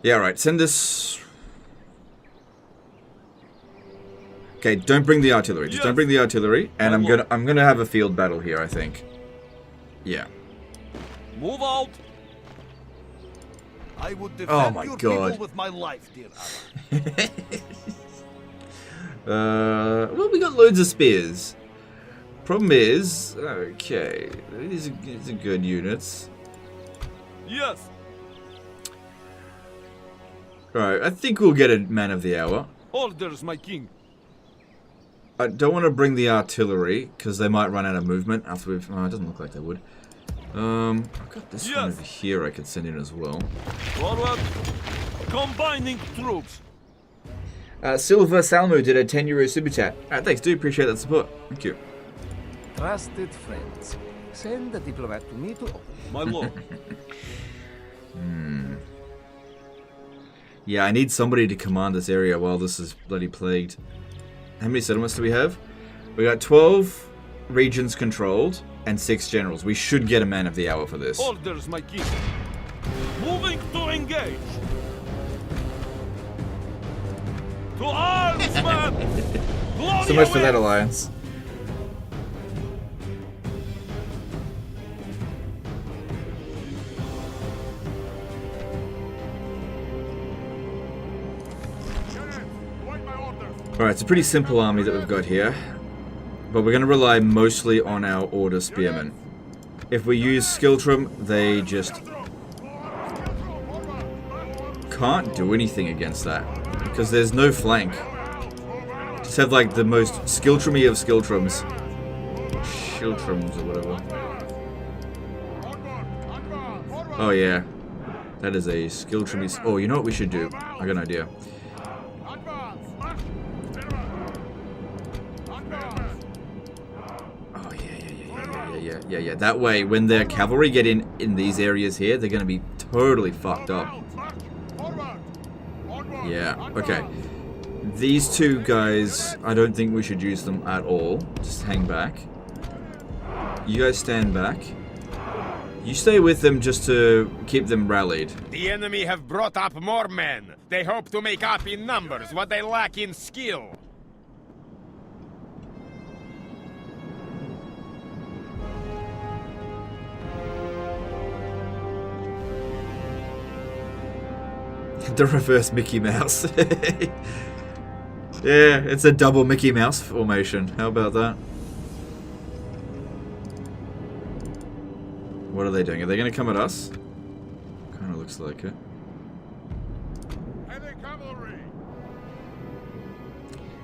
Yeah, right, send this... Okay, don't bring the artillery. Just don't bring the artillery. And I'm gonna have a field battle here, I think. Yeah. Move out. I would defend Oh my your God. people with my life, dear ally. Well, we got loads of spears. Problem is, okay, these are good units. Yes. Alright, I think we'll get a man of the hour. Orders, my king. I don't want to bring the artillery, because they might run out of movement after we've... Oh, it doesn't look like they would. I've got this one over here I could send in as well. Forward. Combining troops. Silver Salmo did a €10 super chat. Thanks, do appreciate that support. Thank you. Trusted friends. Send the diplomat to me to open. My lord. Yeah, I need somebody to command this area while this is bloody plagued. How many settlements do we have? We got 12 regions controlled and 6 generals. We should get a man of the hour for this. Orders, my king. Moving to engage. To arms, man! So much for that alliance. Alright, it's a pretty simple army that we've got here. But we're going to rely mostly on our Order Spearmen. If we use Skiltrum, they just can't do anything against that. Because there's no flank. Just have like the most Skiltrum-y of Skiltrums. Shiltrums or whatever. Oh yeah. That is a Skiltrum-y... Oh, you know what we should do? I got an idea. Yeah. That way, when their cavalry get in these areas here, they're going to be totally fucked up. Yeah, okay. These two guys, I don't think we should use them at all. Just hang back. You guys stand back. You stay with them just to keep them rallied. The enemy have brought up more men. They hope to make up in numbers what they lack in skill. The reverse Mickey Mouse. Yeah, it's a double Mickey Mouse formation. How about that? What are they doing? Are they going to come at us? Kind of looks like it. Heavy cavalry.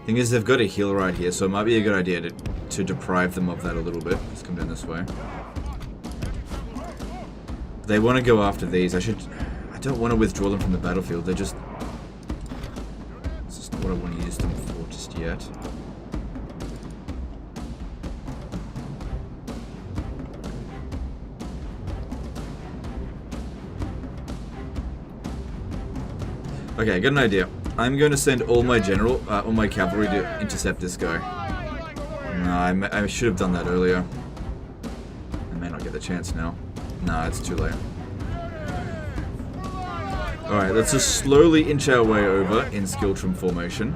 Thing is, they've got a hill right here, so it might be a good idea to deprive them of that a little bit. Let's come down this way. They want to go after these. I don't want to withdraw them from the battlefield. They're just... This is not what I want to use them for just yet. Okay, I got an idea. I'm going to send all my cavalry to intercept this guy. No, I should have done that earlier. I may not get the chance now. Nah, it's too late. Alright, let's just slowly inch our way over in Skiltrum formation.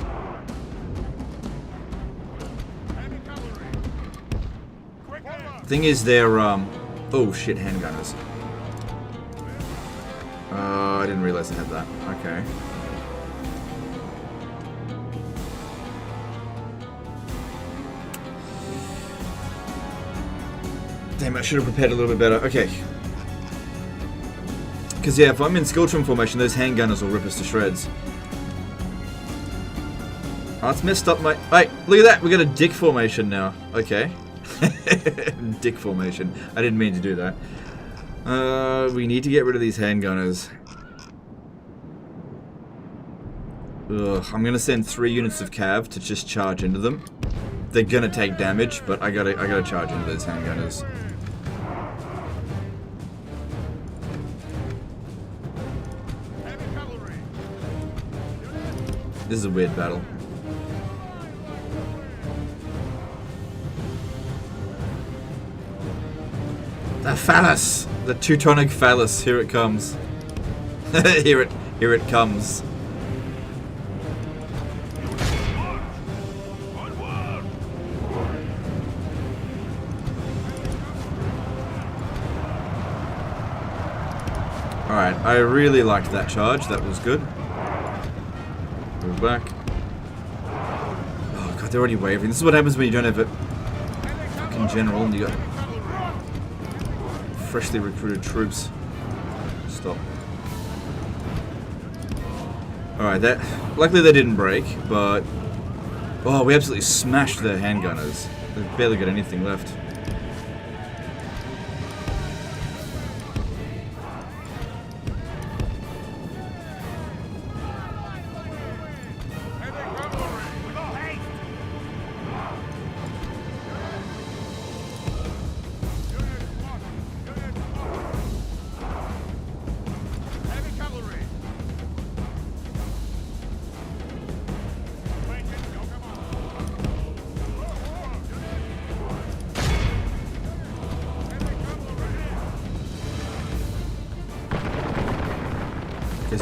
Thing is, they're, oh shit, handgunners. I didn't realize I had that. Okay. Damn, I should have prepared a little bit better. Okay. Because, yeah, if I'm in Skiltrum formation, those handgunners will rip us to shreds. Oh, it's messed up my... Hey, look at that! We got a dick formation now. Okay. Dick formation. I didn't mean to do that. We need to get rid of these handgunners. Ugh, I'm gonna send 3 units of cav to just charge into them. They're gonna take damage, but I gotta charge into those handgunners. This is a weird battle. The phallus! The Teutonic phallus, here it comes. here it comes. Alright, I really liked that charge. That was good. Move back. Oh god, they're already wavering. This is what happens when you don't have a fucking general and you got freshly recruited troops. Stop. Alright, that... Luckily they didn't break, but... Oh, we absolutely smashed their handgunners. They've barely got anything left.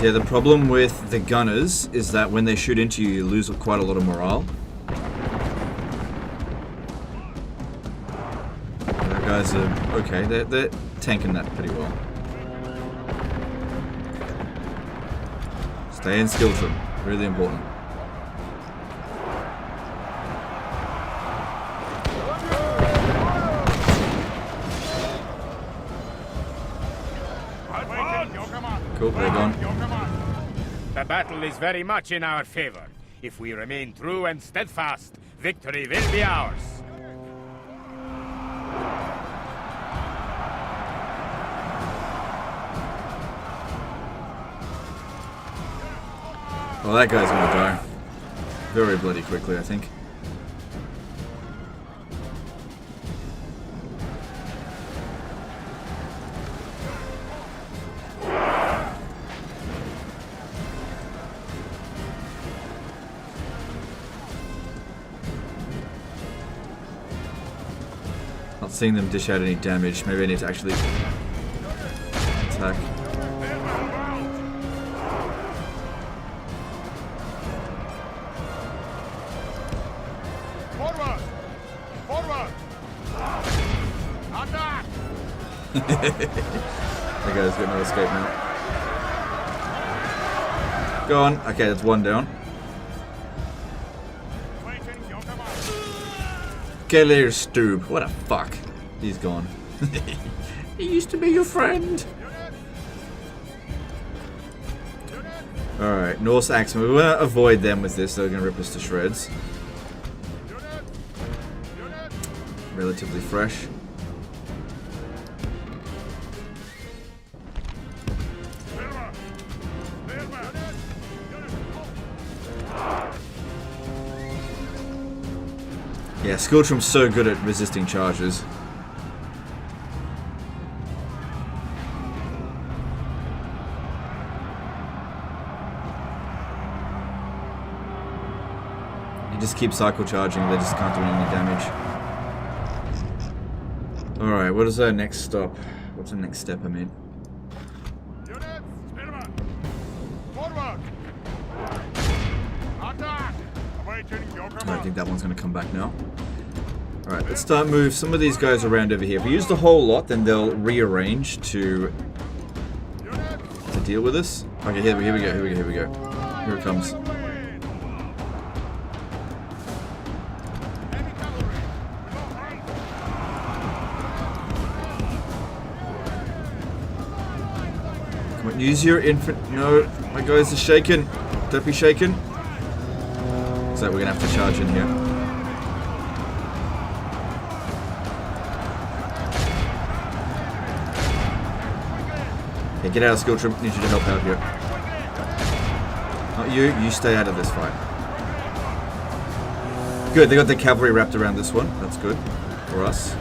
Yeah, the problem with the gunners is that when they shoot into you, you lose quite a lot of morale. The guys are okay, they're tanking that pretty well. Stay in skill trim, really important. Cool, they're gone. The battle is very much in our favor. If we remain true and steadfast, victory will be ours. Well, that guy's gonna die. Very bloody quickly, I think. Not seeing them dish out any damage. Maybe I need to actually attack. Forward! Forward! Attack! That guy's got no escape now. Go on. Okay, that's one down. Keller Stoob. What a fuck. He's gone. He used to be your friend. Alright, Norse Axemen. We want to avoid them with this. They're going to rip us to shreds. Relatively fresh. Yeah, Skiltrim's so good at resisting charges. You just keep cycle charging, they just can't do any damage. Alright, what is our next stop? What's the next step, I mean? I don't think that one's going to come back now. Alright, let's start move some of these guys around over here. If we use the whole lot, then they'll rearrange to deal with us. Okay, here we go. Here it comes. Come on, use your infant. No, my guys are shaken. Don't be shaken. So we're gonna have to charge in here. Okay, get out of skill trim. Need you to help out here. Not you. You stay out of this fight. Good. They got the cavalry wrapped around this one. That's good for us.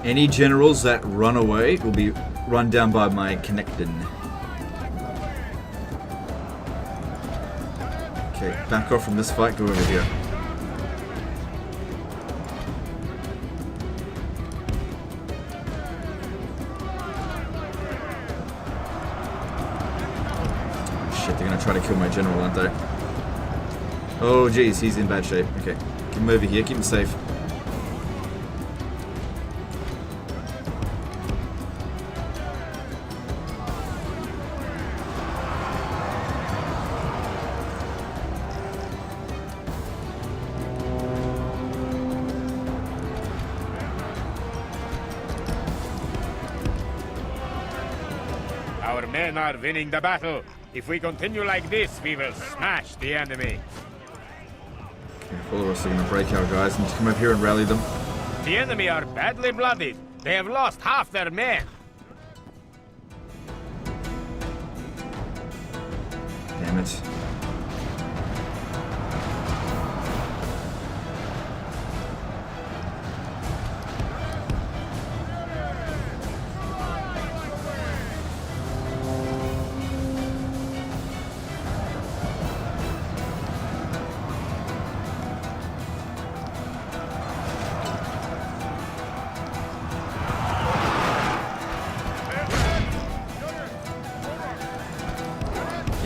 Any generals that run away will be run down by my connectin. Okay, back off from this fight, go over here. try to kill my general, aren't they? Oh, geez, he's in bad shape. Okay, keep him over here, keep him safe. Our men are winning the battle. If we continue like this, we will smash the enemy. Okay, all of us are gonna break our guys and come up here and rally them. The enemy are badly blooded. They have lost half their men. Damn it.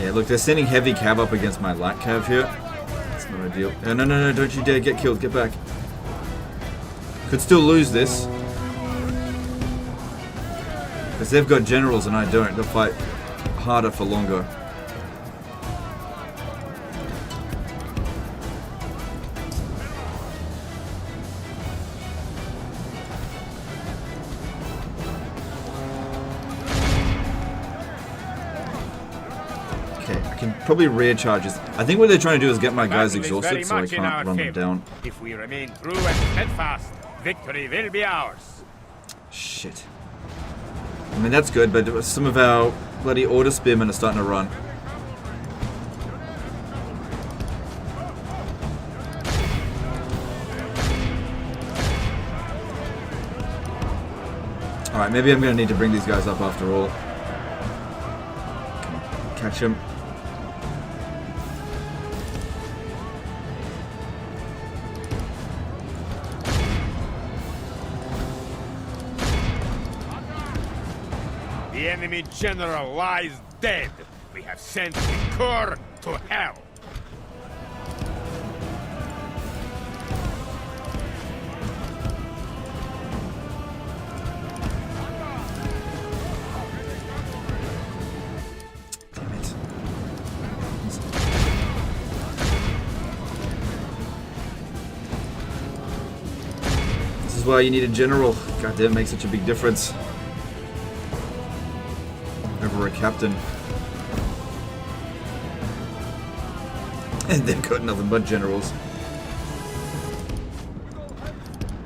Yeah, look, they're sending heavy cav up against my light cav here. That's not ideal. No, don't you dare get killed. Get back. Could still lose this. Because they've got generals and I don't. They'll fight harder for longer. Probably rear charges. I think what they're trying to do is get my guys exhausted so I can't run them down. If we remain true and steadfast, victory will be ours. Shit. I mean, that's good, but some of our bloody order spearmen are starting to run. Alright, maybe I'm going to need to bring these guys up after all. Come on, catch him. The enemy general lies dead. We have sent the Corps to hell. Damn it. This is why you need a general. God damn, it makes such a big difference. Over a captain. And they've got nothing but generals.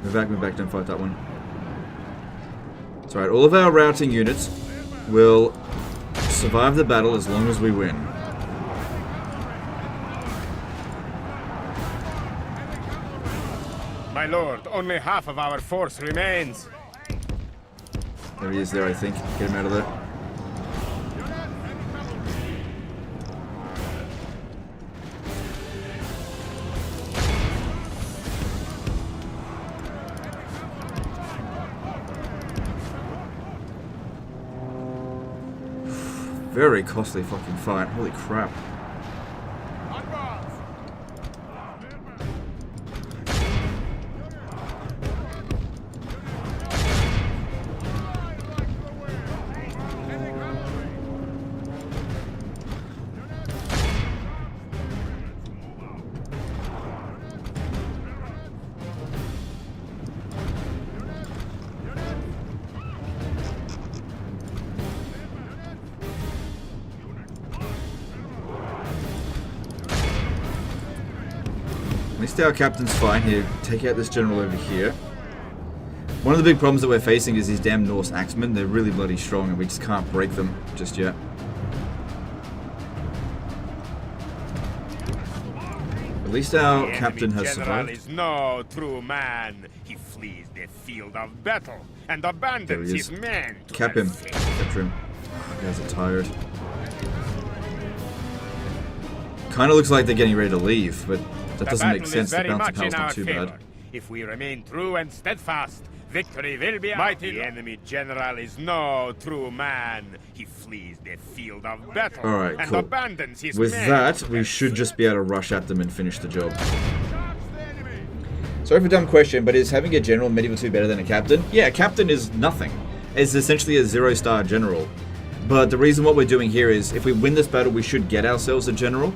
Move back, don't fight that one. It's alright, all of our routing units will survive the battle as long as we win. My lord, only half of our force remains. There he is there, I think. Get him out of there. Very costly fucking fight. Holy crap. At least our captain's fine here. Take out this general over here. One of the big problems that we're facing is these damn Norse axemen. They're really bloody strong and we just can't break them just yet. At least our captain has survived. The general is no true man. He flees the field of battle and abandons his men. Cap him. Capture him. You guys are tired. Kind of looks like they're getting ready to leave, but that doesn't make sense. The bouncy power's not too bad. If we remain true and steadfast, victory will be ours. The enemy general is no true man. He flees the field of battle Alright, and cool. abandons his With men. that, we should just be able to rush at them and finish the job. Sorry for a dumb question, but is having a general in Medieval 2 better than a captain? Yeah, a captain is nothing. It's essentially a 0-star general. But the reason what we're doing here is, if we win this battle, we should get ourselves a general.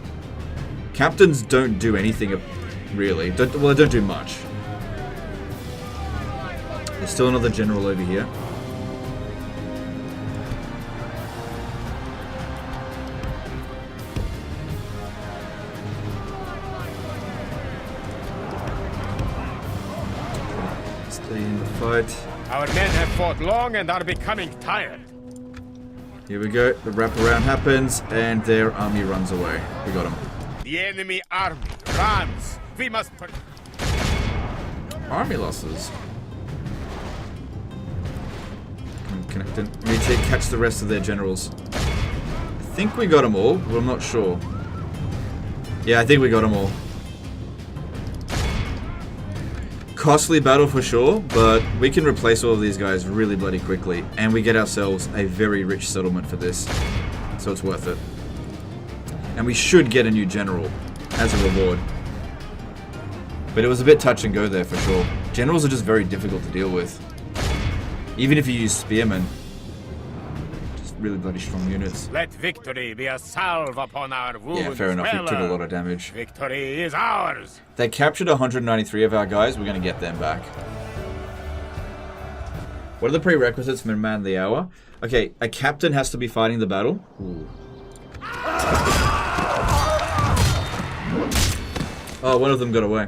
Captains don't do anything, really. They don't do much. There's still another general over here. Stay in the fight. Our men have fought long and are becoming tired. Here we go. The wraparound happens, and their army runs away. We got him. The enemy army runs. We must... Army losses. Connected. We need to catch the rest of their generals. I think we got them all, but I'm not sure. Yeah, I think we got them all. Costly battle for sure, but we can replace all of these guys really bloody quickly, and we get ourselves a very rich settlement for this, so it's worth it. And we should get a new general as a reward. But it was a bit touch and go there for sure. Generals are just very difficult to deal with. Even if you use spearmen. Just really bloody strong units. Let victory be a salve upon our wounds. Yeah, fair enough. We took a lot of damage. Victory is ours. They captured 193 of our guys. We're going to get them back. What are the prerequisites for Man of the Hour? Okay, a captain has to be fighting the battle. Ooh. Oh, one of them got away.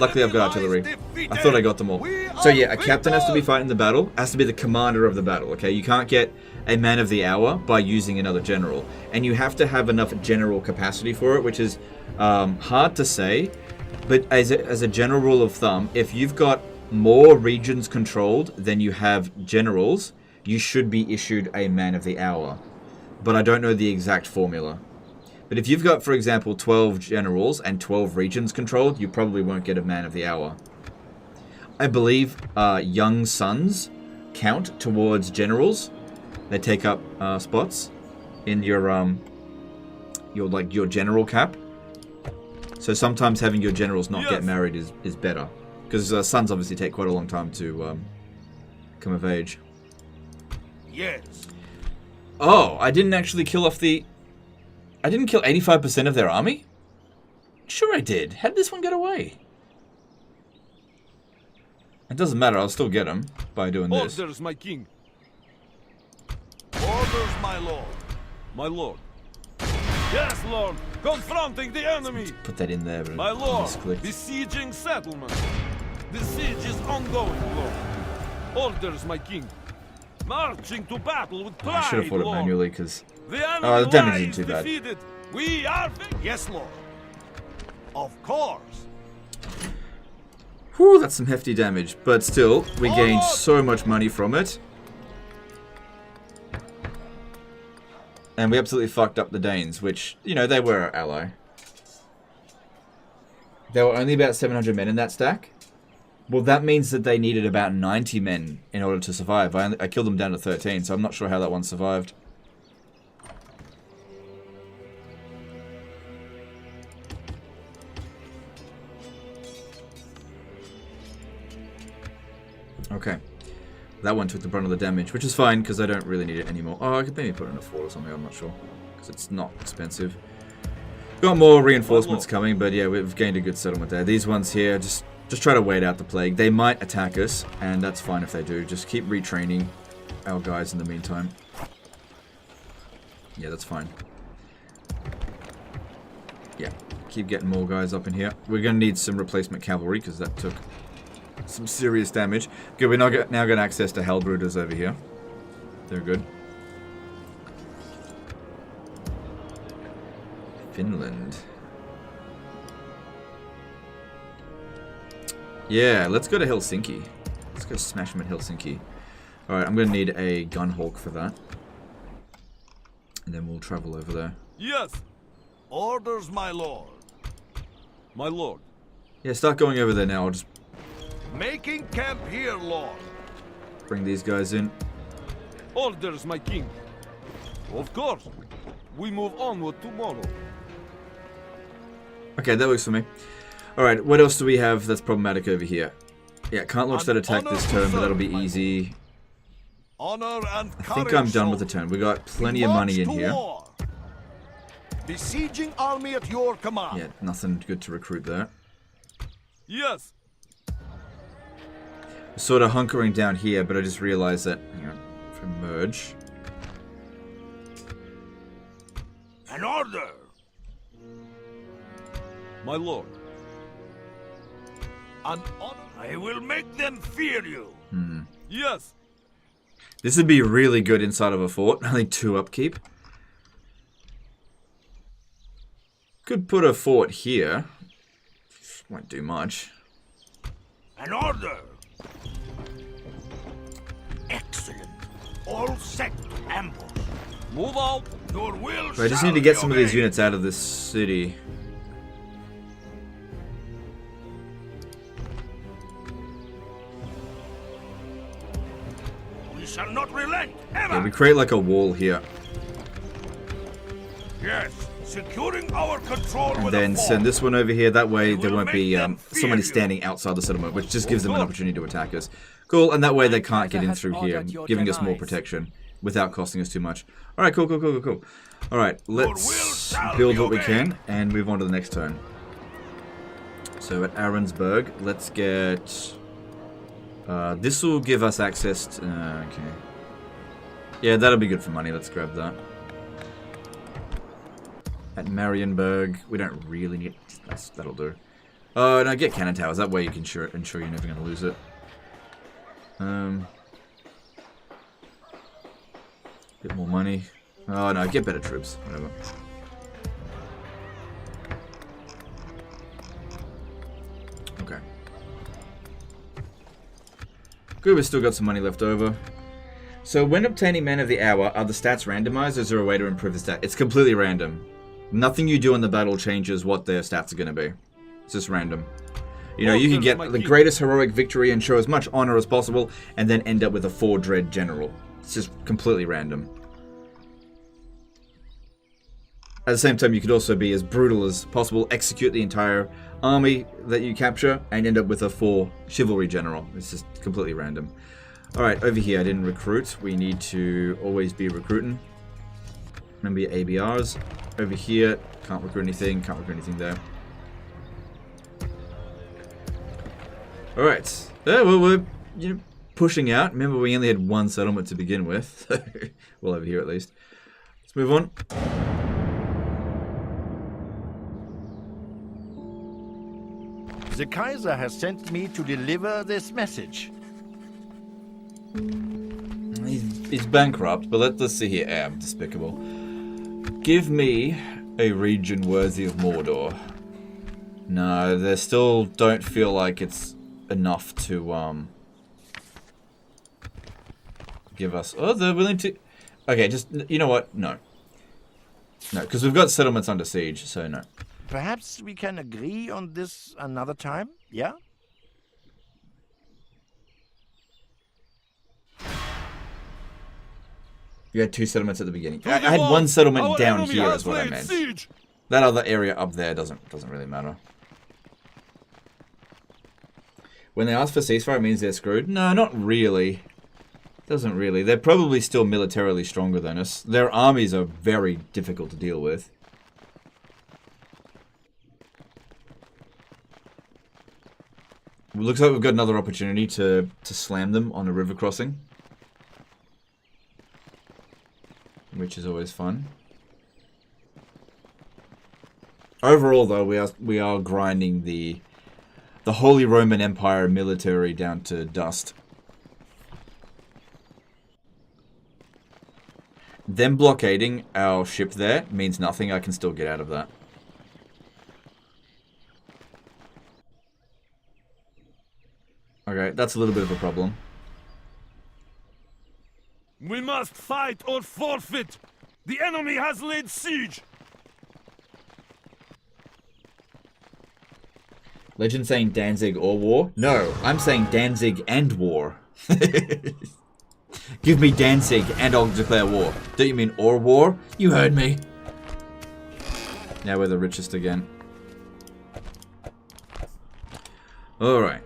Luckily, I've got artillery. I thought I got them all. So yeah, a captain has to be fighting the battle. Has to be the commander of the battle, okay? You can't get a man of the hour by using another general. And you have to have enough general capacity for it, which is hard to say. But as a general rule of thumb, if you've got more regions controlled than you have generals, you should be issued a man of the hour. But I don't know the exact formula. But if you've got, for example, 12 generals and 12 regions controlled, you probably won't get a man of the hour. I believe young sons count towards generals. They take up spots in your general cap. So sometimes having your generals not get married is better, because sons obviously take quite a long time to come of age. Yes. Oh, I didn't actually kill off the... I didn't kill 85% of their army? Sure I did. How did this one get away? It doesn't matter, I'll still get them by doing this. Orders, my king. Orders, my lord. My lord. Yes, lord. Confronting the enemy. Put that in there, but My I lord, misclicked. besieging settlement. The siege is ongoing, lord. Orders, my king. Marching to battle with pride, I should have fought it lord. manually, because... The enemy Oh, the damage lies isn't too bad. defeated. We are Yes, Lord. Of course. Whew, that's some hefty damage. But still, we gained so much money from it. And we absolutely fucked up the Danes, which, you know, they were our ally. There were only about 700 men in that stack. Well, that means that they needed about 90 men in order to survive. I killed them down to 13, so I'm not sure how that one survived. Okay. That one took the brunt of the damage, which is fine, because I don't really need it anymore. Oh, I could maybe put it in a fort or something, I'm not sure. Because it's not expensive. Got more reinforcements coming, but yeah, we've gained a good settlement there. These ones here, just try to wait out the plague. They might attack us, and that's fine if they do. Just keep retraining our guys in the meantime. Yeah, that's fine. Yeah, keep getting more guys up in here. We're going to need some replacement cavalry, because that took some serious damage. Good, we're now got access to Halberders over here. They're good. Finland. Yeah, let's go to Helsinki. Let's go smash them at Helsinki. Alright, I'm going to need a gunhawk for that. And then we'll travel over there. Yes. Orders, my lord. My lord. Yeah, start going over there now. I'll just Making camp here, Lord. Bring these guys in. Orders, my king. Of course. We move onward tomorrow. Okay, that works for me. Alright, what else do we have that's problematic over here? Yeah, can't launch that attack this turn, but that'll be easy. Honor and I think I'm done with the turn. We got plenty of money in here. Besieging army at your command. Yeah, nothing good to recruit there. Yes. Sort of hunkering down here, but I just realized that, hang on, if I merge. An order! My lord. An honor. I will make them fear you. Yes. This would be really good inside of a fort. Only 2 upkeep. Could put a fort here. Won't do much. An order! Excellent. All set to ambush. Move out. Your will But I just shall need to get be some of these obeyed. units out of this city. We shall not relent, ever! Yeah, we create like a wall here. Yes, securing our control And with then a fort. send this one over here. That way there will won't make be them fear somebody you. standing outside the settlement, which just gives them an opportunity to attack us. Cool, and that way they can't get in through here, giving us more protection without costing us too much. Alright, cool. Alright, let's build what we can and move on to the next turn. So at Arensburg, let's get... this will give us access to... okay. Yeah, that'll be good for money. Let's grab that. At Marienburg, we don't really need... that'll do. Oh, no, get cannon towers. That way you can ensure you're never going to lose it. Get more money. Oh, no, get better troops. Whatever. Okay. Good, we've still got some money left over. So when obtaining Man of the Hour, are the stats randomized or is there a way to improve the stat? It's completely random. Nothing you do in the battle changes what their stats are going to be. It's just random. You know, you can get the greatest heroic victory and show as much honor as possible and then end up with a 4 dread general. It's just completely random. At the same time, you could also be as brutal as possible, execute the entire army that you capture, and end up with a 4 chivalry general. It's just completely random. Alright, over here, I didn't recruit. We need to always be recruiting. Remember your ABRs. Over here, can't recruit anything there. Alright. Well, we're pushing out. Remember, we only had 1 settlement to begin with. Well, over here at least. Let's move on. The Kaiser has sent me to deliver this message. He's bankrupt, but let's see here. Despicable. Give me a region worthy of Mordor. No, they still don't feel like it's enough to give us. Oh, they're willing to. Okay, just you know what? No, because we've got settlements under siege, so no. Perhaps we can agree on this another time, yeah? You had 2 settlements at the beginning. I had 1 settlement down here, is what I meant. Siege. That other area up there doesn't really matter. When they ask for ceasefire, it means they're screwed. No, not really. Doesn't really. They're probably still militarily stronger than us. Their armies are very difficult to deal with. Looks like we've got another opportunity to slam them on a river crossing. Which is always fun. Overall, though, we are grinding the Holy Roman Empire military down to dust. Them blockading our ship there means nothing. I can still get out of that. Okay, that's a little bit of a problem. We must fight or forfeit. The enemy has laid siege. Legend saying Danzig or war? No, I'm saying Danzig and war. Give me Danzig and I'll declare war. Don't you mean or war? You heard me. Now we're the richest again. Alright.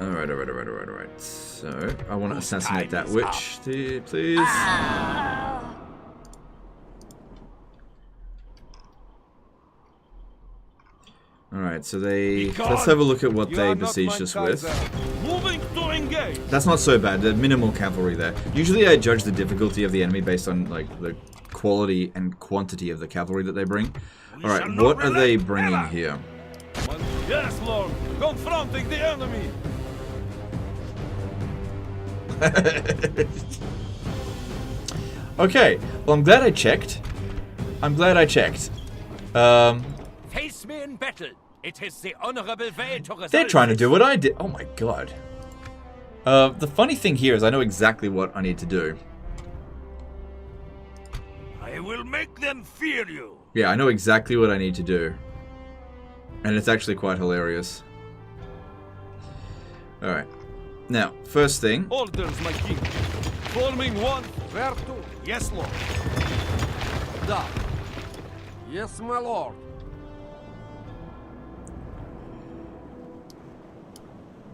Alright. So, I want to assassinate that witch, please. Alright, so let's have a look at what they besieged us with. Moving to engage. That's not so bad, the minimal cavalry there. Usually I judge the difficulty of the enemy based on like the quality and quantity of the cavalry that they bring. Alright, what are they bringing here? Yes, Lord. Confronting the enemy. Okay, well I'm glad I checked. Face me in battle. It is the honorable way to resolve. They're trying to do what I did. Oh my god. The funny thing here is I know exactly what I need to do. I will make them fear you. Yeah, I know exactly what I need to do. And it's actually quite hilarious. Alright. Now, first thing. Orders, my king. Forming one. Where to? Yes, Lord. Da. Yes, my lord.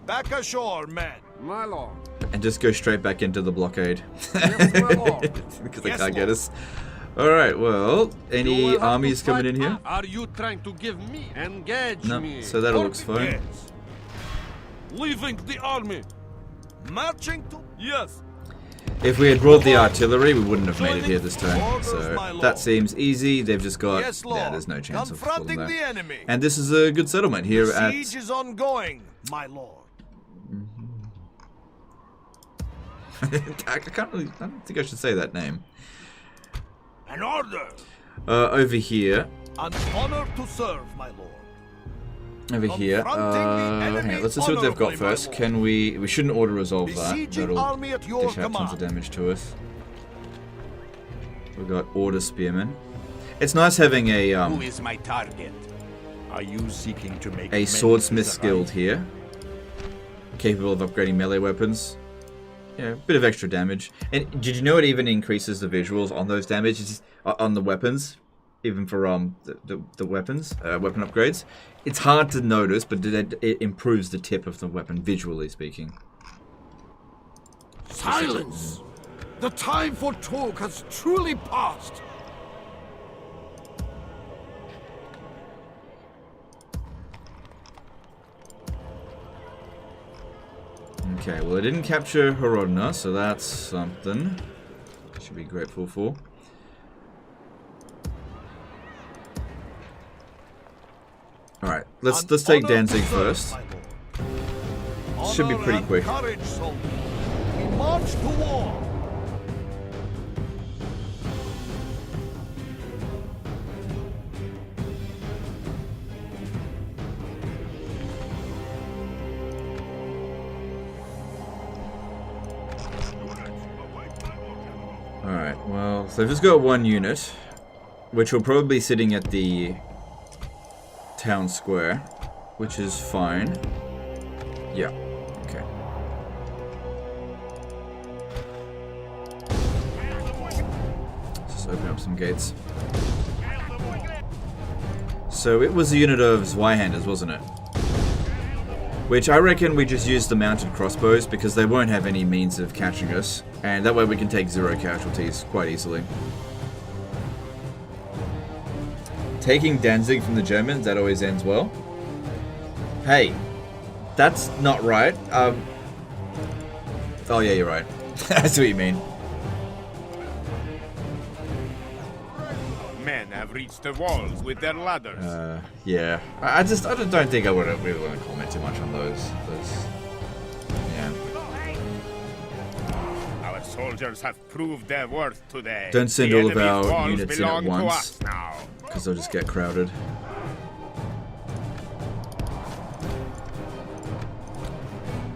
Back ashore, man. My lord. And just go straight back into the blockade. Yes, my lord. Because they can't get us. Alright, well, any armies coming in here? Are you trying to give me? Engage No, me. so that all looks fine. Yes. Leaving the army. Marching to... Yes. If we had brought the artillery, we wouldn't have made it here this time. So that seems easy. They've just got... Yes, Lord. Yeah, there's no chance of pulling Confronting the that. enemy. And this is a good settlement here at... Siege is ongoing, my lord. I don't think I should say that name. An order. Over here. An honor to serve, my lord. Over here. Hang on, let's see what they've got first. Can we shouldn't auto resolve that. Besieging That'll army at your dish out tons of command. damage to us. We've got order spearmen. It's nice having a Who is my target? Are you seeking to make a swordsmith's guild here, capable of upgrading melee weapons. Yeah, a bit of extra damage. And did you know it even increases the visuals on those damages on the weapons, even for the weapons, weapon upgrades? It's hard to notice, but it improves the tip of the weapon visually speaking. Silence! The time for talk has truly passed. Okay, well, I didn't capture Horodna, so that's something. Should be grateful for. Alright, let's take Danzig first. Should be pretty quick. Courage, soldier. We march to war. Alright, well, so I've just got one unit, which will probably be sitting at the town square, which is fine. Yeah, okay. Just open up some gates. So it was a unit of Zweihanders, wasn't it? Which I reckon we just use the mounted crossbows because they won't have any means of catching us. And that way we can take 0 casualties quite easily. Taking Danzig from the Germans, that always ends well. Hey, that's not right. Oh yeah, you're right. I see what you mean. Men have reached the walls with their ladders. Yeah. I don't think I would really want to comment too much on those. Yeah. Our soldiers have proved their worth today. Don't send The all of enemy's our walls units in belong at to once, us now. because they'll just get crowded.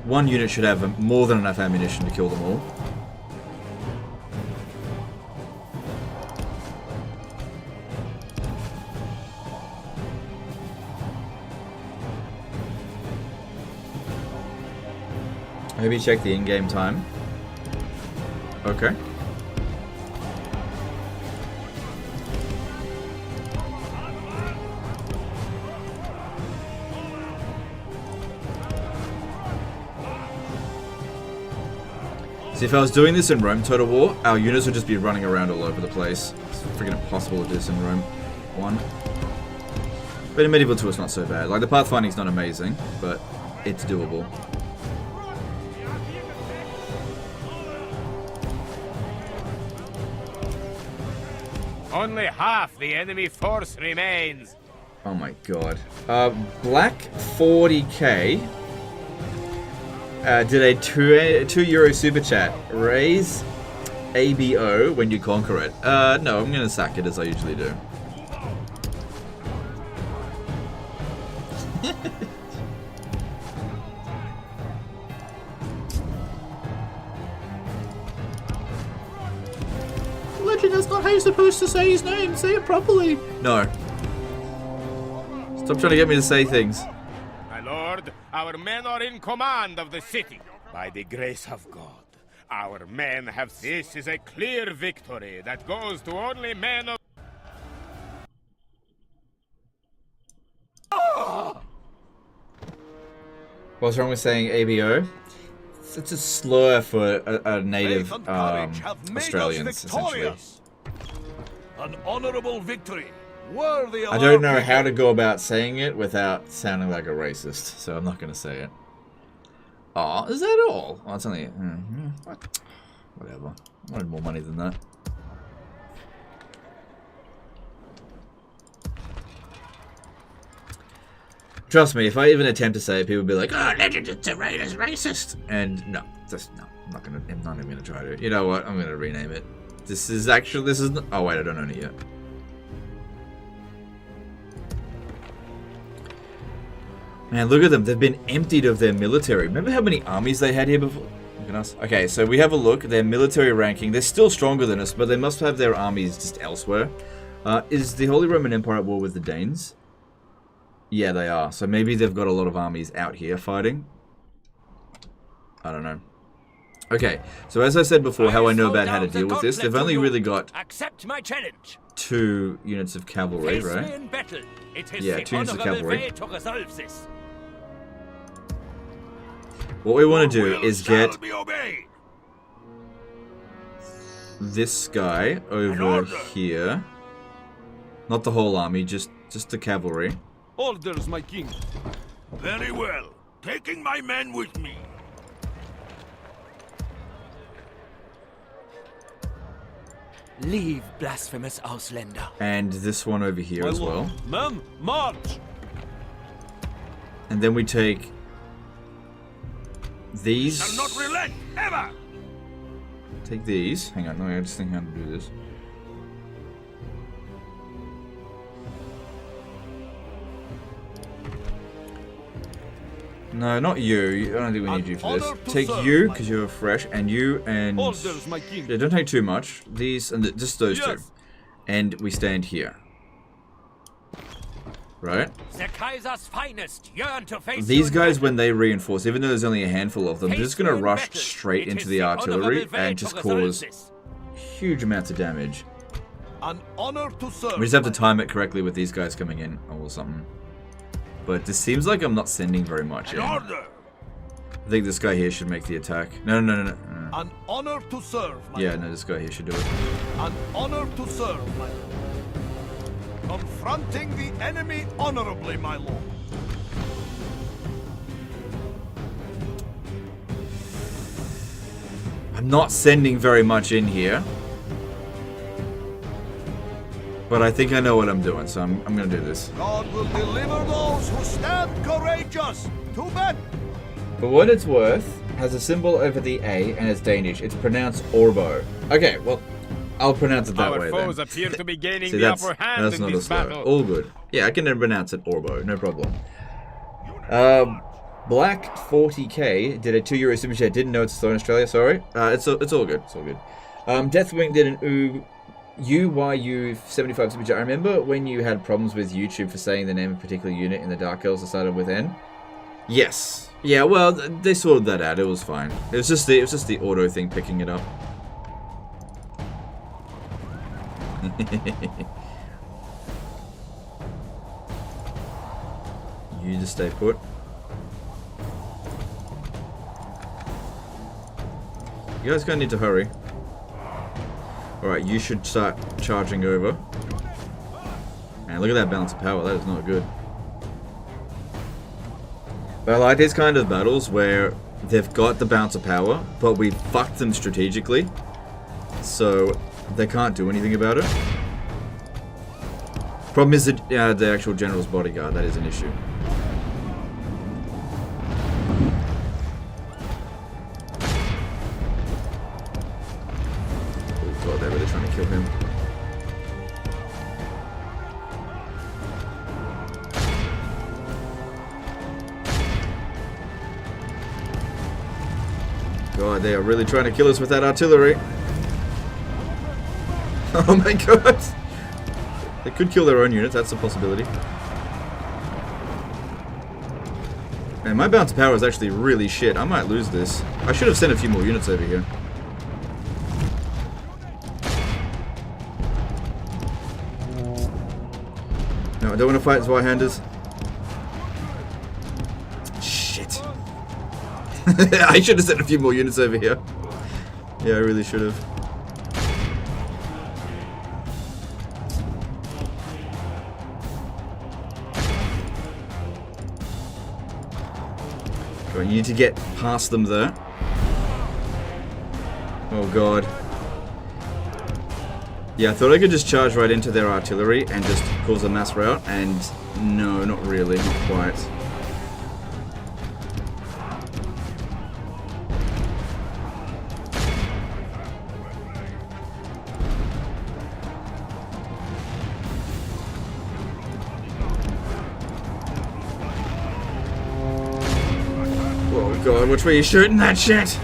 One unit should have more than enough ammunition to kill them all. Maybe check the in-game time. Okay. See, if I was doing this in Rome Total War, our units would just be running around all over the place. It's freaking impossible to do this in Rome 1. But in Medieval 2 it's not so bad. Like, the pathfinding's not amazing, but it's doable. Only half the enemy force remains. Oh my god. Black 40k did a 2 euro super chat. Raise ABO when you conquer it. No, I'm gonna sack it as I usually do. Legend, that's not how you're supposed to say his name. Say it properly. No. Stop trying to get me to say things. My lord, our men are in command of the city. By the grace of God, our men have... This is a clear victory that goes to only men of... What's wrong with saying ABO? It's a slur for a native Australians, essentially. An honorable victory. Worthy of I don't know how to go about saying it without sounding like a racist, so I'm not going to say it. Oh, is that all? Oh, it's only... whatever. I wanted more money than that. Trust me, if I even attempt to say it, people will be like, "Oh, Legend is racist." And no, just no. I'm not even gonna try to. You know what? I'm gonna rename it. This is. Oh wait, I don't own it yet. Man, look at them. They've been emptied of their military. Remember how many armies they had here before? Look at us. Okay, so we have a look. Their military ranking. They're still stronger than us, but they must have their armies just elsewhere. Is the Holy Roman Empire at war with the Danes? Yeah, they are. So maybe they've got a lot of armies out here fighting. I don't know. Okay, so as I said before, how I know about how to deal with this, they've only really got Accept my challenge. 2 units of cavalry, right? Yeah, 2 units of cavalry. What we want to do is get this guy over here. Not the whole army, just the cavalry. Orders, my king. Very well. Taking my men with me. Leave, blasphemous Ausländer. And this one over here as well. Men, march! And then we take these. Shall not relent, ever! Take these. Hang on, no, I just think how to do this. No, not you. I don't think we need you for this. Take you, because you're fresh, and you, and... Orders, my king. Yeah, don't take too much. These, and just those two. And we stand here. Right? The Kaiser's finest yearn to face These guys, when they reinforce, even though there's only a handful of them, they're just going to rush straight into the artillery and just cause huge amounts of damage. An honor to serve. We just have to time it correctly with these guys coming in or something. But this seems like I'm not sending very much in. I think this guy here should make the attack. No. An honor to serve, my yeah, no, this guy here should do it. An honor to serve, my lord. Confronting the enemy honorably, my lord. I'm not sending very much in here. But I think I know what I'm doing, so I'm going to do this. God will deliver those who stand courageous. To bed. For what it's worth, has a symbol over the A and it's Danish. It's pronounced Orbo. Okay, well, I'll pronounce it that way then. Our foes appear to be gaining See, the upper hand in this battle. All good. Yeah, I can pronounce it Orbo, no problem. Black 40k did a €2 super chat. Didn't know it's still in Australia, sorry. It's all good, it's all good. Deathwing did an UYU 75 super chat. I remember when you had problems with YouTube for saying the name of a particular unit in the Dark Elves that started with N? Yes. Yeah, well, they sorted that out. It was fine. It was just the auto thing picking it up. You just stay put. You guys gonna need to hurry. Alright, you should start charging over. And look at that balance of power. That is not good. But I like these kind of battles where they've got the bounce of power, but we fucked them strategically, so they can't do anything about it. Problem is that the actual general's bodyguard, that is an issue. Oh god, they're really trying to kill him. God, they are really trying to kill us with that artillery. Oh my god. They could kill their own units, that's a possibility. Man, my bounce power is actually really shit. I might lose this. I should have sent a few more units over here. No, I don't want to fight Zweihanders. Shit. I should have sent a few more units over here. Yeah, I really should have. You need to get past them there. Oh god. Yeah, I thought I could just charge right into their artillery and just cause a mass rout, and no, not really, not quite. God, which way are you shooting that shit?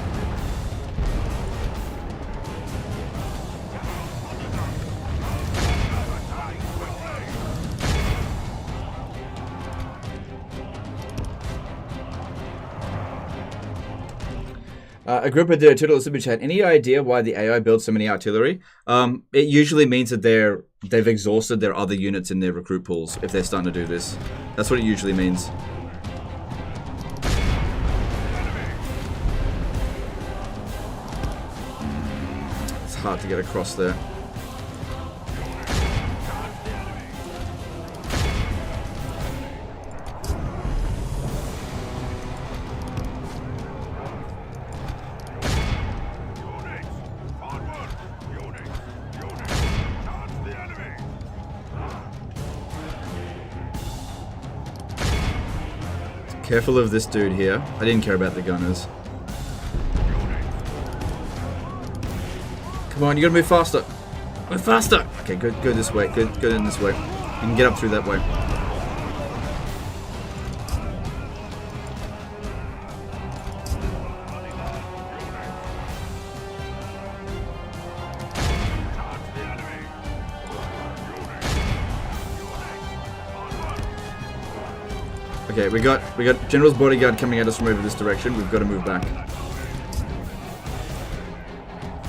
Agrippa did a total super chat. Any idea why the AI builds so many artillery? It usually means that they've exhausted their other units in their recruit pools if they're starting to do this. That's what it usually means. Hard to get across there. Careful of this dude here. I didn't care about the gunners. Come on, you gotta move faster. Move faster! Okay, go this way. Go in this way. You can get up through that way. Okay, we got General's bodyguard coming at us from over this direction. We've got to move back.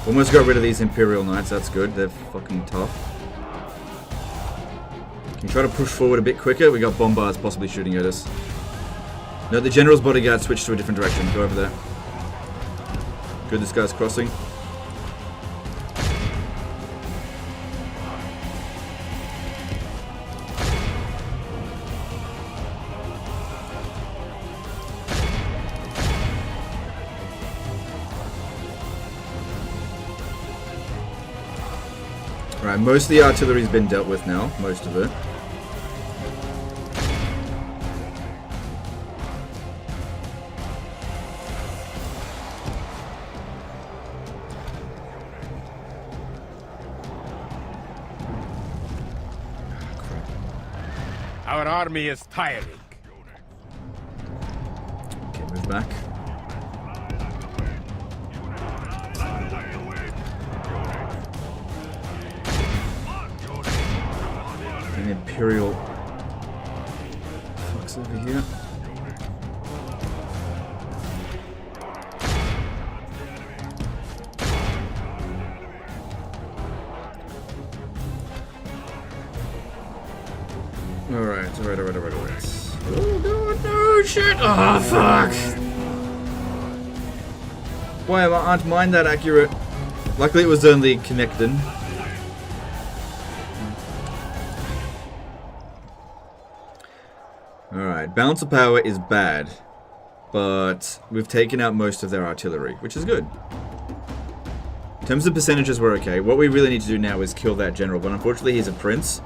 Almost got rid of these Imperial Knights, that's good. They're fucking tough. Can you try to push forward a bit quicker? We got bombards possibly shooting at us. No, the General's bodyguard switched to a different direction. Go over there. Good, this guy's crossing. Right, most of the artillery's been dealt with now, most of it. Our army is tiring. Okay, move back. An Imperial fucks over here. Alright. Oh god, no shit! Oh fuck! Why aren't mine that accurate? Luckily it was only connected. Alright, balance of power is bad. But we've taken out most of their artillery, which is good. In terms of percentages, we're okay. What we really need to do now is kill that general, but unfortunately he's a prince,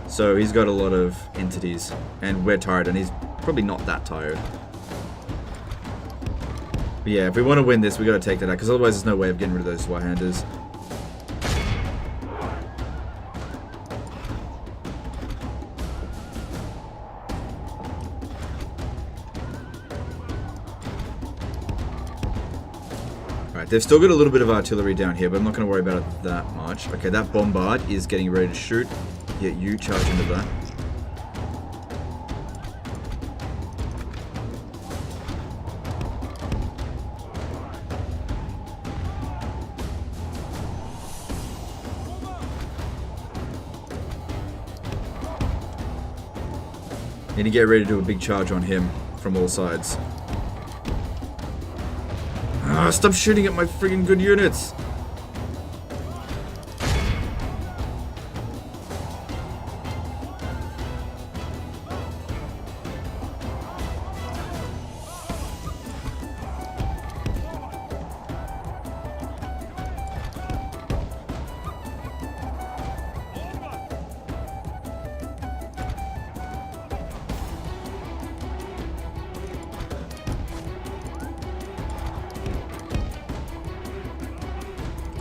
so he's got a lot of entities, and we're tired, and he's probably not that tired. But yeah, if we want to win this, we got to take that out, because otherwise there's no way of getting rid of those Swahhanders. They've still got a little bit of artillery down here, but I'm not going to worry about it that much. Okay, that bombard is getting ready to shoot. Yeah, you charge into that. Need to get ready to do a big charge on him from all sides. Ah, stop shooting at my friggin' good units!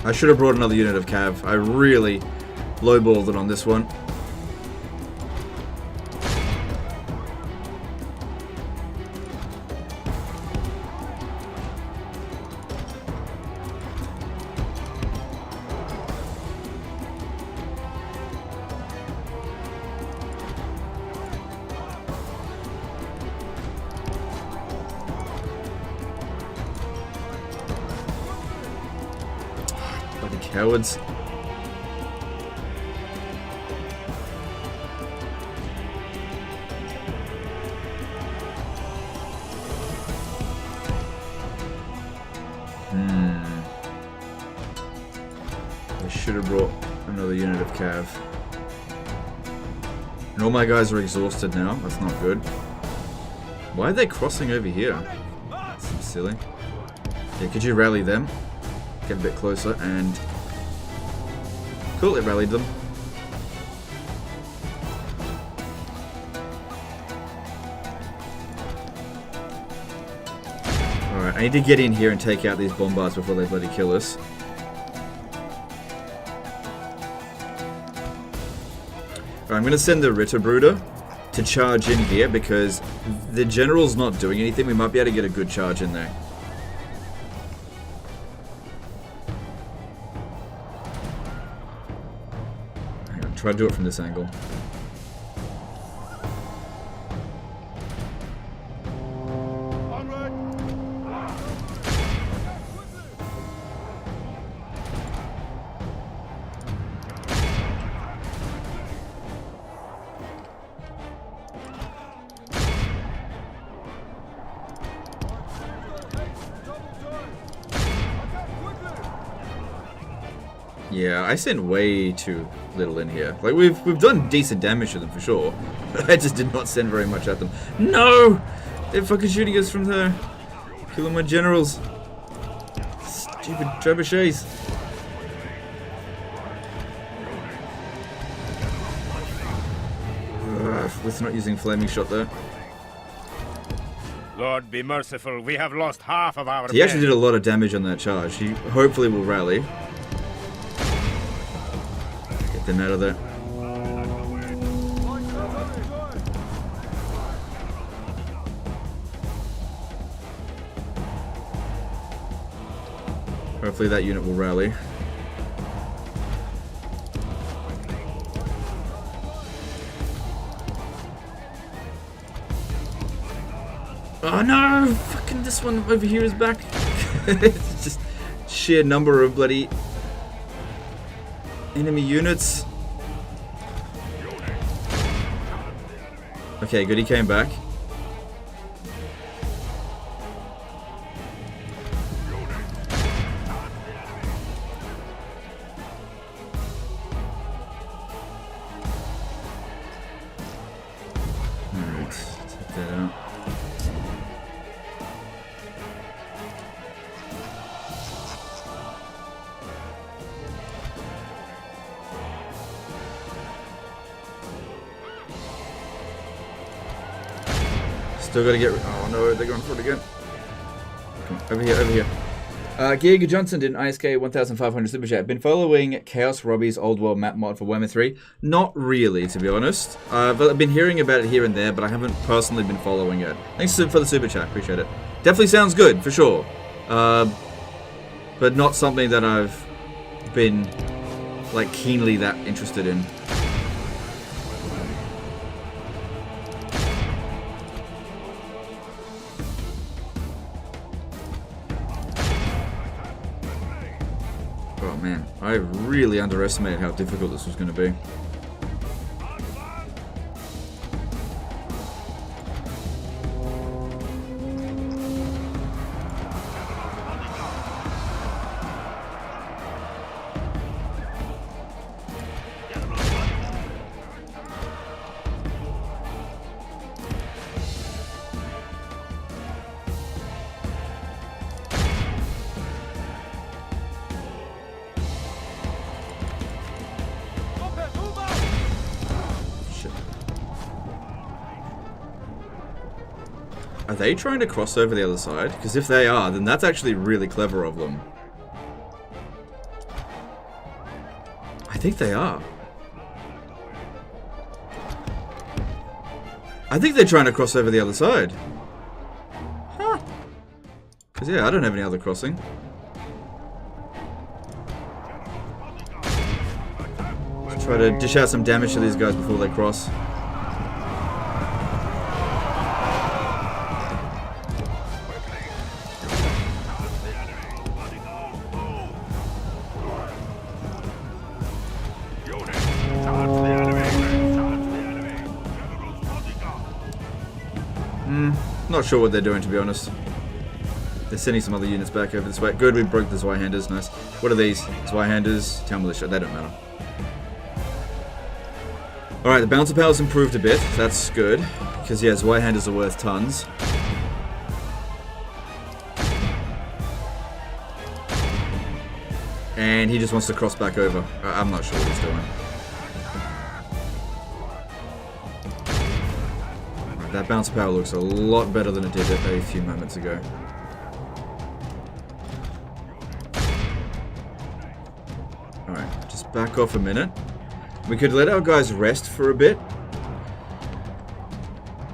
I should have brought another unit of cav. I really lowballed it on this one. Cowards. I should have brought another unit of cav. And all my guys are exhausted now. That's not good. Why are they crossing over here? That seems silly. Yeah, could you rally them? Get a bit closer and... Cool, it rallied them. Alright, I need to get in here and take out these bombards before they bloody kill us. Alright, I'm going to send the Ritterbrüder to charge in here because the general's not doing anything. We might be able to get a good charge in there. Try to do it from this angle. Yeah, I sent way too little in here. Like we've done decent damage to them for sure. I just did not send very much at them. No! They're fucking shooting us from there. Killing my generals. Stupid trebuchets. With not using flaming shot there. Lord be merciful, we have lost half of our He actually did a lot of damage on that charge. He hopefully will rally. Get them out of there. Hopefully that unit will rally. Oh no! Fucking this one over here is back. It's just sheer number of bloody enemy units. Okay, good, he came back. Alright, take that out. Still gotta get. Oh no, they're going for it again. Come on, over here, over here. Giga Johnson did an ISK 1500 super chat. Been following Chaos Robbie's old world map mod for Warhammer 3? Not really, to be honest. But I've been hearing about it here and there, but I haven't personally been following it. Thanks for the super chat, appreciate it. Definitely sounds good, for sure. But not something that I've been like keenly that interested in. Oh man, I really underestimated how difficult this was going to be. Are they trying to cross over the other side? Because if they are, then that's actually really clever of them. I think they are. I think they're trying to cross over the other side. Huh. Because yeah, I don't have any other crossing. Let's try to dish out some damage to these guys before they cross. Not sure what they're doing, to be honest. They're sending some other units back over this way. Good, we broke the Zweihanders. Nice. What are these? Zweihanders, Town Militia. They don't matter. Alright, the bouncer power's improved a bit. That's good. Because, yeah, Zweihanders are worth tons. And he just wants to cross back over. I'm not sure what he's doing. That bounce power looks a lot better than it did a few moments ago. Alright, just back off a minute. We could let our guys rest for a bit.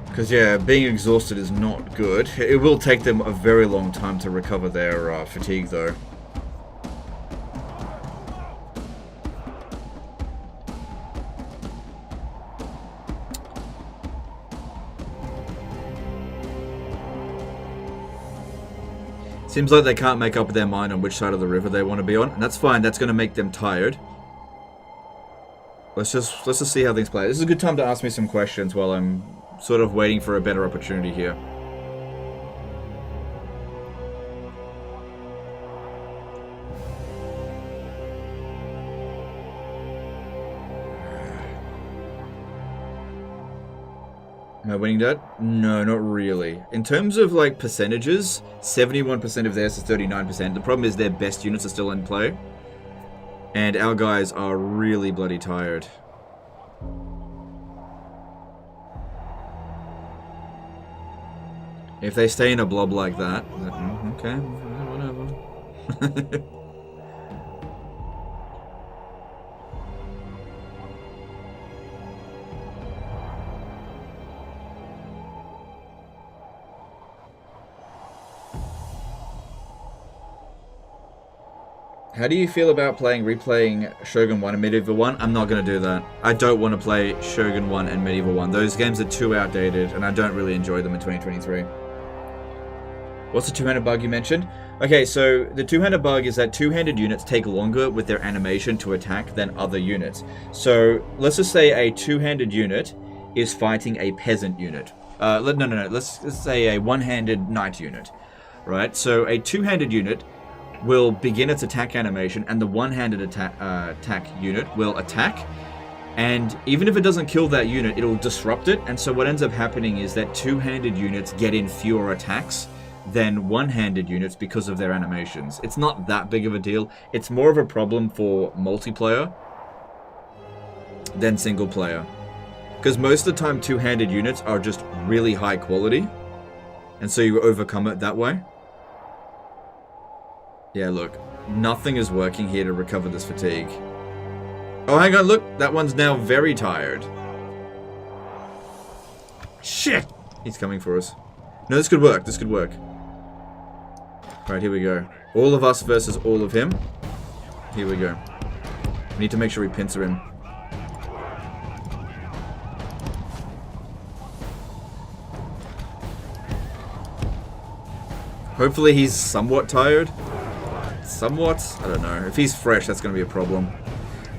Because, yeah, being exhausted is not good. It will take them a very long time to recover their fatigue, though. Seems like they can't make up their mind on which side of the river they want to be on, and that's fine. That's going to make them tired. Let's just see how things play. This is a good time to ask me some questions while I'm sort of waiting for a better opportunity here. Am I winning that? No, not really. In terms of like percentages, 71% of theirs is 39%. The problem is their best units are still in play. And our guys are really bloody tired. If they stay in a blob like that, okay, whatever. How do you feel about replaying Shogun 1 and Medieval 1? I'm not going to do that. I don't want to play Shogun 1 and Medieval 1. Those games are too outdated, and I don't really enjoy them in 2023. What's the two-handed bug you mentioned? Okay, so the two-handed bug is that two-handed units take longer with their animation to attack than other units. So let's just say a two-handed unit is fighting a peasant unit. No. Let's say a one-handed knight unit, right? So a two-handed unit will begin its attack animation, and the one-handed attack unit will attack. And even if it doesn't kill that unit, it'll disrupt it. And so what ends up happening is that two-handed units get in fewer attacks than one-handed units because of their animations. It's not that big of a deal. It's more of a problem for multiplayer than single player. Because most of the time, two-handed units are just really high quality. And so you overcome it that way. Yeah, look. Nothing is working here to recover this fatigue. Oh, hang on, look. That one's now very tired. Shit! He's coming for us. No, this could work. This could work. Right, here we go. All of us versus all of him. Here we go. We need to make sure we pincer him. Hopefully he's somewhat tired. Somewhat? I don't know. If he's fresh, that's going to be a problem.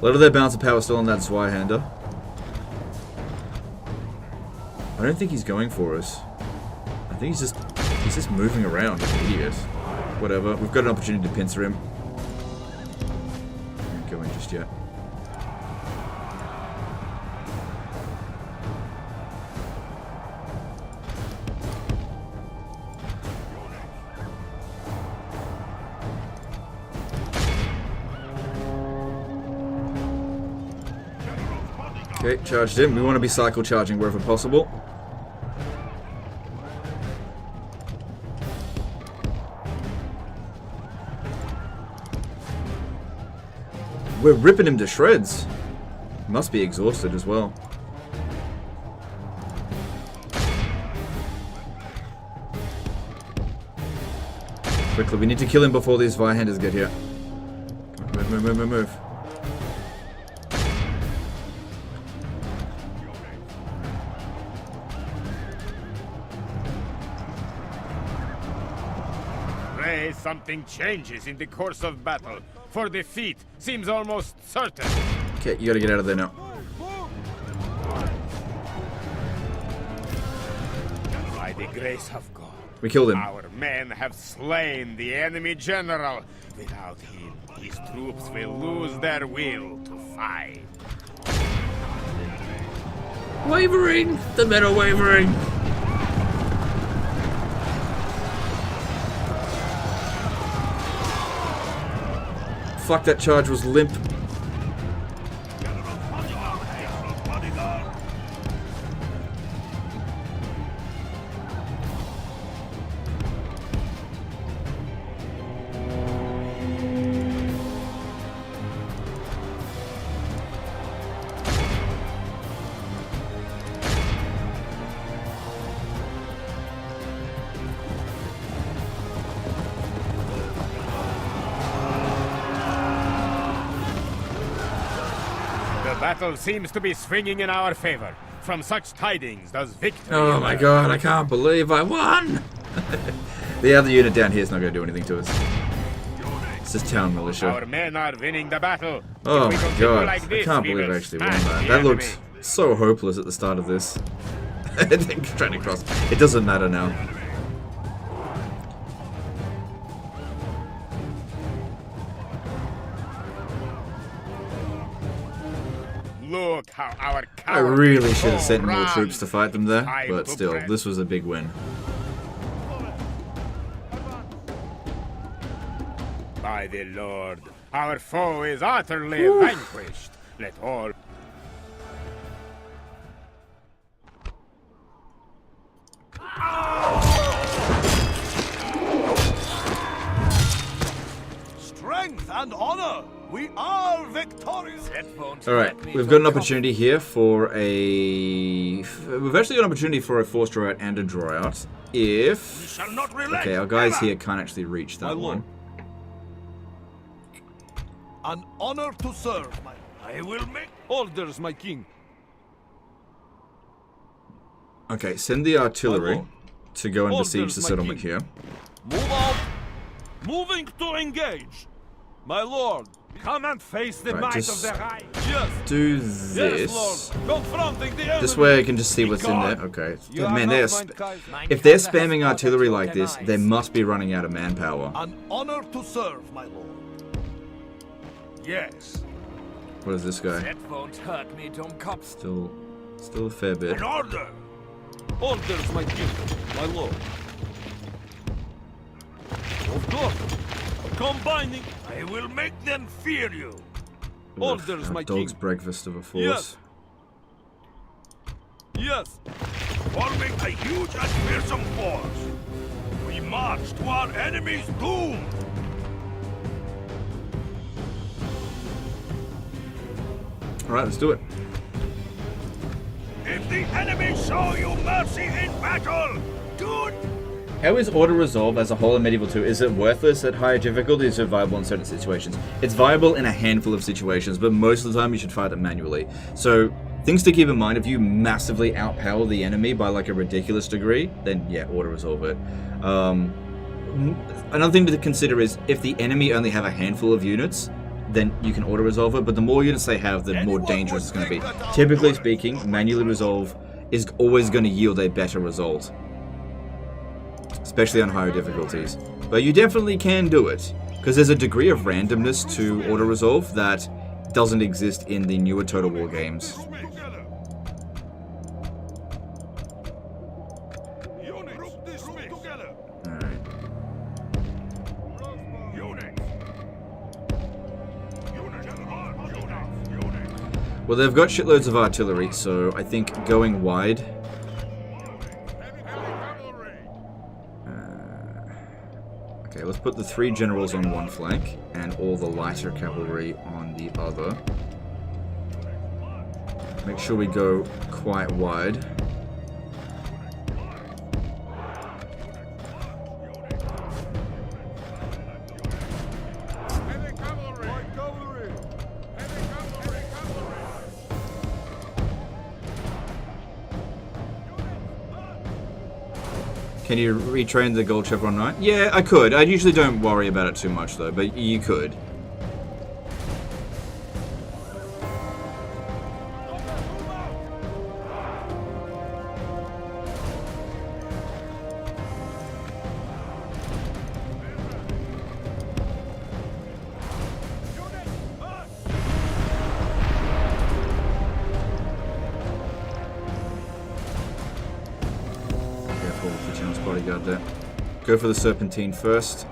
A lot of their bounce of power still on that Zweihander. I don't think he's going for us. I think he's just moving around like an idiot. Whatever. We've got an opportunity to pincer him. Not going just yet. Okay, charged him. We want to be cycle charging wherever possible. We're ripping him to shreds. Must be exhausted as well. Quickly, we need to kill him before these Zweihanders get here. Move. Something changes in the course of battle, for defeat seems almost certain. Okay, you gotta get out of there now. By the grace of God, we killed him. Our men have slain the enemy general. Without him, his troops will lose their will to fight. Wavering! The men are wavering! Fuck, that charge was limp. Battle seems to be swinging in our favor. From such tidings does victory. Oh my god, I can't believe I won! The other unit down here is not going to do anything to us. It's just town militia. Our men are winning the battle. Oh my god, I can't believe I actually won that. That looked so hopeless at the start of this. Trying to cross. It doesn't matter now. Look how our I really should have sent more troops to fight them there, but still, this was a big win. By the Lord, our foe is utterly vanquished. Let all... Strength and honor! We are victorious! Alright, we've got an opportunity here for a... We've actually got an opportunity for a force draw out and a draw out. If... Okay, our guys here can't actually reach that one. An honor to serve, I will make orders, my king. Okay, send the artillery to go and besiege the settlement here. Move out! Moving to engage! My lord, come and face the might of the Reich. Yes. do Yes, this. Lord. Confronting the enemy. This way I can just see what's in there. Okay. Man, if they're spamming artillery like this, they must be running out of manpower. An honor to serve, my lord. Yes. What is this guy? That won't hurt me, dumb cops. Still a fair bit. An order. Orders, my king, my lord. Of course. Combining. I will make them fear you. Orders, my Dog's king. breakfast of a force. Yes. Yes. Forming a huge and fearsome force. We march to our enemy's doom. Alright, let's do it. If the enemy show you mercy in battle, do. How is auto resolve as a whole in Medieval 2? Is it worthless at higher difficulty? Is it viable in certain situations? It's viable in a handful of situations, but most of the time you should fight it manually. So, things to keep in mind, if you massively outpower the enemy by like a ridiculous degree, then yeah, auto resolve it. Another thing to consider is if the enemy only have a handful of units, then you can auto resolve it, but the more units they have, the more dangerous it's going to be. Typically speaking, manually resolve is always going to yield a better result, especially on higher difficulties. But you definitely can do it, because there's a degree of randomness to auto resolve that doesn't exist in the newer Total War games. Well, they've got shitloads of artillery, so I think going wide... okay, let's put the 3 generals on one flank, and all the lighter cavalry on the other. Make sure we go quite wide. Can you retrain the Gold Chevron Knight? Yeah, I could. I usually don't worry about it too much, though, but you could. Bodyguard there. Go for the Serpentine first.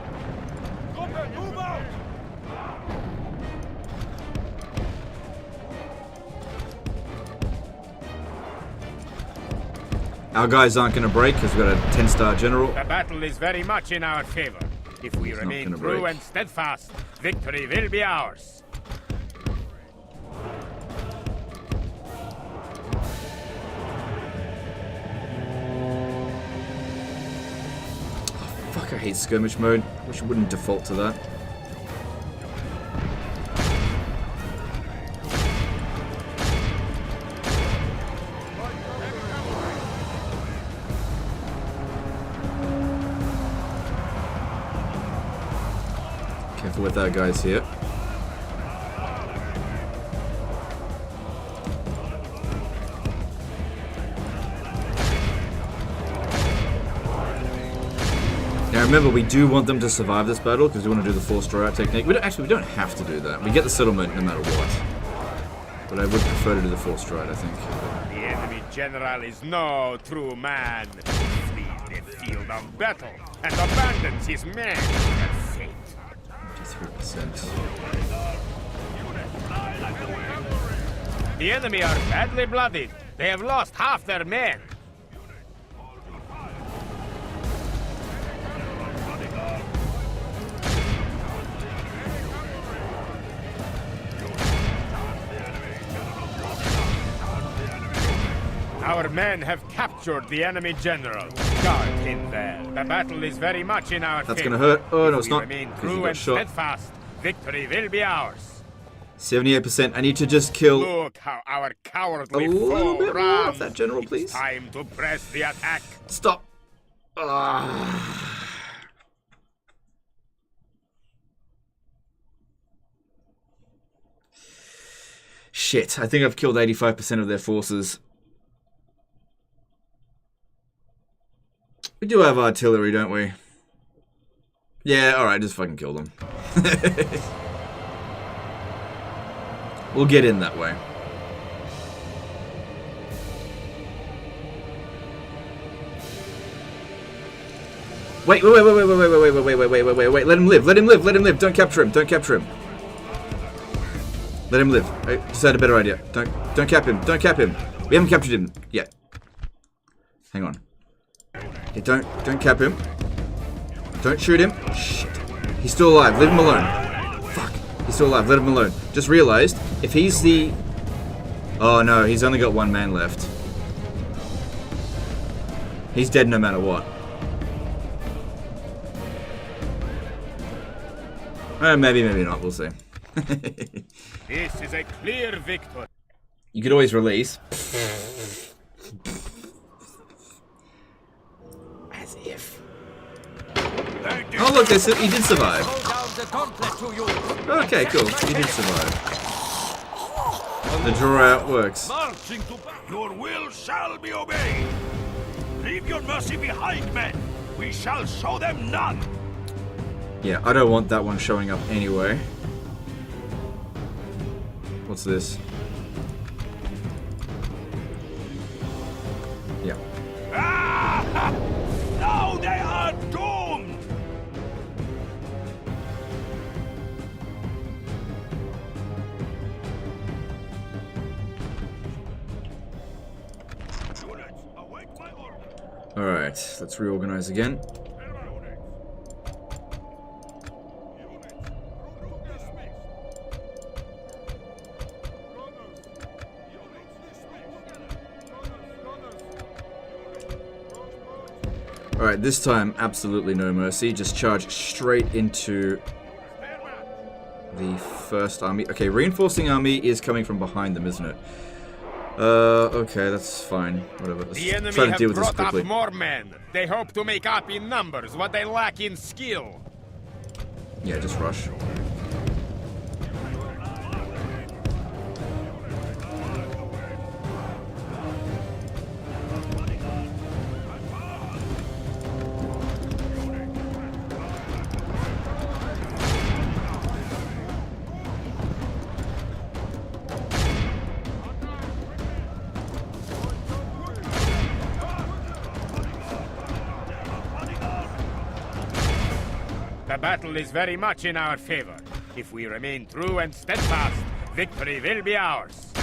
Our guys aren't going to break because we've got a 10-star general. The battle is very much in our favor. If we remain true and steadfast, victory will be ours. Fuck, I hate skirmish mode. Wish it wouldn't default to that. Careful with our guys here. Now remember, we do want them to survive this battle because we want to do the forced draw out technique. We don't have to do that. We get the settlement no matter what. But I would prefer to do the forced draw out, I think. The enemy general is no true man. He flees the field of battle and abandons his men at fate. 53%. The enemy are badly bloodied. They have lost half their men. Our men have captured the enemy general. Guard him there. The battle is very much in our favor. That's gonna hurt. Oh, no, it's not. Remain true and steadfast. Victory will be ours. 78%. I need to just kill Look how our cowardly a little foe bit more runs. of that general, please. It's time to press the attack. Stop. shit. I think I've killed 85% of their forces. We do have artillery, don't we? Yeah, alright, just fucking kill them. We'll get in that way. Wait, let him live, let him live, let him live, don't capture him, don't capture him. Let him live. I just had a better idea. Don't cap him, don't cap him. We haven't captured him yet. Hang on. Okay, don't cap him. Don't shoot him. Shit. He's still alive, leave him alone. Fuck. He's still alive, let him alone. Just realized, if he's the... Oh no, he's only got one man left. He's dead no matter what. Maybe, maybe not. We'll see. This is a clear victory. You could always release. As if. Oh look, he did survive. Okay, cool. He did survive. The draw out works. Marching to your will shall be obeyed. Leave your mercy behind, men. We shall show them none. Yeah, I don't want that one showing up anyway. What's this? Yeah. Ah! Now they are doomed. Units, await my order. Alright, let's reorganize again. Alright, this time, absolutely no mercy. Just charge straight into the first army. Okay, reinforcing army is coming from behind them, isn't it? Okay, that's fine. Whatever. Let's The enemy try to have deal with this brought quickly. up more men. They hope to make up in numbers what they lack in skill. Yeah, just rush. The battle is very much in our favor. If we remain true and steadfast, victory will be ours.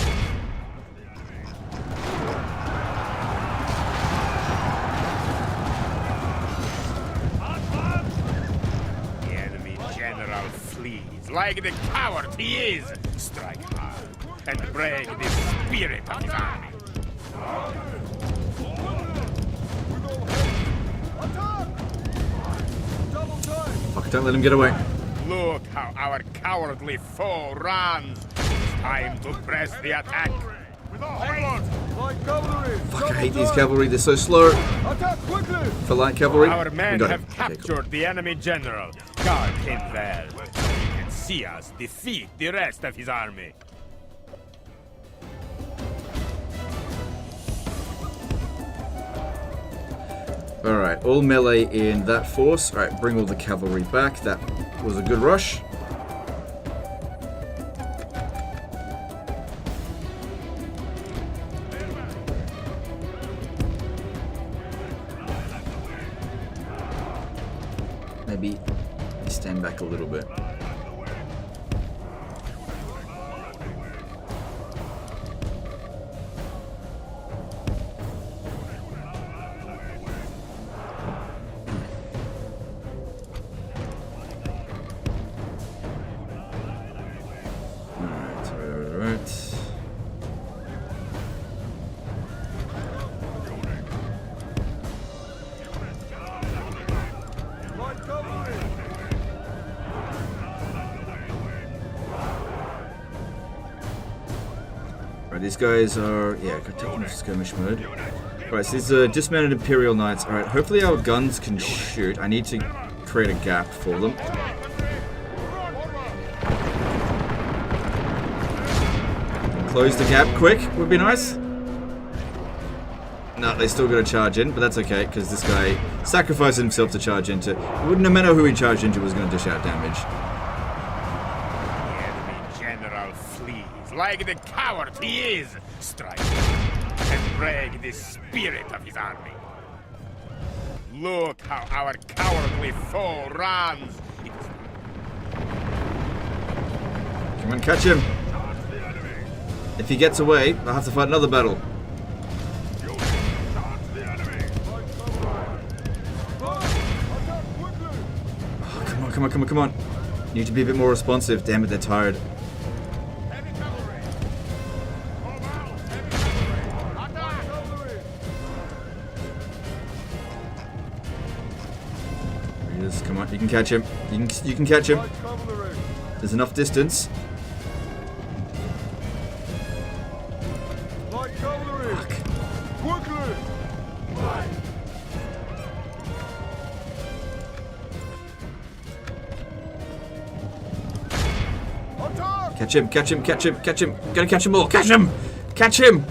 The enemy general flees like the coward he is. Strike hard and break the spirit of his army. Fuck, don't let him get away. Look how our cowardly foe runs. It's time to press the attack. Fuck, I hate these cavalry, they're so slow. For light cavalry, Our we men got have him. Okay, captured cool. the enemy general. Guard him well, so he can see us defeat the rest of his army. Alright, all melee in that force. Alright, bring all the cavalry back. That was a good rush. Maybe stand back a little bit. Alright. Alright, these guys are, yeah, got taken into skirmish mode. Alright, so these are dismounted Imperial Knights. Alright, hopefully our guns can shoot. I need to create a gap for them. Close the gap quick would be nice. No, they still got to charge in, but that's okay, because this guy sacrificed himself to charge into. It wouldn't matter who he charged into was going to dish out damage. The enemy general flees like the coward he is, strike and break the spirit of his army. Look how our cowardly foe runs. Come on, catch him. If he gets away, I'll have to fight another battle. Oh, come on, come on, come on. You need to be a bit more responsive. Damn it, they're tired. Come on, you can catch him. You can catch him. There's enough distance. Catch him, catch him, catch him, catch him. Gotta catch them all. Catch him! Catch him!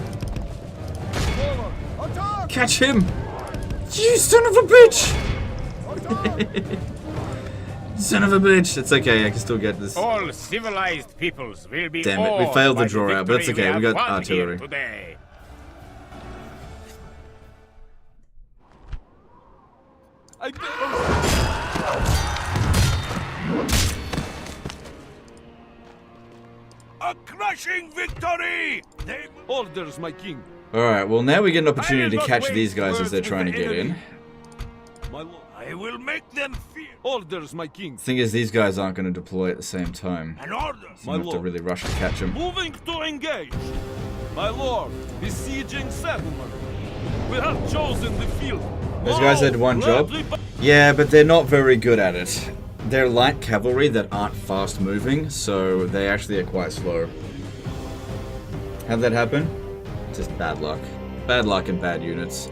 Catch him! You son of a bitch! Son of a bitch. It's okay, I can still get this. All civilized peoples will be Damn it, we failed the draw out, but it's okay, we got won artillery. here today. A crushing victory! Orders, my king. Alright, well now we get an opportunity to catch these guys as they're trying to get in. My lord. I will make them fear. Orders, my king. Thing is, these guys aren't going to deploy at the same time. An order. So you have to really rush to catch them. Moving to engage. My lord, besieging settlement. We have chosen the field. Those guys had one job. Yeah, but they're not very good at it. They're light cavalry that aren't fast moving, so they actually are quite slow. How'd that happen? Just bad luck. Bad luck and bad units.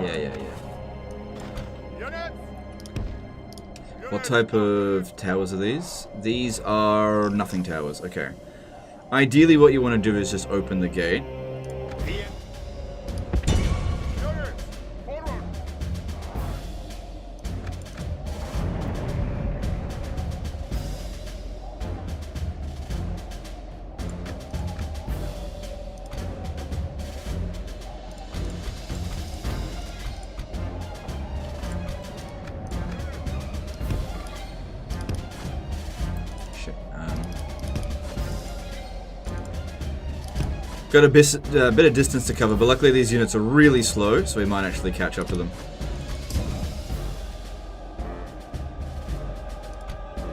Yeah. What type of towers are these? These are nothing towers. Okay. Ideally, what you want to do is just open the gate. Got a bit of distance to cover, but luckily these units are really slow, so we might actually catch up to them.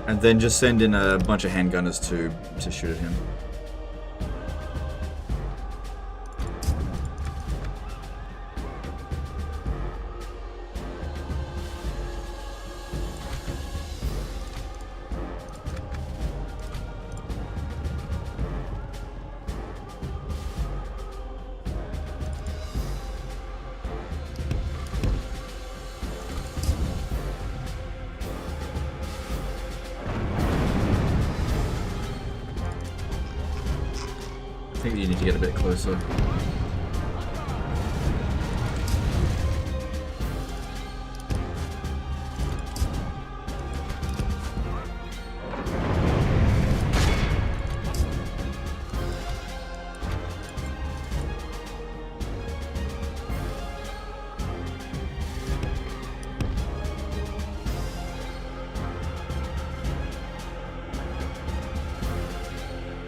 And then just send in a bunch of handgunners to shoot at him. I think you need to get a bit closer.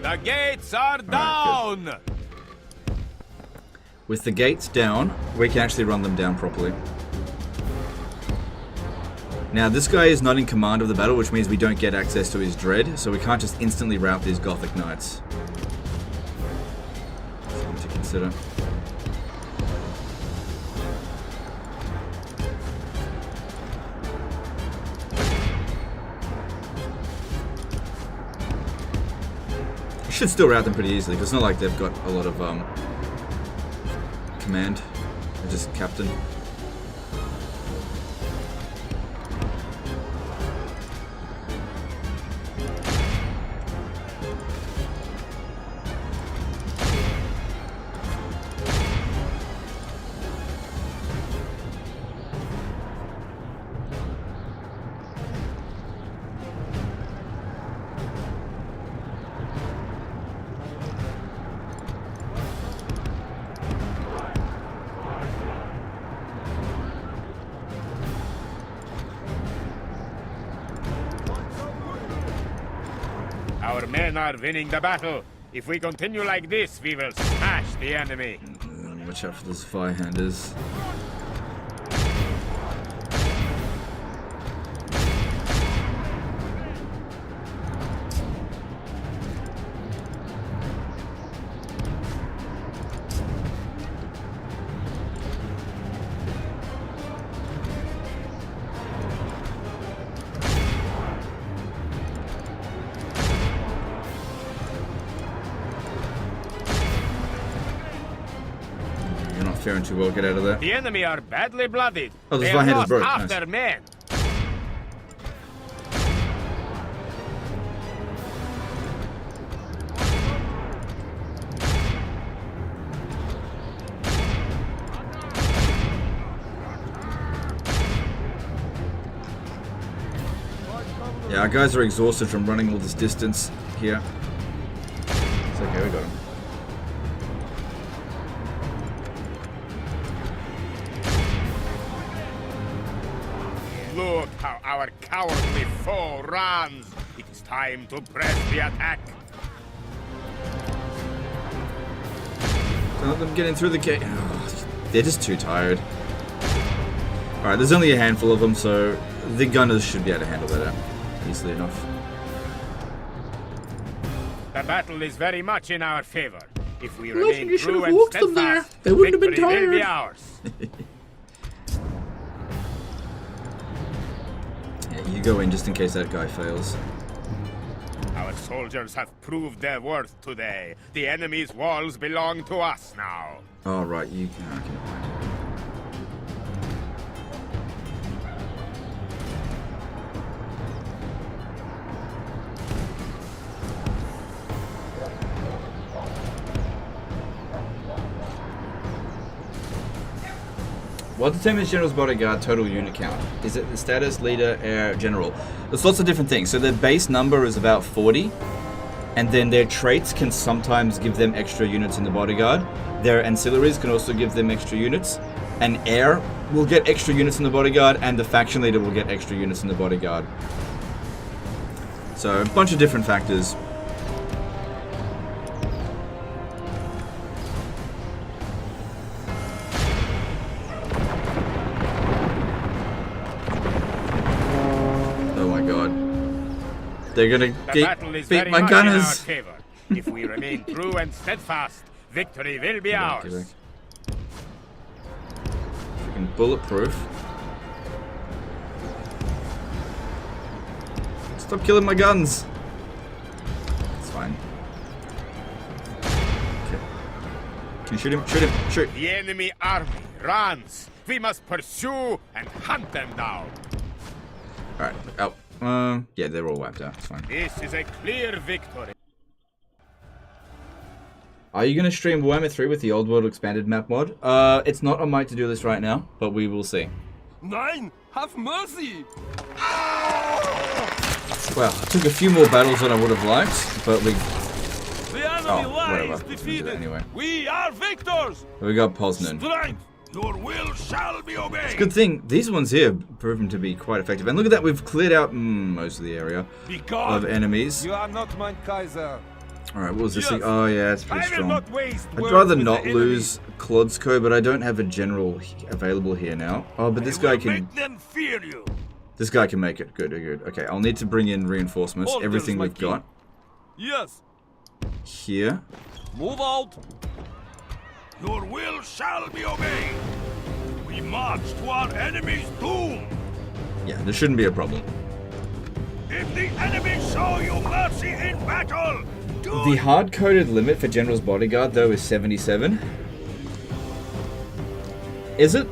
The gates are down! Right, with the gates down, we can actually run them down properly. Now, this guy is not in command of the battle, which means we don't get access to his dread, so we can't just instantly rout these Gothic knights. Something to consider. Should still rout them pretty easily, because it's not like they've got a lot of command. They're just captain. Our men are winning the battle. If we continue like this, we will smash the enemy. Watch out for those firehanders. Faring too well, get out of there. The enemy are badly blooded. Oh, this they one have hand is lost broke. half Nice. their men. Yeah, our guys are exhausted from running all this distance here. It's okay, we got him. Look how our cowardly foe runs. It is time to press the attack. Don't let them get in through the gate. Oh, they're just too tired. Alright, there's only a handful of them, so the gunners should be able to handle that out easily enough. The battle is very much in our favor. If we Well, remain you should true have and walked them there. steadfast, They wouldn't have been victory will be tired. ours. Yeah, you go in just in case that guy fails. Our soldiers have proved their worth today. The enemy's walls belong to us now. Oh, right, you can. Okay, right. What determines General's bodyguard total unit count? Is it the status, leader, air, general? There's lots of different things. So their base number is about 40, and then their traits can sometimes give them extra units in the bodyguard. Their ancillaries can also give them extra units. And air will get extra units in the bodyguard, and the faction leader will get extra units in the bodyguard. So a bunch of different factors. They're gonna beat my gunners. If we remain true and steadfast, victory will be ours. Freaking bulletproof. Stop killing my guns. It's fine. Okay. Can you shoot him? Shoot him! Shoot! The enemy army runs. We must pursue and hunt them down. Alright, out. Yeah, they're all wiped out. It's fine. This is a clear victory. Are you gonna stream Warhammer 3 with the Old World Expanded map mod? It's not on my to-do list right now, but we will see. Nein! Have mercy! Well, it took a few more battles than I would have liked, but we... The enemy lies whatever. defeated! Anyway. We are victors! We got Poznan. Strength! Your will shall be obeyed! It's a good thing. These ones here have proven to be quite effective. And look at that, we've cleared out most of the area of enemies. You are not my Kaiser. Alright, what was this Yes. thing? Oh yeah, it's pretty I will strong. not waste I'd words rather with not the lose Klodzko, but I don't have a general available here now. Oh, but this guy can... Make them fear you. This guy can make it. Good, good. Okay, I'll need to bring in reinforcements. Orders, Everything my we've king. got. Yes. Here. Move out. Your will shall be obeyed. We march to our enemy's doom. Yeah, there shouldn't be a problem. If the enemy show you mercy in battle, do The hard-coded limit for General's Bodyguard, though, is 77. Is it?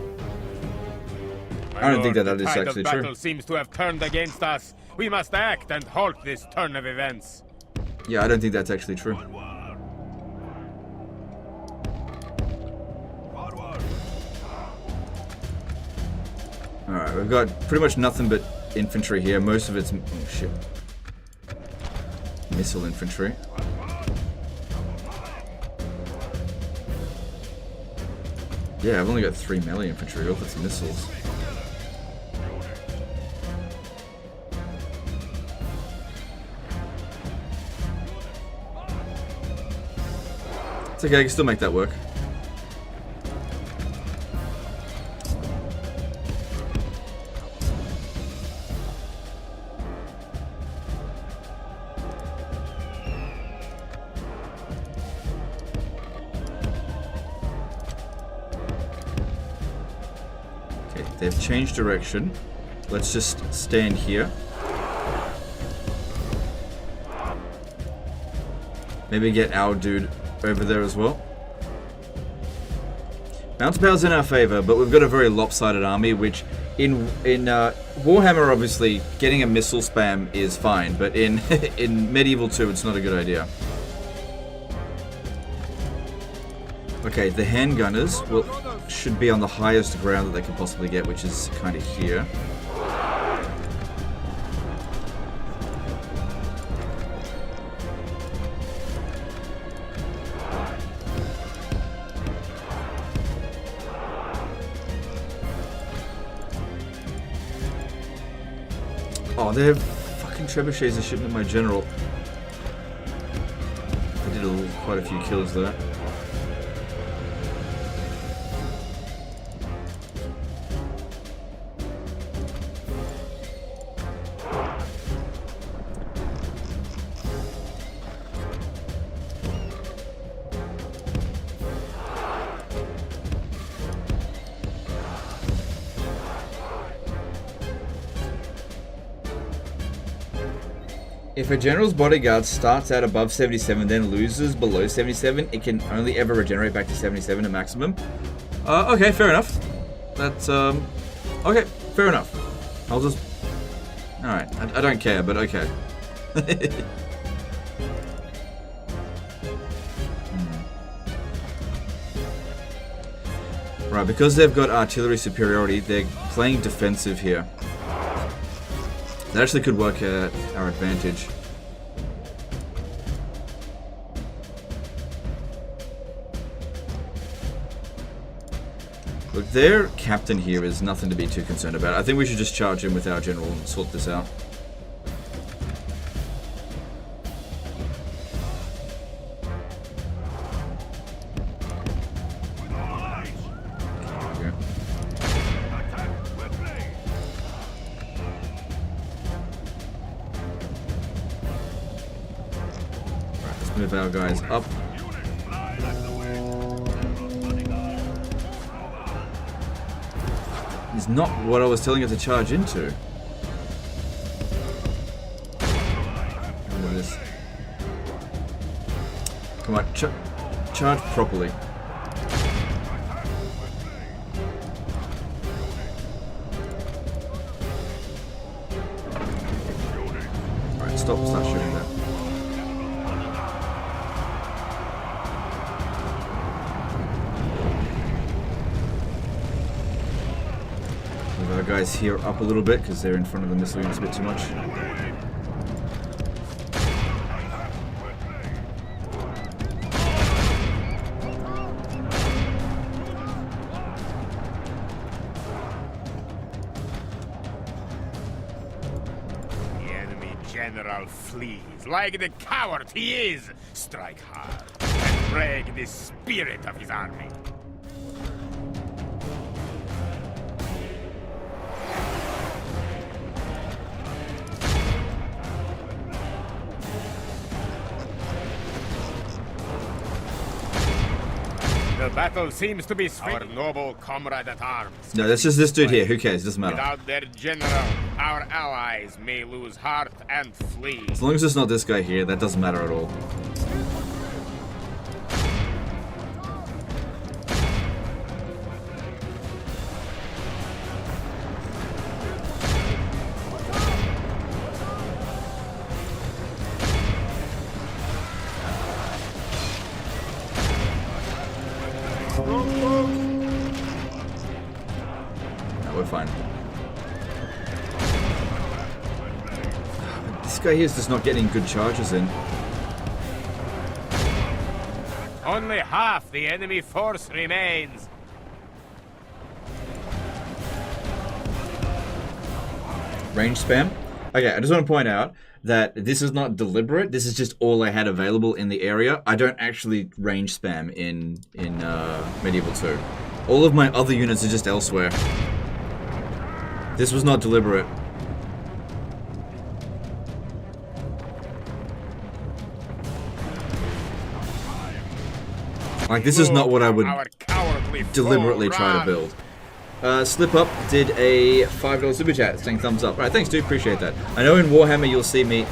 I don't think that is tide actually of battle true. seems to have turned against us. We must act and halt this turn of events. Yeah, I don't think that's actually true. Alright, we've got pretty much nothing but infantry here. Most of it's... Oh, shit. Missile infantry. Yeah, I've only got 3 melee infantry. Hope it's missiles. It's okay, I can still make that work. Okay, they've changed direction. Let's just stand here. Maybe get our dude over there as well. Mountain power's in our favor, but we've got a very lopsided army, which in Warhammer, obviously, getting a missile spam is fine, but in in Medieval 2, it's not a good idea. Okay, the handgunners should be on the highest ground that they could possibly get, which is kind of here. Oh, they have fucking trebuchets are shooting at my general. I did quite a few kills there. If a general's bodyguard starts out above 77, then loses below 77, it can only ever regenerate back to 77 at maximum. Okay, fair enough. That's, okay, fair enough. I'll just... Alright, I don't care, but okay. Right, because they've got artillery superiority, they're playing defensive here. That actually could work at our advantage. Look, their captain here is nothing to be too concerned about. I think we should just charge him with our general and sort this out. Move our guys up. It's not what I was telling her to charge into. This. Come on, charge properly. Alright, start shooting that. Our guys here up a little bit because they're in front of the missile units a bit too much. The enemy general flees like the coward he is. Strike hard and break the spirit of his army. The battle seems to be our noble comrade at arms. No, that's just this dude here. Who cares? Doesn't matter. Without their general, our allies may lose heart and flee. As long as it's not this guy here, that doesn't matter at all. We're fine. This guy here is just not getting good charges in. Only half the enemy force remains. Range spam. Okay, I just want to point out that this is not deliberate. This is just all I had available in the area. I don't actually range spam in Medieval 2. All of my other units are just elsewhere. This was not deliberate. Like, this is not what I would deliberately try to build. Slip Up did a $5 super chat saying thumbs up. Alright, thanks dude, appreciate that. I know in Warhammer you'll see me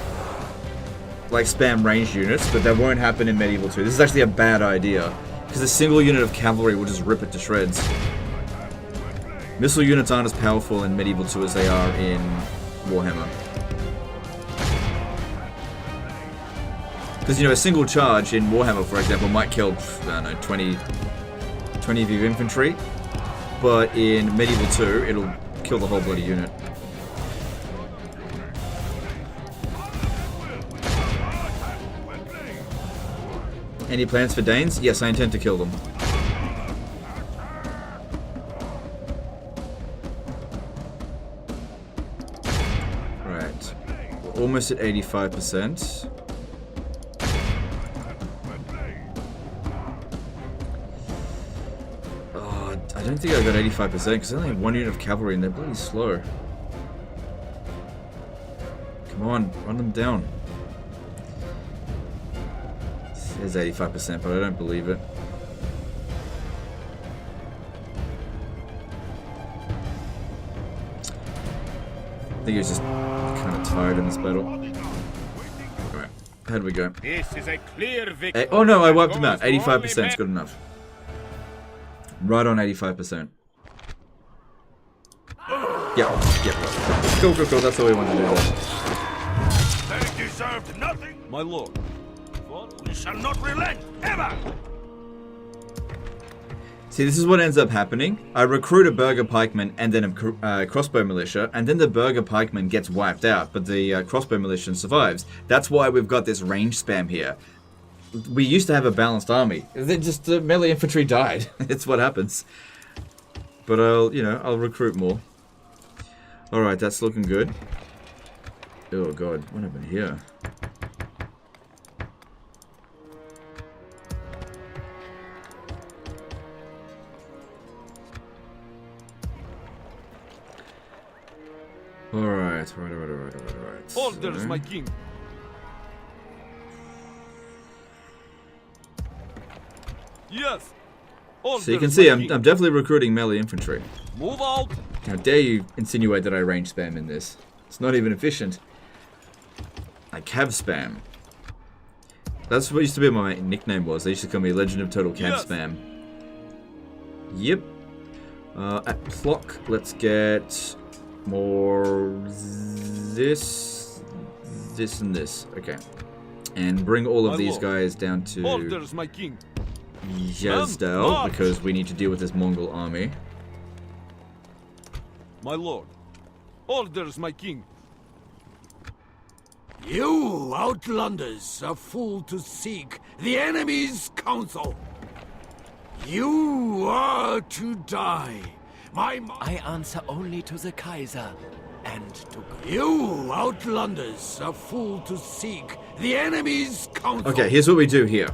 like spam ranged units, but that won't happen in Medieval 2. This is actually a bad idea, because a single unit of cavalry will just rip it to shreds. Missile units aren't as powerful in Medieval 2 as they are in Warhammer. Because, you know, a single charge in Warhammer, for example, might kill, I don't know, 20 of your infantry. But in Medieval 2, it'll kill the whole bloody unit. Any plans for Danes? Yes, I intend to kill them. Right. We're almost at 85%. I don't think I got 85% because I only have one unit of cavalry and they're bloody slow. Come on, run them down. It says 85%, but I don't believe it. I think he was just kind of tired in this battle. Alright, how do we go? This is a clear victory. Oh no, I wiped him out. 85% is good enough. Right on 85%. Yeah. Cool. That's all we want to do. They deserved nothing, My lord. we shall not relent, ever! See, this is what ends up happening. I recruit a burgher pikeman and then a crossbow militia, and then the burgher pikeman gets wiped out, but the crossbow militia survives. That's why we've got this range spam here. We used to have a balanced army. Then just the melee infantry died. It's what happens. But I'll recruit more. Alright, that's looking good. Oh god, what happened here? Alright, right. Orders, my king. Yes. So you can see I'm definitely recruiting melee infantry. Move out. How dare you insinuate that I range spam in this? It's not even efficient. I cav spam. That's what used to be my nickname was. They used to call me Legend of Total Cav Spam. Yep. At Plock, let's get more this, and this. Okay. And bring all of these guys down to Orders, my king. Yazdel, because we need to deal with this Mongol army. My lord. Orders, my king. You outlanders are fool to seek the enemy's counsel. You are to die. I answer only to the Kaiser and to God. You outlanders are fool to seek the enemy's counsel. Okay, here's what we do here.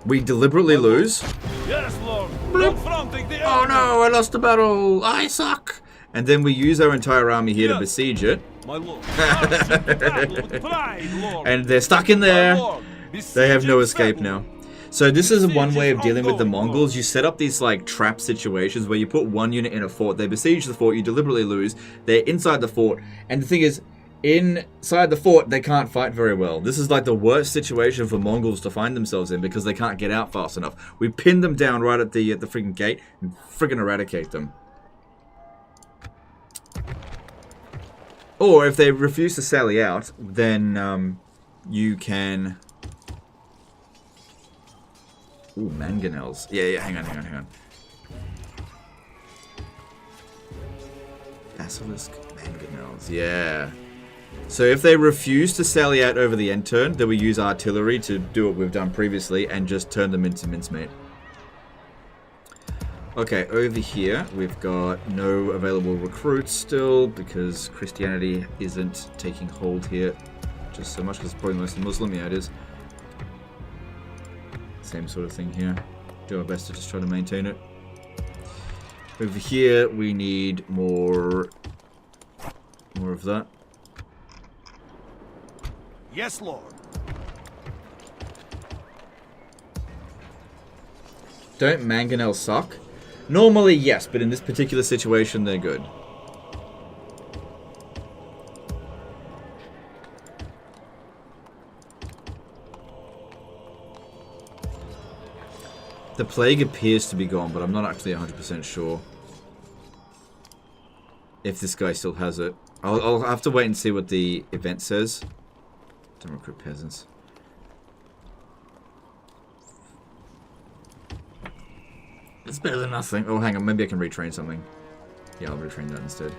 We deliberately lose. Yes, lord. Confronting the enemy. Oh no, I lost the battle. I suck. And then we use our entire army here to besiege it. My lord. With pride, lord. And they're stuck in there. Lord, They have no escape settle. now. So this is one way of dealing with the Mongols. You set up these like trap situations where you put one unit in a fort, they besiege the fort, you deliberately lose, they're inside the fort, and the thing is, inside the fort, they can't fight very well. This is like the worst situation for Mongols to find themselves in because they can't get out fast enough. We pin them down right at the freaking gate and freaking eradicate them. Or if they refuse to sally out, then you can... Ooh, mangonels. Yeah, hang on. Basilisk mangonels, yeah. So if they refuse to sally out over the end turn, then we use artillery to do what we've done previously and just turn them into mincemeat. Okay, over here we've got no available recruits still because Christianity isn't taking hold here just so much because it's probably mostly Muslim. Yeah, it is. Same sort of thing here. Do our best to just try to maintain it. Over here we need more of that. Yes, Lord. Don't mangonels suck? Normally, yes, but in this particular situation, they're good. The plague appears to be gone, but I'm not actually 100% sure if this guy still has it. I'll have to wait and see what the event says. Don't recruit peasants. It's better than nothing. Oh, hang on. Maybe I can retrain something. Yeah, I'll retrain that instead.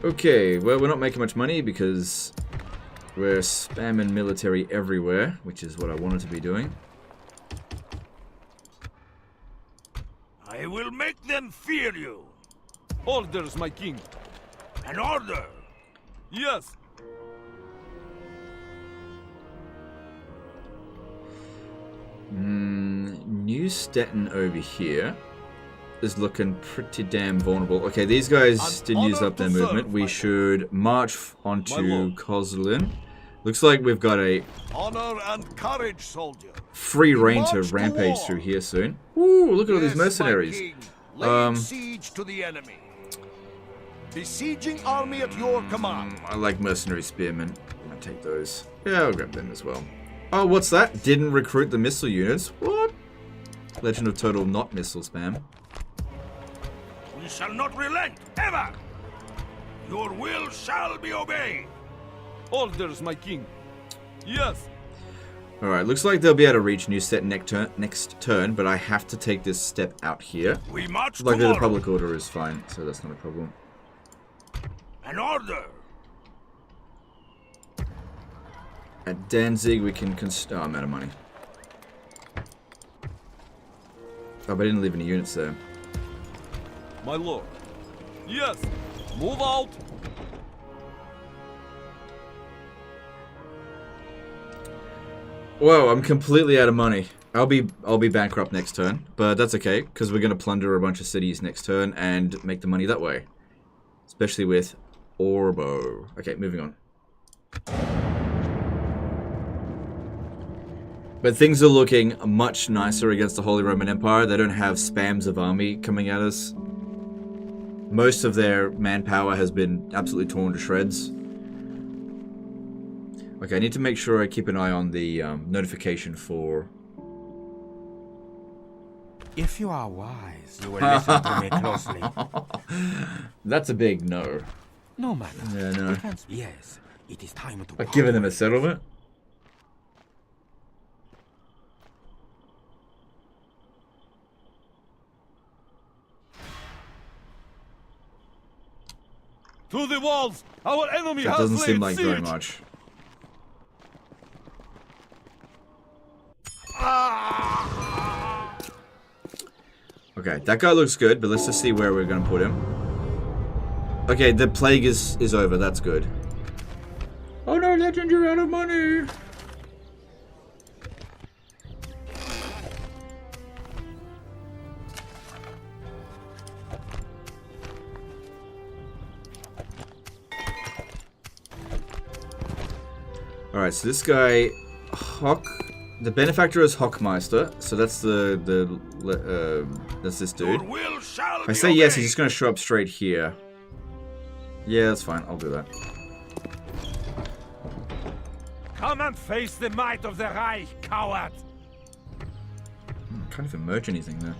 Okay, well, we're not making much money because we're spamming military everywhere, which is what I wanted to be doing. I will make them fear you. Orders, my king. An order. Yes. New Stettin over here is looking pretty damn vulnerable. Okay, these guys did use up their movement. We should march onto Kozlin. Looks like we've got a Honor and courage, soldier. free reign to rampage through here soon. Ooh, look at all these mercenaries. Laying siege to the enemy. Besieging army at your command. I like mercenary spearmen. I'm gonna take those. Yeah, I'll grab them as well. Oh, what's that? Didn't recruit the missile units. What? Legend of Total not missile spam. We shall not relent, ever! Your will shall be obeyed! Orders, my king. Yes. Alright, looks like they'll be able to reach New Set next turn, but I have to take this step out here. We march Like tomorrow. the public order is fine, so that's not a problem. An order! At Danzig, we can oh, I'm out of money. Oh, but I didn't leave any units there. My lord. Yes. Move out. Whoa, I'm completely out of money. I'll be bankrupt next turn, but that's okay because we're gonna plunder a bunch of cities next turn and make the money that way, especially with Orbo. Okay, moving on. But things are looking much nicer against the Holy Roman Empire. They don't have spams of army coming at us. Most of their manpower has been absolutely torn to shreds. Okay, I need to make sure I keep an eye on the notification for... If you are wise, you will listen to me closely. That's a big no. No matter. Yeah, no. Yes, it is time to... Like giving them a settlement? To the walls! Our enemy That has doesn't laid seem like siege. very much. Okay, that guy looks good, but let's just see where we're gonna put him. Okay, the plague is over, that's good. Oh no, Legend, you're out of money! Alright, so this guy, Hock, the benefactor is Hockmeister, so that's that's this dude. Your will shall If I be say yes, obeyed. he's just gonna show up straight here. Yeah, that's fine, I'll do that. Come and face the might of the Reich, coward! Can't even merge anything there.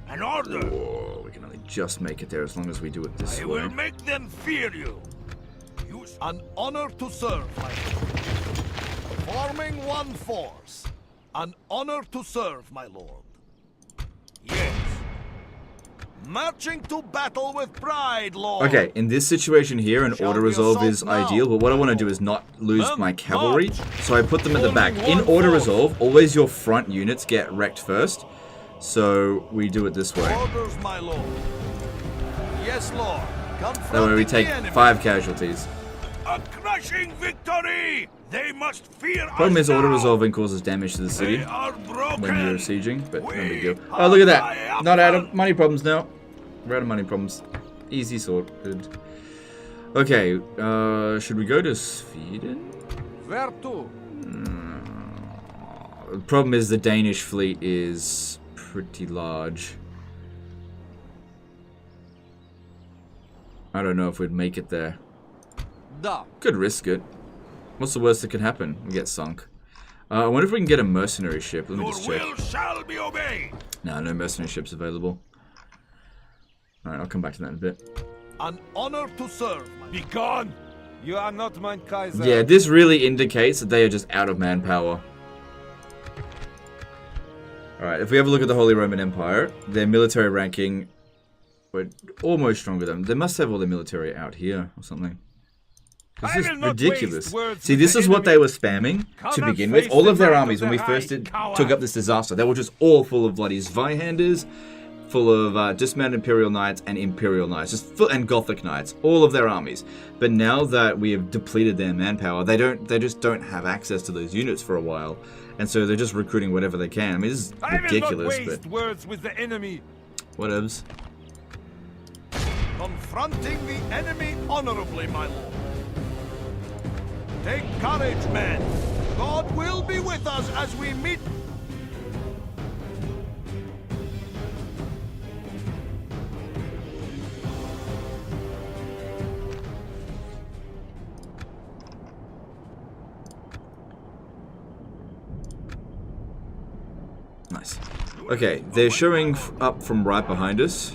An order! Whoa, we can only just make it there as long as we do it this I way. will make them fear you! An honor to serve, my lord. Forming one force. An honor to serve, my lord. Yes. Marching to battle with pride, Lord. Okay, in this situation here, an auto resolve is ideal, but what I want to do is not lose my cavalry, so I put them at the back. In auto resolve, always your front units get wrecked first, so we do it this way. Orders, my lord. Yes, Lord. That way we take 5 casualties. A crushing victory! They must fear Problem us is, auto now. resolving causes damage to the city They are broken. when you're sieging, but no big deal. We Oh, look at are that! Not out of money problems now. We're out of money problems. Easy sorted. Okay, should we go to Sweden? Where to? The problem is the Danish fleet is pretty large. I don't know if we'd make it there. Da. Could risk it. What's the worst that could happen? We get sunk. I wonder if we can get a mercenary ship. Let me Your just check. will shall be obeyed. No, no mercenary ships available. Alright, I'll come back to that in a bit. An honor to serve. Be gone! You are not my Kaiser. Yeah, this really indicates that they are just out of manpower. Alright, if we have a look at the Holy Roman Empire, their military ranking, we're almost stronger than them. They must have all their military out here or something. This is ridiculous. See, this is what they were spamming to begin with. All of their armies, when we first took up this disaster, they were just all full of bloody Zweihanders, full of dismounted Imperial Knights and Imperial Knights, and Gothic Knights, all of their armies. But now that we have depleted their manpower, they just don't have access to those units for a while, and so they're just recruiting whatever they can. I mean, this is ridiculous, but words with the enemy. whatevs. Confronting the enemy honorably, my lord. Take courage, men. God will be with us as we meet. Nice. Okay, they're showing up from right behind us.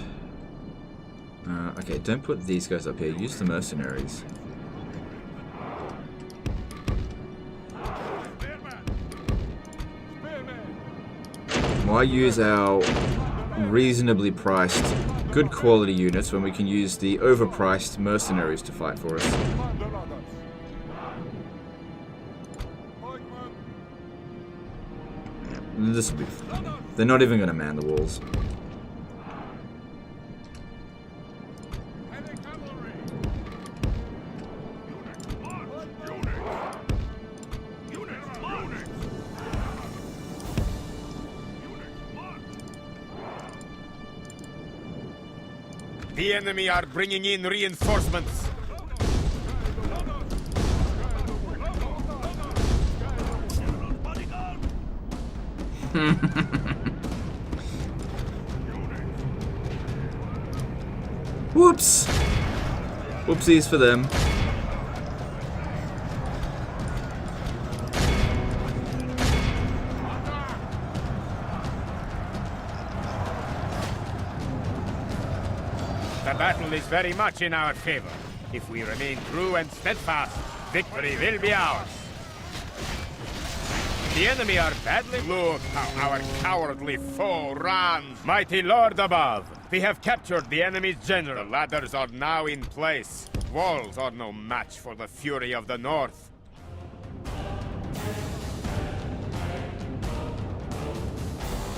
Okay, don't put these guys up here. Use the mercenaries. Why use our reasonably priced, good quality units when we can use the overpriced mercenaries to fight for us? This will be fun. They're not even going to man the walls. The enemy are bringing in reinforcements. Whoops! Whoopsies for them. The battle is very much in our favor. If we remain true and steadfast, victory will be ours. The enemy are badly. Look how our cowardly foe runs. Mighty Lord above, we have captured the enemy's general. The ladders are now in place. Walls are no match for the fury of the north.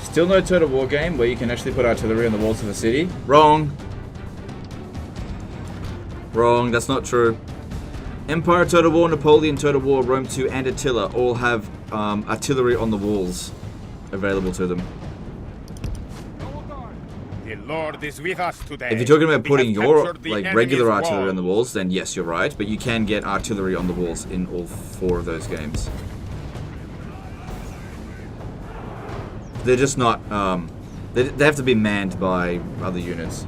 Still no Total War game where you can actually put artillery on the walls of a city? Wrong. Wrong, that's not true. Empire Total War, Napoleon Total War, Rome 2, and Attila all have artillery on the walls available to them. The Lord is with us today. If you're talking about We putting have your captured the regular enemy's artillery wall. on the walls, then yes, you're right. But you can get artillery on the walls in all 4 of those games. They're just not. They have to be manned by other units.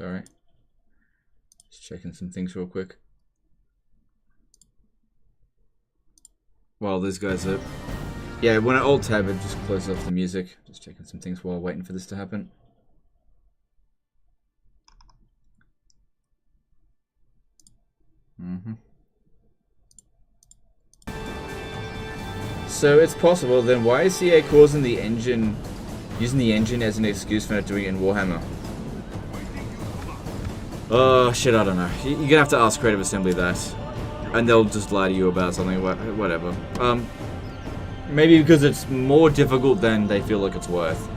Sorry. Just checking some things real quick. While these guys are... Yeah, when I alt-tab it just closes off the music. Just checking some things while waiting for this to happen. So it's possible, then why is CA causing the engine... using the engine as an excuse for not doing it in Warhammer? Oh, shit, I don't know. You're gonna have to ask Creative Assembly that. And they'll just lie to you about something, whatever. Maybe because it's more difficult than they feel like it's worth.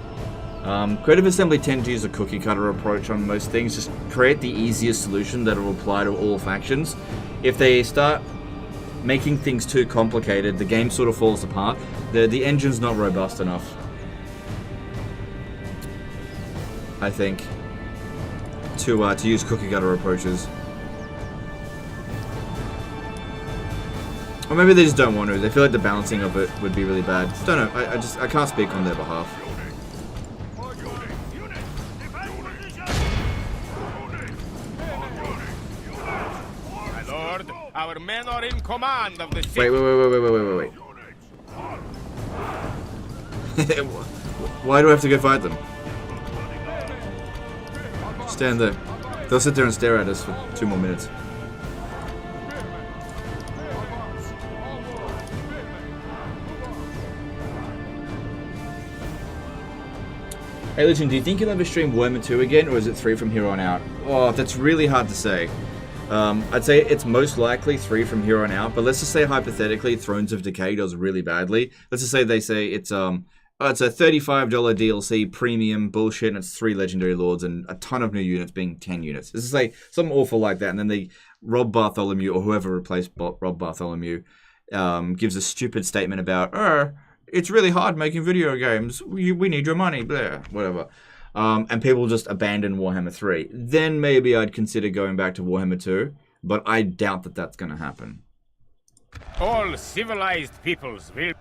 Creative Assembly tend to use a cookie cutter approach on most things. Just create the easiest solution that will apply to all factions. If they start making things too complicated, the game sort of falls apart. The engine's not robust enough, I think, to use cookie cutter approaches. Or maybe they just don't want to. They feel like the balancing of it would be really bad. Don't know. I can't speak on their behalf. My lord, our men are in command of the city. Wait. Why do I have to go fight them? Stand there. They'll sit there and stare at us for 2 more minutes. Hey Legend, do you think you'll ever stream Warhammer 2 again, or is it 3 from here on out? Oh, that's really hard to say. I'd say it's most likely 3 from here on out, but let's just say hypothetically Thrones of Decay does really badly. Let's just say they say it's a $35 DLC premium bullshit, and it's 3 legendary lords and a ton of new units being 10 units. Let's just say something awful like that, and then they Rob Bartholomew, or whoever replaced Rob Bartholomew, gives a stupid statement about, it's really hard making video games. We need your money, blah, whatever. And people just abandon Warhammer 3. Then maybe I'd consider going back to Warhammer 2, but I doubt that that's going to happen. All civilized peoples will...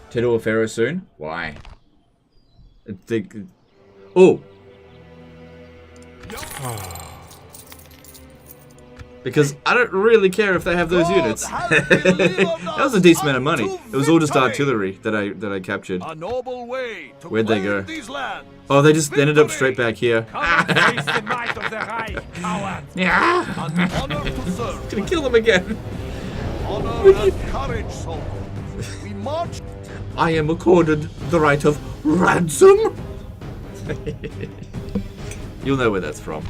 Tito Pharaoh soon? Why? Oh! Because I don't really care if they have those units. That was a decent amount of money. It was all just artillery that I captured. Where'd they go? Oh, they just ended up straight back here. Yeah. Gonna kill them again. I am accorded the right of ransom. You'll know where that's from.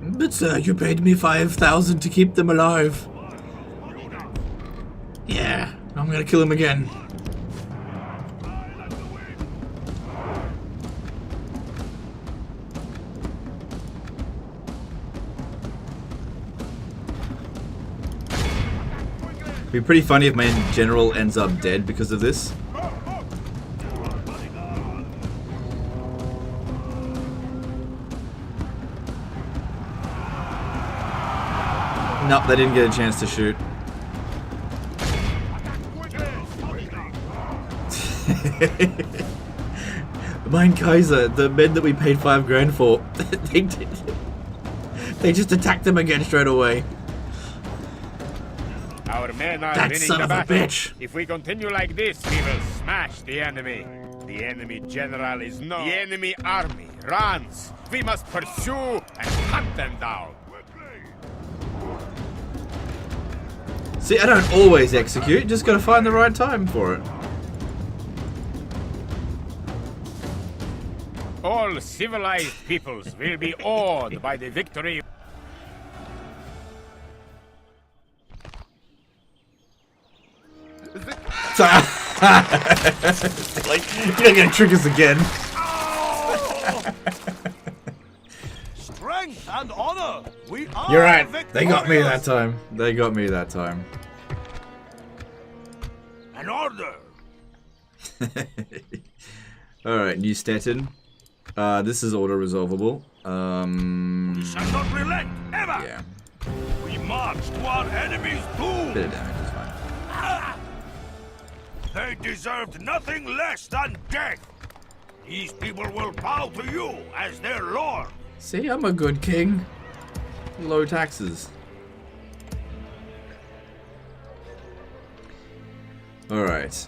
But sir, you paid me 5,000 to keep them alive. Yeah, I'm gonna kill him again. It'd be pretty funny if my general ends up dead because of this. Nope, they didn't get a chance to shoot. Mein Kaiser, the men that we paid 5 grand for, they just attacked them again straight away. Our men are that winning son the of a battle. bitch. If we continue like this, we will smash the enemy. The enemy general is known. The enemy army runs. We must pursue and hunt them down. See, I don't always execute, just gotta find the right time for it. All civilized peoples will be awed by the victory. Like, you're gonna trick us again. Strength and honor. We are You're right. victorious. They got me that time. They got me that time. An order. Alright, New Stettin. This is auto-resolvable. We shall not relent, ever! Yeah. We march to our enemy's doom! Bit of damage is fine. They deserved nothing less than death! These people will bow to you as their lord! See, I'm a good king. Low taxes. Alright.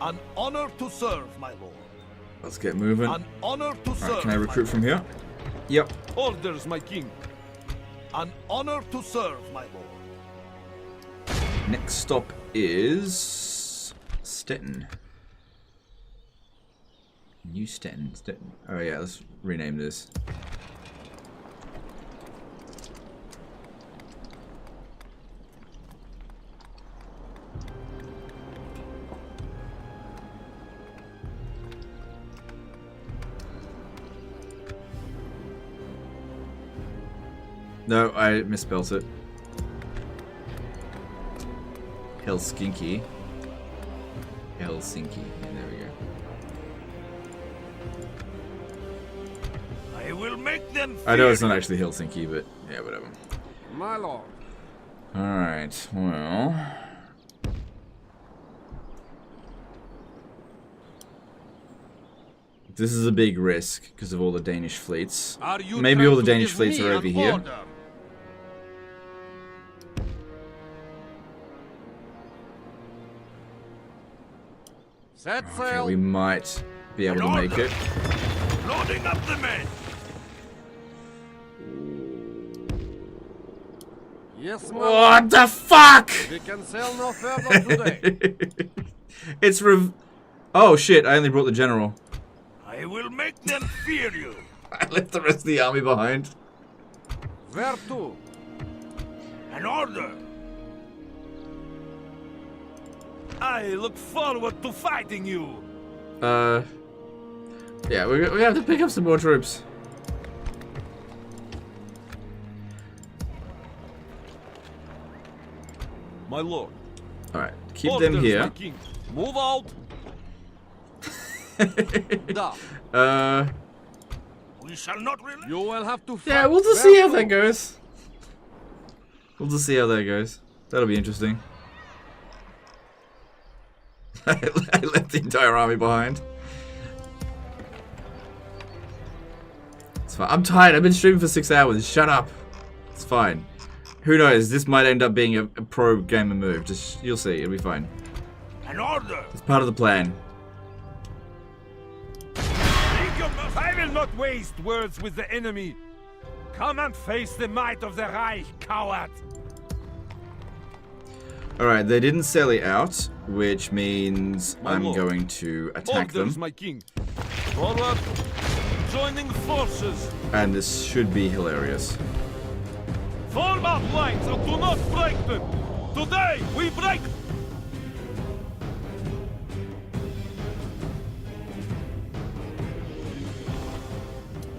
An honor to serve, my lord. Let's get moving. An honor to serve. Alright, can I recruit from here? Yep. Orders, my king. An honor to serve, my lord. Next stop is Stettin. New Stettin. Stettin. Oh yeah, let's rename this. No, I misspelled it. Helsinki. Helsinki. Yeah, there we go. I will make them I know it's not actually Helsinki, but yeah, whatever. My lord. Alright, well... This is a big risk because of all the Danish fleets. Maybe all the Danish fleets are over here. Set Okay, sail. we might be able to make it. loading up the men! Yes, my What the fuck? lord. We can sail no further today. It's oh shit, I only brought the general. I will make them fear you! I left the rest of the army behind. Where to? An order! I look forward to fighting you. Yeah, we have to pick up some more troops. My lord. Alright, keep Orders, them here. my king. Move out. Da. We shall not relent! You will have to fight. Yeah, we'll just see how that goes. We'll just see how that goes. That'll be interesting. I left the entire army behind. It's fine. I'm tired. I've been streaming for 6 hours. Shut up. It's fine. Who knows? This might end up being a pro gamer move. Just you'll see. It'll be fine. An order! It's part of the plan. I will not waste words with the enemy. Come and face the might of the Reich, coward. Alright, they didn't sally out, which means My I'm lord. going to attack Orders, them. my king. Forward. Joining forces. And this should be hilarious. Form up lines and do not break them. Today we break.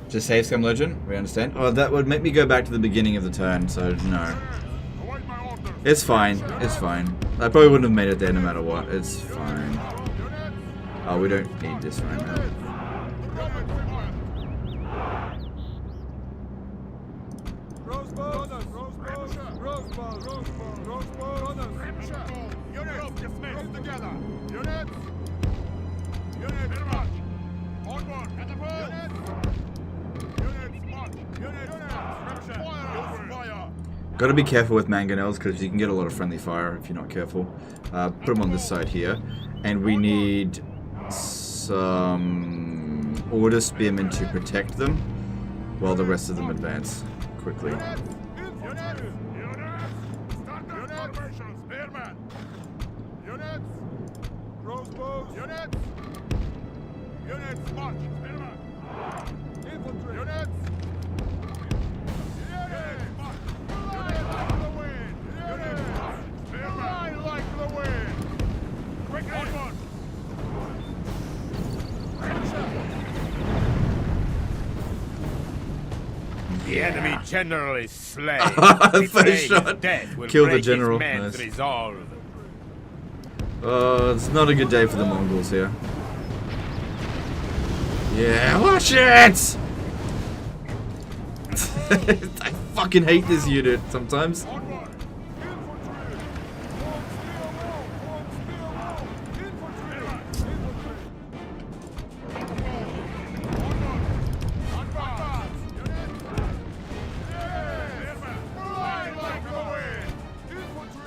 Just save Scum Legend, we understand. Oh, that would make me go back to the beginning of the turn, so no. It's fine, it's fine. I probably wouldn't have made it there no matter what. It's fine. Oh, we don't need this right now. Gotta be careful with mangonels because you can get a lot of friendly fire if you're not careful. Put them on this side here. And we need some order spearmen to protect them while the rest of them advance quickly. The enemy general is slain. First shot. Death will Kill the break general. his men's Nice. resolve. It's not a good day for the Mongols here. Yeah, watch it! I fucking hate this unit sometimes.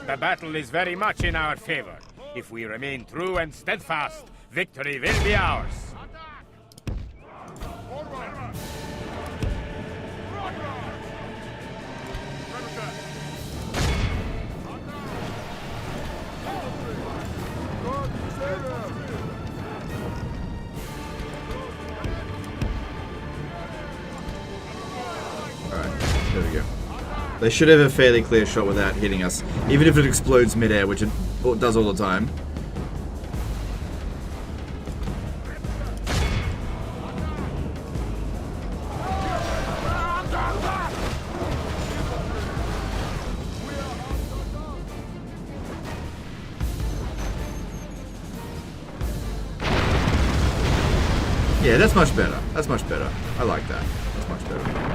The battle is very much in our favor. If we remain true and steadfast, victory will be ours. Alright, there we go. They should have a fairly clear shot without hitting us, even if it explodes mid-air, which it does all the time. Yeah, that's much better. That's much better. I like that. That's much better.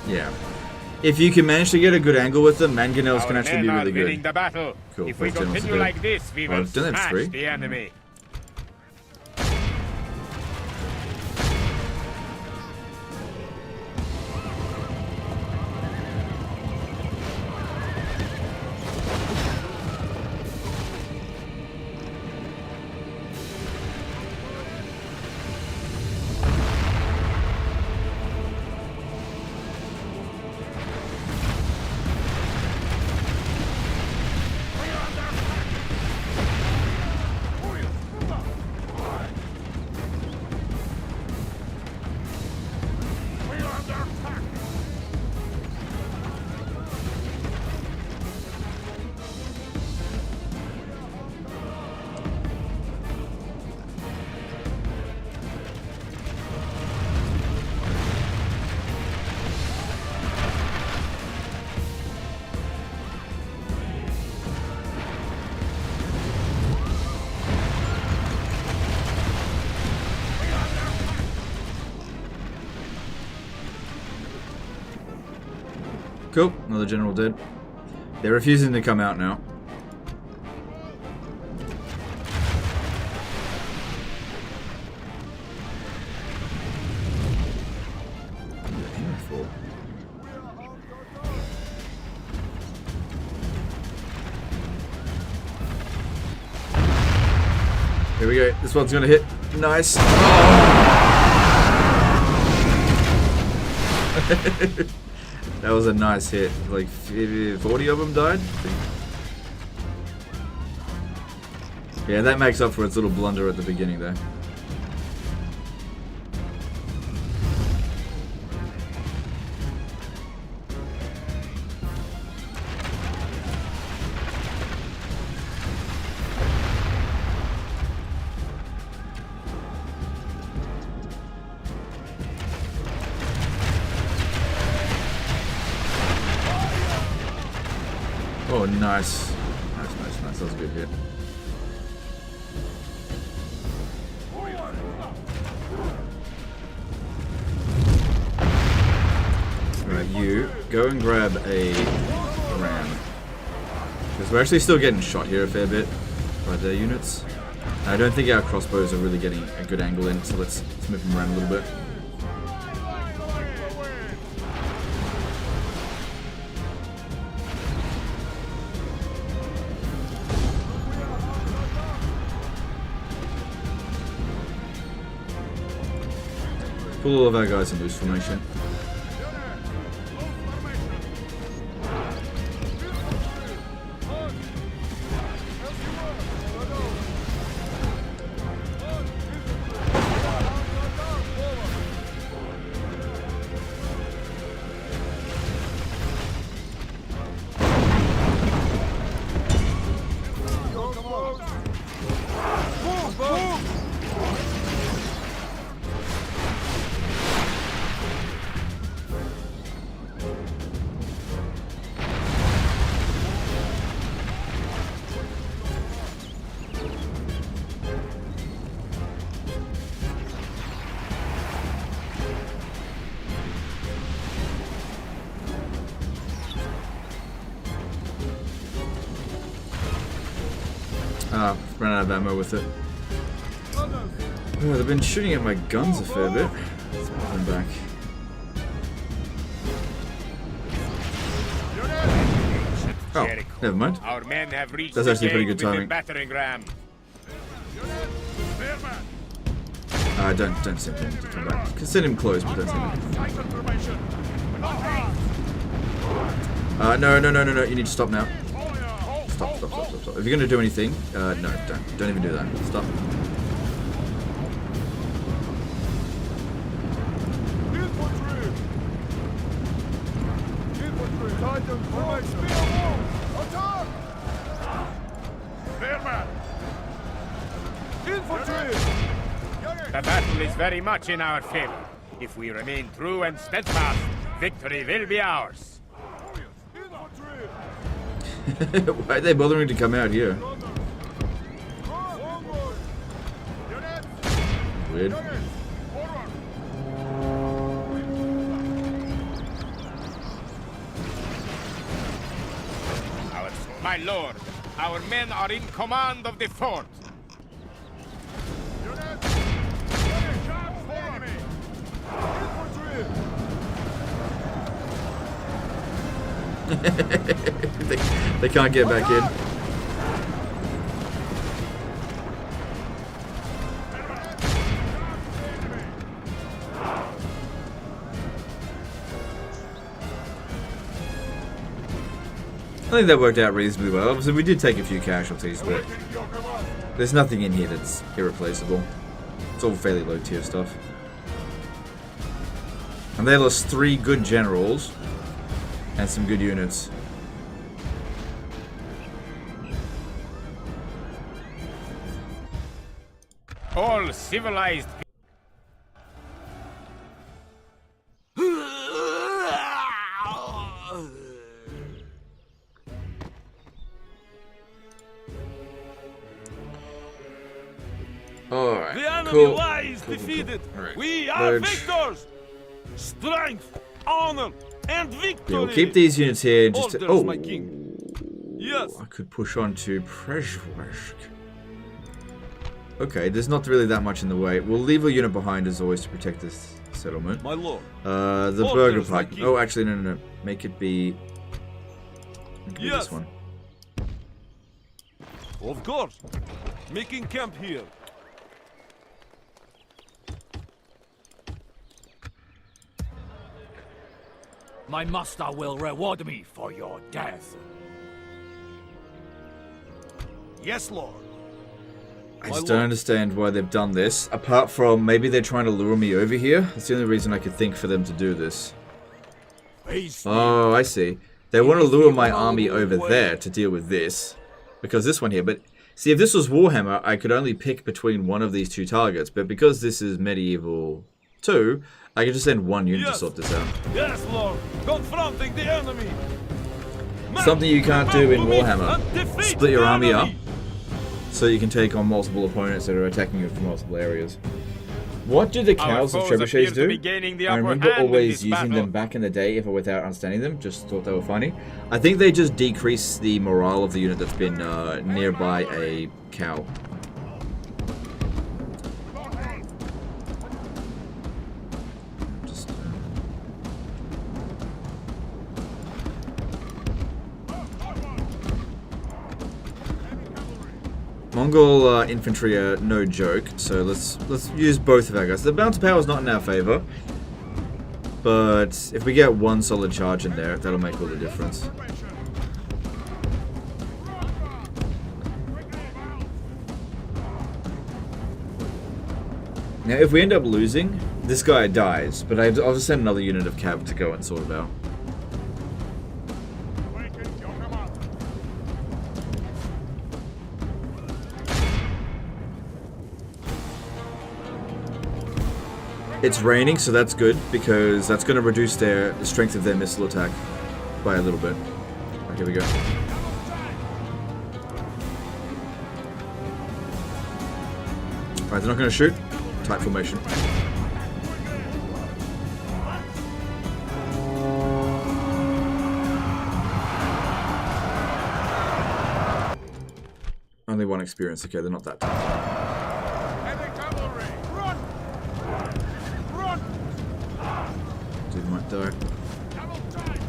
Yeah. If you can manage to get a good angle with them, mangonels can actually be really good. The battle. Cool. If we Both generals continue are like dead. this, we Oh, will don't have smash three? the enemy. Cool. Another general dead. They're refusing to come out now. Here we go. This one's gonna hit. Nice. Oh. That was a nice hit. Like 40 of them died. Yeah, that makes up for its little blunder at the beginning there. Oh, nice. Nice. That was a good hit. Alright, you go and grab a ram. Because we're actually still getting shot here a fair bit by their units. I don't think our crossbows are really getting a good angle in, so let's move them around a little bit. Pull all of our guys in loose formation. Ah, ran out of ammo with it. Oh, they've been shooting at my guns a fair bit. Let's move them back. Oh, never mind. Our men have reached That's the actually pretty gate good with the timing. battering ram. Don't send him to come back. Can send him close, but don't send him. No. You need to stop now. Stop. If you're gonna do anything, no, don't even do that. Stop. The battle is very much in our favor. If we remain true and steadfast, victory will be ours. Why are they bothering to come out here? Weird. My lord, our men are in command of the fort. they can't get back in. I think that worked out reasonably well. Obviously, we did take a few casualties, but there's nothing in here that's irreplaceable. It's all fairly low tier stuff. And they lost 3 good generals and some good units. All civilized Alright, The enemy cool. lies defeated. Alright, We are merge. victors. Strength, honor, and victory. Yeah, we'll keep these units here just to... Orders, Oh! my king. Yes. I could push on to Przewozk. Okay, there's not really that much in the way. We'll leave a unit behind as always to protect this settlement. My lord. The Orders, Burger my Pike. king. Oh, actually, no. Make it be... Yes. This one. Of course. Making camp here. My master will reward me for your death. Yes, lord. I just don't understand why they've done this. Apart from maybe they're trying to lure me over here. That's the only reason I could think for them to do this. Oh, I see. They want to lure my army over there to deal with this. Because this one here, but... See, if this was Warhammer, I could only pick between one of these 2 targets. But because this is Medieval 2, I can just send one unit to sort this out. Yes, lord. Confronting the enemy. Something you can't do in Warhammer. Defeat Split your the army up, enemy. so you can take on multiple opponents that are attacking you from multiple areas. What do the cows of foes appear trebuchets to do? be gaining the I upper remember hand in always this using battle. them back in the day, if without understanding them. Just thought they were funny. I think they just decrease the morale of the unit that's been nearby a cow. Just, Mongol infantry are no joke, so let's use both of our guys. The bounce power is not in our favor, but if we get one solid charge in there, that'll make all the difference. Now, if we end up losing, this guy dies, but I'll just send another unit of cav to go and sort it out. It's raining, so that's good, because that's going to reduce the strength of their missile attack by a little bit. Right, here we go. Alright, they're not going to shoot. Tight formation. Only 1 experience. Okay, they're not that tough. Heavy cavalry, run! Run! Dude might die. Double time!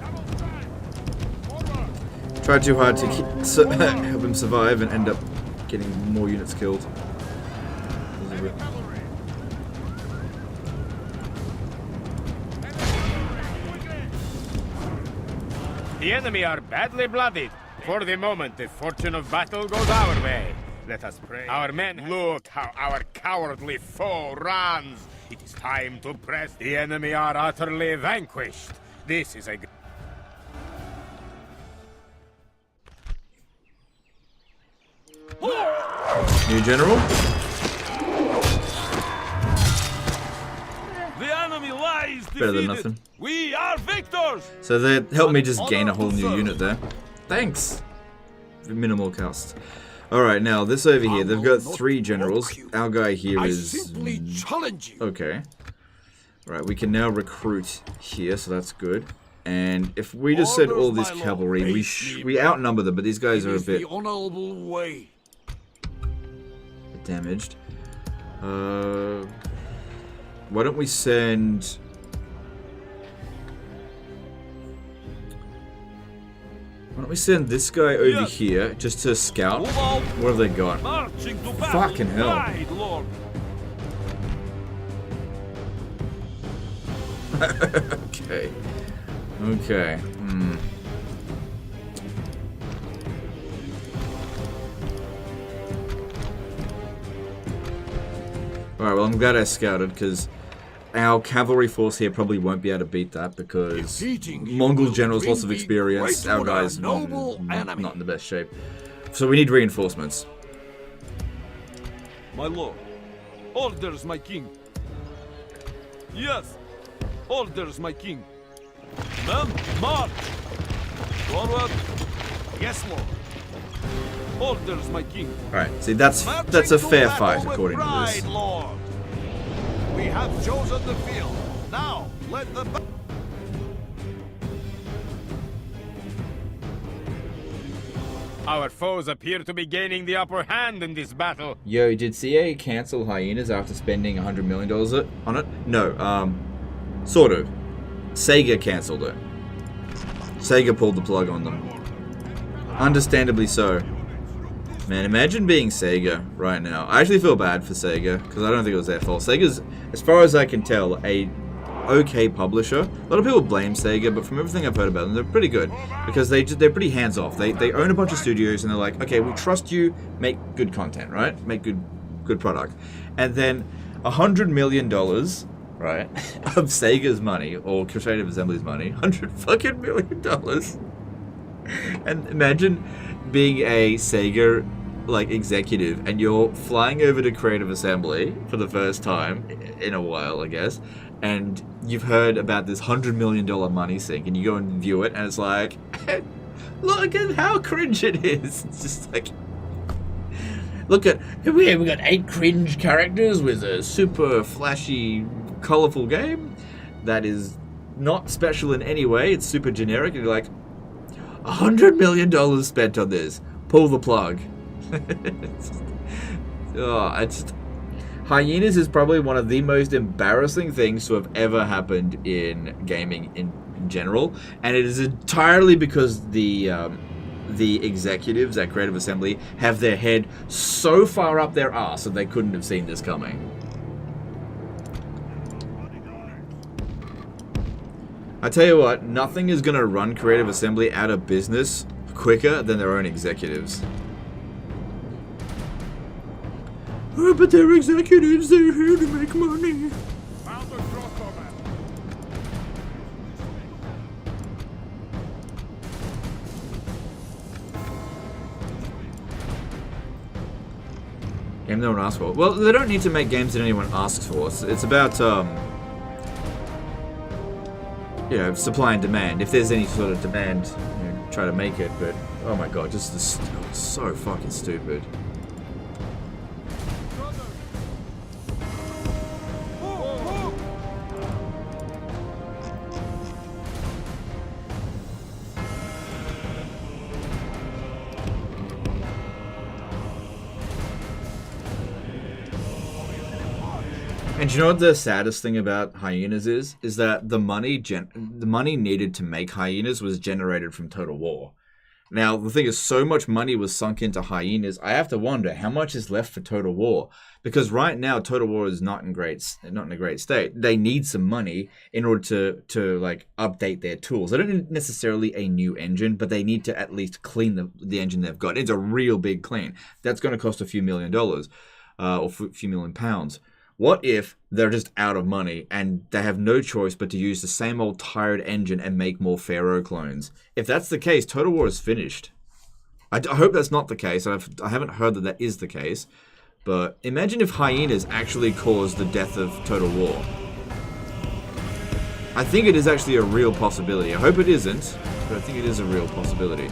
Double time! Forward! Tried too hard to help him survive and end up getting more units killed. The enemy are badly bloodied. For the moment, the fortune of battle goes our way. Let us pray. Our men, look how our cowardly foe runs. It is time to press. The enemy are utterly vanquished. This is a... New general? The enemy lies defeated. Better than nothing. We are victors. So they helped me just gain a whole new unit there. Thanks! Minimal cost. Alright, now this over here, they've got 3 generals. Our guy here is... challenge you. Okay. Right, we can now recruit here, so that's good. And if we just send all this cavalry, we outnumber them, but these guys are a bit honorable way. damaged. Why don't we send... Why don't we send this guy over here just to scout? What have they got? Marching to battle. Fucking hell. Pride, Lord. Okay. Okay. Alright, well I'm glad I scouted, because our cavalry force here probably won't be able to beat that, because Mongol generals, lots of experience, our guys not in the best shape. So we need reinforcements. My lord, orders, my king. Yes, orders, my king. Men, march! Forward! Yes, lord. Orders, my king. Alright, see that's a fair fight according to this. Lord. We have chosen the field. Now, let the... Our foes appear to be gaining the upper hand in this battle. Yo, did CA cancel Hyenas after spending $100 million on it? No, sort of. Sega cancelled it. Sega pulled the plug on them. Understandably so. Man, imagine being Sega right now. I actually feel bad for Sega, because I don't think it was their fault. Sega's, as far as I can tell, a okay publisher. A lot of people blame Sega, but from everything I've heard about them, they're pretty good. Because they're pretty hands-off. They own a bunch of studios, and they're like, okay, we trust you, make good content, right? Make good product. And then $100 million, right, of Sega's money, or Creative Assembly's money, $100 million. And imagine being a Sega executive, and you're flying over to Creative Assembly for the first time in a while, I guess, and you've heard about this $100 million money sink, and you go and view it, and it's like, look at how cringe it is. It's just like, look at, we got 8 cringe characters with a super flashy, colorful game that is not special in any way. It's super generic, and you're like, $100 million spent on this. Pull the plug. Hyenas is probably one of the most embarrassing things to have ever happened in gaming in general, and it is entirely because the executives at Creative Assembly have their head so far up their arse that they couldn't have seen this coming. I tell you what, nothing is gonna run Creative Assembly out of business quicker than their own executives. Oh, but they're executives, they're here to make money. Game no one asks for. Well, they don't need to make games that anyone asks for. It's about, you know, supply and demand. If there's any sort of demand, you know, try to make it, but oh my god, just so fucking stupid. And do you know what the saddest thing about hyenas is? Is that the money needed to make hyenas was generated from Total War. Now, the thing is, so much money was sunk into hyenas, I have to wonder how much is left for Total War. Because right now, Total War is not in a great state. They need some money in order to like update their tools. They don't need necessarily a new engine, but they need to at least clean the engine they've got. It's a real big clean. That's going to cost a few $1 million, or a few million pounds. What if they're just out of money and they have no choice but to use the same old tired engine and make more Pharaoh clones? If that's the case, Total War is finished. I hope that's not the case. I haven't heard that is the case. But imagine if hyenas actually caused the death of Total War. I think it is actually a real possibility. I hope it isn't, but I think it is a real possibility.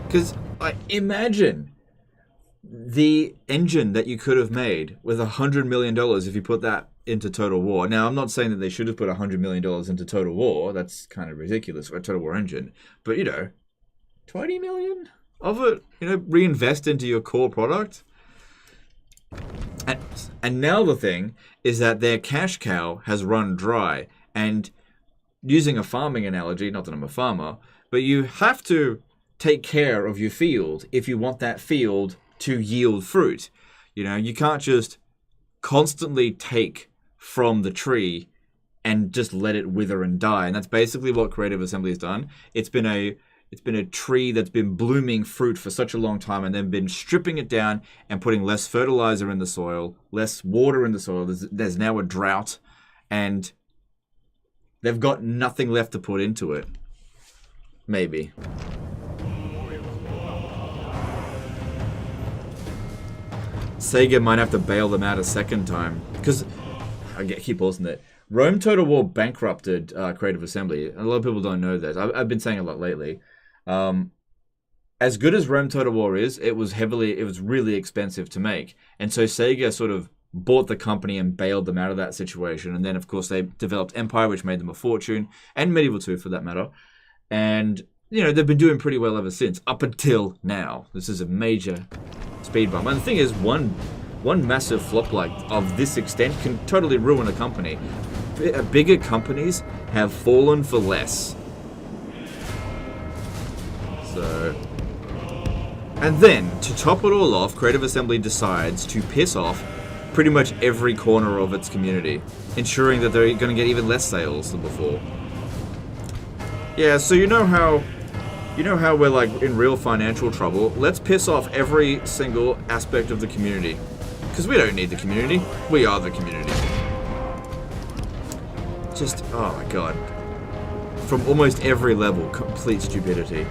Because imagine the engine that you could have made with $100 million if you put that into Total War. Now, I'm not saying that they should have put $100 million into Total War. That's kind of ridiculous for a Total War engine. But, 20 million of it, reinvest into your core product. And now the thing is that their cash cow has run dry. And using a farming analogy, not that I'm a farmer, but you have to take care of your field if you want that field to yield fruit. You can't just constantly take from the tree and just let it wither and die. And that's basically what Creative Assembly has done. It's been a tree that's been blooming fruit for such a long time, and then been stripping it down and putting less fertilizer in the soil, less water in the soil. There's now a drought, and they've got nothing left to put into it. Maybe. Sega might have to bail them out a second time. Because, I keep pausing that. Rome Total War bankrupted Creative Assembly. A lot of people don't know that. I've been saying a lot lately. As good as Rome Total War is, it was really expensive to make. And so Sega sort of bought the company and bailed them out of that situation. And then, of course, they developed Empire, which made them a fortune. And Medieval 2, for that matter. And they've been doing pretty well ever since, up until now. This is a major speed bump. And the thing is, one massive flop of this extent can totally ruin a company. Bigger companies have fallen for less. So, and then to top it all off, Creative Assembly decides to piss off pretty much every corner of its community, ensuring that they're going to get even less sales than before. Yeah, so you know how we're like in real financial trouble? Let's piss off every single aspect of the community. Because we don't need the community. We are the community. Just, oh my god. From almost every level, complete stupidity.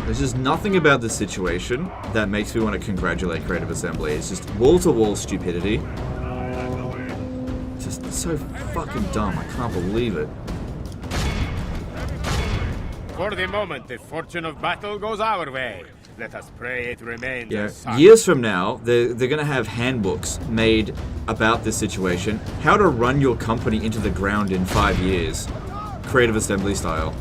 There's just nothing about this situation that makes me want to congratulate Creative Assembly. It's just wall-to-wall stupidity. Just so fucking dumb. I can't believe it. For the moment, the fortune of battle goes our way. Let us pray it remains. Yeah. Years from now, they're going to have handbooks made about this situation. How to run your company into the ground in 5 years. Creative Assembly style.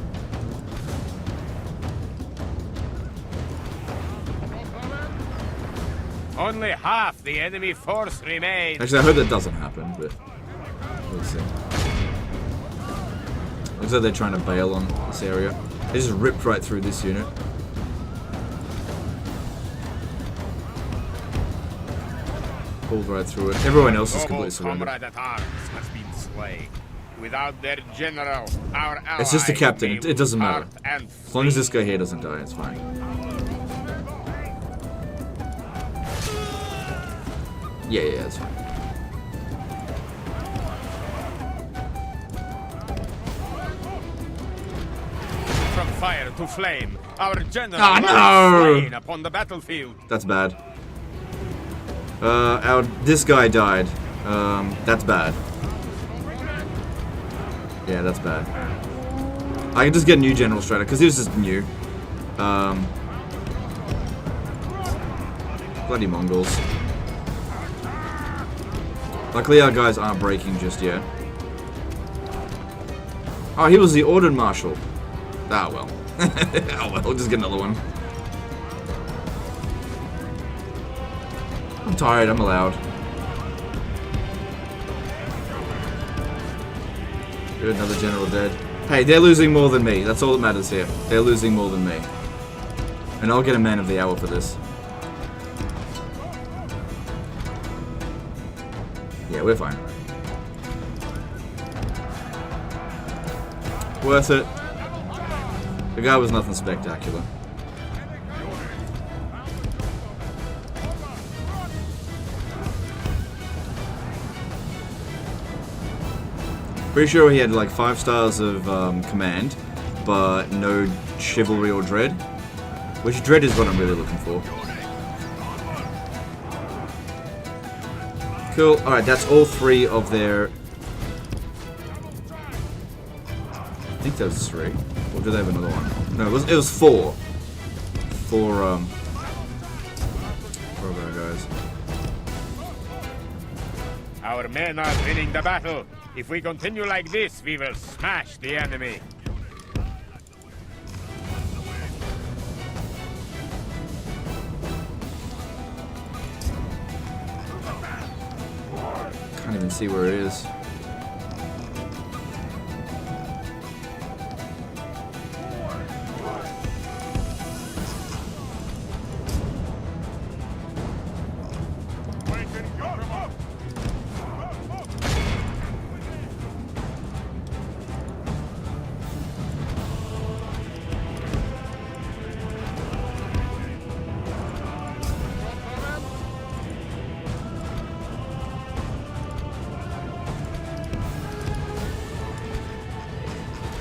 Only half the enemy force remains. Actually, I hope that doesn't happen, but we'll see. Looks like they're trying to bail on this area. They just ripped right through this unit. Pulled right through it. Everyone else is completely surrounded. Comrade at arms has been slain. Without their general, our ally. It's just a captain. It doesn't matter. As long as this guy here doesn't die, it's fine. Yeah, that's fine. From fire to flame. Our general Oh, lies no! slain upon the battlefield. That's bad. This guy died. That's bad. Yeah, that's bad. I can just get a new general straight up, because he was just new. Bloody Mongols. Luckily our guys aren't breaking just yet. Oh, he was the ordered marshal. Ah, well. Oh, well, we'll just get another one. I'm tired, I'm allowed. Good, another general dead. Hey, they're losing more than me. That's all that matters here. They're losing more than me. And I'll get a man of the hour for this. Yeah, we're fine. Worth it. The guy was nothing spectacular. Pretty sure he had like 5 stars of command, but no chivalry or dread. Which dread is what I'm really looking for. Cool. Alright, that's all 3 of their... I think that was 3. Or did they have another one? No, it was 4. 4 of our guys. Our men are winning the battle. If we continue like this, we will smash the enemy. Can't even see where it is.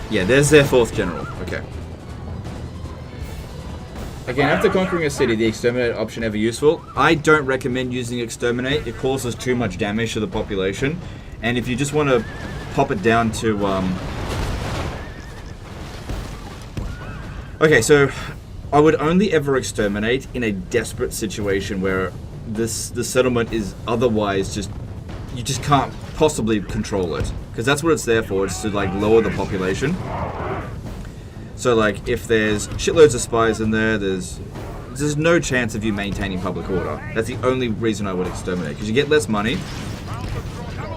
Yeah, there's their 4th general. Okay. Again, after conquering a city, the exterminate option ever useful? I don't recommend using exterminate. It causes too much damage to the population. And if you just want to pop it down to... Okay, so I would only ever exterminate in a desperate situation where the settlement is otherwise just... You just can't possibly control it. Because that's what it's there for, it's to like lower the population. So like if there's shitloads of spies in there, there's no chance of you maintaining public order. That's the only reason I would exterminate. Because you get less money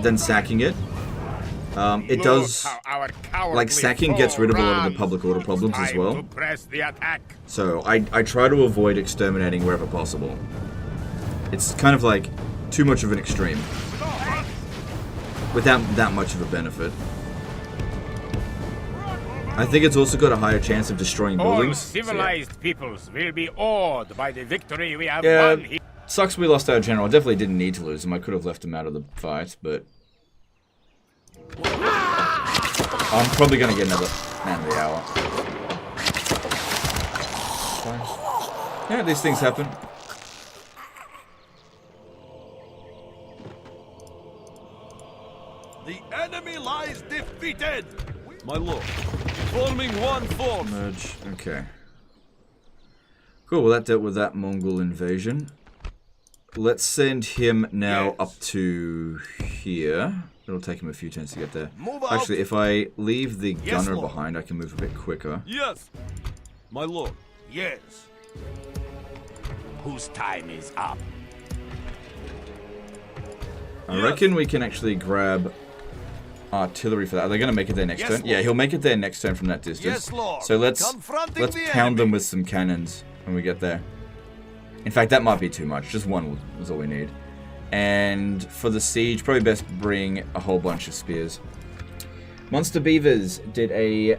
than sacking it. It does, like sacking gets rid of a lot of the public order problems as well. So I try to avoid exterminating wherever possible. It's kind of like too much of an extreme. Without that much of a benefit. I think it's also got a higher chance of destroying buildings. All civilized peoples will be awed by the victory we have yeah, won. Sucks we lost our general. I definitely didn't need to lose him. I could have left him out of the fight, but... I'm probably going to get another man of the hour. Fine. Yeah, these things happen. The enemy lies defeated! My lord, forming one force. Merge. Okay. Cool, well that dealt with that Mongol invasion. Let's send him now up to here. It'll take him a few turns to get there. Actually, if I leave the gunner behind, I can move a bit quicker. Yes, my lord. Yes. Whose time is up? I reckon we can actually grab artillery for that. Are they going to make it there next turn? Yeah, he'll make it there next turn from that distance. So let's pound them with some cannons when we get there. In fact, that might be too much. Just one is all we need. And for the siege, probably best bring a whole bunch of spears. Monster Beavers did a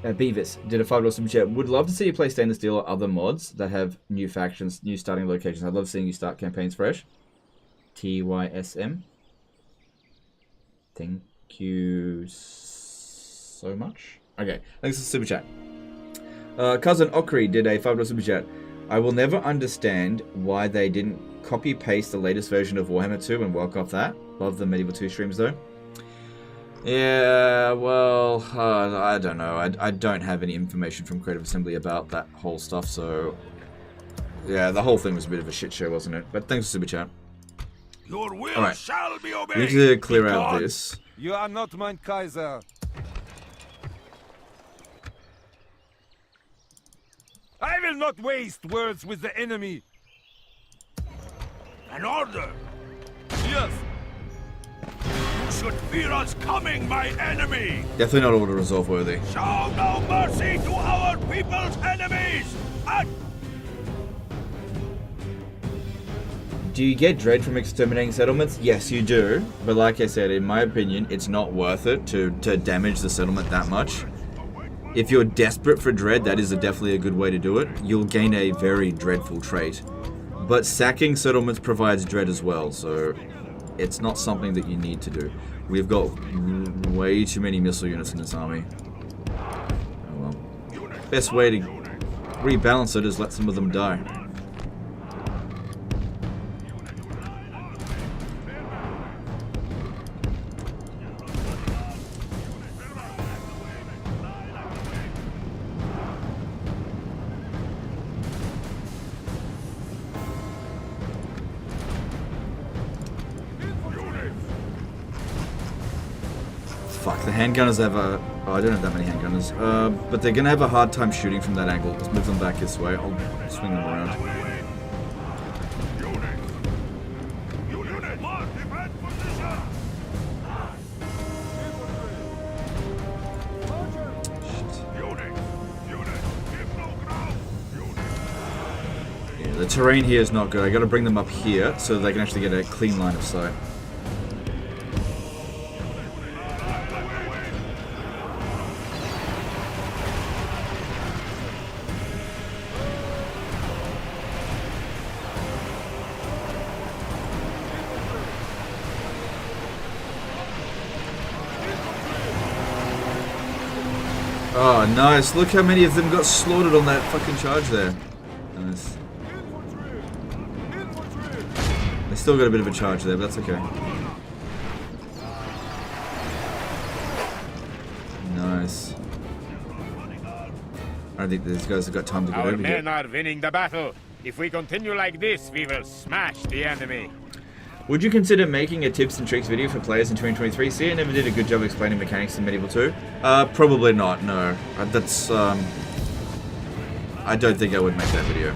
$5 super chat. Would love to see you play Stainless Steel or other mods that have new factions, new starting locations. I'd love seeing you start campaigns fresh. TYSM. Thank you so much. Okay, thanks for the super chat. Cousin Okri did a $5 super chat. I will never understand why they didn't copy-paste the latest version of Warhammer 2 and work off that. Love the Medieval 2 streams, though. Yeah, well, I don't know. I don't have any information from Creative Assembly about that whole stuff, so... Yeah, the whole thing was a bit of a shit show, wasn't it? But thanks for super chat. Your will Alright. shall be obeyed. We need to clear out this. You are not mein Kaiser. I will not waste words with the enemy. An order. Yes. You should fear us coming, my enemy. Definitely not order resolve worthy. Show no mercy to our people's enemies. Do you get dread from exterminating settlements? Yes, you do. But like I said, in my opinion, it's not worth it to damage the settlement that much. If you're desperate for dread, that is definitely a good way to do it. You'll gain a very dreadful trait. But sacking settlements provides dread as well, so it's not something that you need to do. We've got way too many missile units in this army. Oh well. Best way to rebalance it is let some of them die. Fuck, the handgunners have a... Oh, I don't have that many handgunners. But they're gonna have a hard time shooting from that angle. Let's move them back this way. I'll swing them around. Yeah, the terrain here is not good. I gotta bring them up here so they can actually get a clean line of sight. Oh, nice. Look how many of them got slaughtered on that fucking charge there. Nice. They still got a bit of a charge there, but that's okay. Nice. I don't think these guys have got time to get Our over men here. are winning the battle. If we continue like this, we will smash the enemy. Would you consider making a tips and tricks video for players in 2023? See, I never did a good job explaining mechanics in Medieval 2. Probably not, no. That's, I don't think I would make that video.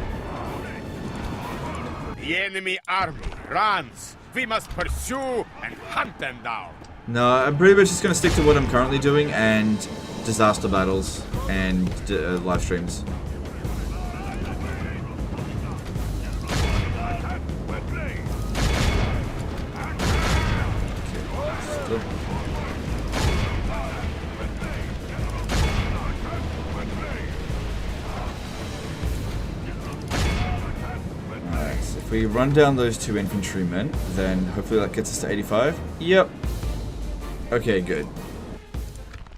The enemy army runs. We must pursue and hunt them down. No, I'm pretty much just going to stick to what I'm currently doing and disaster battles and live streams. If we run down those two infantrymen, then hopefully that gets us to 85. Yep. Okay, good.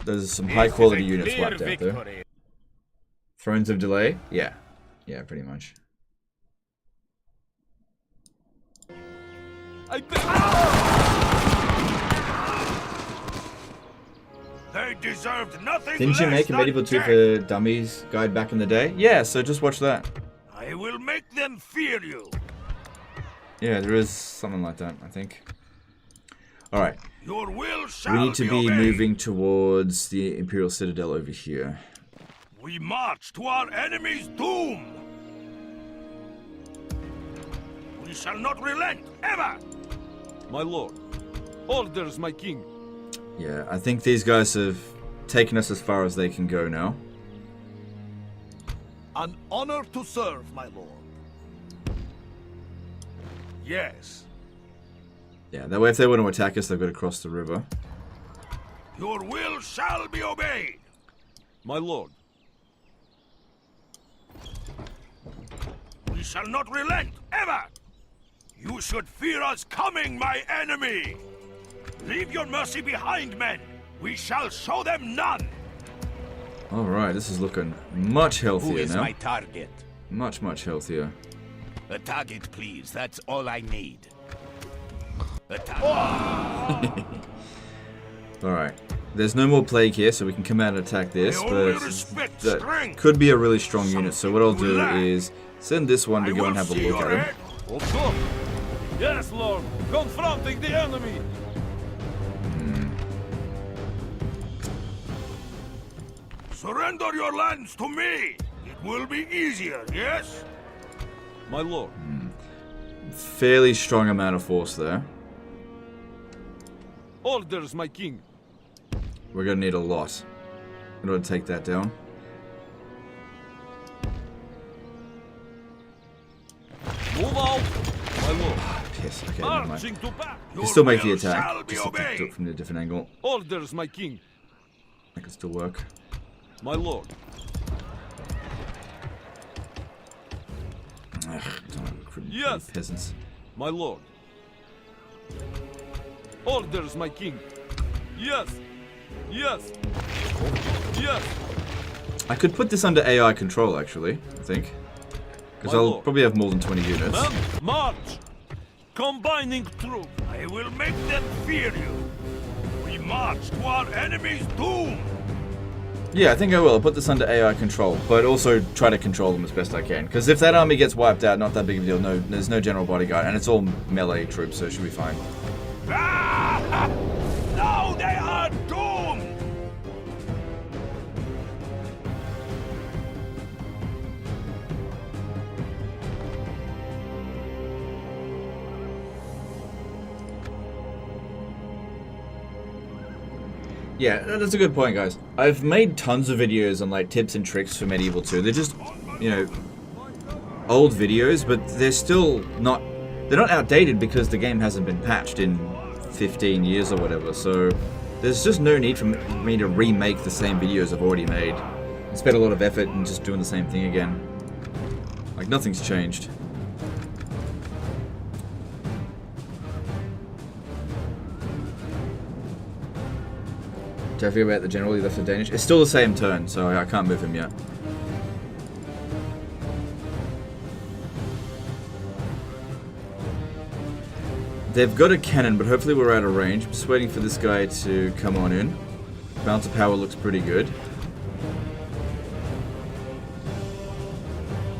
There's some high quality units wiped out there. Thrones of Delay? Yeah. Yeah, pretty much. They deserved nothing. Didn't you make a Medieval 2 for Dummies guide back in the day? Yeah, so just watch that. I will make them fear you. Yeah, there is something like that, I think. Alright. Your will shall We need to be obeyed. moving towards the Imperial Citadel over here. We march to our enemy's doom. We shall not relent, ever. My lord. Orders, my king. Yeah, I think these guys have taken us as far as they can go now. An honor to serve, my lord. Yes. Yeah, that way if they want to attack us, they've got to cross the river. Your will shall be obeyed. My lord. We shall not relent, ever. You should fear us coming, my enemy. Leave your mercy behind, men. We shall show them none. Alright, this is looking much Who healthier is now. my target? Much healthier. A target, please. That's all I need. A target. Alright. There's no more plague here, so we can come out and attack this, but that could be a really strong unit, so what I'll do is send this one to go and have a look at him. Of course. Yes, Lord. Confronting the enemy. Surrender your lands to me. It will be easier, yes? My lord. Fairly strong amount of force there. Orders, my king. We're gonna need a lot in order to take that down. Move out, my lord. Yes, okay, never mind. Marching to back. You can still make the will attack, shall be just have to do obeyed. it from a different angle. Orders, my king. That can still work. My lord. Ugh, don't recruit Yes. peasants. My lord. Orders, my king. Yes. Yes. Yes. I could put this under AI control, actually, I think. Because My I'll lord. probably have more than 20 units. Men, march. Combining troops. I will make them fear you. We march to our enemy's doom. Yeah, I think I will. I'll put this under AI control, but also try to control them as best I can. Because if that army gets wiped out, not that big of a deal. No, there's no general bodyguard, and it's all melee troops, so it should be fine. Ah! Now they are doomed. Yeah, that's a good point, guys. I've made tons of videos on like tips and tricks for Medieval 2. They're just, you know, old videos, but they're still not, they're not outdated because the game hasn't been patched in 15 years or whatever. So there's just no need for me to remake the same videos I've already made. I spent a lot of effort in just doing the same thing again. Like nothing's changed. Did I forget about the general? He left for Danish. It's still the same turn, so I can't move him yet. They've got a cannon, but hopefully we're out of range. I'm just waiting for this guy to come on in. Balance of power looks pretty good.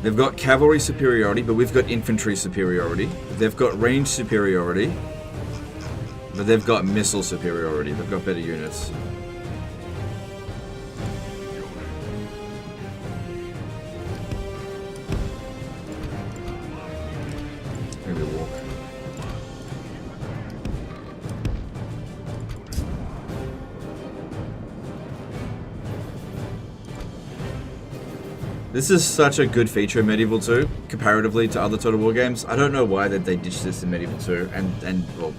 They've got cavalry superiority, but we've got infantry superiority. They've got range superiority, but they've got missile superiority. They've got better units. Maybe walk. This is such a good feature in Medieval 2, comparatively to other Total War games. I don't know why that they ditched this in Medieval 2 and well,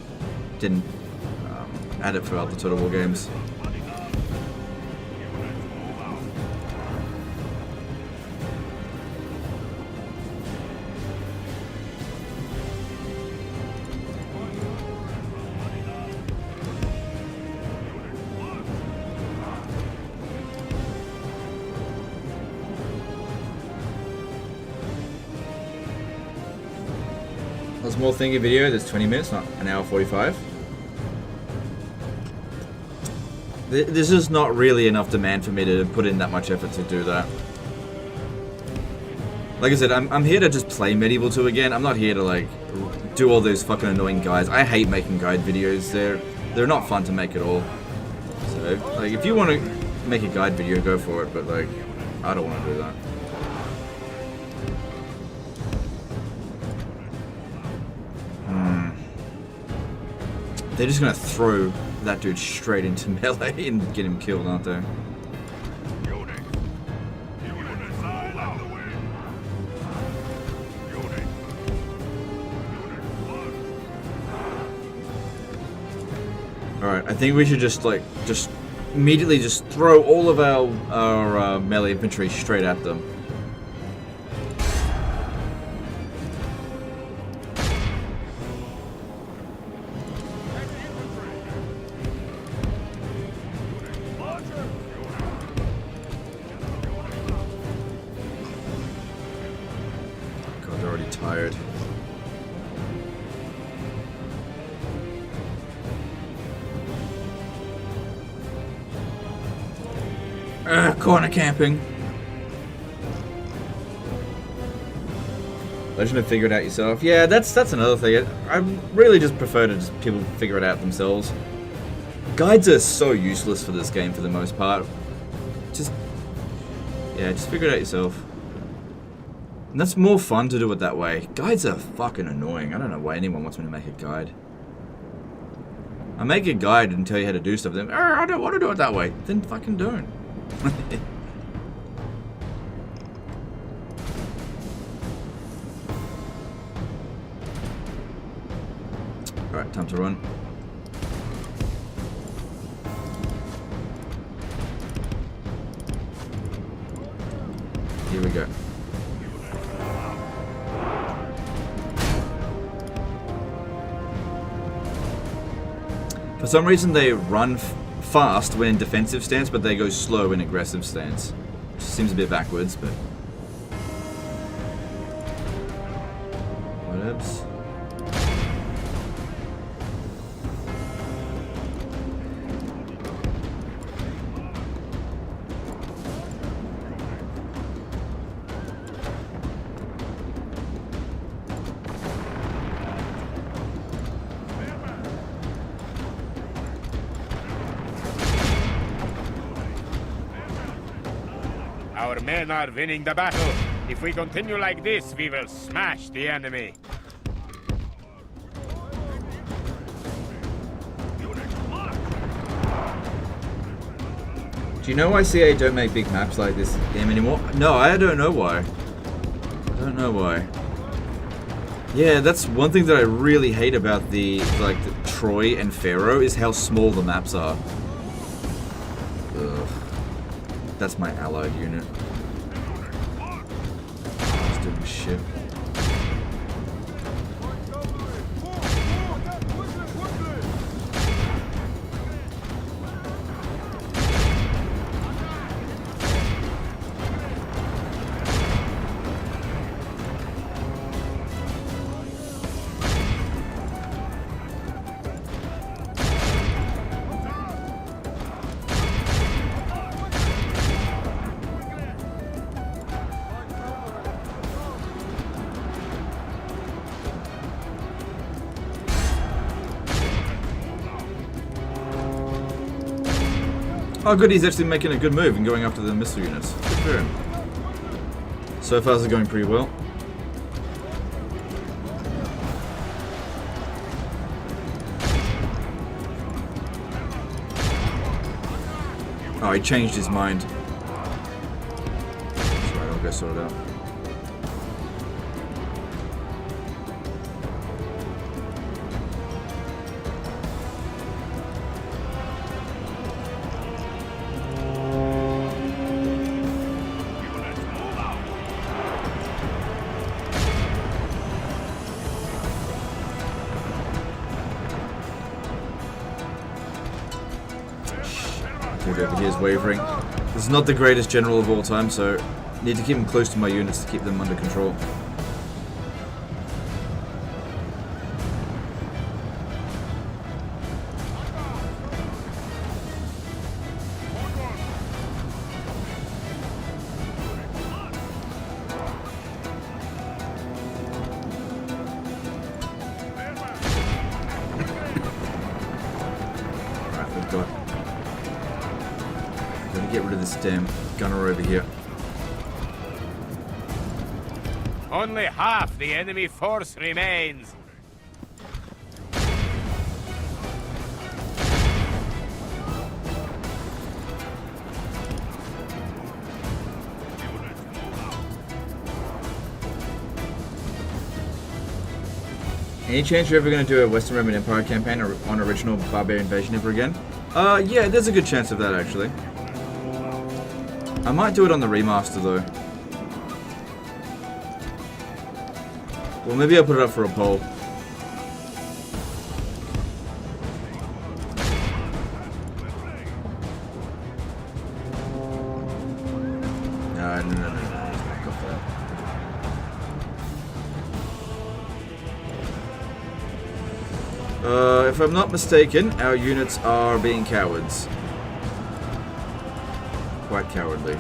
didn't add it for other Total War games. There's more thingy video, there's 20 minutes, not an hour 45. There's just not really enough demand for me to put in that much effort to do that. Like I said, I'm here to just play Medieval 2 again. I'm not here to like do all those fucking annoying guides. I hate making guide videos. They're not fun to make at all. So, like, if you want to make a guide video, go for it, but like, I don't want to do that. They're just gonna throw that dude straight into melee and get him killed, aren't they? Alright, I think we should just immediately just throw all of our melee infantry straight at them. tired. Corner camping. Legend of figure it out yourself. Yeah, that's another thing. I really just prefer to just people figure it out themselves. Guides are so useless for this game for the most part. Just figure it out yourself. And that's more fun to do it that way. Guides are fucking annoying. I don't know why anyone wants me to make a guide. I make a guide and tell you how to do stuff. Then I don't want to do it that way. Then fucking don't. Alright, time to run. Here we go. For some reason they run fast when in defensive stance, but they go slow in aggressive stance. Which seems a bit backwards, but... whatevs. Our men are winning the battle. If we continue like this, we will smash the enemy. Do you know why CA don't make big maps like this game anymore? No, I don't know why. I don't know why. Yeah, that's one thing that I really hate about the Troy and Pharaoh is how small the maps are. Ugh. That's my allied unit. Just doing shit. Oh good, he's actually making a good move and going after the missile units. Good for him. So far it's going pretty well. Oh, he changed his mind. That's right, I'll go sort it out. Dude over here is wavering. This is not the greatest general of all time, so I need to keep him close to my units to keep them under control. Alright, we've got... Gotta get rid of this damn gunner over here. Only half the enemy force remains. Any chance you're ever going to do a Western Roman Empire campaign on original Barbarian Invasion ever again? Yeah, there's a good chance of that actually. I might do it on the remaster though. Well, maybe I'll put it up for a poll. No. Back off that. If I'm not mistaken, our units are being cowards. Quite cowardly.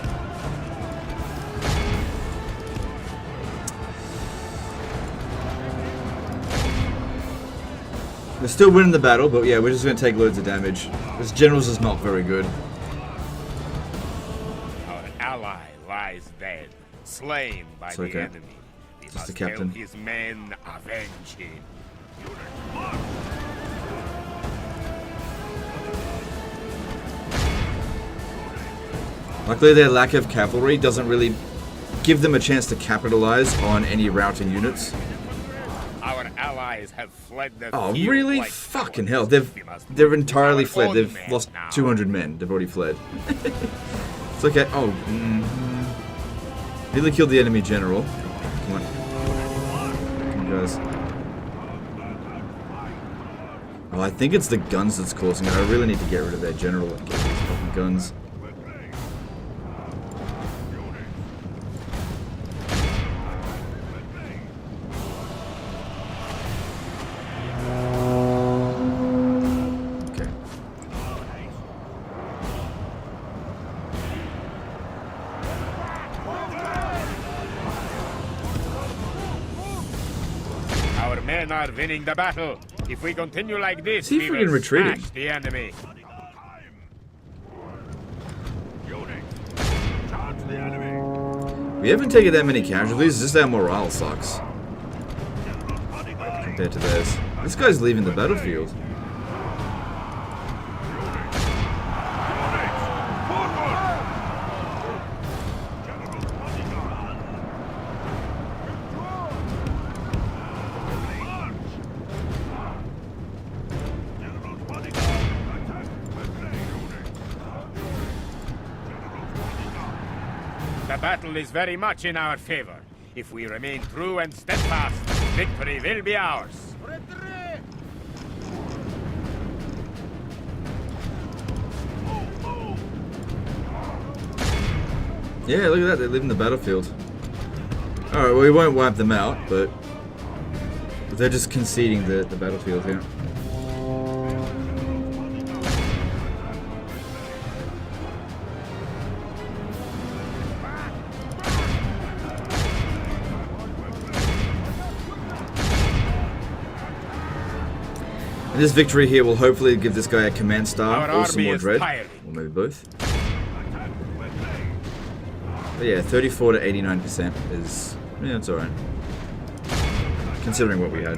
We're still winning the battle, but yeah, we're just going to take loads of damage. This general's is not very good. Our ally lies dead, slain by the enemy. We Just the must captain. help his men avenge him. Luckily, their lack of cavalry doesn't really give them a chance to capitalize on any routing units. Our allies have fled the Oh, field really? like Fucking cowards. hell. We must They're entirely our fled. own They've men lost now. 200 men. They've already fled. It's okay. Oh, nearly killed the enemy general. Come on. Come on, guys. Oh, I think it's the guns that's causing it. I really need to get rid of their general and get these fucking guns. Okay. Our men are winning the battle. If we continue like this, Is he we freaking will retreating? smash the enemy. We haven't taken that many casualties, just our morale sucks. Compared to theirs. This guy's leaving the battlefield. The battle is very much in our favor. If we remain true and steadfast, victory will be ours. Yeah, look at that, they live in the battlefield. Alright, well we won't wipe them out, but they're just conceding the battlefield here. And this victory here will hopefully give this guy a command star Our or some army more is dread. tiring. Or maybe both. But yeah, 34 to 89% is... yeah, it's alright. Considering what we had.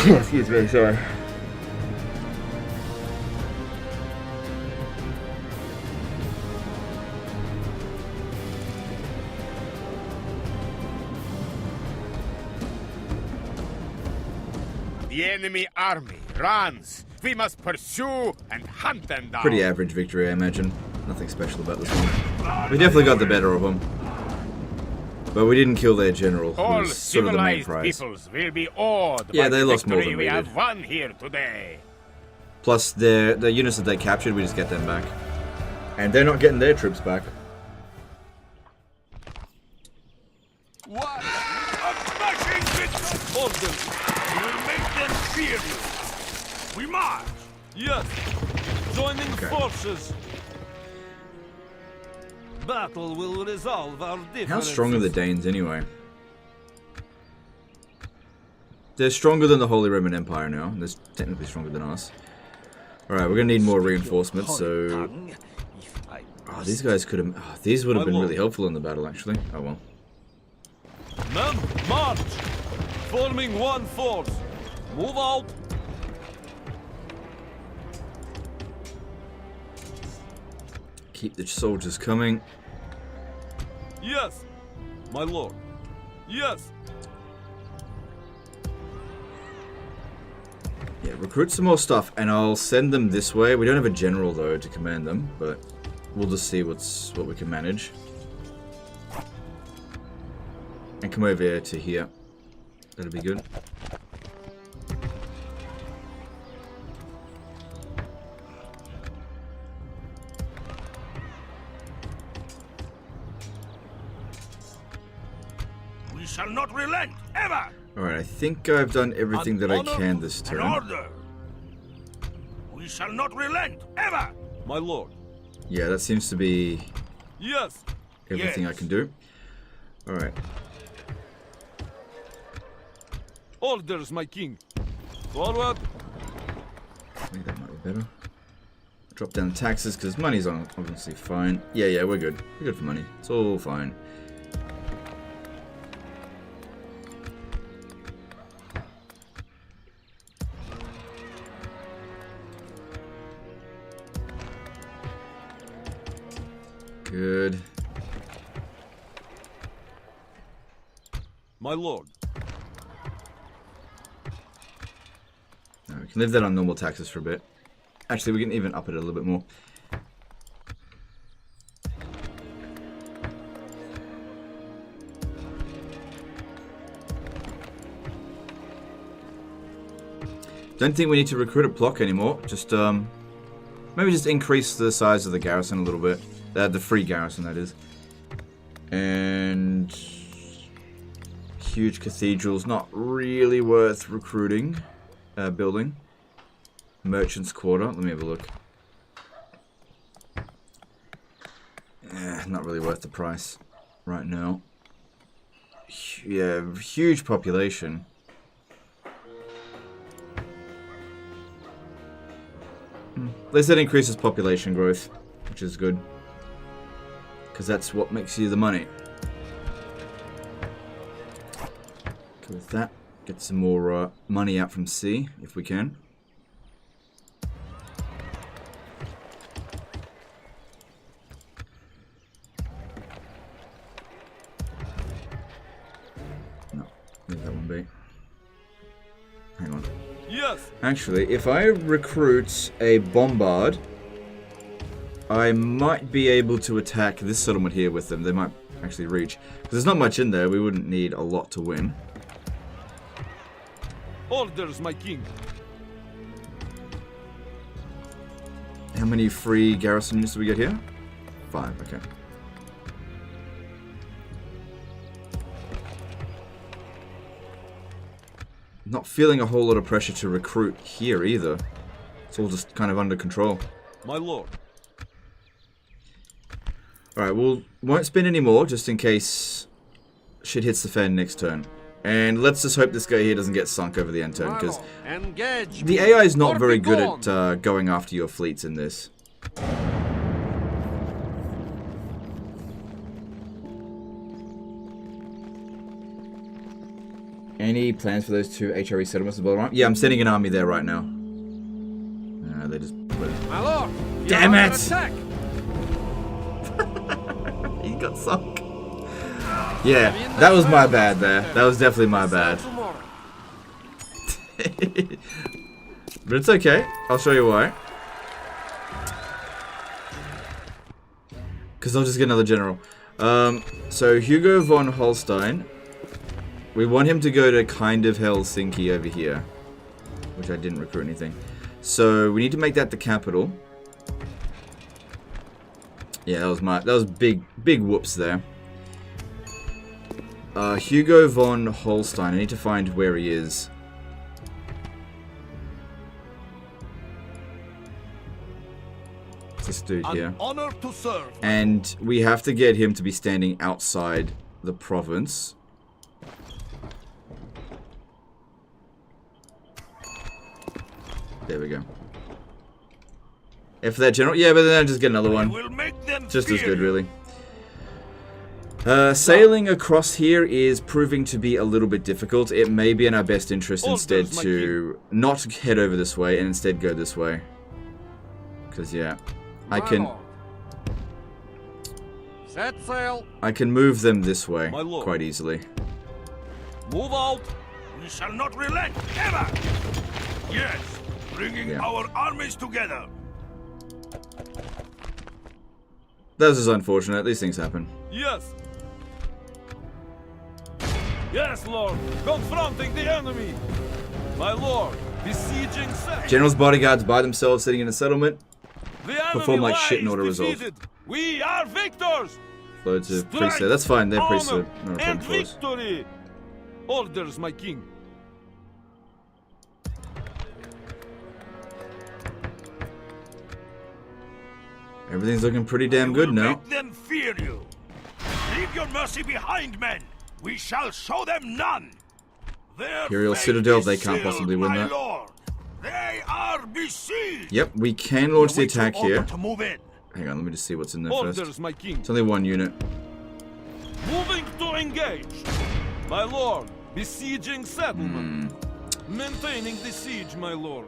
Excuse me, sorry. The enemy army runs. We must pursue and hunt them down. Pretty average victory, I imagine. Nothing special about this one. We definitely got the better of them. But we didn't kill their general, who All was sort of the main civilized prize. peoples will be awed Yeah, by they the lost more victory than we we have did. won here today. Plus, the units that they captured, we just get them back. And they're not getting their troops back. What? A smashing victory! Orders! We will make them fear you! We march! Yes! Joining forces! Battle will resolve our differences. How strong are the Danes anyway? They're stronger than the Holy Roman Empire now. They're technically stronger than us. Alright, we're gonna need more reinforcements, so... oh, these guys could have... oh, these would have been really helpful in the battle, actually. Oh well. Men, march! Forming one force. Move out! Keep the soldiers coming. Yes, my lord. Yes. Yeah, recruit some more stuff, and I'll send them this way. We don't have a general, though, to command them, but we'll just see what we can manage. And come over here to here. That'll be good. shall not relent, ever! Alright, I think I've done everything that I can this An turn. order! We shall not relent, ever! My lord. Yeah, that seems to be Yes. everything I can do. Alright. Orders, my king. Forward. I think that might be better. Drop down the taxes because money's on obviously fine. Yeah, we're good. We're good for money. It's all fine. Good. My lord. Now we can leave that on normal taxes for a bit. Actually, we can even up it a little bit more. Don't think we need to recruit a block anymore. Just maybe just increase the size of the garrison a little bit. The free garrison, that is. And huge cathedrals, not really worth recruiting, building. Merchant's Quarter, let me have a look. Not really worth the price right now. Yeah, huge population. At least that increases population growth, which is good. Because that's what makes you the money. Go with that. Get some more money out from sea, if we can. No, leave that one be. Hang on. Yes. Actually, if I recruit a bombard, I might be able to attack this settlement here with them. They might actually reach. Because there's not much in there. We wouldn't need a lot to win. Orders, my king. How many free garrison units do we get here? 5, okay. Not feeling a whole lot of pressure to recruit here either. It's all just kind of under control. My lord. Alright, we'll won't spend any more just in case shit hits the fan next turn. And let's just hope this guy here doesn't get sunk over the end turn, because the AI is not very good at going after your fleets in this. Any plans for those 2 HRE settlements? Yeah, I'm sending an army there right now. They just... My lord, damn it! He got sunk. Yeah, that was my bad there. That was definitely my bad. But it's okay. I'll show you why. Because I'll just get another general. So Hugo von Holstein. We want him to go to kind of Helsinki over here. Which I didn't recruit anything. So we need to make that the capital. Yeah, that was big whoops there. Hugo von Holstein. I need to find where he is. It's this dude here. An honor to serve. And we have to get him to be standing outside the province. There we go. F that general. Yeah, but then I'll just get another one. We'll make them just as good, really. Sailing across here is proving to be a little bit difficult. It may be in our best interest instead to not head over this way and instead go this way. Because, yeah, I can set sail. I can move them this way quite easily. Move out. We shall not relent, ever! Yes, bringing our armies together. That was just unfortunate. These things happen. Yes. Yes, Lord. Confronting the enemy. My Lord. Besieging settlement. General's bodyguards by themselves sitting in a settlement. Perform like shit in order defeated. resolve. We are victors. Loads of priests there. That's fine. They're priests. Not a problem and for us. victory. Orders, my king. Everything's looking pretty damn good now. Make them fear you. Leave your mercy behind, men. We shall show them none. Their Imperial fate Citadel, is they can't sealed, possibly win my that. lord. They are besieged. Yep, we can launch the attack here. To move in. Hang on, let me just see what's in there Orders, first. my king. It's only one unit. Moving to engage. My lord, besieging settlement. Maintaining the siege, my lord.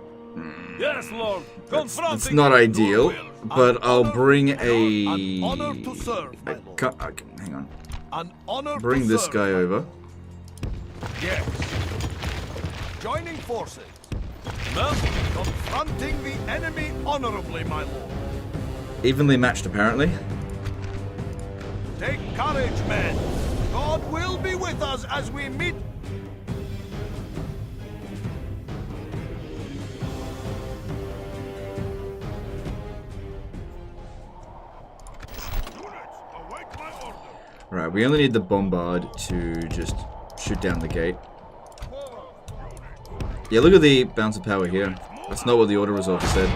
Yes, lord. Confronting. It's not ideal, but I'll bring a... An honor to serve, my lord. Hang on. An honor Bring to this serve. guy over. Yes. Joining forces. Ma'am? Confronting the enemy honorably, my lord. Evenly matched, apparently. Take courage, men. God will be with us as we meet. Right, we only need the bombard to just shoot down the gate. Yeah, look at the bounce of power here. That's not what the order resolver said.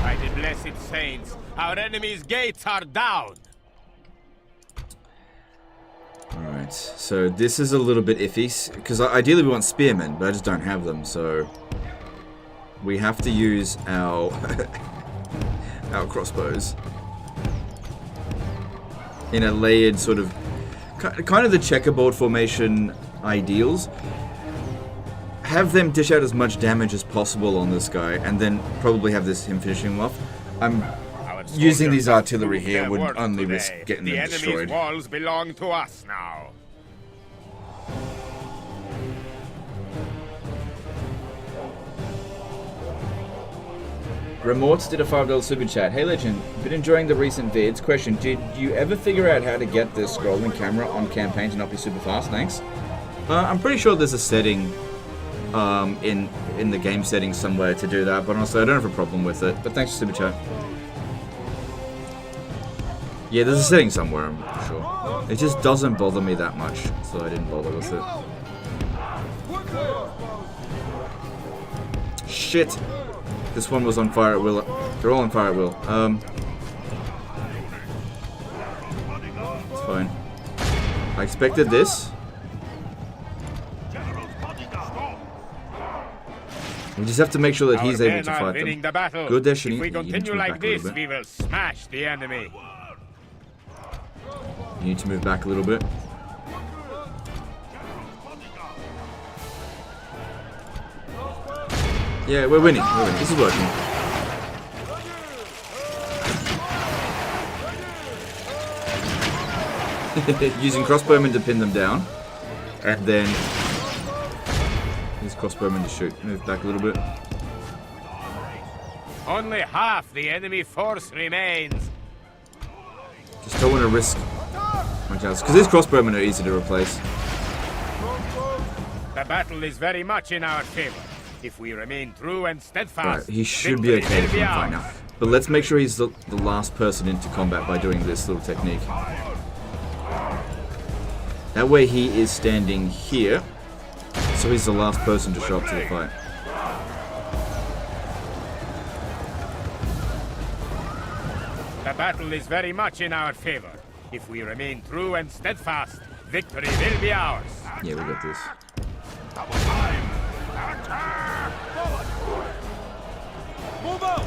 By the blessed saints, our enemy's gates are down. Alright, so this is a little bit iffy, because ideally we want spearmen, but I just don't have them, so... We have to use our... our crossbows. In a layered sort of... Kind of the checkerboard formation ideals. Have them dish out as much damage as possible on this guy, and then probably have him finishing him off. I'm using these artillery here would only risk getting them destroyed. The enemy's walls belong to us now. Remorts did a $5 super chat. Hey Legend, been enjoying the recent vids. Question, did you ever figure out how to get the scrolling camera on campaign to not be super fast? Thanks. I'm pretty sure there's a setting in the game settings somewhere to do that, but honestly I don't have a problem with it. But thanks for super chat. Yeah, there's a setting somewhere, I'm sure. It just doesn't bother me that much, so I didn't bother with it. Shit! This one was on fire at will. They're all on fire at will. It's fine. I expected this. We just have to make sure that he's able to fight them. The battle. Good there, Shini. If we continue like this, we will smash the enemy. You need to move back a little bit. Yeah, we're winning. We're winning. This is working. Using crossbowmen to pin them down. And then... use crossbowmen to shoot. Move back a little bit. Only half the enemy force remains. Just don't want to risk my chance. Because these crossbowmen are easy to replace. The battle is very much in our favor. If we remain true and steadfast, Right, he should be okay to fight now. But let's make sure he's the last person into combat by doing this little technique. That way he is standing here, so he's the last person to show up to the fight. The battle is very much in our favor. If we remain true and steadfast, victory will be ours. Yeah, we got this. Move out!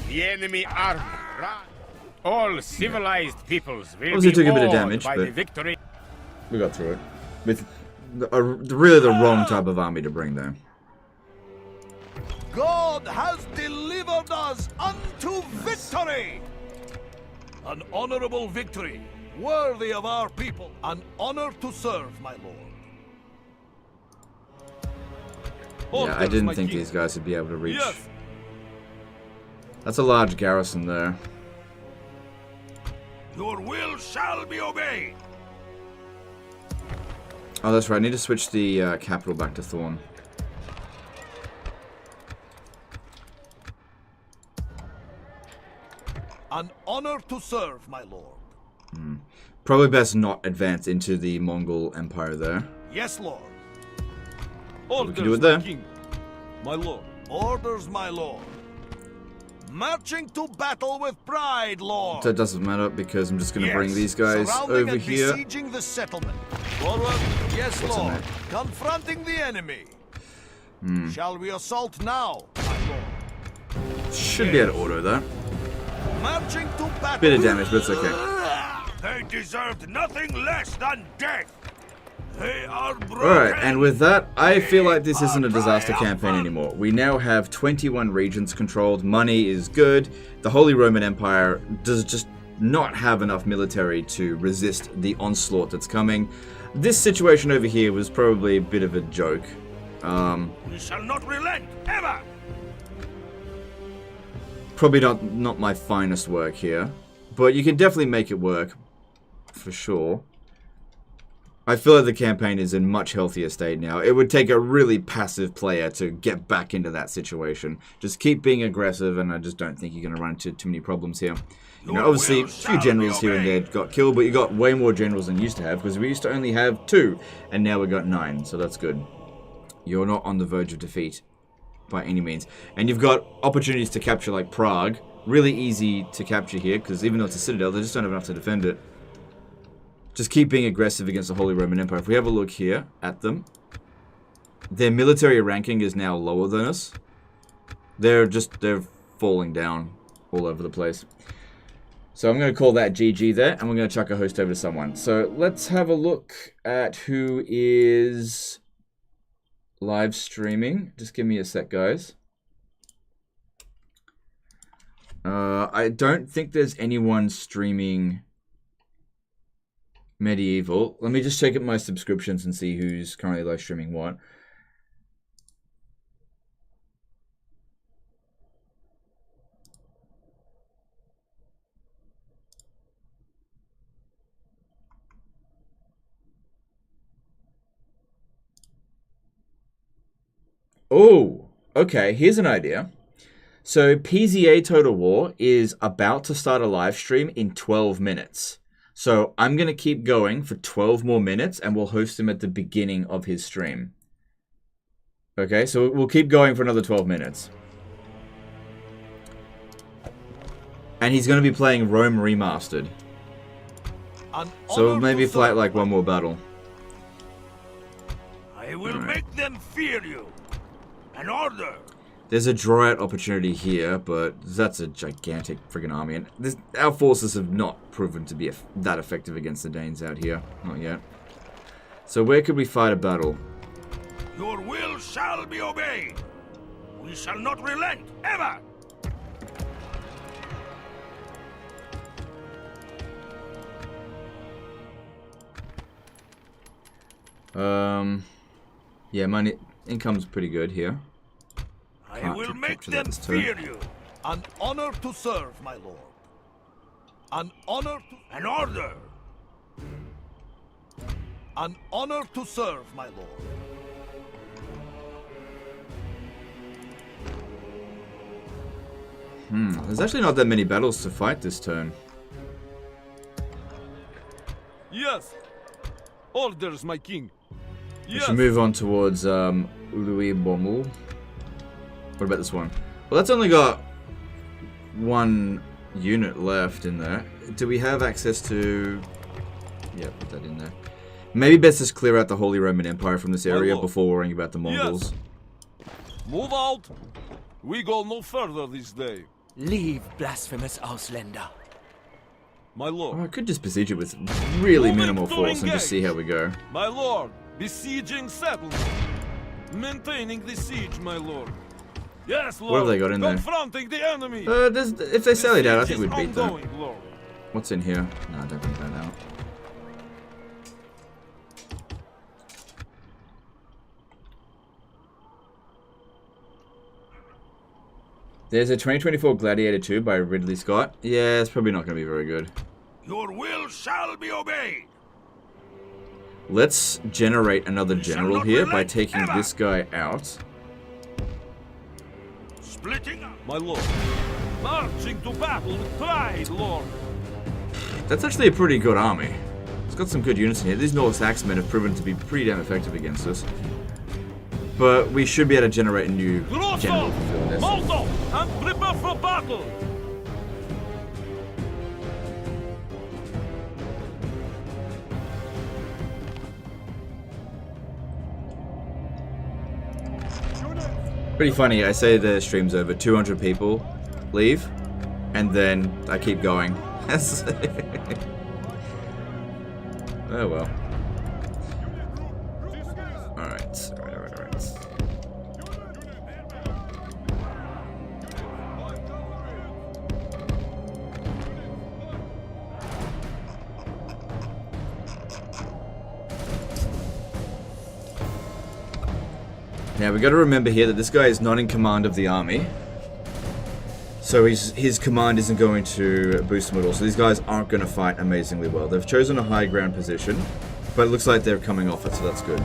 The enemy army, all civilized peoples will Obviously be took a bit of awed damage, by but the victory. we got through it. With really the wrong type of army to bring there. God has delivered us unto victory! An honorable victory, worthy of our people. An honor to serve, my lord. Yeah, I didn't think these guys would be able to reach. Yes. That's a large garrison there. Your will shall be obeyed. Oh, that's right. I need to switch the capital back to Thorn. honor to serve, my lord. Probably best not advance into the Mongol Empire there. Yes, lord. Orders, can do it my there. king. My lord. Orders, my lord. Marching to battle with pride, lord. That doesn't matter because I'm just going to Yes. bring these guys Surrounding over and here. besieging the settlement. Forward. Yes, What's in lord. there? Confronting the enemy. Shall we assault now, my lord? Should be able to auto that. Marching to battle. Bit of damage, but it's okay. They deserved nothing less than death. They are broken. Alright, and with that, I feel like this isn't a disaster campaign anymore. We now have 21 regions controlled, money is good, the Holy Roman Empire does just not have enough military to resist the onslaught that's coming. This situation over here was probably a bit of a joke. We shall not relent, ever. Probably not my finest work here, but you can definitely make it work, for sure. I feel like the campaign is in much healthier state now. It would take a really passive player to get back into that situation. Just keep being aggressive, and I just don't think you're going to run into too many problems here. You know, obviously, a few generals here and there got killed, but you got way more generals than you used to have, because we used to only have 2, and now we got 9, so that's good. You're not on the verge of defeat by any means. And you've got opportunities to capture, like Prague. Really easy to capture here, because even though it's a citadel, they just don't have enough to defend it. Just keep being aggressive against the Holy Roman Empire. If we have a look here at them, their military ranking is now lower than us. They're falling down all over the place. So I'm going to call that GG there, and we're going to chuck a host over to someone. So let's have a look at who is live streaming. Just give me a sec, guys. I don't think there's anyone streaming Medieval. Let me just check out my subscriptions and see who's currently live streaming what. Oh, okay, here's an idea. So PZA Total War is about to start a live stream in 12 minutes. So I'm going to keep going for 12 more minutes, and we'll host him at the beginning of his stream. Okay, so we'll keep going for another 12 minutes. And he's going to be playing Rome Remastered. So we'll maybe fight like one more battle. I will make them fear you. An order. There's a draw-out opportunity here, but that's a gigantic friggin' army. And our forces have not proven to be that effective against the Danes out here. Not yet. So where could we fight a battle? Your will shall be obeyed. We shall not relent, ever. Yeah, money income's pretty good here. I will make them fear you. An honor to serve, my lord. An honor to... An order. An honor to serve, my lord. There's actually not that many battles to fight this turn. Yes. Orders, my king. We Yes. should move on towards Louis Bommel. What about this one? Well, that's only got 1 unit left in there. Do we have access to... Yeah, put that in there. Maybe best just clear out the Holy Roman Empire from this area before worrying about the Mongols. Yes. Move out. We go no further this day. Leave, blasphemous Ausländer. My lord. Oh, I could just besiege it with really Moving minimal to force and just see engage. how we go. My lord. Besieging settlement. Maintaining the siege, my lord. Yes, lord. What have they got in there? Confronting the enemy. If they sally down, I think Siege we'd is beat that. ongoing, lord. What's in here? No, I don't think that out. There's a 2024 Gladiator 2 by Ridley Scott. Yeah, it's probably not going to be very good. Your will shall be obeyed. Let's generate another general not here by relent taking ever. this guy out. Splitting up. My lord. Marching to battle with pride, Lord. That's actually a pretty good army. It's got some good units in here. These North Axemen have proven to be pretty damn effective against us. But we should be able to generate a new general to fill this. Mongol, and prepare for battle. Pretty funny, I say the stream's over, 200 people leave, and then I keep going. Oh well. Alright. Now we got to remember here that this guy is not in command of the army, so his command isn't going to boost him at all. So these guys aren't going to fight amazingly well. They've chosen a high ground position, but it looks like they're coming off it, so that's good.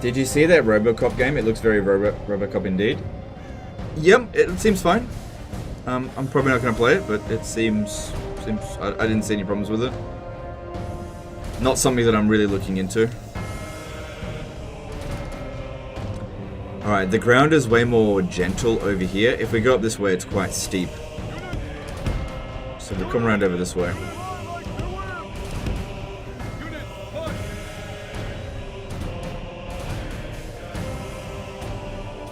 Did you see that RoboCop game? It looks very RoboCop indeed. Yep, it seems fine. I'm probably not going to play it, but it seems I didn't see any problems with it. Not something that I'm really looking into. Alright, the ground is way more gentle over here. If we go up this way, it's quite steep. So we'll come around over this way.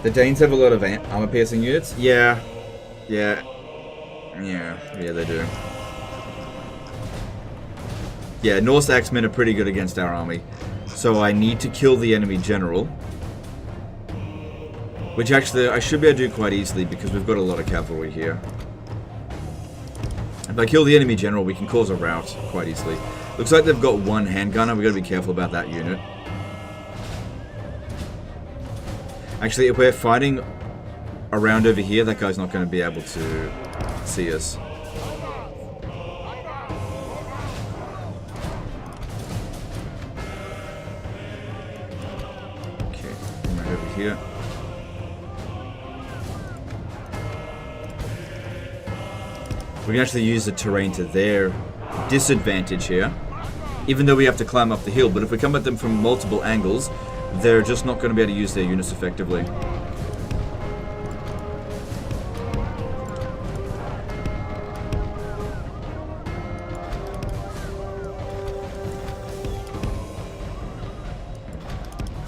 The Danes have a lot of armor-piercing units? Yeah, they do. Yeah, Norse Axemen are pretty good against our army. So I need to kill the enemy general. Which actually, I should be able to do quite easily because we've got a lot of cavalry here. If I kill the enemy general, we can cause a rout quite easily. Looks like they've got one handgunner. We've got to be careful about that unit. Actually, if we're fighting around over here, that guy's not going to be able to see us. Okay, right over here. We can actually use the terrain to their disadvantage here, even though we have to climb up the hill. But if we come at them from multiple angles, they're just not going to be able to use their units effectively.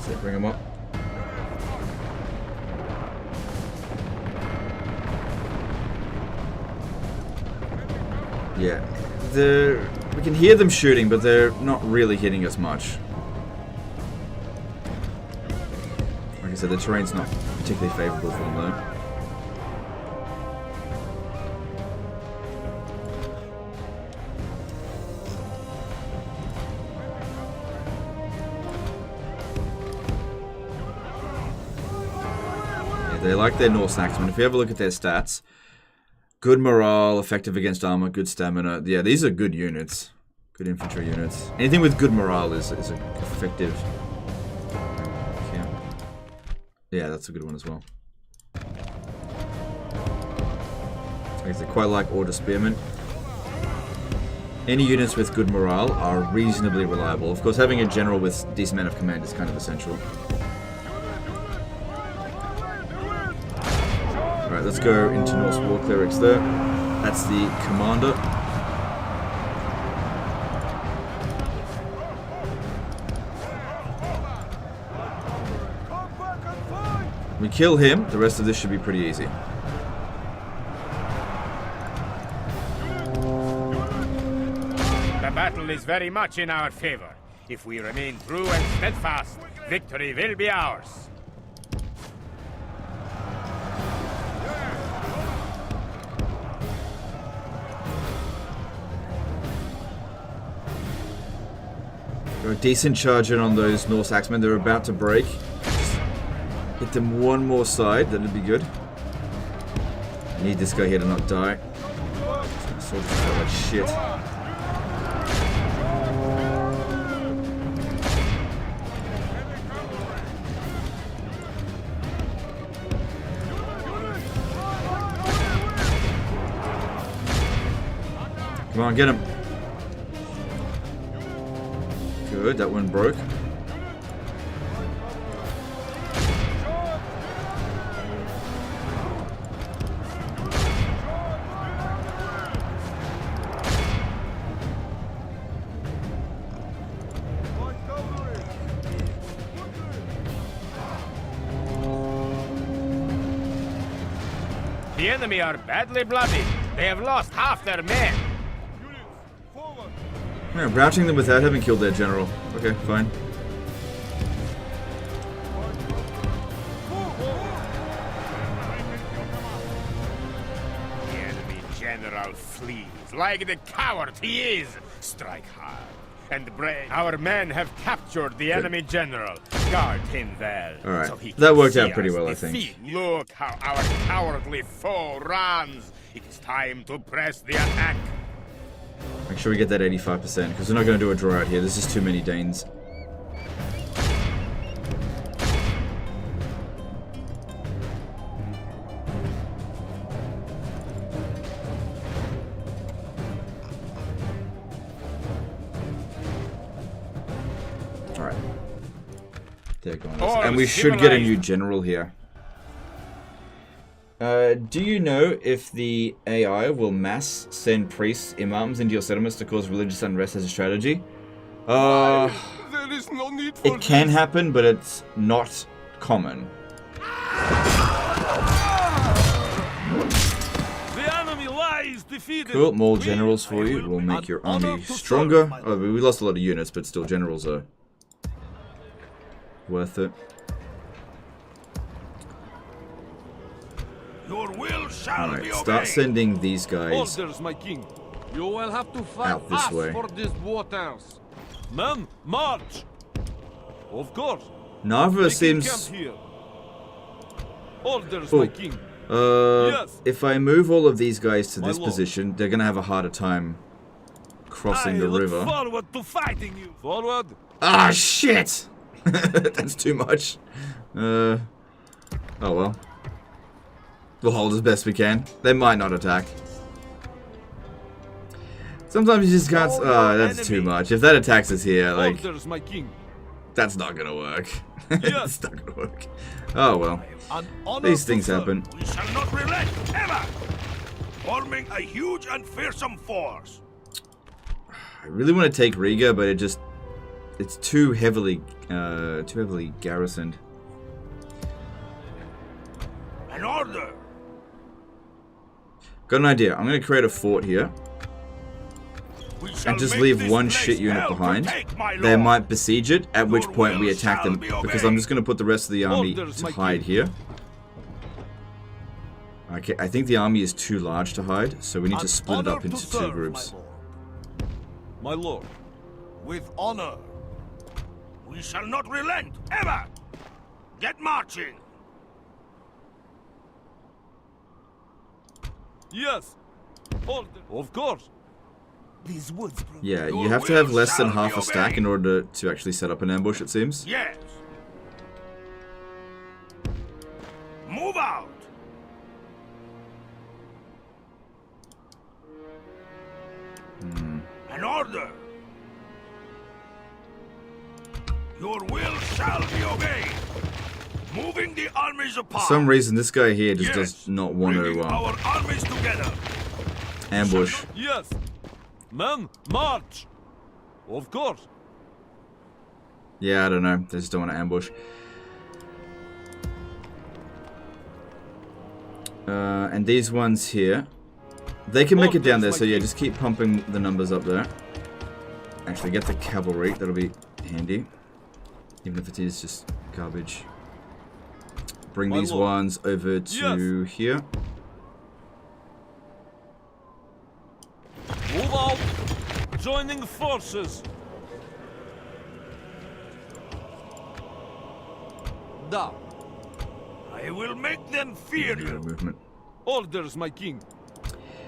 So bring them up. Yeah, we can hear them shooting, but they're not really hitting us much. Like I said, the terrain's not particularly favorable for them, though. Yeah, they like their Norse Axemen. If you have a look at their stats, good morale, effective against armor, good stamina. Yeah, these are good units. Good infantry units. Anything with good morale is effective. Yeah, that's a good one as well. Like I said, quite like Order Spearmen. Any units with good morale are reasonably reliable. Of course, having a general with decent amount of command is kind of essential. Alright, let's go into Norse War Clerics there. That's the commander. We kill him, the rest of this should be pretty easy. The battle is very much in our favor. If we remain true and steadfast, victory will be ours. Got a decent charge in on those Norse Axemen. They're about to break. Hit them one more side, that'd be good. I need this guy here to not die. Sword just felt like shit. Come on, get him. Good, that one broke. The enemy are badly bloody. They have lost half their men. Yeah, routing them without having killed their general. Okay, fine. The enemy general flees like the coward he is. Strike hard and brave. Our men have captured the enemy general. Guard him well. All right, so he that can worked see out pretty us well, I defeat. think. Look how our cowardly foe runs. It is time to press the attack. Make sure we get that 85%, because we're not going to do a draw out here. There's just too many Danes. Alright. They're going. And we should get a new general here. Do you know if the AI will mass send priests, imams into your settlements to cause religious unrest as a strategy? There is no need for It can happen, but it's not common. The enemy lies defeated. Cool, more generals for you. We'll make your army stronger. Oh, we lost a lot of units, but still, generals are worth it. Your will shall Alright, be start obeyed. sending these guys Orders, my king. You will have to fight out this us way. for these waters. Men, march. Of course. Narva Taking seems... camp here. Orders, Oh. my king. Yes. If I move all of these guys to My this lord. position, they're gonna have a harder time crossing the look river. forward to fighting you. Forward. Ah, shit! That's too much. Oh well. We'll hold as best we can. They might not attack. Sometimes you just can't... Oh, that's too much. If that attacks us here, like... Orders, my king. That's not gonna work. Yes. It's not gonna work. Oh well. An honor These to things serve. happen. We shall not relent ever. Forming a huge and fearsome force. I really want to take Riga, but it's too heavily garrisoned. An order. Got an idea. I'm gonna create a fort here We shall and just make leave this one place shit unit hell to behind. take, my They lord. might besiege it, at which Your point we will attack shall them, be because obeyed. I'm just gonna put the rest of the army Orders, to my hide king. here. Okay, I think the army is too large to hide, so we need to An split it honor up to into serve, two groups. My lord. With honor. We shall not relent ever. Get marching. Yes. Order. Of course. These woods. Yeah, Your you have to have will less than shall half be a stack obeyed. in order to actually set up an ambush, it seems. Yes. Move out. An order. Your will shall be obeyed. Moving the armies apart. For some reason, this guy here just Yes. does not want Bringing to our armies together. ambush. Yes. Men, march. Of course. Yeah, I don't know. They just don't want to ambush. And these ones here, they can make it down there, so yeah, just keep pumping the numbers up there. Actually, get the cavalry. That'll be handy. Even if it is just garbage. Bring My these lord. ones over to here. Move out. Joining forces. Da. I will make them fear No you. movement. Orders, my king.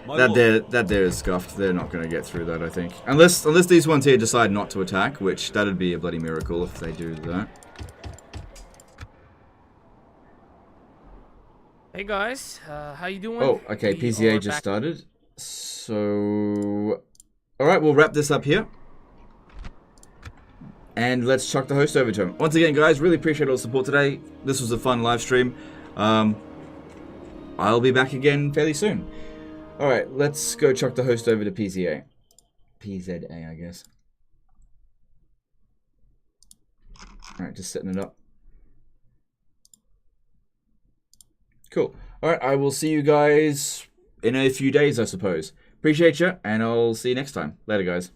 My That lord. there is scuffed. They're not going to get through that, I think. Unless these ones here decide not to attack, which that'd be a bloody miracle if they do that. Hey guys, how you doing? Oh, okay. We PCA are just back. started. So Alright, we'll wrap this up here. And let's chuck the host over to him. Once again, guys, really appreciate all the support today. This was a fun live stream. I'll be back again fairly soon. Alright, let's go chuck the host over to PZA. PZA, I guess. Alright, just setting it up. Cool. Alright, I will see you guys in a few days, I suppose. Appreciate you, and I'll see you next time. Later, guys.